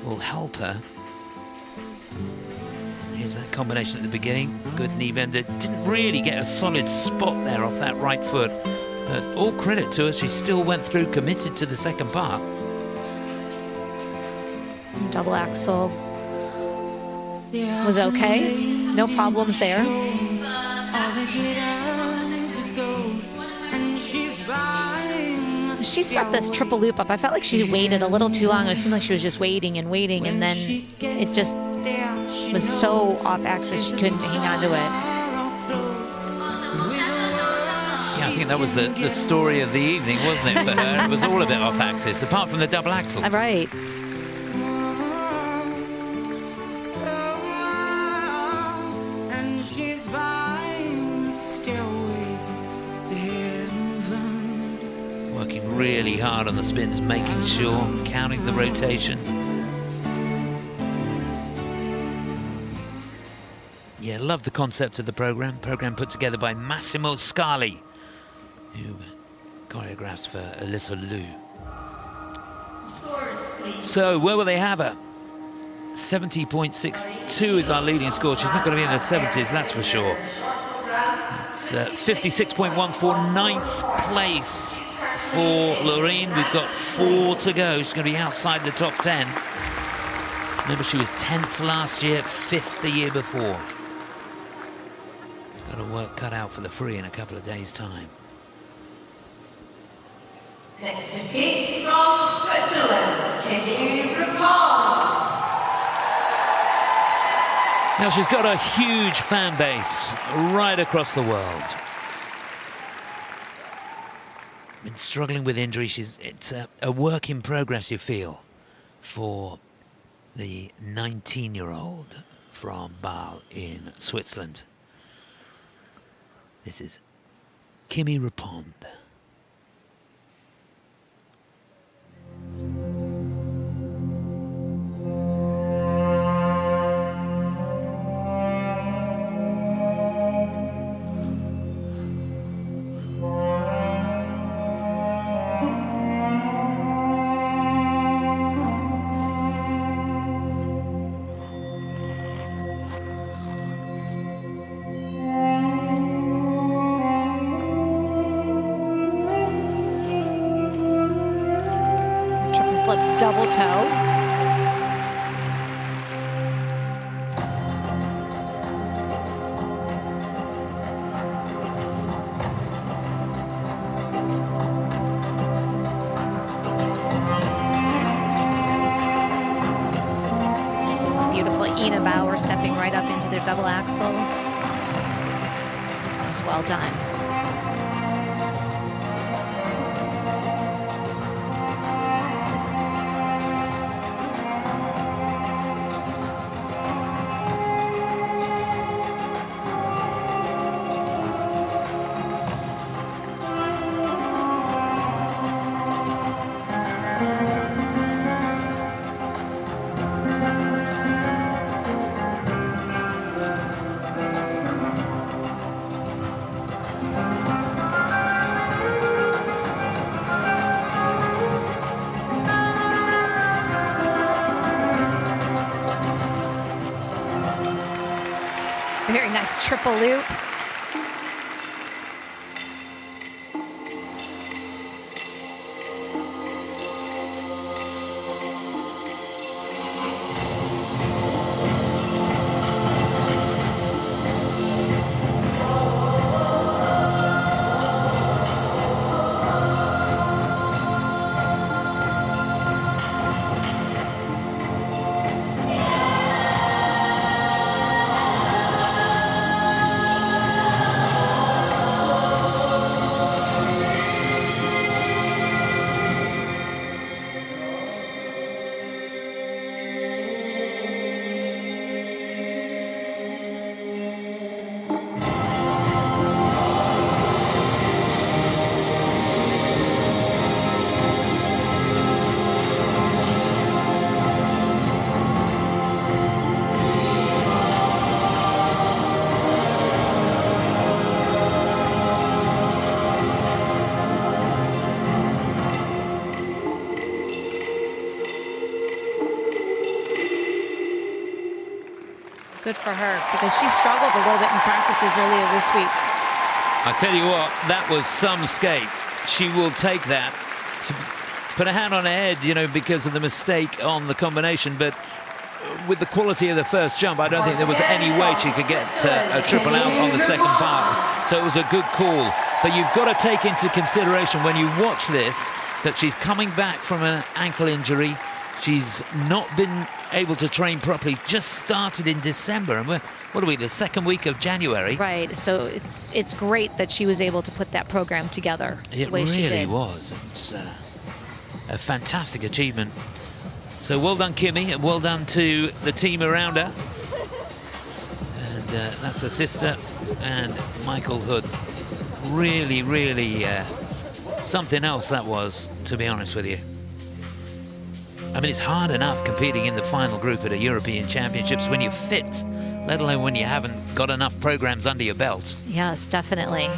Speaker 3: will help her. Here's that combination at the beginning. Good knee bender. Didn't really get a solid spot there off that right foot. But all credit to her, she still went through, committed to the second part.
Speaker 4: Double axel was okay. No problems there. She set this triple loop up. I felt like she waited a little too long. It seemed like she was just waiting and waiting, and then it just was so off axis she couldn't hang on to it.
Speaker 3: Yeah, I think that was the story of the evening, wasn't it, for her? It was all a bit off axis, apart from the double axel.
Speaker 4: Right.
Speaker 3: Working really hard on the spins, making sure, counting the rotation. Yeah, love the concept of the program. Program put together by Massimo Scali, who choreographs for Alyssa Liu. So, where will they have her? 70.62 is our leading score. She's not going to be in the 70s, that's for sure. It's 56.14, ninth place for Lorine. We've got 4 to go. She's going to be outside the top 10. Remember, she was 10th last year, 5th the year before. Got her work cut out for the free in a couple of days' time.
Speaker 5: Next to skate from Switzerland, Kimmy Repond.
Speaker 3: Now, she's got a huge fan base right across the world. Been struggling with injury. It's a work in progress, you feel, for the 19-year-old from Bâle in Switzerland. This is Kimmy Repond.
Speaker 4: Double toe. Beautiful Iida Bauer stepping right up into their double axel. That was well done. Very nice triple loop. Good for her, because she struggled a little bit in practices earlier this week.
Speaker 3: I tell you what, that was some skate. She will take that. She put a hand on her head, you know, because of the mistake on the combination, but with the quality of the first jump, I don't think there was any way she could get a triple out on the second part. So it was a good call. But you've got to take into consideration when you watch this that she's coming back from an ankle injury. She's not been able to train properly, just started in December, and what are we, the second week of January?
Speaker 4: Right, so it's great that she was able to put that program together.
Speaker 3: It really was. It's a fantastic achievement. So well done, Kimmy, and well done to the team around her. And that's her sister and Michael Hood. Really, really something else that was, to be honest with you. I mean, it's hard enough competing in the final group at a European Championships when you're fit, let alone when you haven't got enough programs under your belt.
Speaker 4: Yes, definitely.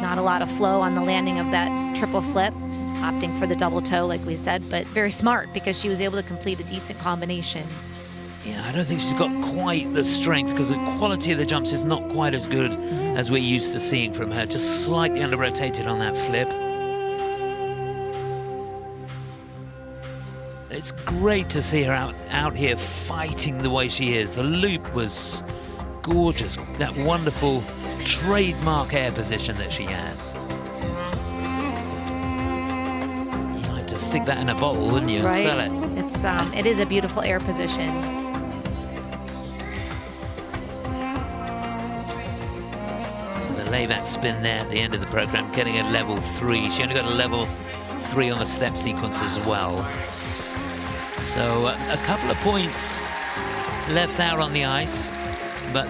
Speaker 4: Not a lot of flow on the landing of that triple flip, opting for the double toe, like we said, but very smart because she was able to complete a decent combination.
Speaker 3: Yeah, I don't think she's got quite the strength because the quality of the jumps is not quite as good as we're used to seeing from her. Just slightly under-rotated on that flip. It's great to see her out here fighting the way she is. The loop was gorgeous. That wonderful trademark air position that she has. You'd like to stick that in a bottle, wouldn't you,
Speaker 4: right.
Speaker 3: and sell it?
Speaker 4: It is a beautiful air position.
Speaker 3: So the layback spin there at the end of the program, getting a level 3. She only got a level 3 on the step sequence as well. So a couple of points left out on the ice, but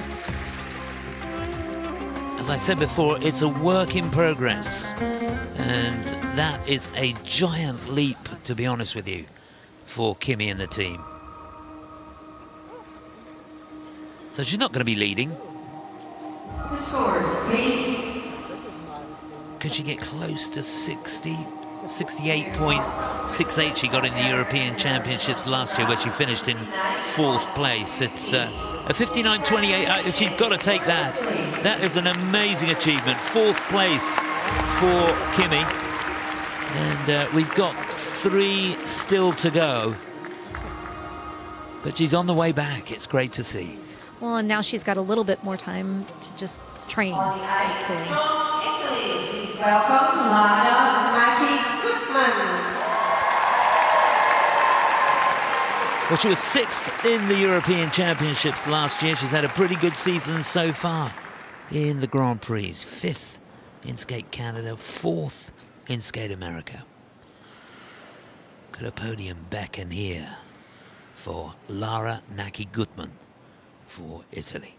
Speaker 3: as I said before, it's a work in progress, and that is a giant leap, to be honest with you, for Kimmy and the team. So she's not going to be leading.
Speaker 5: The scores, please.
Speaker 3: Could she get close to 60? 68.68 she got in the European Championships last year, where she finished in 4th place. It's a 59.28. She's got to take that. That is an amazing achievement. 4th place for Kimmy. And we've got 3 still to go. But she's on the way back. It's great to see.
Speaker 4: Well, and now she's got a little bit more time to just train.
Speaker 5: On the ice from Italy, please welcome Loena Hendrickx.
Speaker 3: Well, she was 6th in the European Championships last year. She's had a pretty good season so far in the Grand Prix. 5th in Skate Canada, 4th in Skate America. Could a podium beckon here for Lara Hendrickx for Italy?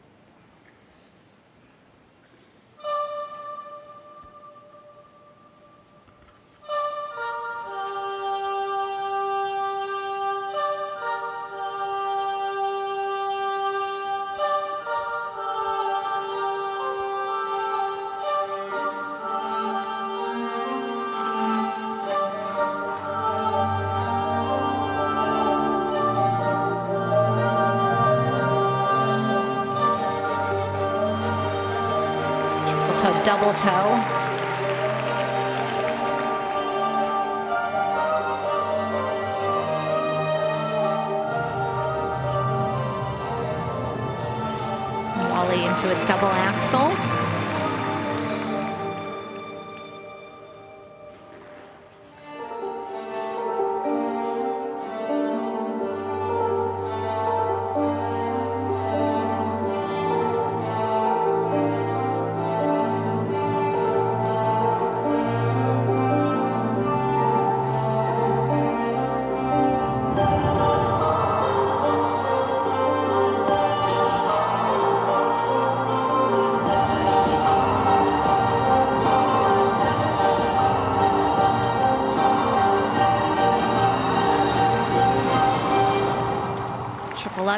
Speaker 4: Double toe. Wally into a double axel.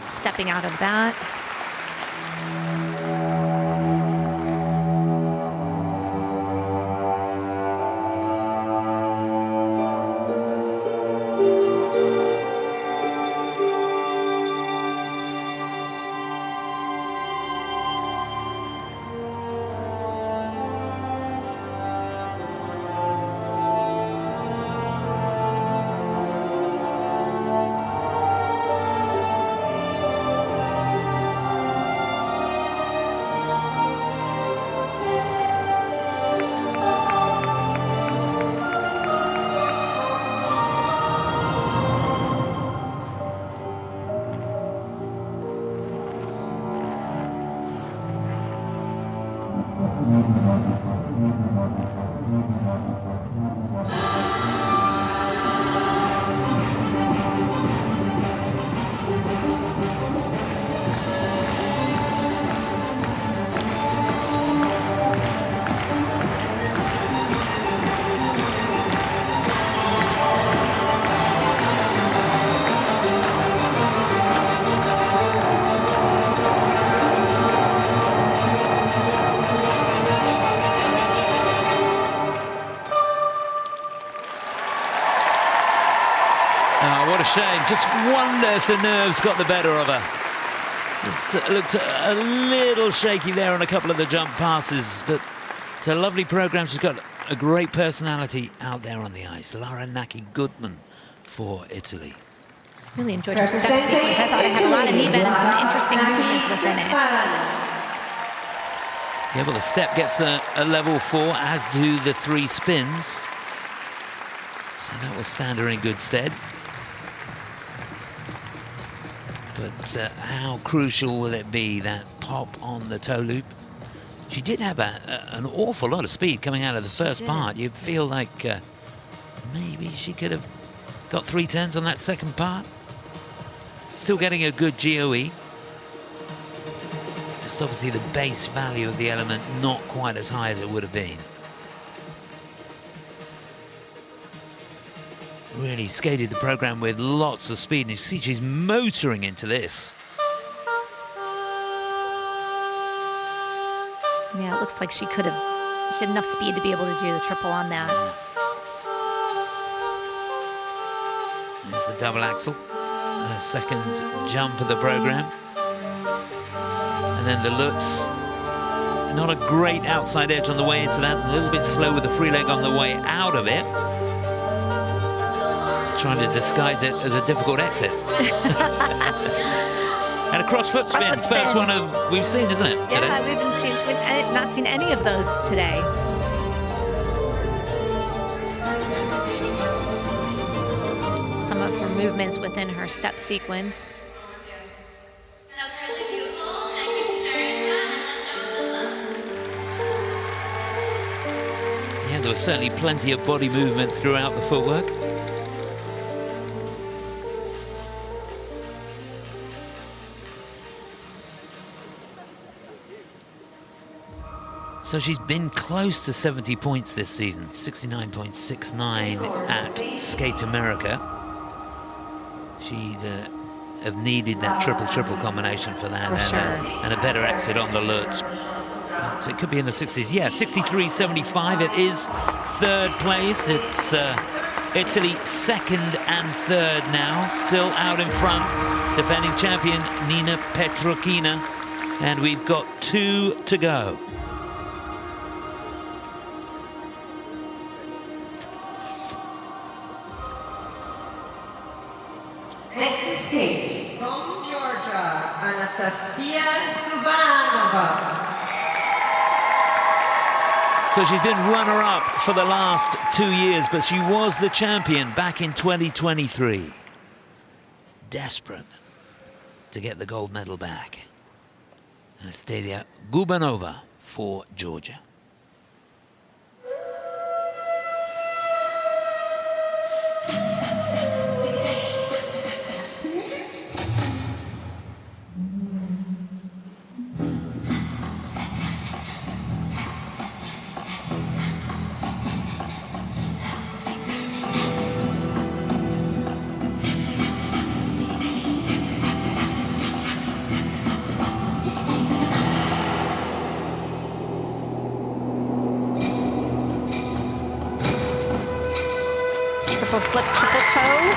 Speaker 4: Stepping out of that.
Speaker 3: Shame. Just wonder if the nerves got the better of her. Just looked a little shaky there on a couple of the jump passes, but it's a lovely program. She's got a great personality out there on the ice. Lara Naki-Gutman for Italy.
Speaker 4: Really enjoyed her step sequence. I thought it had a lot of knee bend and some interesting movements within it.
Speaker 3: Yeah, well, the step gets a level 4, as do the 3 spins. So that will stand her in good stead. But how crucial will it be, that pop on the toe loop? She did have an awful lot of speed coming out of the first part. You'd feel like maybe she could have got 3 turns on that second part. Still getting a good GOE. Just obviously the base value of the element not quite as high as it would have been. Really skated the program with lots of speed, and you see she's motoring into this.
Speaker 4: Yeah, it looks like she had enough speed to be able to do the triple on that.
Speaker 3: There's the double axel, her second jump of the program. And then the Lutz, not a great outside edge on the way into that, a little bit slow with the free leg on the way out of it. Trying to disguise it as a difficult exit. And a cross-foot spin, first one we've seen, isn't it, today?
Speaker 4: Yeah, we've not seen any of those today. Some of her movements within her step sequence.
Speaker 2: That's really beautiful. Thank you for sharing that, and let's show some love.
Speaker 3: Yeah, there was certainly plenty of body movement throughout the footwork. So she's been close to 70 points this season, 69.69 at Skate America. She'd have needed that triple-triple combination for that, and a better exit on the Lutz. But it could be in the 60s. Yeah, 63.75. It is third place. It's Italy second and third now. Still out in front, defending champion Niina Petr&otilde. And we've got 2 to go.
Speaker 5: Next to skate, from Georgia, Anastasia Gubanova.
Speaker 3: So she's been runner-up for the last 2 years, but she was the champion back in 2023. Desperate to get the gold medal back. Anastasia Gubanova for Georgia.
Speaker 4: Triple flip, triple toe.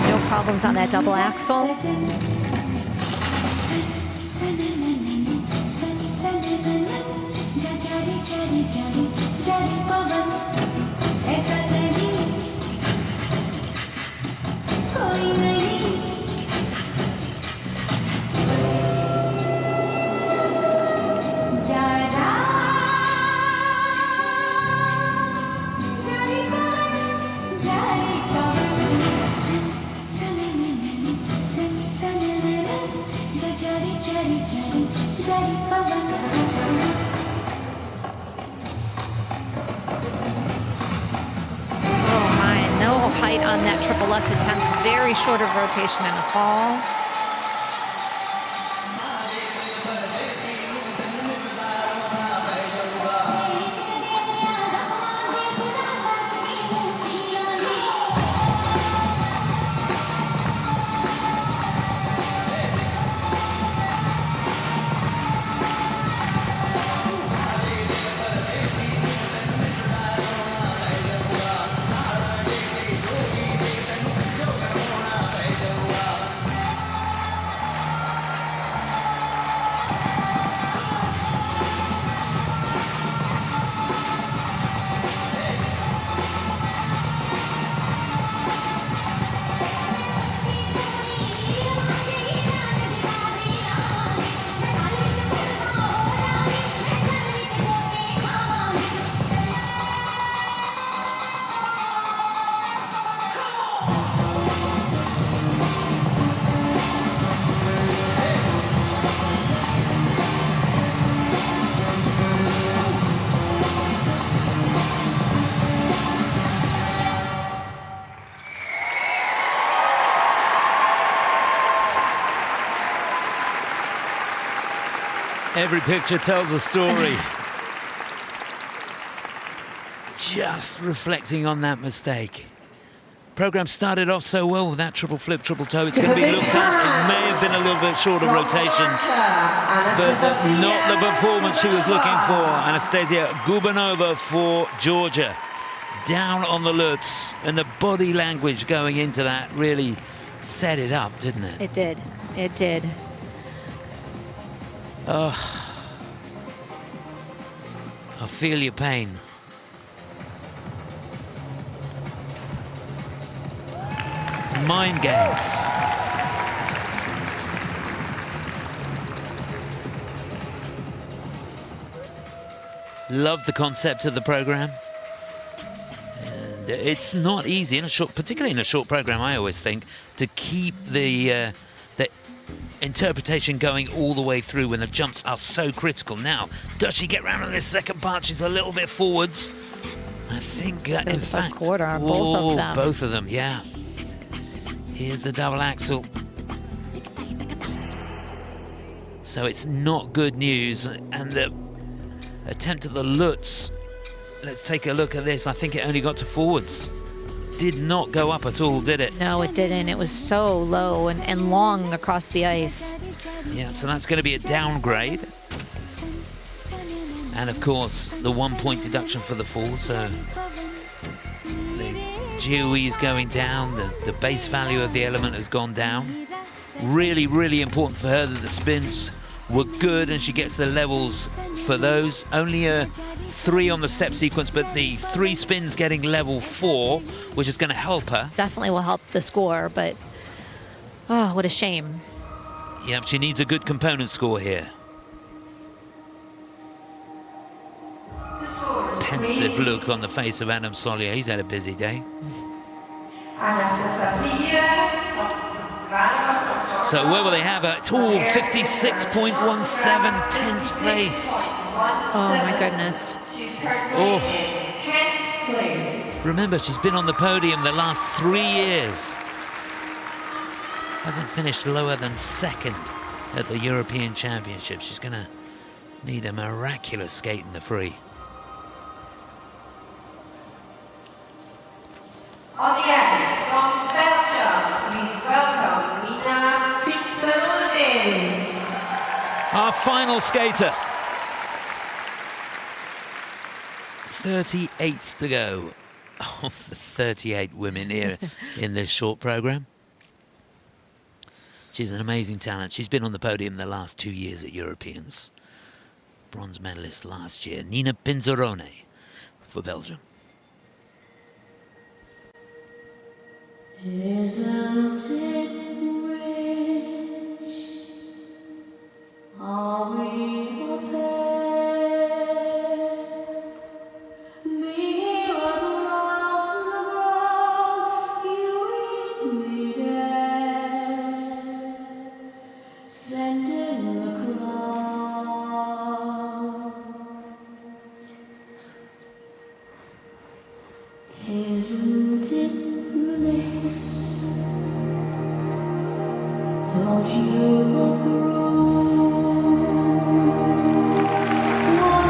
Speaker 4: No problems on that double axel. on that triple Lutz attempt. Very short of rotation and a fall.
Speaker 3: Every picture tells a story. Just reflecting on that mistake. Program started off so well with that triple flip, triple toe. It's going to be looked at. It may have been a little bit short of rotation, but not the performance she was looking for. Anastasia Gubanova for Georgia. Down on the Lutz, and the body language going into that really set it up, didn't it?
Speaker 4: It did. It did.
Speaker 3: Oh, I feel your pain. Mind games. Love the concept of the program. And it's not easy in a short, particularly in a short program, I always think, to keep the interpretation going all the way through when the jumps are so critical. Now, does she get round on this second part? She's a little bit forwards. I think that in fact,
Speaker 4: quarter, both of them.
Speaker 3: Both of them, yeah. Here's the double axel. So it's not good news. And the attempt at the Lutz. Let's take a look at this. I think it only got to forwards. Did not go up at all, did it?
Speaker 4: No, it didn't. It was so low and long across the ice.
Speaker 3: Yeah, so that's going to be a downgrade. And of course, the 1 point deduction for the fall. So the GOE is going down. The base value of the element has gone down. Really, really important for her that the spins were good and she gets the levels for those. Only a 3 on the step sequence, but the 3 spins getting level 4, which is going to help her.
Speaker 4: Definitely will help the score, but oh, what a shame.
Speaker 3: Yep, she needs a good component score here. Pensive look on the face of Adam Solier. He's had a busy day. So where will they have her? It's all 56.17, 10th place.
Speaker 4: Oh my goodness.
Speaker 3: Oh. Remember, she's been on the podium the last 3 years. Hasn't finished lower than second at the European Championship. She's going to need a miraculous skate in the free.
Speaker 5: Audience from Belgium, please welcome Niina Petr&otilde.
Speaker 3: Our final skater. 38th to go of the 38 women here in this short program. She's an amazing talent. She's been on the podium the last 2 years at Europeans. Bronze medalist last year. Niina Petr&otilde for Belgium.
Speaker 6: Isn't it rich? Are we prepared? Me here at last in the ground, you eat me dead. Send in the clouds. Isn't it rich?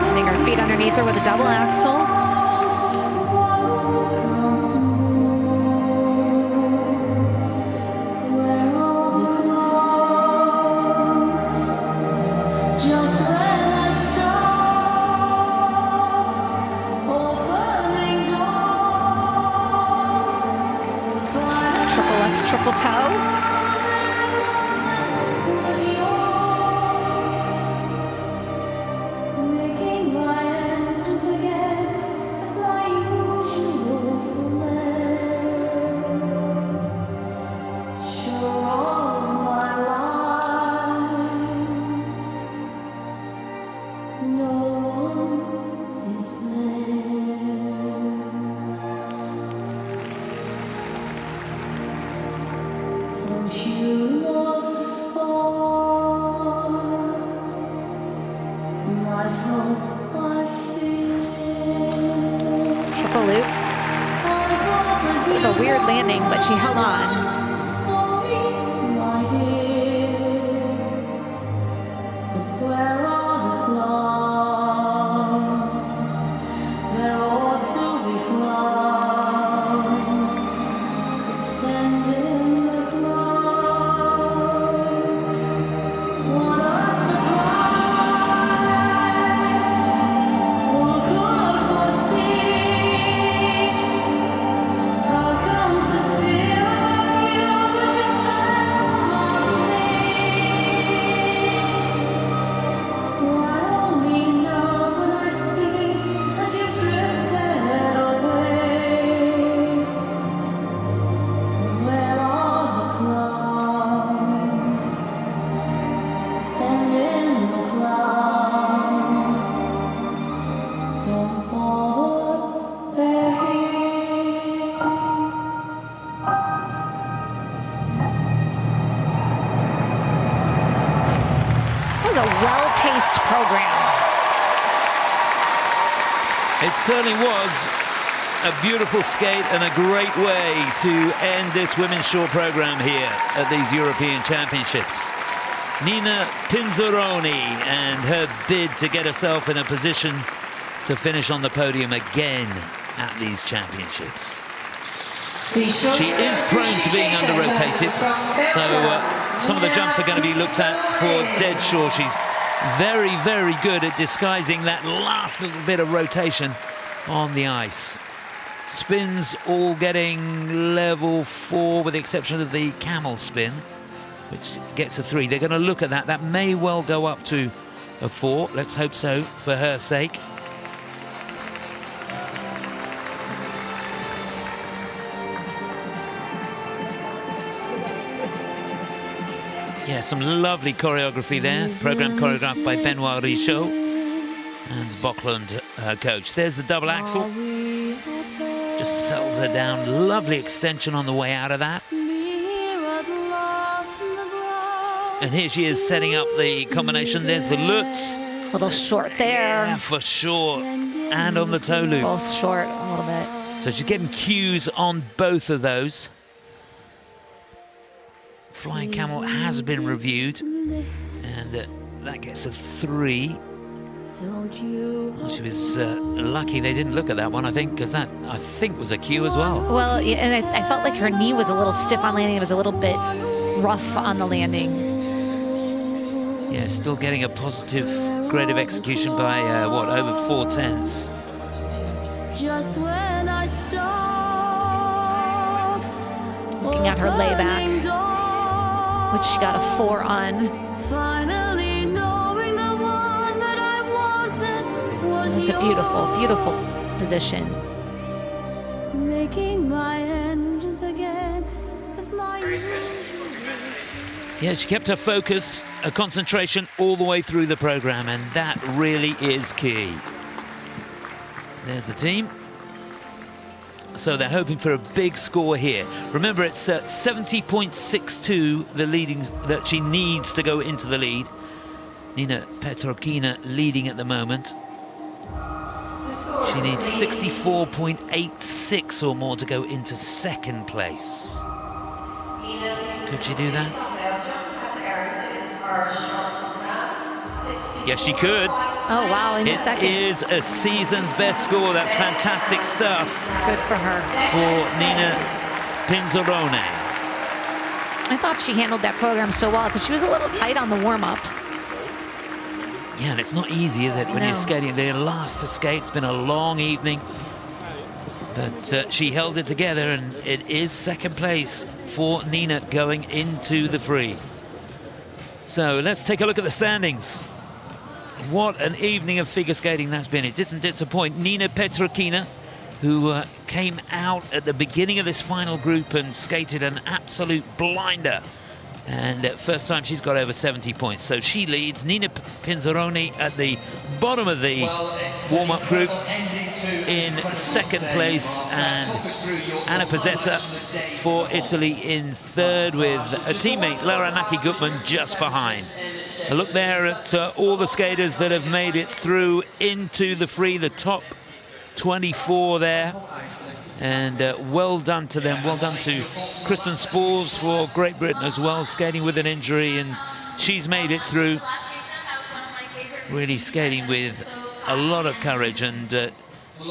Speaker 4: Putting her feet underneath her with a double axel. Triple toe. Triple loop. Bit of a weird landing, but she held on.
Speaker 3: It certainly was a beautiful skate and a great way to end this women's short program here at these European Championships. Niina Pinzaroni and her bid to get herself in a position to finish on the podium again at these championships. She is prone to being under-rotated, so some of the jumps are going to be looked at for dead sure. She's very, very good at disguising that last little bit of rotation on the ice. Spins all getting level 4 with the exception of the camel spin, which gets a 3. They're going to look at that. That may well go up to a 4. Let's hope so for her sake. Yeah, some lovely choreography there. Program choreographed by Benoit Richaud and Boklund, her coach. There's the double axel. Just settles her down. Lovely extension on the way out of that. And here she is setting up the combination. There's the Lutz.
Speaker 4: A little short there.
Speaker 3: Yeah, for sure. And on the toe loop.
Speaker 4: Both short a little bit.
Speaker 3: So she's getting cues on both of those. Flying camel has been reviewed, and that gets a 3. Well, she was lucky they didn't look at that one, I think, because that, I think, was a cue as well.
Speaker 4: Well, yeah, and I felt like her knee was a little stiff on landing. It was a little bit rough on the landing.
Speaker 3: Yeah, still getting a positive grade of execution by, over 4/10.
Speaker 4: Looking at her layback, which she got a 4 on. It was a beautiful, beautiful position.
Speaker 3: Yeah, she kept her focus, her concentration all the way through the program, and that really is key. There's the team. So they're hoping for a big score here. Remember, it's 70.62 the leading that she needs to go into the lead. Niina Petr&otilde leading at the moment. She needs 64.86 or more to go into second place. Could she do that? Yes, she could.
Speaker 4: Oh, wow, in the second.
Speaker 3: It is a season's best score. That's fantastic stuff.
Speaker 4: Good for her.
Speaker 3: For Nina Pinzarone.
Speaker 4: I thought she handled that program so well because she was a little tight on the warm-up.
Speaker 3: Yeah, and it's not easy, is it, when you're skating? They're last to skate. It's been a long evening. But she held it together, and it is second place for Nina going into the free. So let's take a look at the standings. What an evening of figure skating that's been. It didn't disappoint. Niina Petr&otilde, who came out at the beginning of this final group and skated an absolute blinder. And first time she's got over 70 points. So she leads. Nina Pinzarone at the bottom of the warm-up group in second place. And Anna Pezzetta for Italy in third, with a teammate, Laura Naki-Gutman, just behind. A look there at all the skaters that have made it through into the free, the top 24 there. And well done to them. Well done to Kristen Spours for Great Britain as well, skating with an injury, and she's made it through. Really skating with a lot of courage, and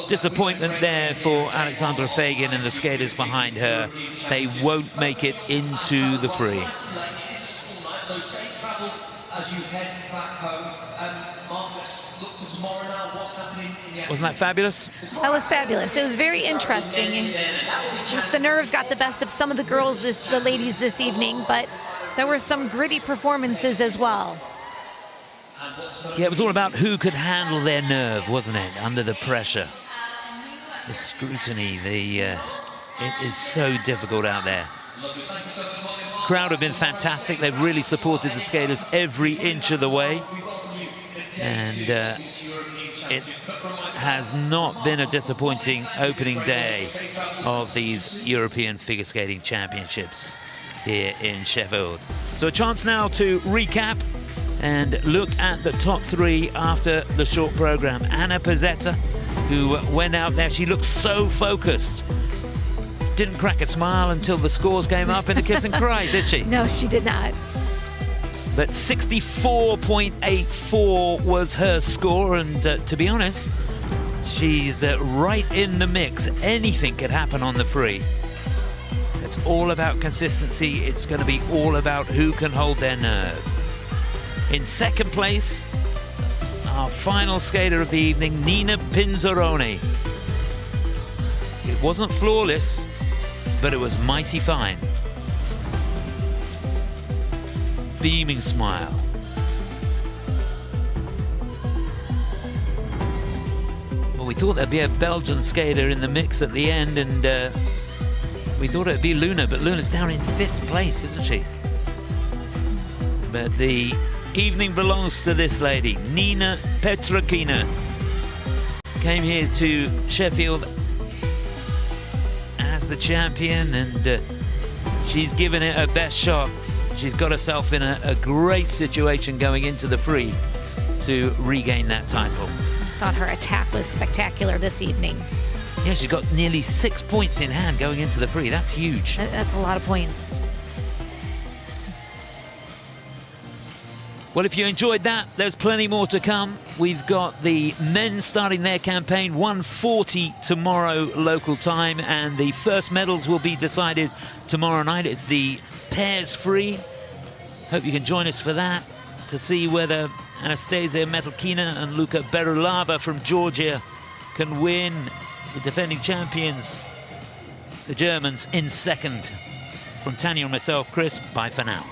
Speaker 3: disappointment there for Alexandra Feigin and the skaters behind her. They won't make it into the free.
Speaker 1: So safe travels as you head back home. Mark, let's look for tomorrow now. What's happening in the
Speaker 3: Wasn't that fabulous?
Speaker 4: That was fabulous. It was very interesting. And the nerves got the best of some of the girls, the ladies this evening, but there were some gritty performances as well.
Speaker 3: Yeah, it was all about who could handle their nerve, wasn't it? Under the pressure, the scrutiny, it is so difficult out there. Crowd have been fantastic. They've really supported the skaters every inch of the way. And it has not been a disappointing opening day of these European Figure Skating Championships here in Sheffield. So a chance now to recap and look at the top three after the short program. Anna Pezzetta, who went out there, she looked so focused. Didn't crack a smile until the scores came up in a kiss and cry, did she?
Speaker 4: No, she did not.
Speaker 3: But 64.84 was her score, and to be honest, she's right in the mix. Anything could happen on the free. It's all about consistency. It's going to be all about who can hold their nerve. In second place, our final skater of the evening, Nina Pinzarone. It wasn't flawless, but it was mighty fine. Beaming smile. Well, we thought there'd be a Belgian skater in the mix at the end, and we thought it'd be Luna, but Luna's down in fifth place, isn't she? But the evening belongs to this lady, Nina Petr&otilde. Came here to Sheffield as the champion, and she's given it her best shot. She's got herself in a great situation going into the free to regain that title.
Speaker 4: I thought her attack was spectacular this evening.
Speaker 3: Yeah, she's got nearly 6 points in hand going into the free. That's huge.
Speaker 4: That's a lot of points.
Speaker 3: Well, if you enjoyed that, there's plenty more to come. We've got the men starting their campaign, 1:40 tomorrow local time, and the first medals will be decided tomorrow night. It's the pairs free. Hope you can join us for that to see whether Anastasia Metelkina and Luka Berulava from Georgia can win. The defending champions, the Germans, in second. From Tanya and myself, Chris, bye for now.